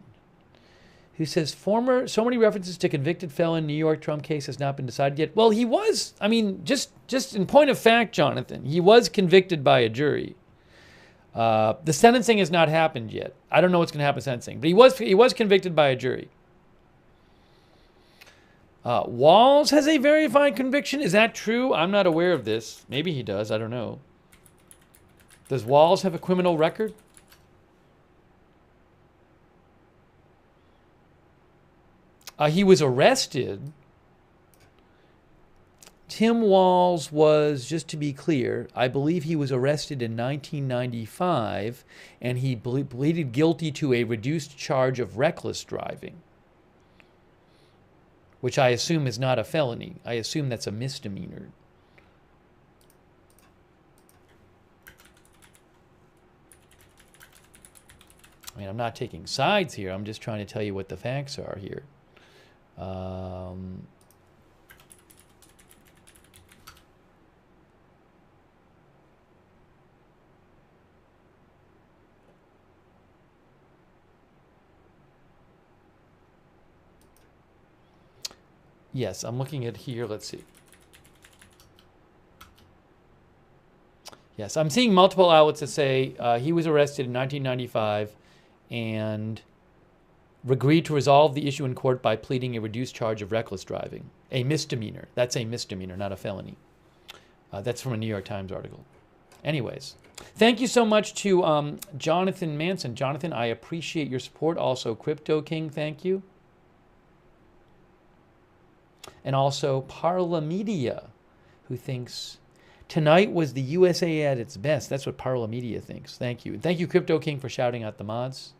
who says so many references to convicted felon New York Trump case has not been decided yet. Well, he was. I mean, just in point of fact, Jonathan, he was convicted by a jury. The sentencing has not happened yet. I don't know what's going to happen with sentencing, but he was convicted by a jury. Walls has a verified conviction. Is that true? I'm not aware of this. Maybe he does. I don't know. Does Walls have a criminal record? He was arrested. Tim Walz was, just to be clear, I believe he was arrested in 1995, and he pleaded guilty to a reduced charge of reckless driving, which I assume is not a felony. I assume that's a misdemeanor. I mean, I'm not taking sides here. I'm just trying to tell you what the facts are here. Yes, I'm looking at here. Let's see. Yes, I'm seeing multiple outlets that say he was arrested in 1995 and agreed to resolve the issue in court by pleading a reduced charge of reckless driving. A misdemeanor. That's a misdemeanor, not a felony. That's from a New York Times article. Anyways, thank you so much to Jonathan Manson. Jonathan, I appreciate your support. Also, Crypto King, thank you. And also Parla Media, who thinks tonight was the USA at its best. That's what Parla Media thinks. Thank you. And thank you, Crypto King, for shouting out the mods.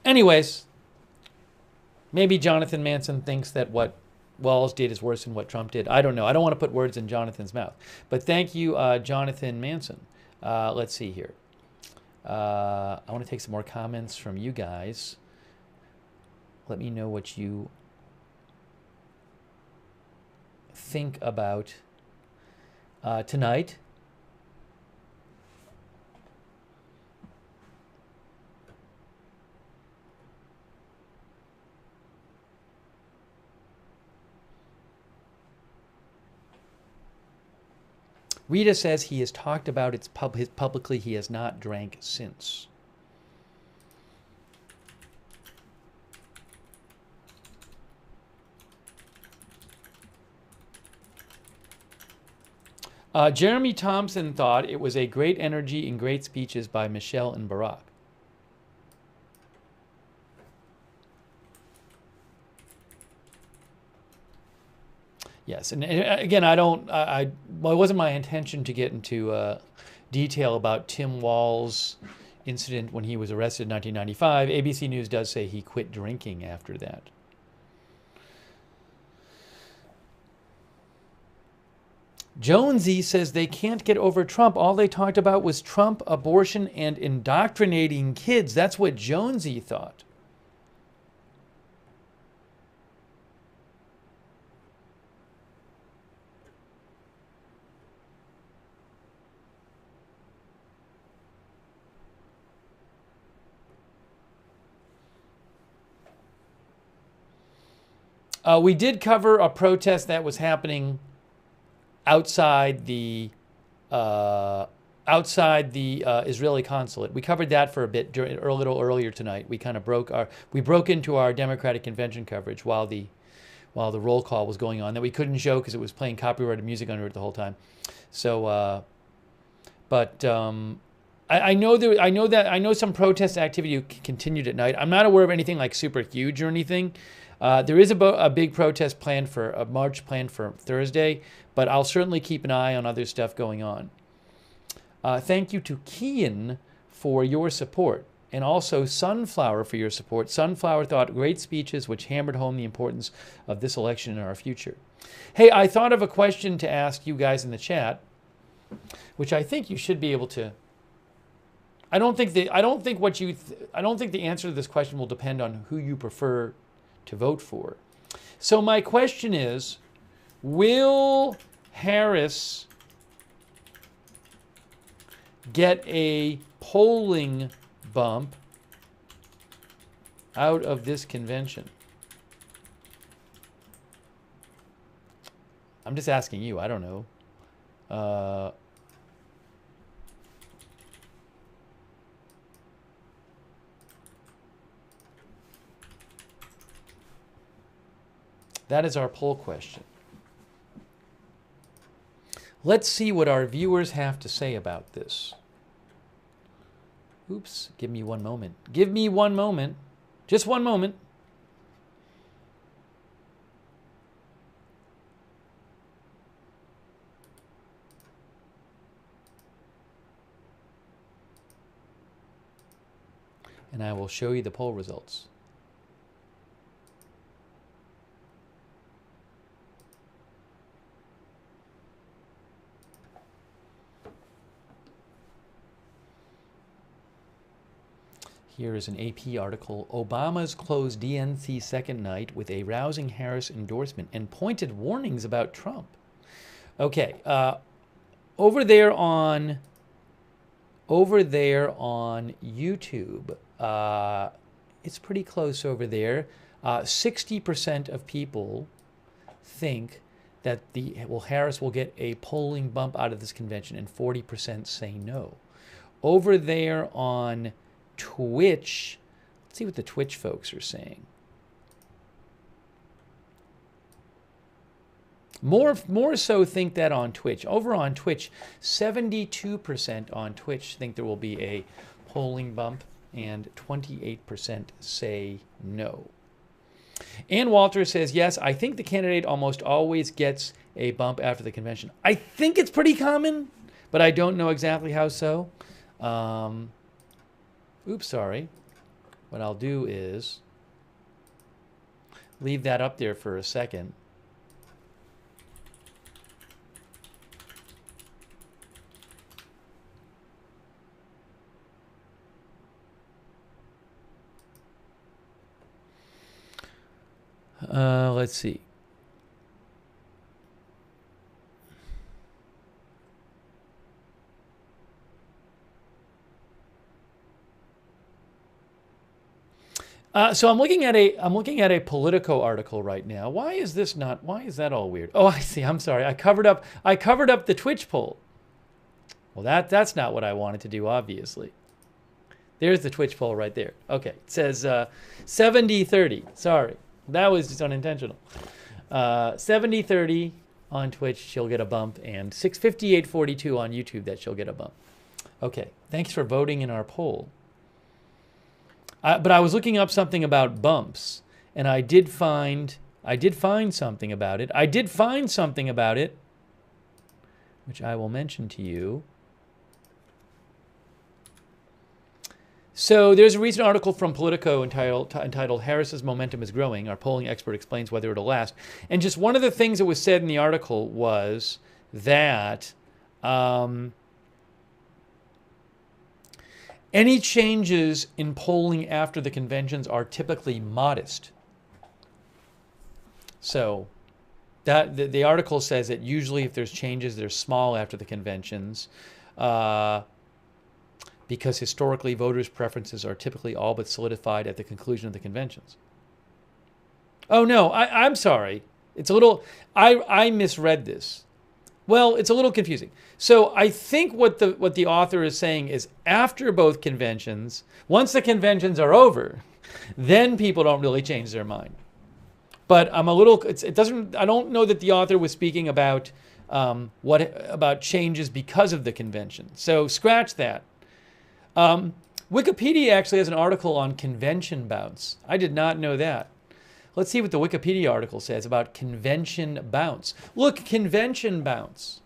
Anyways, maybe Jonathan Manson thinks that what Walz did is worse than what Trump did. I don't know. I don't want to put words in Jonathan's mouth. But thank you, Jonathan Manson. Let's see here. I want to take some more comments from you guys. Let me know what you think about tonight. Rita says he has talked about it publicly. He has not drank since. Jeremy Thompson thought it was a great energy and great speeches by Michelle and Barack. Yes, and again, well, it wasn't my intention to get into detail about Tim Wall's incident when he was arrested in 1995. ABC News does say he quit drinking after that. Jonesy says they can't get over Trump. All they talked about was Trump, abortion, and indoctrinating kids. That's what Jonesy thought. We did cover a protest that was happening outside the Israeli consulate. We covered that for a bit a little earlier tonight. We kind of broke into our Democratic convention coverage while the roll call was going on that we couldn't show because it was playing copyrighted music under it the whole time. So, I know some protest activity continued at night. I'm not aware of anything like super huge or anything. There is a big protest planned for a march planned for Thursday, but I'll certainly keep an eye on other stuff going on. Thank you to Kian for your support, and also Sunflower for your support. Sunflower thought great speeches which hammered home the importance of this election in our future. Hey, I thought of a question to ask you guys in the chat, which I think you should be able to. I don't think the answer to this question will depend on who you prefer to vote for. So my question is, will Harris get a polling bump out of this convention? I'm just asking you. I don't know. That is our poll question. Let's see what our viewers have to say about this. Oops, give me one moment. Give me one moment. Just one moment. And I will show you the poll results. Here is an AP article. Obama's closed DNC second night with a rousing Harris endorsement and pointed warnings about Trump. Okay, over there on YouTube, it's pretty close over there. 60% of people think that Harris will get a polling bump out of this convention, and 40% say no. Over there on Twitch, let's see what the Twitch folks are saying. More so think that on Twitch. Over on Twitch, 72% on Twitch think there will be a polling bump, and 28% say no. Ann Walter says, yes, I think the candidate almost always gets a bump after the convention. I think it's pretty common, but I don't know exactly how so. Oops, sorry. What I'll do is leave that up there for a second. Let's see. So I'm looking at a Politico article right now. Why is that all weird? Oh, I see. I'm sorry. I covered up the Twitch poll. Well, that's not what I wanted to do, obviously. There's the Twitch poll right there. Okay. It says 70-30. Sorry. That was just unintentional. 70-30 on Twitch, she'll get a bump, and 658-42 on YouTube, that she'll get a bump. Okay. Thanks for voting in our poll. But I was looking up something about bumps, and I did find I did find something about it. Which I will mention to you. So there's a recent article from Politico entitled Harris's Momentum is Growing. Our polling expert explains whether it'll last. And just one of the things that was said in the article was that any changes in polling after the conventions are typically modest. So that the article says that usually if there's changes, they're small after the conventions. Because historically voters' preferences are typically all but solidified at the conclusion of the conventions. Oh no, I'm sorry. It's a little, I misread this. Well, it's a little confusing. So I think what the author is saying is after both conventions, once the conventions are over, then people don't really change their mind. But I'm a little, I don't know that the author was speaking about about changes because of the convention. So scratch that. Wikipedia actually has an article on convention bounce. I did not know that. Let's see what the Wikipedia article says about convention bounce. Look, convention bounce.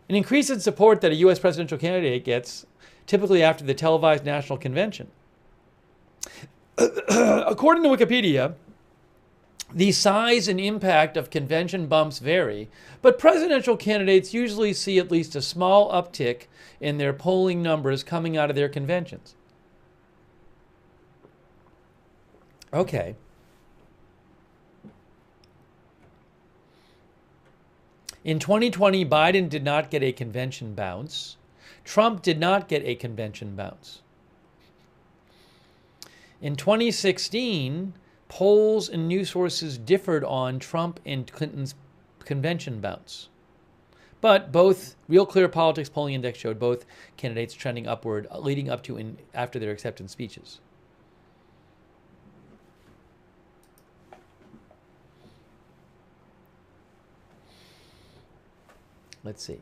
An increase in support that a U.S. presidential candidate gets typically after the televised national convention. According to Wikipedia, the size and impact of convention bumps vary, but presidential candidates usually see at least a small uptick in their polling numbers coming out of their conventions. Okay. In 2020, Biden did not get a convention bounce. Trump did not get a convention bounce. In 2016, polls and news sources differed on Trump and Clinton's convention bounce. But both Real Clear Politics polling index showed both candidates trending upward leading up to and after their acceptance speeches. Let's see.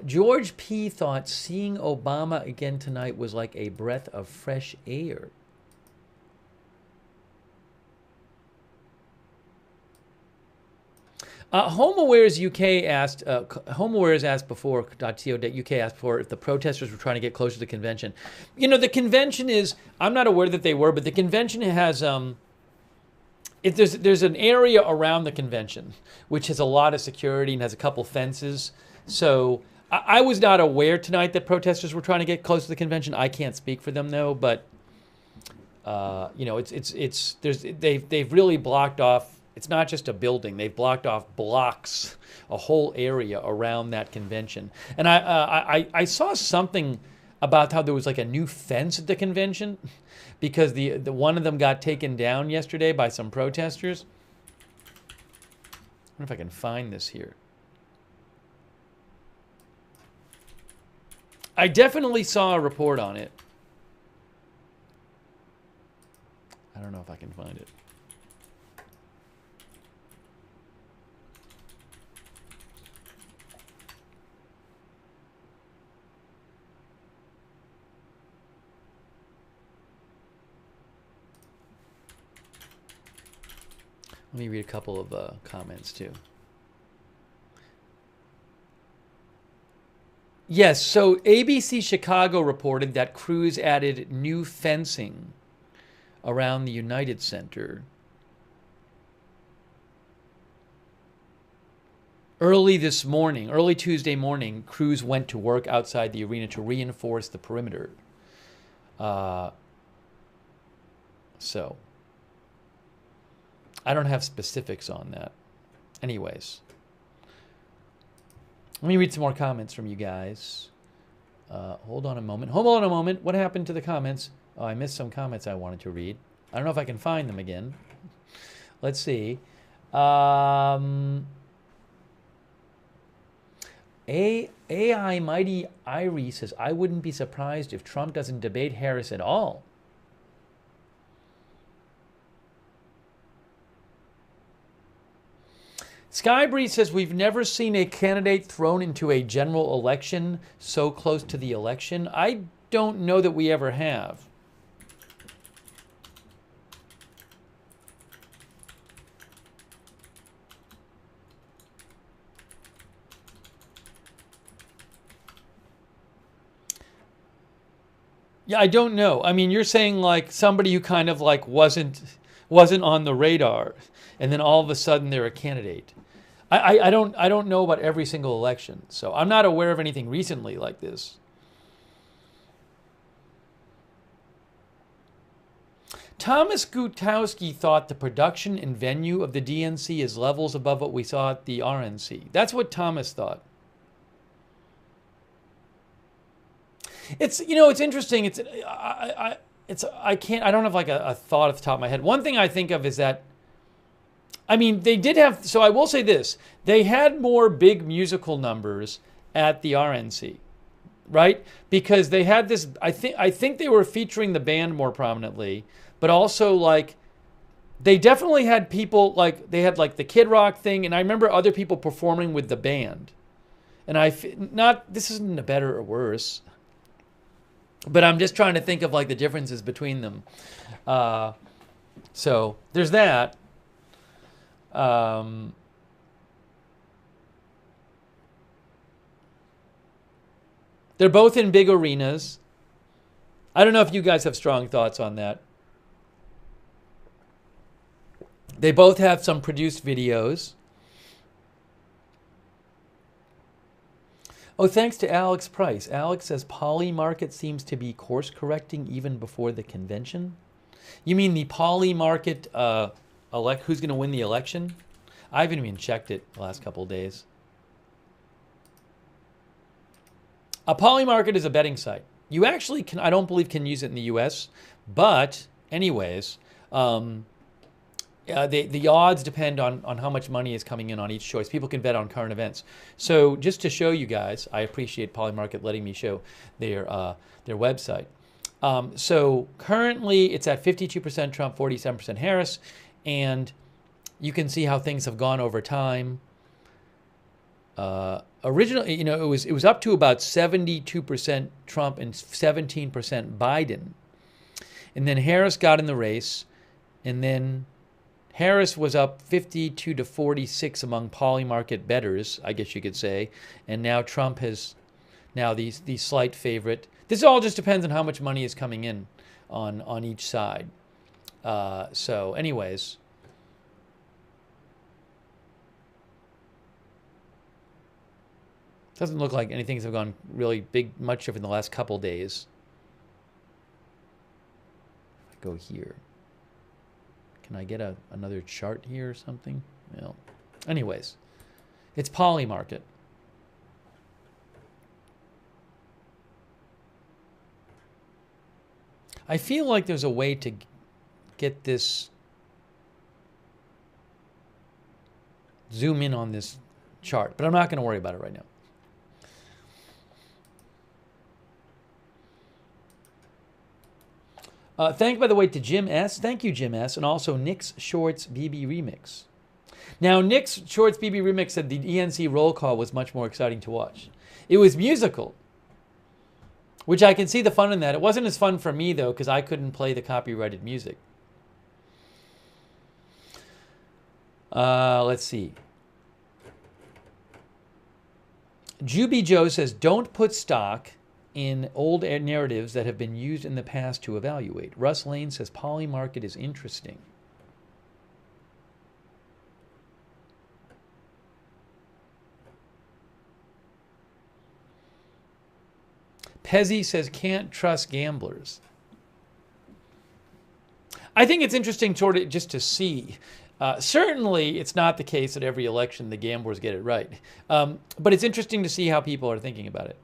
George P. thought seeing Obama again tonight was like a breath of fresh air. HomeAwares UK asked, HomeAwares asked before, .co.uk asked before if the protesters were trying to get closer to the convention. You know, the convention is, I'm not aware that they were, but the convention has, there's an area around the convention which has a lot of security and has a couple fences. So I was not aware tonight that protesters were trying to get close to the convention. I can't speak for them though, but you know, they've really blocked off. It's not just a building. They've blocked off blocks, a whole area around that convention. And I saw something about how there was like a new fence at the convention because the one of them got taken down yesterday by some protesters. I wonder if I can find this here. I definitely saw a report on it. I don't know if I can find it. Let me read a couple of comments too. Yes, so ABC Chicago reported that Cruz added new fencing around the United Center. Early Tuesday morning, Cruz went to work outside the arena to reinforce the perimeter. So, I don't have specifics on that. Anyways. Let me read some more comments from you guys. Hold on a moment. Hold on a moment. What happened to the comments? Oh, I missed some comments I wanted to read. I don't know if I can find them again. Let's see. AI Mighty Irie says, I wouldn't be surprised if Trump doesn't debate Harris at all. Skybreeze says, we've never seen a candidate thrown into a general election so close to the election. I don't know that we ever have. Yeah, I don't know. I mean, you're saying like somebody who kind of like wasn't on the radar, and then all of a sudden they're a candidate. I don't know about every single election, so I'm not aware of anything recently like this. Thomas Gutowski thought the production and venue of the DNC is levels above what we saw at the RNC. That's what Thomas thought. It's, you know, it's interesting. I don't have like a thought at the top of my head. One thing I think of is that, I mean, they did have, so I will say this, they had more big musical numbers at the RNC, right? Because they had this, I think they were featuring the band more prominently, but also like, they definitely had people, like, they had like the Kid Rock thing, and I remember other people performing with the band. And this isn't a better or worse, but I'm just trying to think of like the differences between them. So there's that. They're both in big arenas. I don't know if you guys have strong thoughts on that. They both have some produced videos. Oh, thanks to Alex Price. Alex says Poly Market seems to be course correcting even before the convention. You mean the Poly Market who's going to win the election? I haven't even checked it the last couple of days. A Poly Market is a betting site. You actually can, I don't believe, can use it in the U.S., but anyways, the odds depend on how much money is coming in on each choice. People can bet on current events. So just to show you guys, I appreciate Poly Market letting me show their website. So currently it's at 52% Trump, 47% Harris, and you can see how things have gone over time. Originally, you know, it was up to about 72% Trump and 17% Biden, and then Harris got in the race, and then Harris was up 52 to 46 among Poly Market bettors, I guess you could say, and now Trump has now the slight favorite. This all just depends on how much money is coming in on each side. So, anyways. Doesn't look like anything's have gone really much of in the last couple days. If I go here. Can I get another chart here or something? Well, anyways, it's Poly Market. I feel like there's a way to get this, zoom in on this chart, but I'm not going to worry about it right now. Thank, by the way, to Jim S. Thank you, Jim S. And also Nick's Shorts BB Remix. Now, Nick's Shorts BB Remix said the DNC roll call was much more exciting to watch. It was musical, which I can see the fun in that. It wasn't as fun for me, though, because I couldn't play the copyrighted music. Let's see. Juby Joe says, don't put stock in old narratives that have been used in the past to evaluate. Russ Lane says Poly Market is interesting. Pezzi says can't trust gamblers. I think it's interesting sort of just to see. Certainly, it's not the case that every election the gamblers get it right. But it's interesting to see how people are thinking about it.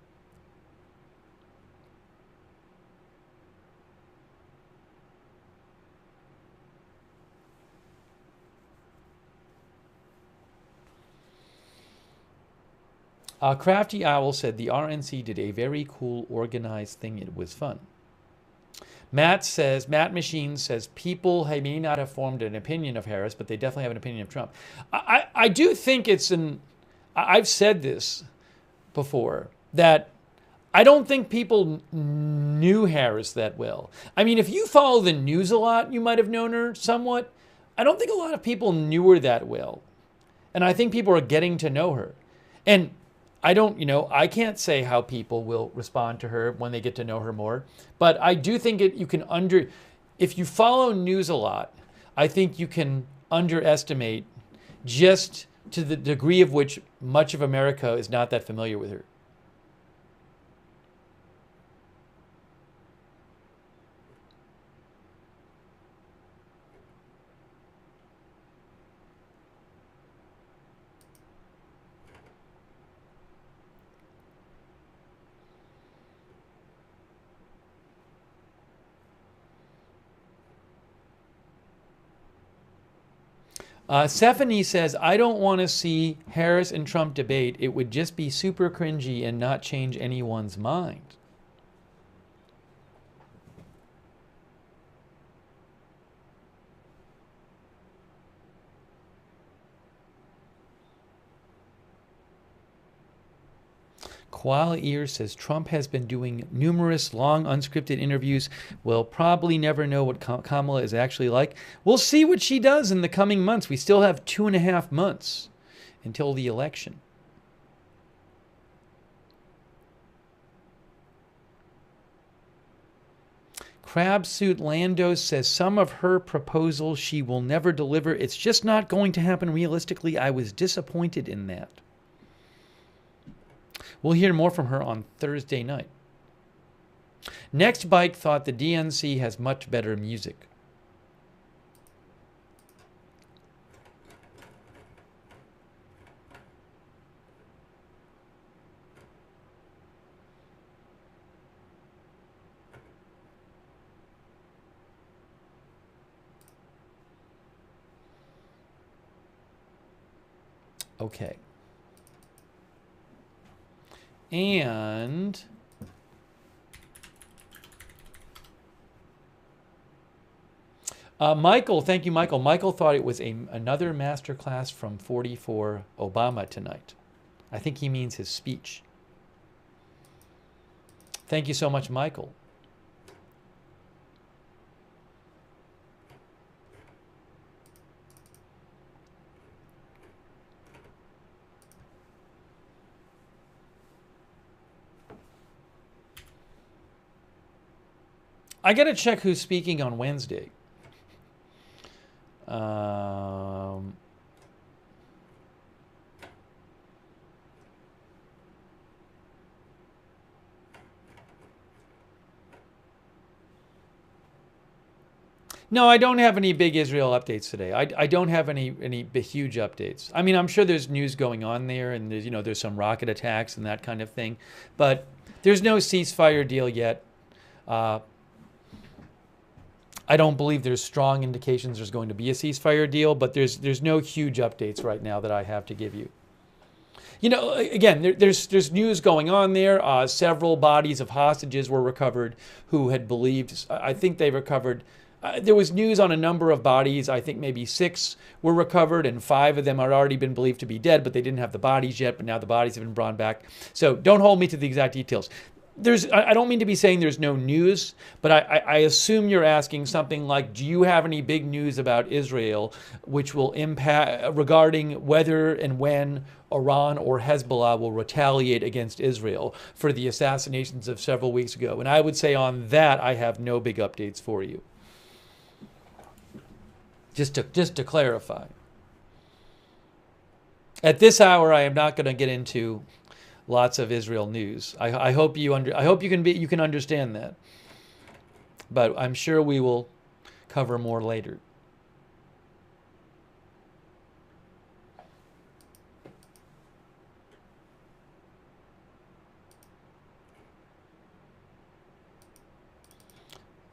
Crafty Owl said the RNC did a very cool, organized thing. It was fun. Matt Machine says people may not have formed an opinion of Harris, but they definitely have an opinion of Trump. I do think I've said this before, that I don't think people knew Harris that well. I mean, if you follow the news a lot, you might have known her somewhat. I don't think a lot of people knew her that well. And I think people are getting to know her. And I don't, I can't say how people will respond to her when they get to know her more. But I do think if you follow news a lot, I think you can underestimate just to the degree of which much of America is not that familiar with her. Stephanie says, I don't want to see Harris and Trump debate. It would just be super cringy and not change anyone's mind. Koala Ear says Trump has been doing numerous long unscripted interviews. We'll probably never know what Kamala is actually like. We'll see what she does in the coming months. We still have 2.5 months until the election. Crabsuit Lando says some of her proposals she will never deliver. It's just not going to happen realistically. I was disappointed in that. We'll hear more from her on Thursday night. Next Bike thought the DNC has much better music. Okay. And Michael, thank you, Michael. Michael thought it was another masterclass from 44 Obama tonight. I think he means his speech. Thank you so much, Michael. I got to check who's speaking on Wednesday. No, I don't have any big Israel updates today. I don't have any huge updates. I mean, I'm sure there's news going on there, and there's some rocket attacks and that kind of thing, but there's no ceasefire deal yet. I don't believe there's strong indications there's going to be a ceasefire deal, but there's no huge updates right now that I have to give you. Again, there's news going on there. Several bodies of hostages were recovered who had believed. I think they recovered. There was news on a number of bodies. I think maybe 6 were recovered, and 5 of them had already been believed to be dead, but they didn't have the bodies yet. But now the bodies have been brought back. So don't hold me to the exact details. I don't mean to be saying there's no news, but I assume you're asking something like, do you have any big news about Israel which will impact regarding whether and when Iran or Hezbollah will retaliate against Israel for the assassinations of several weeks ago? And I would say on that, I have no big updates for you. Just to clarify. At this hour, I am not going to get into lots of Israel news. I hope you can understand that. But I'm sure we will cover more later.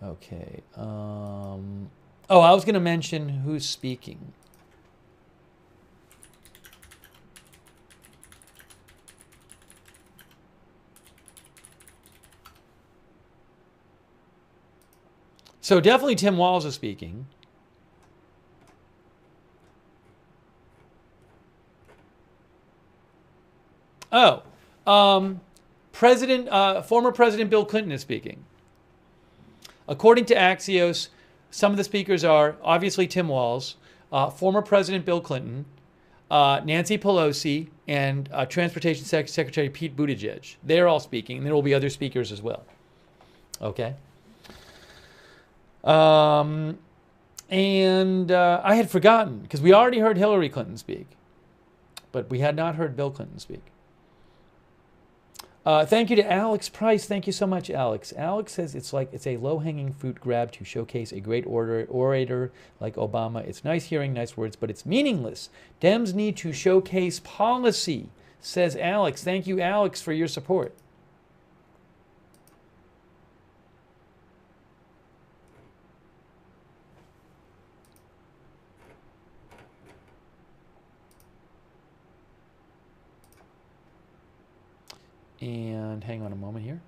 Okay. I was going to mention who's speaking. So definitely Tim Walz is speaking. Former President Bill Clinton is speaking. According to Axios, some of the speakers are obviously Tim Walz, former President Bill Clinton, Nancy Pelosi and Transportation Secretary Pete Buttigieg. They're all speaking, and there will be other speakers as well. Okay. I had forgotten, because we already heard Hillary Clinton speak, but we had not heard Bill Clinton speak. Thank you to Alex Price. Thank you so much, Alex. Alex says it's a low-hanging fruit grab to showcase a great orator like Obama. It's nice hearing nice words, but it's meaningless. Dems need to showcase policy, says Alex. Thank you, Alex, for your support. And hang on a moment here.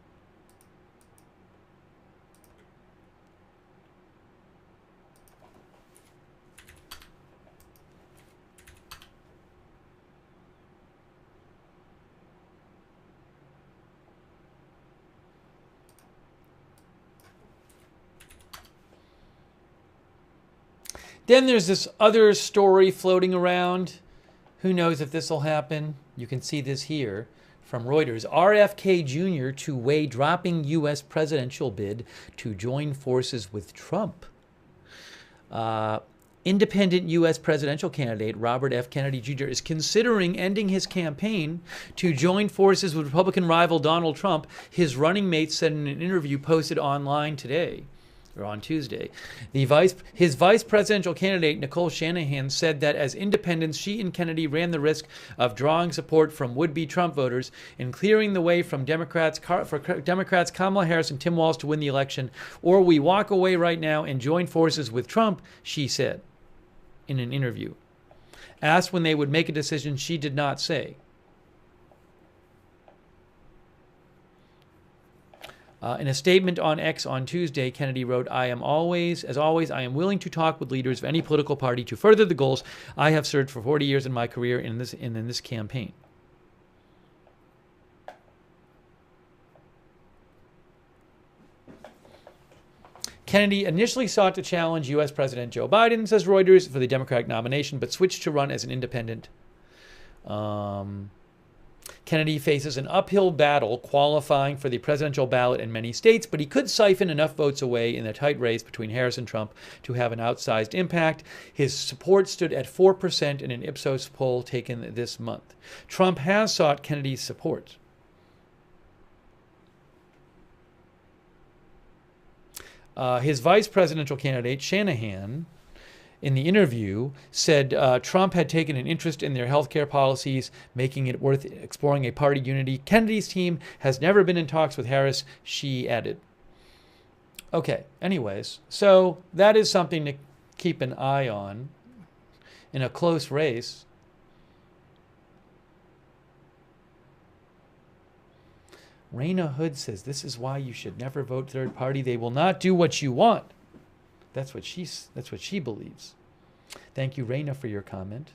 Then there's this other story floating around. Who knows if this will happen? You can see this here. From Reuters, RFK Jr. to weigh dropping U.S. presidential bid to join forces with Trump. Independent U.S. presidential candidate Robert F. Kennedy Jr. is considering ending his campaign to join forces with Republican rival Donald Trump, his running mate said in an interview posted online today. Or on Tuesday. His vice presidential candidate, Nicole Shanahan, said that as independents, she and Kennedy ran the risk of drawing support from would-be Trump voters and clearing the way from Democrats Kamala Harris and Tim Walz to win the election. Or we walk away right now and join forces with Trump, she said in an interview. Asked when they would make a decision, she did not say. In a statement on X on Tuesday, Kennedy wrote, I am as always, I am willing to talk with leaders of any political party to further the goals I have served for 40 years in my career in this campaign. Kennedy initially sought to challenge U.S. President Joe Biden, says Reuters, for the Democratic nomination, but switched to run as an independent. Kennedy faces an uphill battle qualifying for the presidential ballot in many states, but he could siphon enough votes away in a tight race between Harris and Trump to have an outsized impact. His support stood at 4% in an Ipsos poll taken this month. Trump has sought Kennedy's support. His vice presidential candidate, Shanahan, in the interview, said Trump had taken an interest in their health care policies, making it worth exploring a party unity. Kennedy's team has never been in talks with Harris, she added. Okay, anyways, so that is something to keep an eye on in a close race. Raina Hood says, this is why you should never vote third party. They will not do what you want. That's what she believes. Thank you, Raina, for your comment.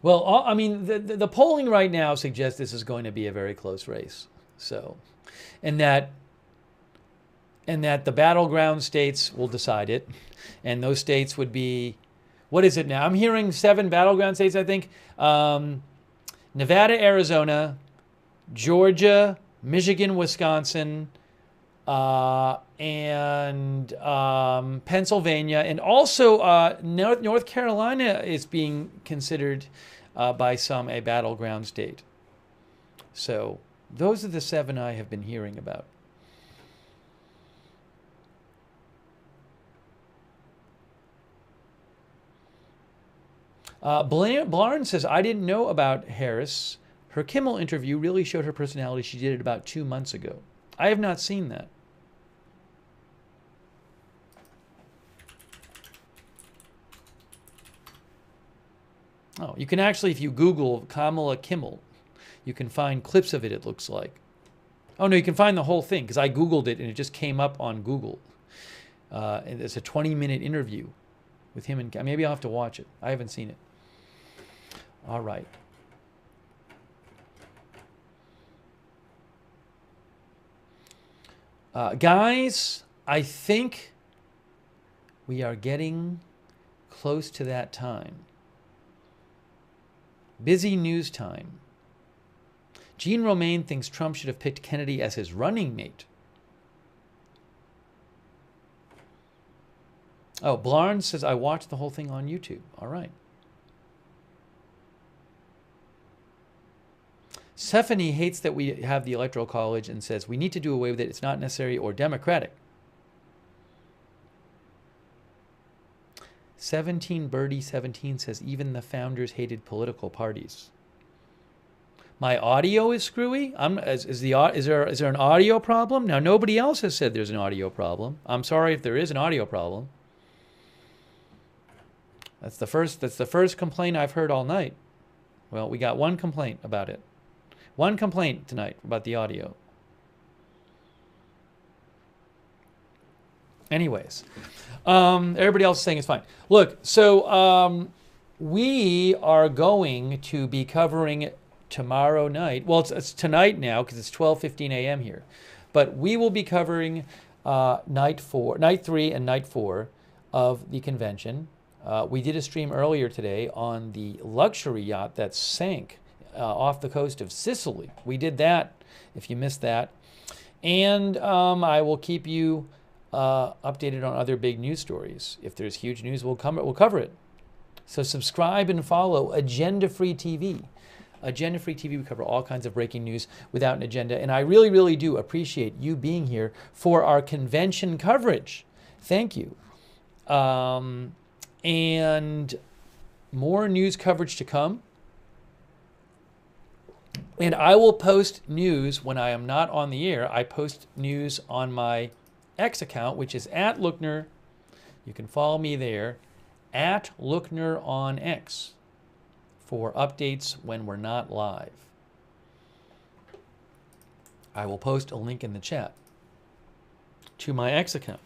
Well, I mean, the polling right now suggests this is going to be a very close race. So, and that the battleground states will decide it. And those states would be, what is it now? I'm hearing 7 battleground states, I think. Nevada, Arizona, Georgia, Michigan, Wisconsin, and Pennsylvania. And also North Carolina is being considered by some a battleground state. So those are the 7 I have been hearing about. Blarn says, I didn't know about Harris. Her Kimmel interview really showed her personality. She did it about 2 months ago. I have not seen that. Oh, you can actually, if you Google Kamala Kimmel, you can find clips of it, it looks like. Oh, no, you can find the whole thing, because I Googled it, and it just came up on Google. And it's a 20-minute interview with him, and maybe I'll have to watch it. I haven't seen it. All right. Guys, I think we are getting close to that time. Busy news time. Jean Romaine thinks Trump should have picked Kennedy as his running mate. Oh, Blarn says, I watched the whole thing on YouTube. All right. Stephanie hates that we have the Electoral College and says, we need to do away with it. It's not necessary or democratic. 17 Birdie 17 says, even the founders hated political parties. My audio is screwy. Is there an audio problem? Now, nobody else has said there's an audio problem. I'm sorry if there is an audio problem. That's the first complaint I've heard all night. Well, we got one complaint about it. One complaint tonight about the audio. Anyways, everybody else is saying it's fine. Look, so we are going to be covering tomorrow night. Well, it's tonight now because it's 12:15 a.m. here. But we will be covering night 3 and night 4 of the convention. We did a stream earlier today on the luxury yacht that sank off the coast of Sicily. We did that, if you missed that. And I will keep you updated on other big news stories. If there's huge news, we'll cover it. So subscribe and follow Agenda Free TV. Agenda Free TV, we cover all kinds of breaking news without an agenda. And I really, really do appreciate you being here for our convention coverage. Thank you. And more news coverage to come. And I will post news when I am not on the air. I post news on my X account, which is @Lookner. You can follow me there, @Lookner on X, for updates when we're not live. I will post a link in the chat to my X account.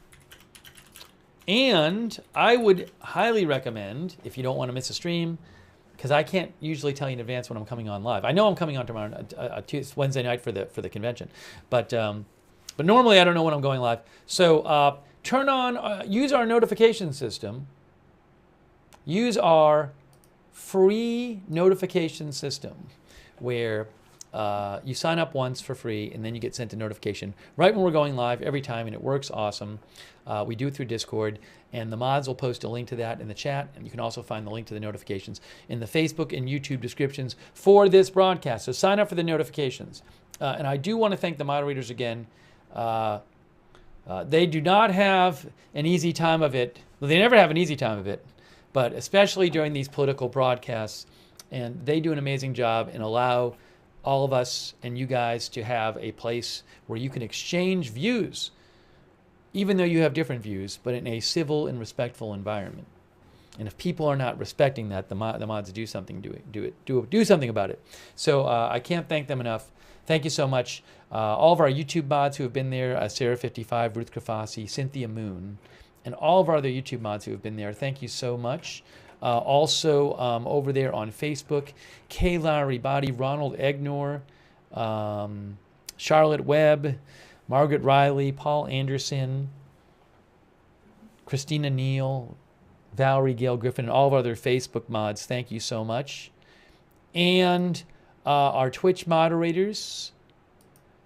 And I would highly recommend, if you don't want to miss a stream, because I can't usually tell you in advance when I'm coming on live. I know I'm coming on tomorrow, Wednesday night for the convention, but normally I don't know when I'm going live. So turn on, use our notification system. Use our free notification system, where you sign up once for free, and then you get sent a notification right when we're going live every time, and it works awesome. We do it through Discord, and the mods will post a link to that in the chat, and you can also find the link to the notifications in the Facebook and YouTube descriptions for this broadcast. So sign up for the notifications. And I do want to thank the moderators again. They do not have an easy time of it. Well, they never have an easy time of it, but especially during these political broadcasts. And they do an amazing job and allow all of us and you guys to have a place where you can exchange views, even though you have different views, but in a civil and respectful environment. And if people are not respecting that, the mods do something do something about it. So I can't thank them enough. Thank you so much. All of our YouTube mods who have been there, Sarah55, Ruth Krafasi, Cynthia Moon, and all of our other YouTube mods who have been there, thank you so much. Also over there on Facebook, Kay Lowry Body, Ronald Egnor, Charlotte Webb, Margaret Riley, Paul Anderson, Christina Neal, Valerie Gail Griffin, and all of our other Facebook mods, thank you so much. And our Twitch moderators,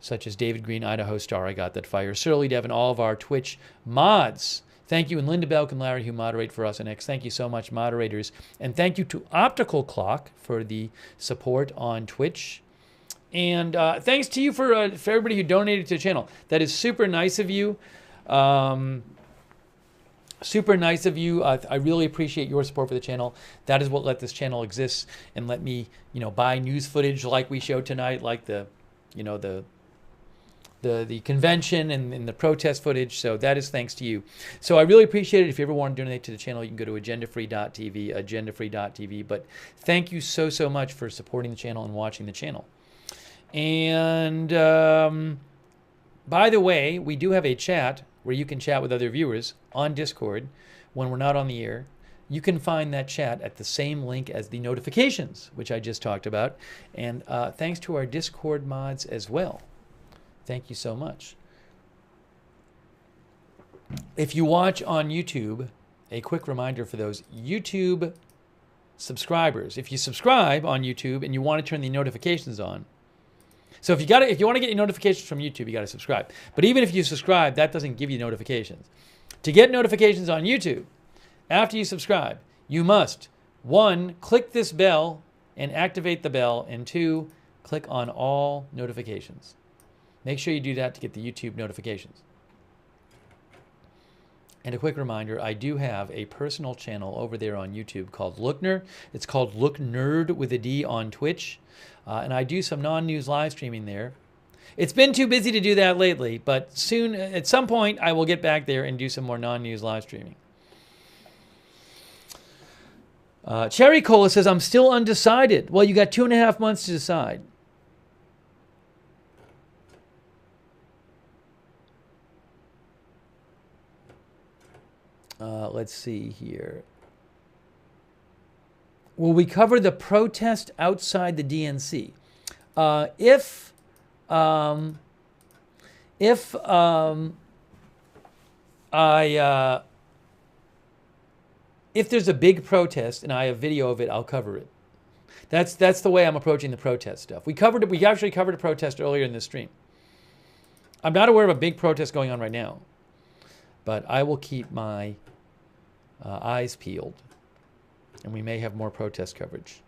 such as David Green, Idaho Star, I Got That Fire, Surly Dev, and all of our Twitch mods. Thank you, and Linda Belk and Larry who moderate for us on X. Thank you so much, moderators. And thank you to Optical Clock for the support on Twitch. And thanks to you for everybody who donated to the channel. That is super nice of you. Super nice of you. I really appreciate your support for the channel. That is what let this channel exist and let me, buy news footage like we showed tonight, like the convention and the protest footage. So that is thanks to you. So I really appreciate it. If you ever want to donate to the channel, you can go to agendafree.tv, agendafree.tv. But thank you so, so much for supporting the channel and watching the channel. And by the way, we do have a chat where you can chat with other viewers on Discord when we're not on the air. you can find that chat at the same link as the notifications, which I just talked about. And thanks to our Discord mods as well. Thank you so much. If you watch on YouTube, a quick reminder for those YouTube subscribers. If you subscribe on YouTube and you want to turn the notifications on, so if you want to get your notifications from YouTube, you got to subscribe. But even if you subscribe, that doesn't give you notifications. To get notifications on YouTube, after you subscribe, you must, 1, click this bell and activate the bell, and 2, click on all notifications. Make sure you do that to get the YouTube notifications. And a quick reminder, I do have a personal channel over there on YouTube called Lookner. It's called Look Nerd with a D on Twitch. And I do some non-news live streaming there. It's been too busy to do that lately, but soon, at some point, I will get back there and do some more non-news live streaming. Cherry Cola says, I'm still undecided. Well, you got 2.5 months to decide. Let's see here. Will we cover the protest outside the DNC? If there's a big protest and I have video of it, I'll cover it. That's the way I'm approaching the protest stuff. We actually covered a protest earlier in this stream. I'm not aware of a big protest going on right now, but I will keep my eyes peeled, and we may have more protest coverage.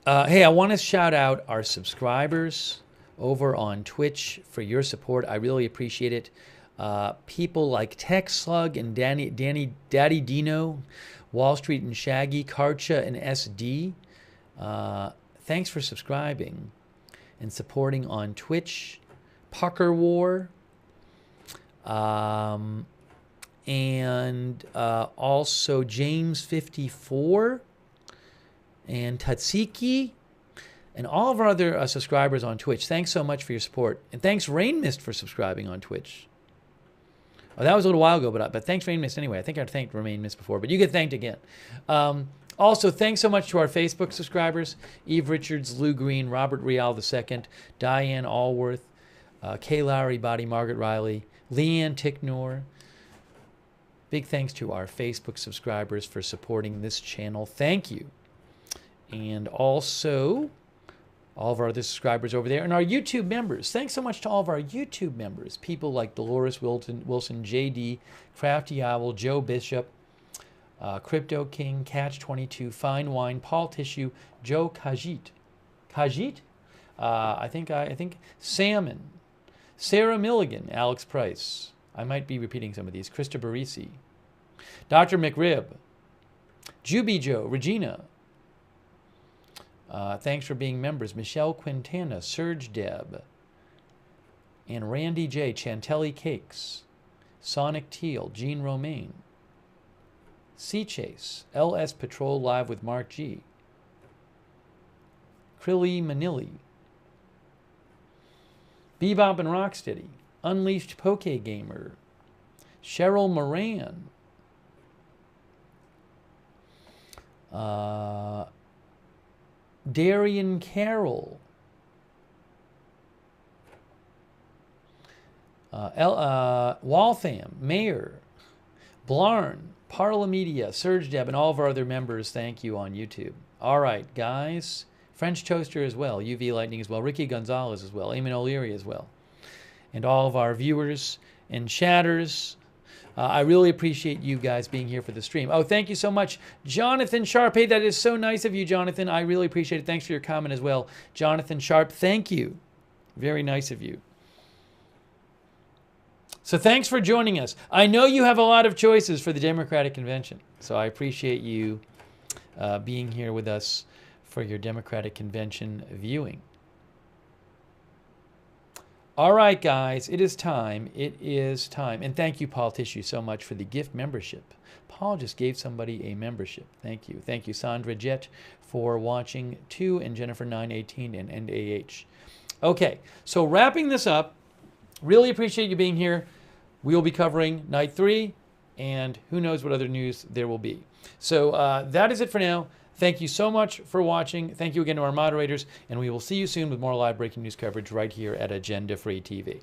Hey, I want to shout out our subscribers over on Twitch for your support. I really appreciate it. People like Tech Slug and Daddy Dino, Wall Street and Shaggy, Karcha and SD. Thanks for subscribing and supporting on Twitch. Pucker War. And also James54 and Tatsiki. And all of our other subscribers on Twitch, thanks so much for your support. And thanks, Rain Mist, for subscribing on Twitch. Oh, that was a little while ago, but thanks, Rain Mist, anyway. I think I've thanked Rain Mist before, but you get thanked again. Also, thanks so much to our Facebook subscribers, Eve Richards, Lou Green, Robert Rial II, Diane Allworth, Kay Lowry, Body, Margaret Riley, Leanne Ticknor. Big thanks to our Facebook subscribers for supporting this channel. Thank you. And also all of our other subscribers over there, and our YouTube members. Thanks so much to all of our YouTube members. People like Dolores Wilson, JD, Crafty Owl, Joe Bishop, Crypto King, Catch22, Fine Wine, Paul Tissue, Joe Kajit. Kajit? I think Salmon, Sarah Milligan, Alex Price. I might be repeating some of these. Krista Barisi, Dr. McRib, Juby Joe, Regina. Thanks for being members. Michelle Quintana, Serge Deb, and Randy J, Chantelli Cakes, Sonic Teal, Jean Romaine, Sea Chase, LS Patrol Live with Mark G, Krilly Manili, Bebop and Rocksteady, Unleashed Poke Gamer, Cheryl Moran, Darian Carroll, Waltham, Mayor, Blarn, Parla Media, Surge Deb, and all of our other members, thank you on YouTube. All right, guys. French Toaster as well, UV Lightning as well, Ricky Gonzalez as well, Eamon O'Leary as well. And all of our viewers and chatters. I really appreciate you guys being here for the stream. Oh, thank you so much. Jonathan Sharp. Hey, that is so nice of you, Jonathan. I really appreciate it. Thanks for your comment as well. Jonathan Sharp, thank you. Very nice of you. So thanks for joining us. I know you have a lot of choices for the Democratic Convention, so I appreciate you being here with us for your Democratic Convention viewing. All right, guys, it is time. It is time. And thank you, Paul Tissue, so much for the gift membership. Paul just gave somebody a membership. Thank you. Thank you, Sandra Jett, for watching too, and Jennifer 918 and NAH. Okay, so wrapping this up, Really appreciate you being here. We will be covering night 3, and who knows what other news there will be. So that is it for now. Thank you so much for watching. Thank you again to our moderators, and we will see you soon with more live breaking news coverage right here at Agenda Free TV.